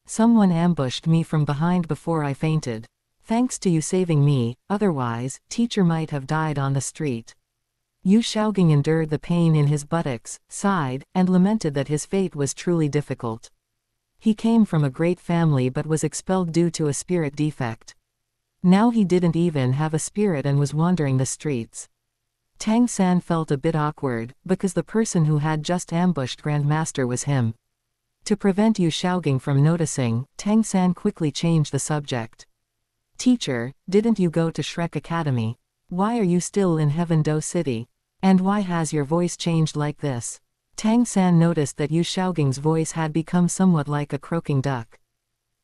Someone ambushed me from behind before I fainted. Thanks to you saving me, otherwise, teacher might have died on the street. Yu Shaoqing endured the pain in his buttocks, sighed, and lamented that his fate was truly difficult. He came from a great family but was expelled due to a spirit defect. Now he didn't even have a spirit and was wandering the streets. Tang San felt a bit awkward, because the person who had just ambushed Grandmaster was him. To prevent Yu Shaoqing from noticing, Tang San quickly changed the subject. Teacher, didn't you go to Shrek Academy? Why are you still in Heaven Do City? And why has your voice changed like this? Tang San noticed that Yu Shaoqing's voice had become somewhat like a croaking duck.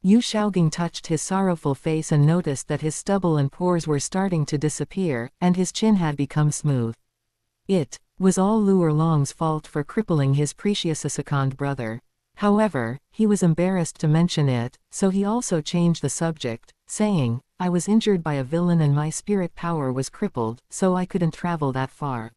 Yu Shaoqing touched his sorrowful face and noticed that his stubble and pores were starting to disappear, and his chin had become smooth. It was all Lu Erlong's fault for crippling his precious second brother. However, he was embarrassed to mention it, so he also changed the subject, saying, I was injured by a villain and my spirit power was crippled, so I couldn't travel that far.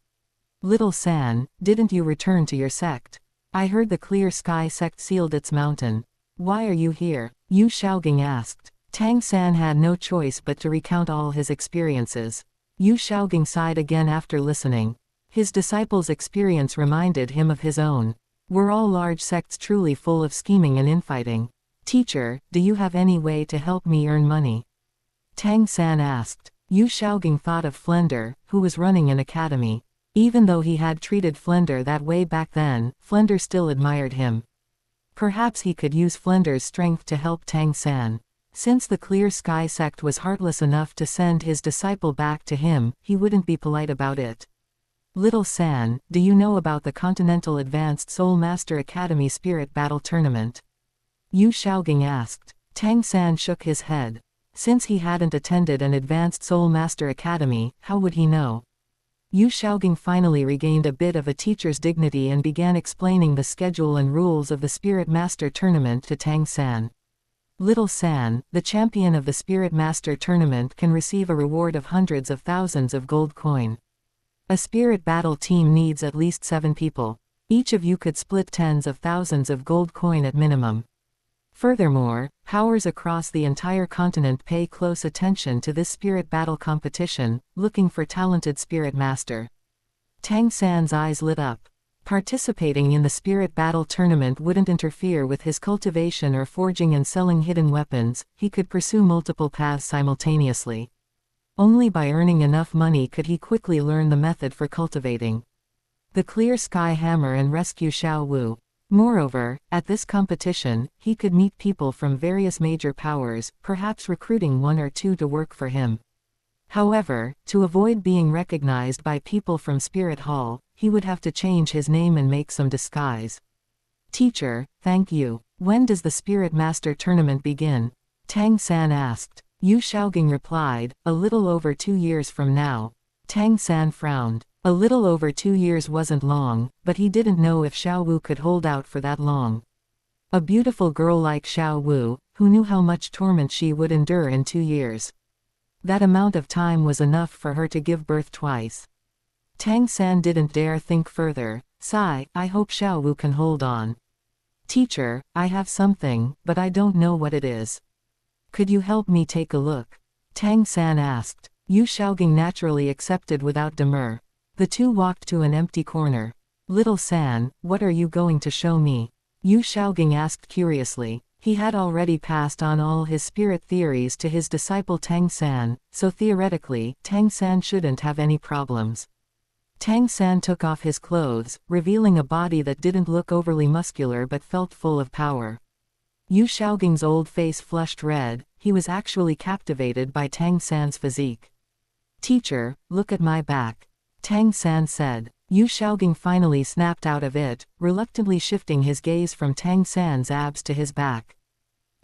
Little San, didn't you return to your sect? I heard the Clear Sky sect sealed its mountain. Why are you here? Yu Shaoqing asked. Tang San had no choice but to recount all his experiences. Yu Shaoqing sighed again after listening. His disciple's experience reminded him of his own. Were all large sects truly full of scheming and infighting? Teacher, do you have any way to help me earn money? Tang San asked. Yu Shaoqing thought of Flender, who was running an academy. Even though he had treated Flender that way back then, Flender still admired him. Perhaps he could use Flender's strength to help Tang San. Since the Clear Sky sect was heartless enough to send his disciple back to him, he wouldn't be polite about it. Little San, do you know about the Continental Advanced Soul Master Academy Spirit Battle Tournament? Yu Shaoqing asked. Tang San shook his head. Since he hadn't attended an Advanced Soul Master Academy, how would he know? Yu Shaoqing finally regained a bit of a teacher's dignity and began explaining the schedule and rules of the Spirit Master Tournament to Tang San. Little San, the champion of the Spirit Master Tournament can receive a reward of hundreds of thousands of gold coin. A spirit battle team needs at least 7 people. Each of you could split tens of thousands of gold coin at minimum. Furthermore, powers across the entire continent pay close attention to this spirit battle competition, looking for talented spirit master. Tang San's eyes lit up. Participating in the spirit battle tournament wouldn't interfere with his cultivation or forging and selling hidden weapons. He could pursue multiple paths simultaneously. Only by earning enough money could he quickly learn the method for cultivating the Clear Sky Hammer and rescue Xiao Wu. Moreover, at this competition, he could meet people from various major powers, perhaps recruiting 1 or 2 to work for him. However, to avoid being recognized by people from Spirit Hall, he would have to change his name and make some disguise. Teacher, thank you. When does the Spirit Master Tournament begin? Tang San asked. Yu Shaoqing replied, a little over 2 years from now. Tang San frowned. A little over 2 years wasn't long, but he didn't know if Xiao Wu could hold out for that long. A beautiful girl like Xiao Wu, who knew how much torment she would endure in 2 years. That amount of time was enough for her to give birth twice. Tang San didn't dare think further. Sigh, I hope Xiao Wu can hold on. Teacher, I have something, but I don't know what it is. Could you help me take a look? Tang San asked. Yu Shaoqing naturally accepted without demur. The two walked to an empty corner. Little San, what are you going to show me? Yu Shaoqing asked curiously. He had already passed on all his spirit theories to his disciple Tang San, so theoretically, Tang San shouldn't have any problems. Tang San took off his clothes, revealing a body that didn't look overly muscular but felt full of power. Yu Xiaoging's old face flushed red. He was actually captivated by Tang San's physique. "Teacher, look at my back," Tang San said. Yu Xiaoging finally snapped out of it, reluctantly shifting his gaze from Tang San's abs to his back.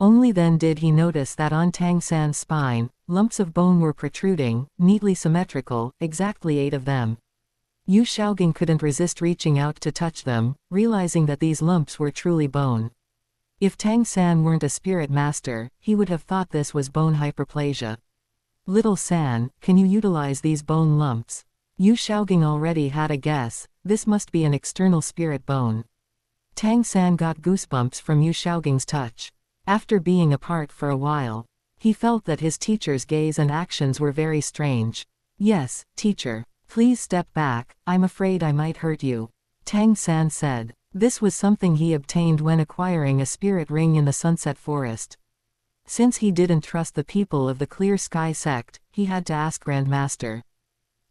Only then did he notice that on Tang San's spine, lumps of bone were protruding, neatly symmetrical, exactly 8 of them. Yu Xiaoging couldn't resist reaching out to touch them, realizing that these lumps were truly bone. If Tang San weren't a spirit master, he would have thought this was bone hyperplasia. "Little San, can you utilize these bone lumps?" Yu Xiaoging already had a guess. This must be an external spirit bone. Tang San got goosebumps from Yu Xiaoging's touch. After being apart for a while, he felt that his teacher's gaze and actions were very strange. "Yes, teacher. Please step back, I'm afraid I might hurt you," Tang San said. This was something he obtained when acquiring a spirit ring in the Sunset Forest. Since he didn't trust the people of the Clear Sky sect, he had to ask Grandmaster.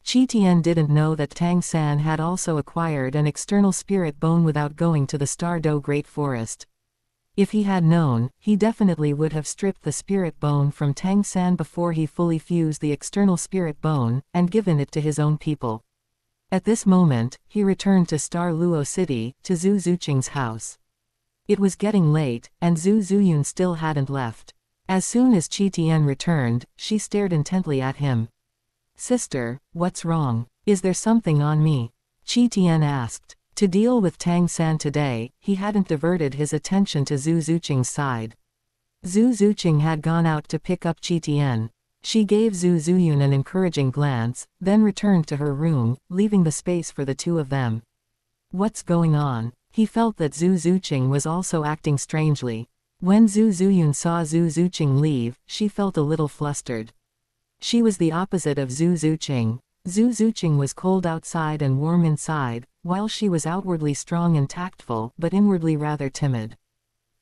Qian didn't know that Tang San had also acquired an external spirit bone without going to the Star Do Great Forest. If he had known, he definitely would have stripped the spirit bone from Tang San before he fully fused the external spirit bone, and given it to his own people. At this moment, he returned to Star Luo City, to Zhu Zuqing's house. It was getting late, and Zhu Zuyun still hadn't left. As soon as Qian returned, she stared intently at him. "Sister, what's wrong? Is there something on me?" Qian asked. To deal with Tang San today, he hadn't diverted his attention to Zhu Zuqing's side. Zhu Zuqing had gone out to pick up Qian. She gave Zhu Zuyun an encouraging glance, then returned to her room, leaving the space for the two of them. What's going on? He felt that Zhu Zuqing was also acting strangely. When Zhu Zuyun saw Zhu Zuqing leave, she felt a little flustered. She was the opposite of Zhu Zuqing. Zhu Zuqing was cold outside and warm inside, while she was outwardly strong and tactful but inwardly rather timid.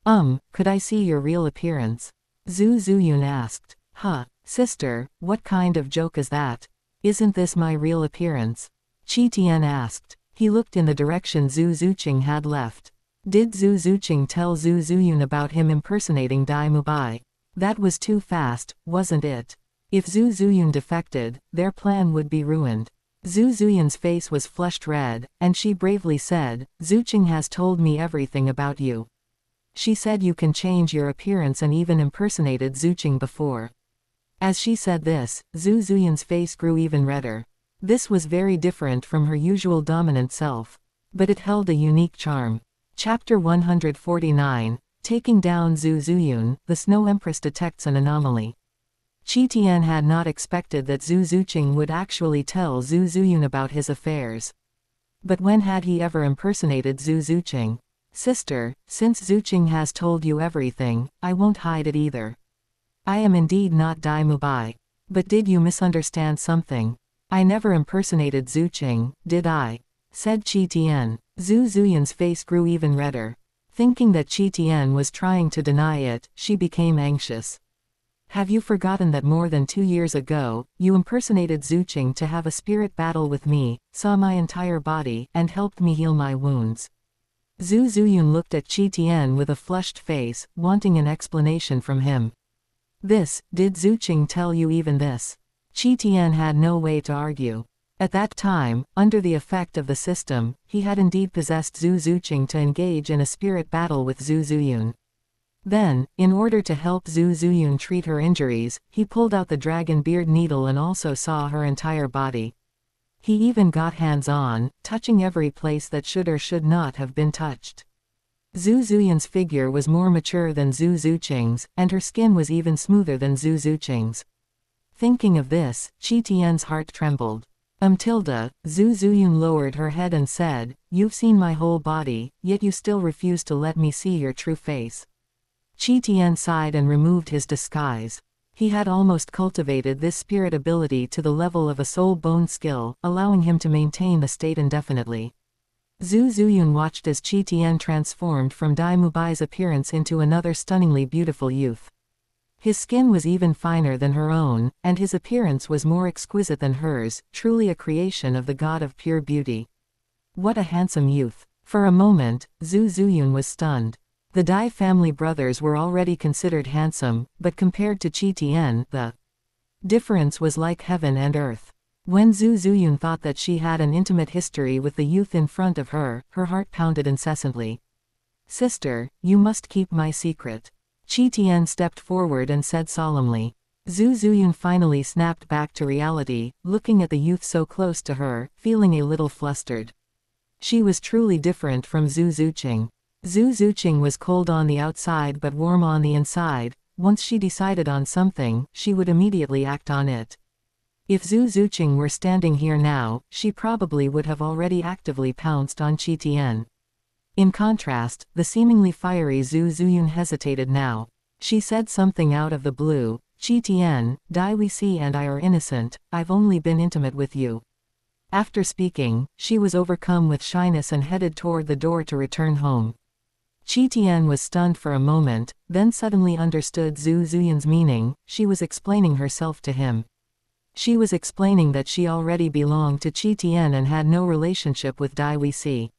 Could I see your real appearance?" Zhu Zuyun asked. "Huh, sister, what kind of joke is that? Isn't this my real appearance?" Qian asked. He looked in the direction Zhu Zuqing had left. Did Zhu Zuqing tell Zhu Zuyun about him impersonating Dai Mubai? That was too fast, wasn't it? If Zhu Zuyun defected, their plan would be ruined. Zhu Zuyun's face was flushed red, and she bravely said, "Zuqing has told me everything about you. She said you can change your appearance and even impersonated Zuqing before." As she said this, Zhu Zuyun's face grew even redder. This was very different from her usual dominant self. But it held a unique charm. Chapter 149, Taking Down Zhu Zuyun, the Snow Empress detects an anomaly. Qian had not expected that Zhu Zuqing would actually tell Zhu Zuyun about his affairs. But when had he ever impersonated Zhu Zuqing? "Sister, since Zuqing has told you everything, I won't hide it either. I am indeed not Dai Mubai. But did you misunderstand something? I never impersonated Zuqing, did I?" said Qian. Zhu Zuyun's face grew even redder. Thinking that Qian was trying to deny it, she became anxious. "Have you forgotten that more than 2 years ago, you impersonated Zuqing to have a spirit battle with me, saw my entire body, and helped me heal my wounds?" Zhu Zuyun looked at Qian with a flushed face, wanting an explanation from him. Did Zuqing tell you even this?" Qian had no way to argue. At that time, under the effect of the system, he had indeed possessed Zhu Zuqing to engage in a spirit battle with Zhu Zuyun. Then, in order to help Zhu Zuyun treat her injuries, he pulled out the dragon beard needle and also saw her entire body. He even got hands-on, touching every place that should or should not have been touched. Zhu Zuyun's figure was more mature than Zhu Zuqing's, and her skin was even smoother than Zhu Zuqing's. Thinking of this, Qian's heart trembled. Zhu Zuyun lowered her head and said, "You've seen my whole body, yet you still refuse to let me see your true face." Qian sighed and removed his disguise. He had almost cultivated this spirit ability to the level of a soul bone skill, allowing him to maintain the state indefinitely. Zhu Zuyun watched as Qian transformed from Dai Mubai's appearance into another stunningly beautiful youth. His skin was even finer than her own, and his appearance was more exquisite than hers, truly a creation of the god of pure beauty. What a handsome youth! For a moment, Zhu Zuyun was stunned. The Dai family brothers were already considered handsome, but compared to Qian, the difference was like heaven and earth. When Zhu Zuyun thought that she had an intimate history with the youth in front of her, her heart pounded incessantly. Sister, you must keep my secret. Qian stepped forward and said solemnly. Zhu Zuyun finally snapped back to reality, looking at the youth so close to her, feeling a little flustered. She was truly different from Zhu Zuqing. Zhu Zuqing was cold on the outside but warm on the inside. Once she decided on something, she would immediately act on it. If Zhu Zuqing were standing here now, she probably would have already actively pounced on Qian. In contrast, the seemingly fiery Zhu Zuyun hesitated now. She said something out of the blue. Qian, Dai Weixi and I are innocent, I've only been intimate with you. After speaking, she was overcome with shyness and headed toward the door to return home. Qian was stunned for a moment, then suddenly understood Zhu Zuyun's meaning. She was explaining herself to him. She was explaining that she already belonged to Qian and had no relationship with Dai Weixi.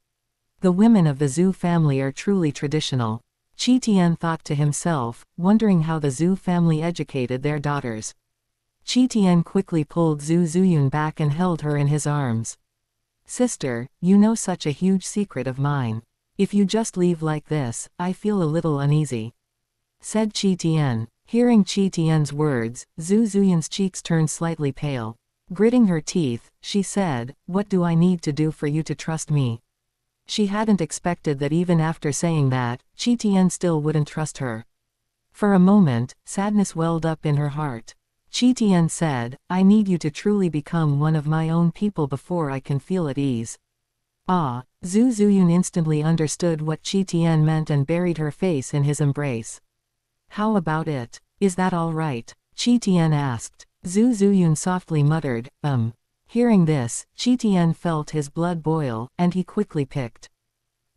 The women of the Zhu family are truly traditional. Qian thought to himself, wondering how the Zhu family educated their daughters. Qian quickly pulled Zhu Zuyun back and held her in his arms. Sister, you know such a huge secret of mine. If you just leave like this, I feel a little uneasy, said Qian. Hearing Qian's words, Zhu Zuyun's cheeks turned slightly pale. Gritting her teeth, she said, what do I need to do for you to trust me? She hadn't expected that even after saying that, Qian still wouldn't trust her. For a moment, sadness welled up in her heart. Qian said, I need you to truly become one of my own people before I can feel at ease. Ah, Zhu Zuyun instantly understood what Qian meant and buried her face in his embrace. How about it? Is that all right? Qian asked. Zhu Zuyun softly muttered, Hearing this, Qian felt his blood boil, and he quickly picked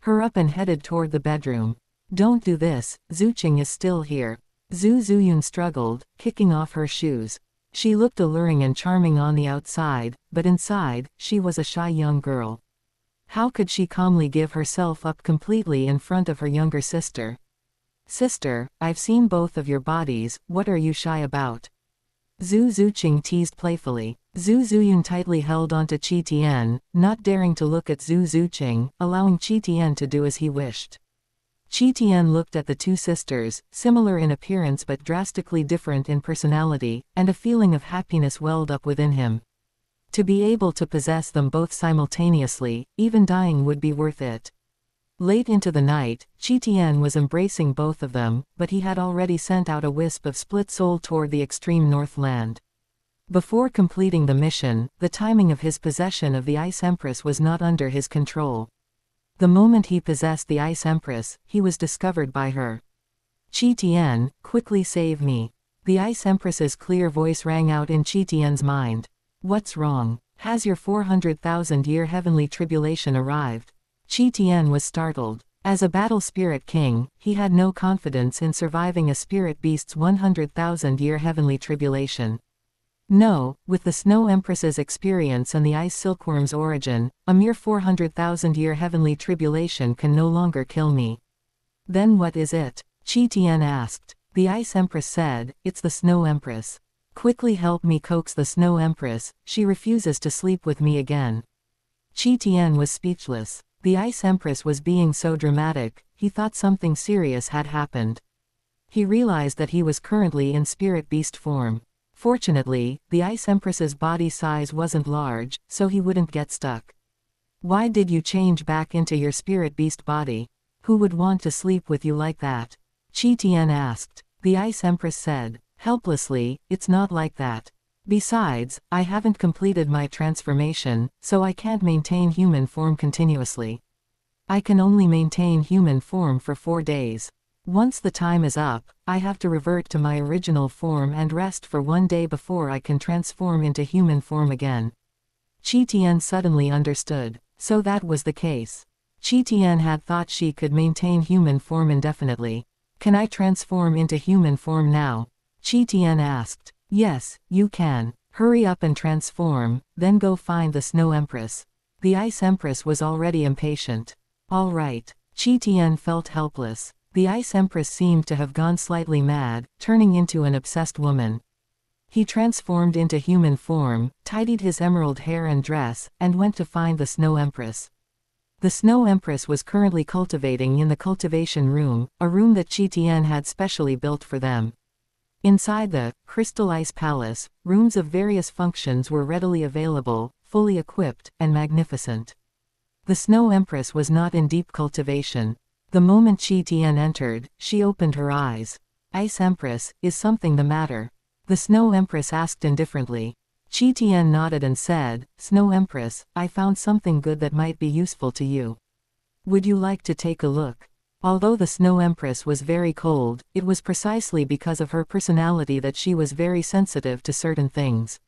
her up and headed toward the bedroom. Don't do this, Zuqing is still here. Zhu Zuyun struggled, kicking off her shoes. She looked alluring and charming on the outside, but inside, she was a shy young girl. How could she calmly give herself up completely in front of her younger sister? Sister, I've seen both of your bodies, what are you shy about? Zhu Zuqing teased playfully. Zhu Zuyun tightly held onto Qian, not daring to look at Zhu Zuqing, allowing Qian to do as he wished. Qian looked at the two sisters, similar in appearance but drastically different in personality, and a feeling of happiness welled up within him. To be able to possess them both simultaneously, even dying would be worth it. Late into the night, Qian was embracing both of them, but he had already sent out a wisp of split soul toward the extreme northland. Before completing the mission, the timing of his possession of the Ice Empress was not under his control. The moment he possessed the Ice Empress, he was discovered by her. Qian, quickly save me. The Ice Empress's clear voice rang out in Qian's mind. What's wrong? Has your 400,000-year heavenly tribulation arrived? Qian was startled. As a battle spirit king, he had no confidence in surviving a spirit beast's 100,000-year heavenly tribulation. No, with the Snow Empress's experience and the Ice Silkworm's origin, a mere 400,000-year heavenly tribulation can no longer kill me. Then what is it? Qian asked. The Ice Empress said, it's the Snow Empress. Quickly help me coax the Snow Empress, she refuses to sleep with me again. Qian was speechless. The Ice Empress was being so dramatic, he thought something serious had happened. He realized that he was currently in spirit beast form. Fortunately, the Ice Empress's body size wasn't large, so he wouldn't get stuck. Why did you change back into your spirit beast body? Who would want to sleep with you like that? Qian asked. The Ice Empress said, helplessly, it's not like that. Besides, I haven't completed my transformation, so I can't maintain human form continuously. I can only maintain human form for 4 days. Once the time is up, I have to revert to my original form and rest for 1 day before I can transform into human form again. Qian suddenly understood. So that was the case. Qian had thought she could maintain human form indefinitely. Can I transform into human form now? Qian asked. Yes, you can. Hurry up and transform, then go find the Snow Empress. The Ice Empress was already impatient. All right. Qian felt helpless. The Ice Empress seemed to have gone slightly mad, turning into an obsessed woman. He transformed into human form, tidied his emerald hair and dress, and went to find the Snow Empress. The Snow Empress was currently cultivating in the cultivation room, a room that Qian had specially built for them. Inside the Crystal Ice Palace, rooms of various functions were readily available, fully equipped, and magnificent. The Snow Empress was not in deep cultivation. The moment Qian entered, she opened her eyes. "Ice Empress, is something the matter?" The Snow Empress asked indifferently. Qian nodded and said, "Snow Empress, I found something good that might be useful to you. Would you like to take a look?" Although the Snow Empress was very cold, it was precisely because of her personality that she was very sensitive to certain things.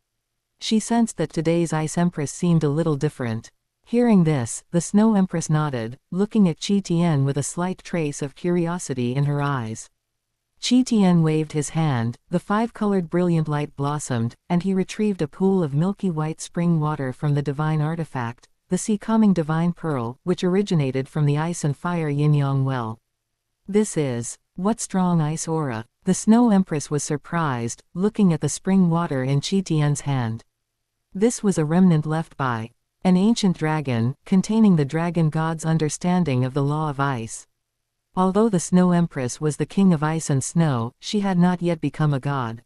She sensed that today's Ice Empress seemed a little different. Hearing this, the Snow Empress nodded, looking at Qian with a slight trace of curiosity in her eyes. Qian waved his hand, the five-colored brilliant light blossomed, and he retrieved a pool of milky white spring water from the divine artifact, the sea-calming divine pearl, which originated from the ice and fire yin-yang well. "This is what strong ice aura." The Snow Empress was surprised, looking at the spring water in Qian's hand. This was a remnant left by an ancient dragon, containing the dragon god's understanding of the law of ice. Although the Snow Empress was the king of ice and snow, she had not yet become a god.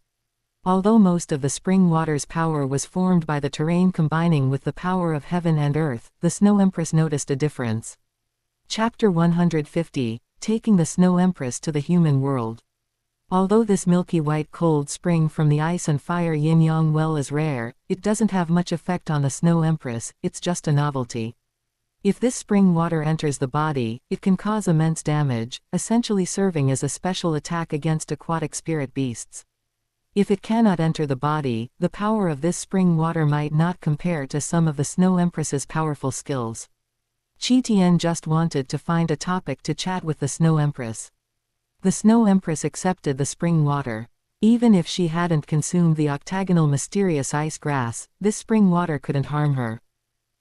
Although most of the spring water's power was formed by the terrain combining with the power of heaven and earth, the Snow Empress noticed a difference. Chapter 150, Taking the Snow Empress to the Human World. Although this milky white cold spring from the ice and fire yin-yang well is rare, it doesn't have much effect on the Snow Empress, it's just a novelty. If this spring water enters the body, it can cause immense damage, essentially serving as a special attack against aquatic spirit beasts. If it cannot enter the body, the power of this spring water might not compare to some of the Snow Empress's powerful skills. Qian just wanted to find a topic to chat with the Snow Empress. The Snow Empress accepted the spring water. Even if she hadn't consumed the octagonal mysterious ice grass, this spring water couldn't harm her.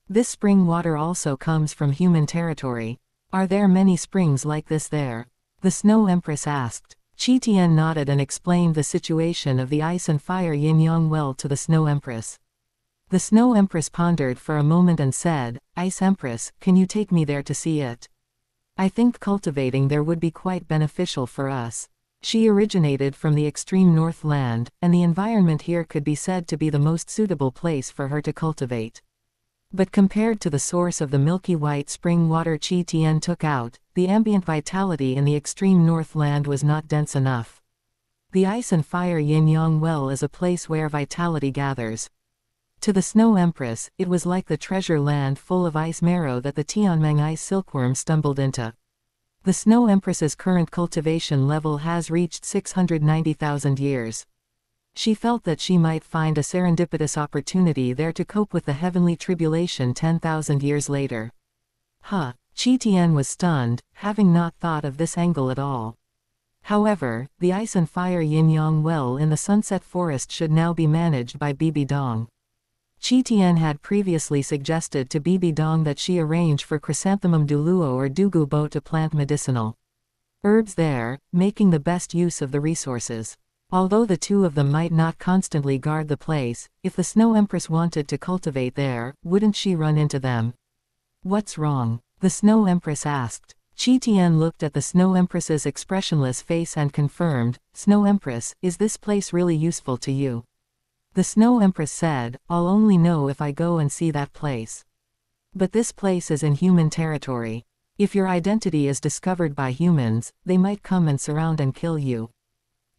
This spring water also comes from human territory. Are there many springs like this there? The Snow Empress asked. Qian nodded and explained the situation of the ice and fire yin-yang well to the Snow Empress. The Snow Empress pondered for a moment and said, "Ice Empress, can you take me there to see it? I think cultivating there would be quite beneficial for us." She originated from the extreme Northland, and the environment here could be said to be the most suitable place for her to cultivate. But compared to the source of the milky white spring water Qian took out, the ambient vitality in the extreme Northland was not dense enough. The ice and fire yin-yang well is a place where vitality gathers. To the Snow Empress, it was like the treasure land full of ice marrow that the Tianmeng ice silkworm stumbled into. The Snow Empress's current cultivation level has reached 690,000 years. She felt that she might find a serendipitous opportunity there to cope with the heavenly tribulation 10,000 years later. Qian was stunned, having not thought of this angle at all. However, the ice and fire yin-yang well in the Sunset Forest should now be managed by Bibi Dong. Qian had previously suggested to Bibi Dong that she arrange for chrysanthemum Douluo or dugubo to plant medicinal herbs there, making the best use of the resources. Although the two of them might not constantly guard the place, if the Snow Empress wanted to cultivate there, wouldn't she run into them? "What's wrong?" the Snow Empress asked. Qian looked at the Snow Empress's expressionless face and confirmed, "Snow Empress, is this place really useful to you?" The Snow Empress said, "I'll only know if I go and see that place. But this place is in human territory. If your identity is discovered by humans, they might come and surround and kill you."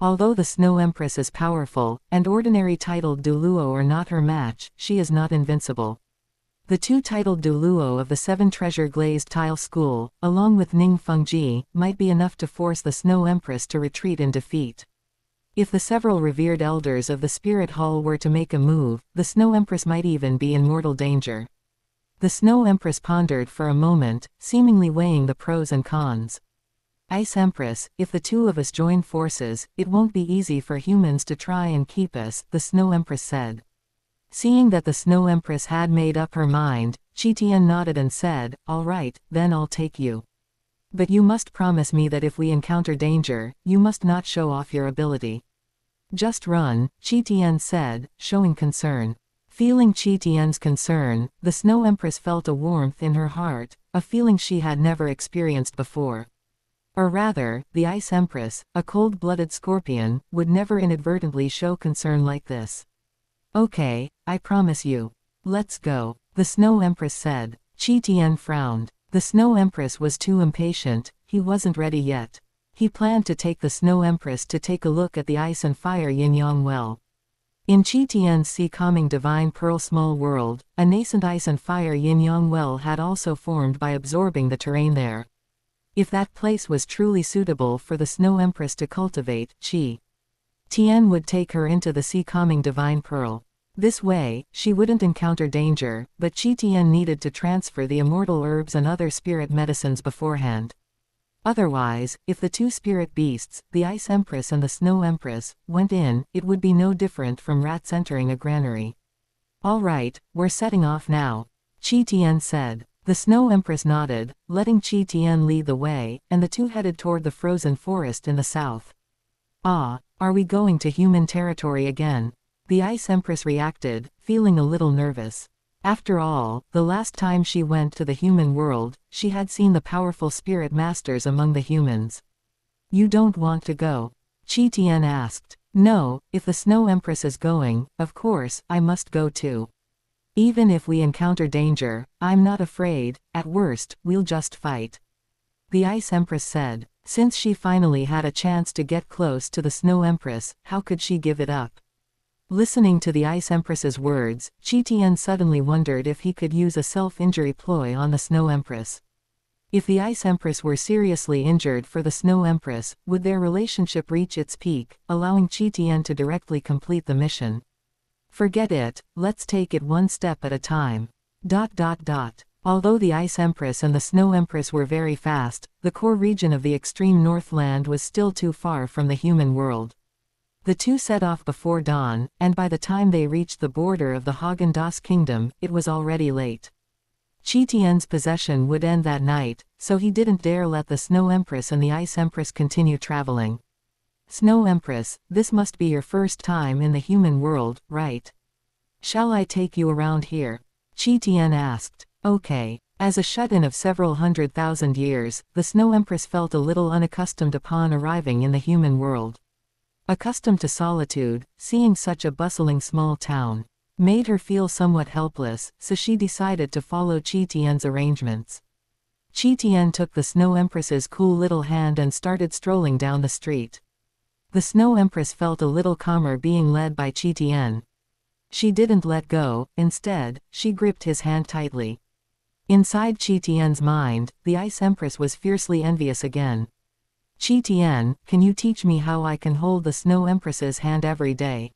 Although the Snow Empress is powerful, and ordinary titled Douluo are not her match, she is not invincible. The two titled Douluo of the Seven Treasure Glazed Tile School, along with Ning Fengji, might be enough to force the Snow Empress to retreat in defeat. If the several revered elders of the Spirit Hall were to make a move, the Snow Empress might even be in mortal danger. The Snow Empress pondered for a moment, seemingly weighing the pros and cons. "Ice Empress, if the two of us join forces, it won't be easy for humans to try and keep us," the Snow Empress said. Seeing that the Snow Empress had made up her mind, Qian nodded and said, "All right, then I'll take you." But you must promise me that if we encounter danger, you must not show off your ability. Just run, Qian said, showing concern. Feeling Qian's concern, the Snow Empress felt a warmth in her heart, a feeling she had never experienced before. Or rather, the Ice Empress, a cold-blooded scorpion, would never inadvertently show concern like this. Okay, I promise you. Let's go, the Snow Empress said. Qian frowned. The Snow Empress was too impatient, he wasn't ready yet. He planned to take the Snow Empress to take a look at the ice and fire yin-yang well. In Qian's sea-calming divine pearl small world, a nascent ice and fire yin-yang well had also formed by absorbing the terrain there. If that place was truly suitable for the Snow Empress to cultivate, Qian would take her into the sea-calming divine pearl. This way, she wouldn't encounter danger, but Qian needed to transfer the immortal herbs and other spirit medicines beforehand. Otherwise, if the two spirit beasts, the Ice Empress and the Snow Empress, went in, it would be no different from rats entering a granary. All right, we're setting off now, Qian said. The Snow Empress nodded, letting Qian lead the way, and the two headed toward the frozen forest in the south. Ah, are we going to human territory again? The Ice Empress reacted, feeling a little nervous. After all, the last time she went to the human world, she had seen the powerful spirit masters among the humans. You don't want to go? Qian asked. No, if the Snow Empress is going, of course, I must go too. Even if we encounter danger, I'm not afraid, at worst, we'll just fight. The Ice Empress said. Since she finally had a chance to get close to the Snow Empress, how could she give it up? Listening to the Ice Empress's words, Qian suddenly wondered if he could use a self-injury ploy on the Snow Empress. If the Ice Empress were seriously injured for the Snow Empress, would their relationship reach its peak, allowing Qian to directly complete the mission? Forget it, let's take it one step at a time. Although the Ice Empress and the Snow Empress were very fast, the core region of the extreme Northland was still too far from the human world. The two set off before dawn, and by the time they reached the border of the Haagen-Dazs kingdom, it was already late. Qian's possession would end that night, so he didn't dare let the Snow Empress and the Ice Empress continue traveling. Snow Empress, this must be your first time in the human world, right? Shall I take you around here? Qian asked. Okay. As a shut-in of several 100,000 years, the Snow Empress felt a little unaccustomed upon arriving in the human world. Accustomed to solitude, seeing such a bustling small town made her feel somewhat helpless, so she decided to follow Qian's arrangements. Qian took the Snow Empress's cool little hand and started strolling down the street. The Snow Empress felt a little calmer being led by Qian. She didn't let go, instead, she gripped his hand tightly. Inside Qian's mind, the Ice Empress was fiercely envious again. Qian, can you teach me how I can hold the Snow Empress's hand every day?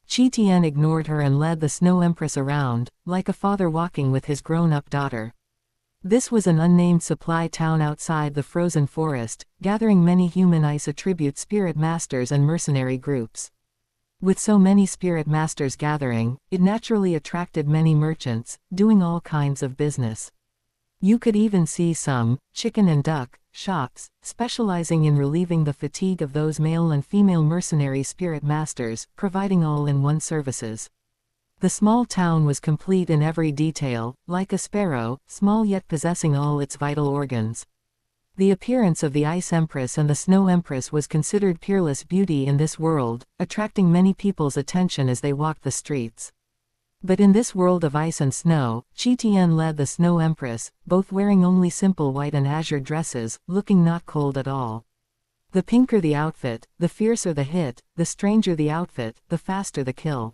Qian ignored her and led the Snow Empress around, like a father walking with his grown-up daughter. This was an unnamed supply town outside the frozen forest, gathering many human ice attribute spirit masters and mercenary groups. With so many spirit masters gathering, it naturally attracted many merchants, doing all kinds of business. You could even see some chicken and duck shops, specializing in relieving the fatigue of those male and female mercenary spirit masters, providing all-in-one services. The small town was complete in every detail, like a sparrow, small yet possessing all its vital organs. The appearance of the Ice Empress and the Snow Empress was considered peerless beauty in this world, attracting many people's attention as they walked the streets. But in this world of ice and snow, Qian led the Snow Empress, both wearing only simple white and azure dresses, looking not cold at all. The pinker the outfit, the fiercer the hit, the stranger the outfit, the faster the kill.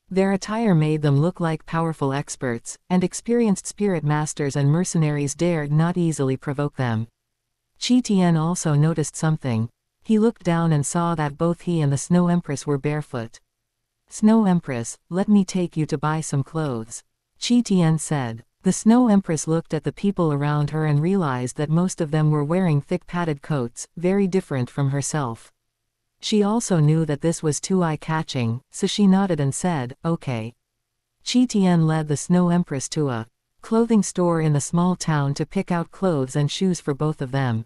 Their attire made them look like powerful experts, and experienced spirit masters and mercenaries dared not easily provoke them. Qian also noticed something. He looked down and saw that both he and the Snow Empress were barefoot. Snow Empress, let me take you to buy some clothes, Qian said. The Snow Empress looked at the people around her and realized that most of them were wearing thick padded coats, very different from herself. She also knew that this was too eye-catching, so she nodded and said, okay. Qian led the Snow Empress to a clothing store in the small town to pick out clothes and shoes for both of them.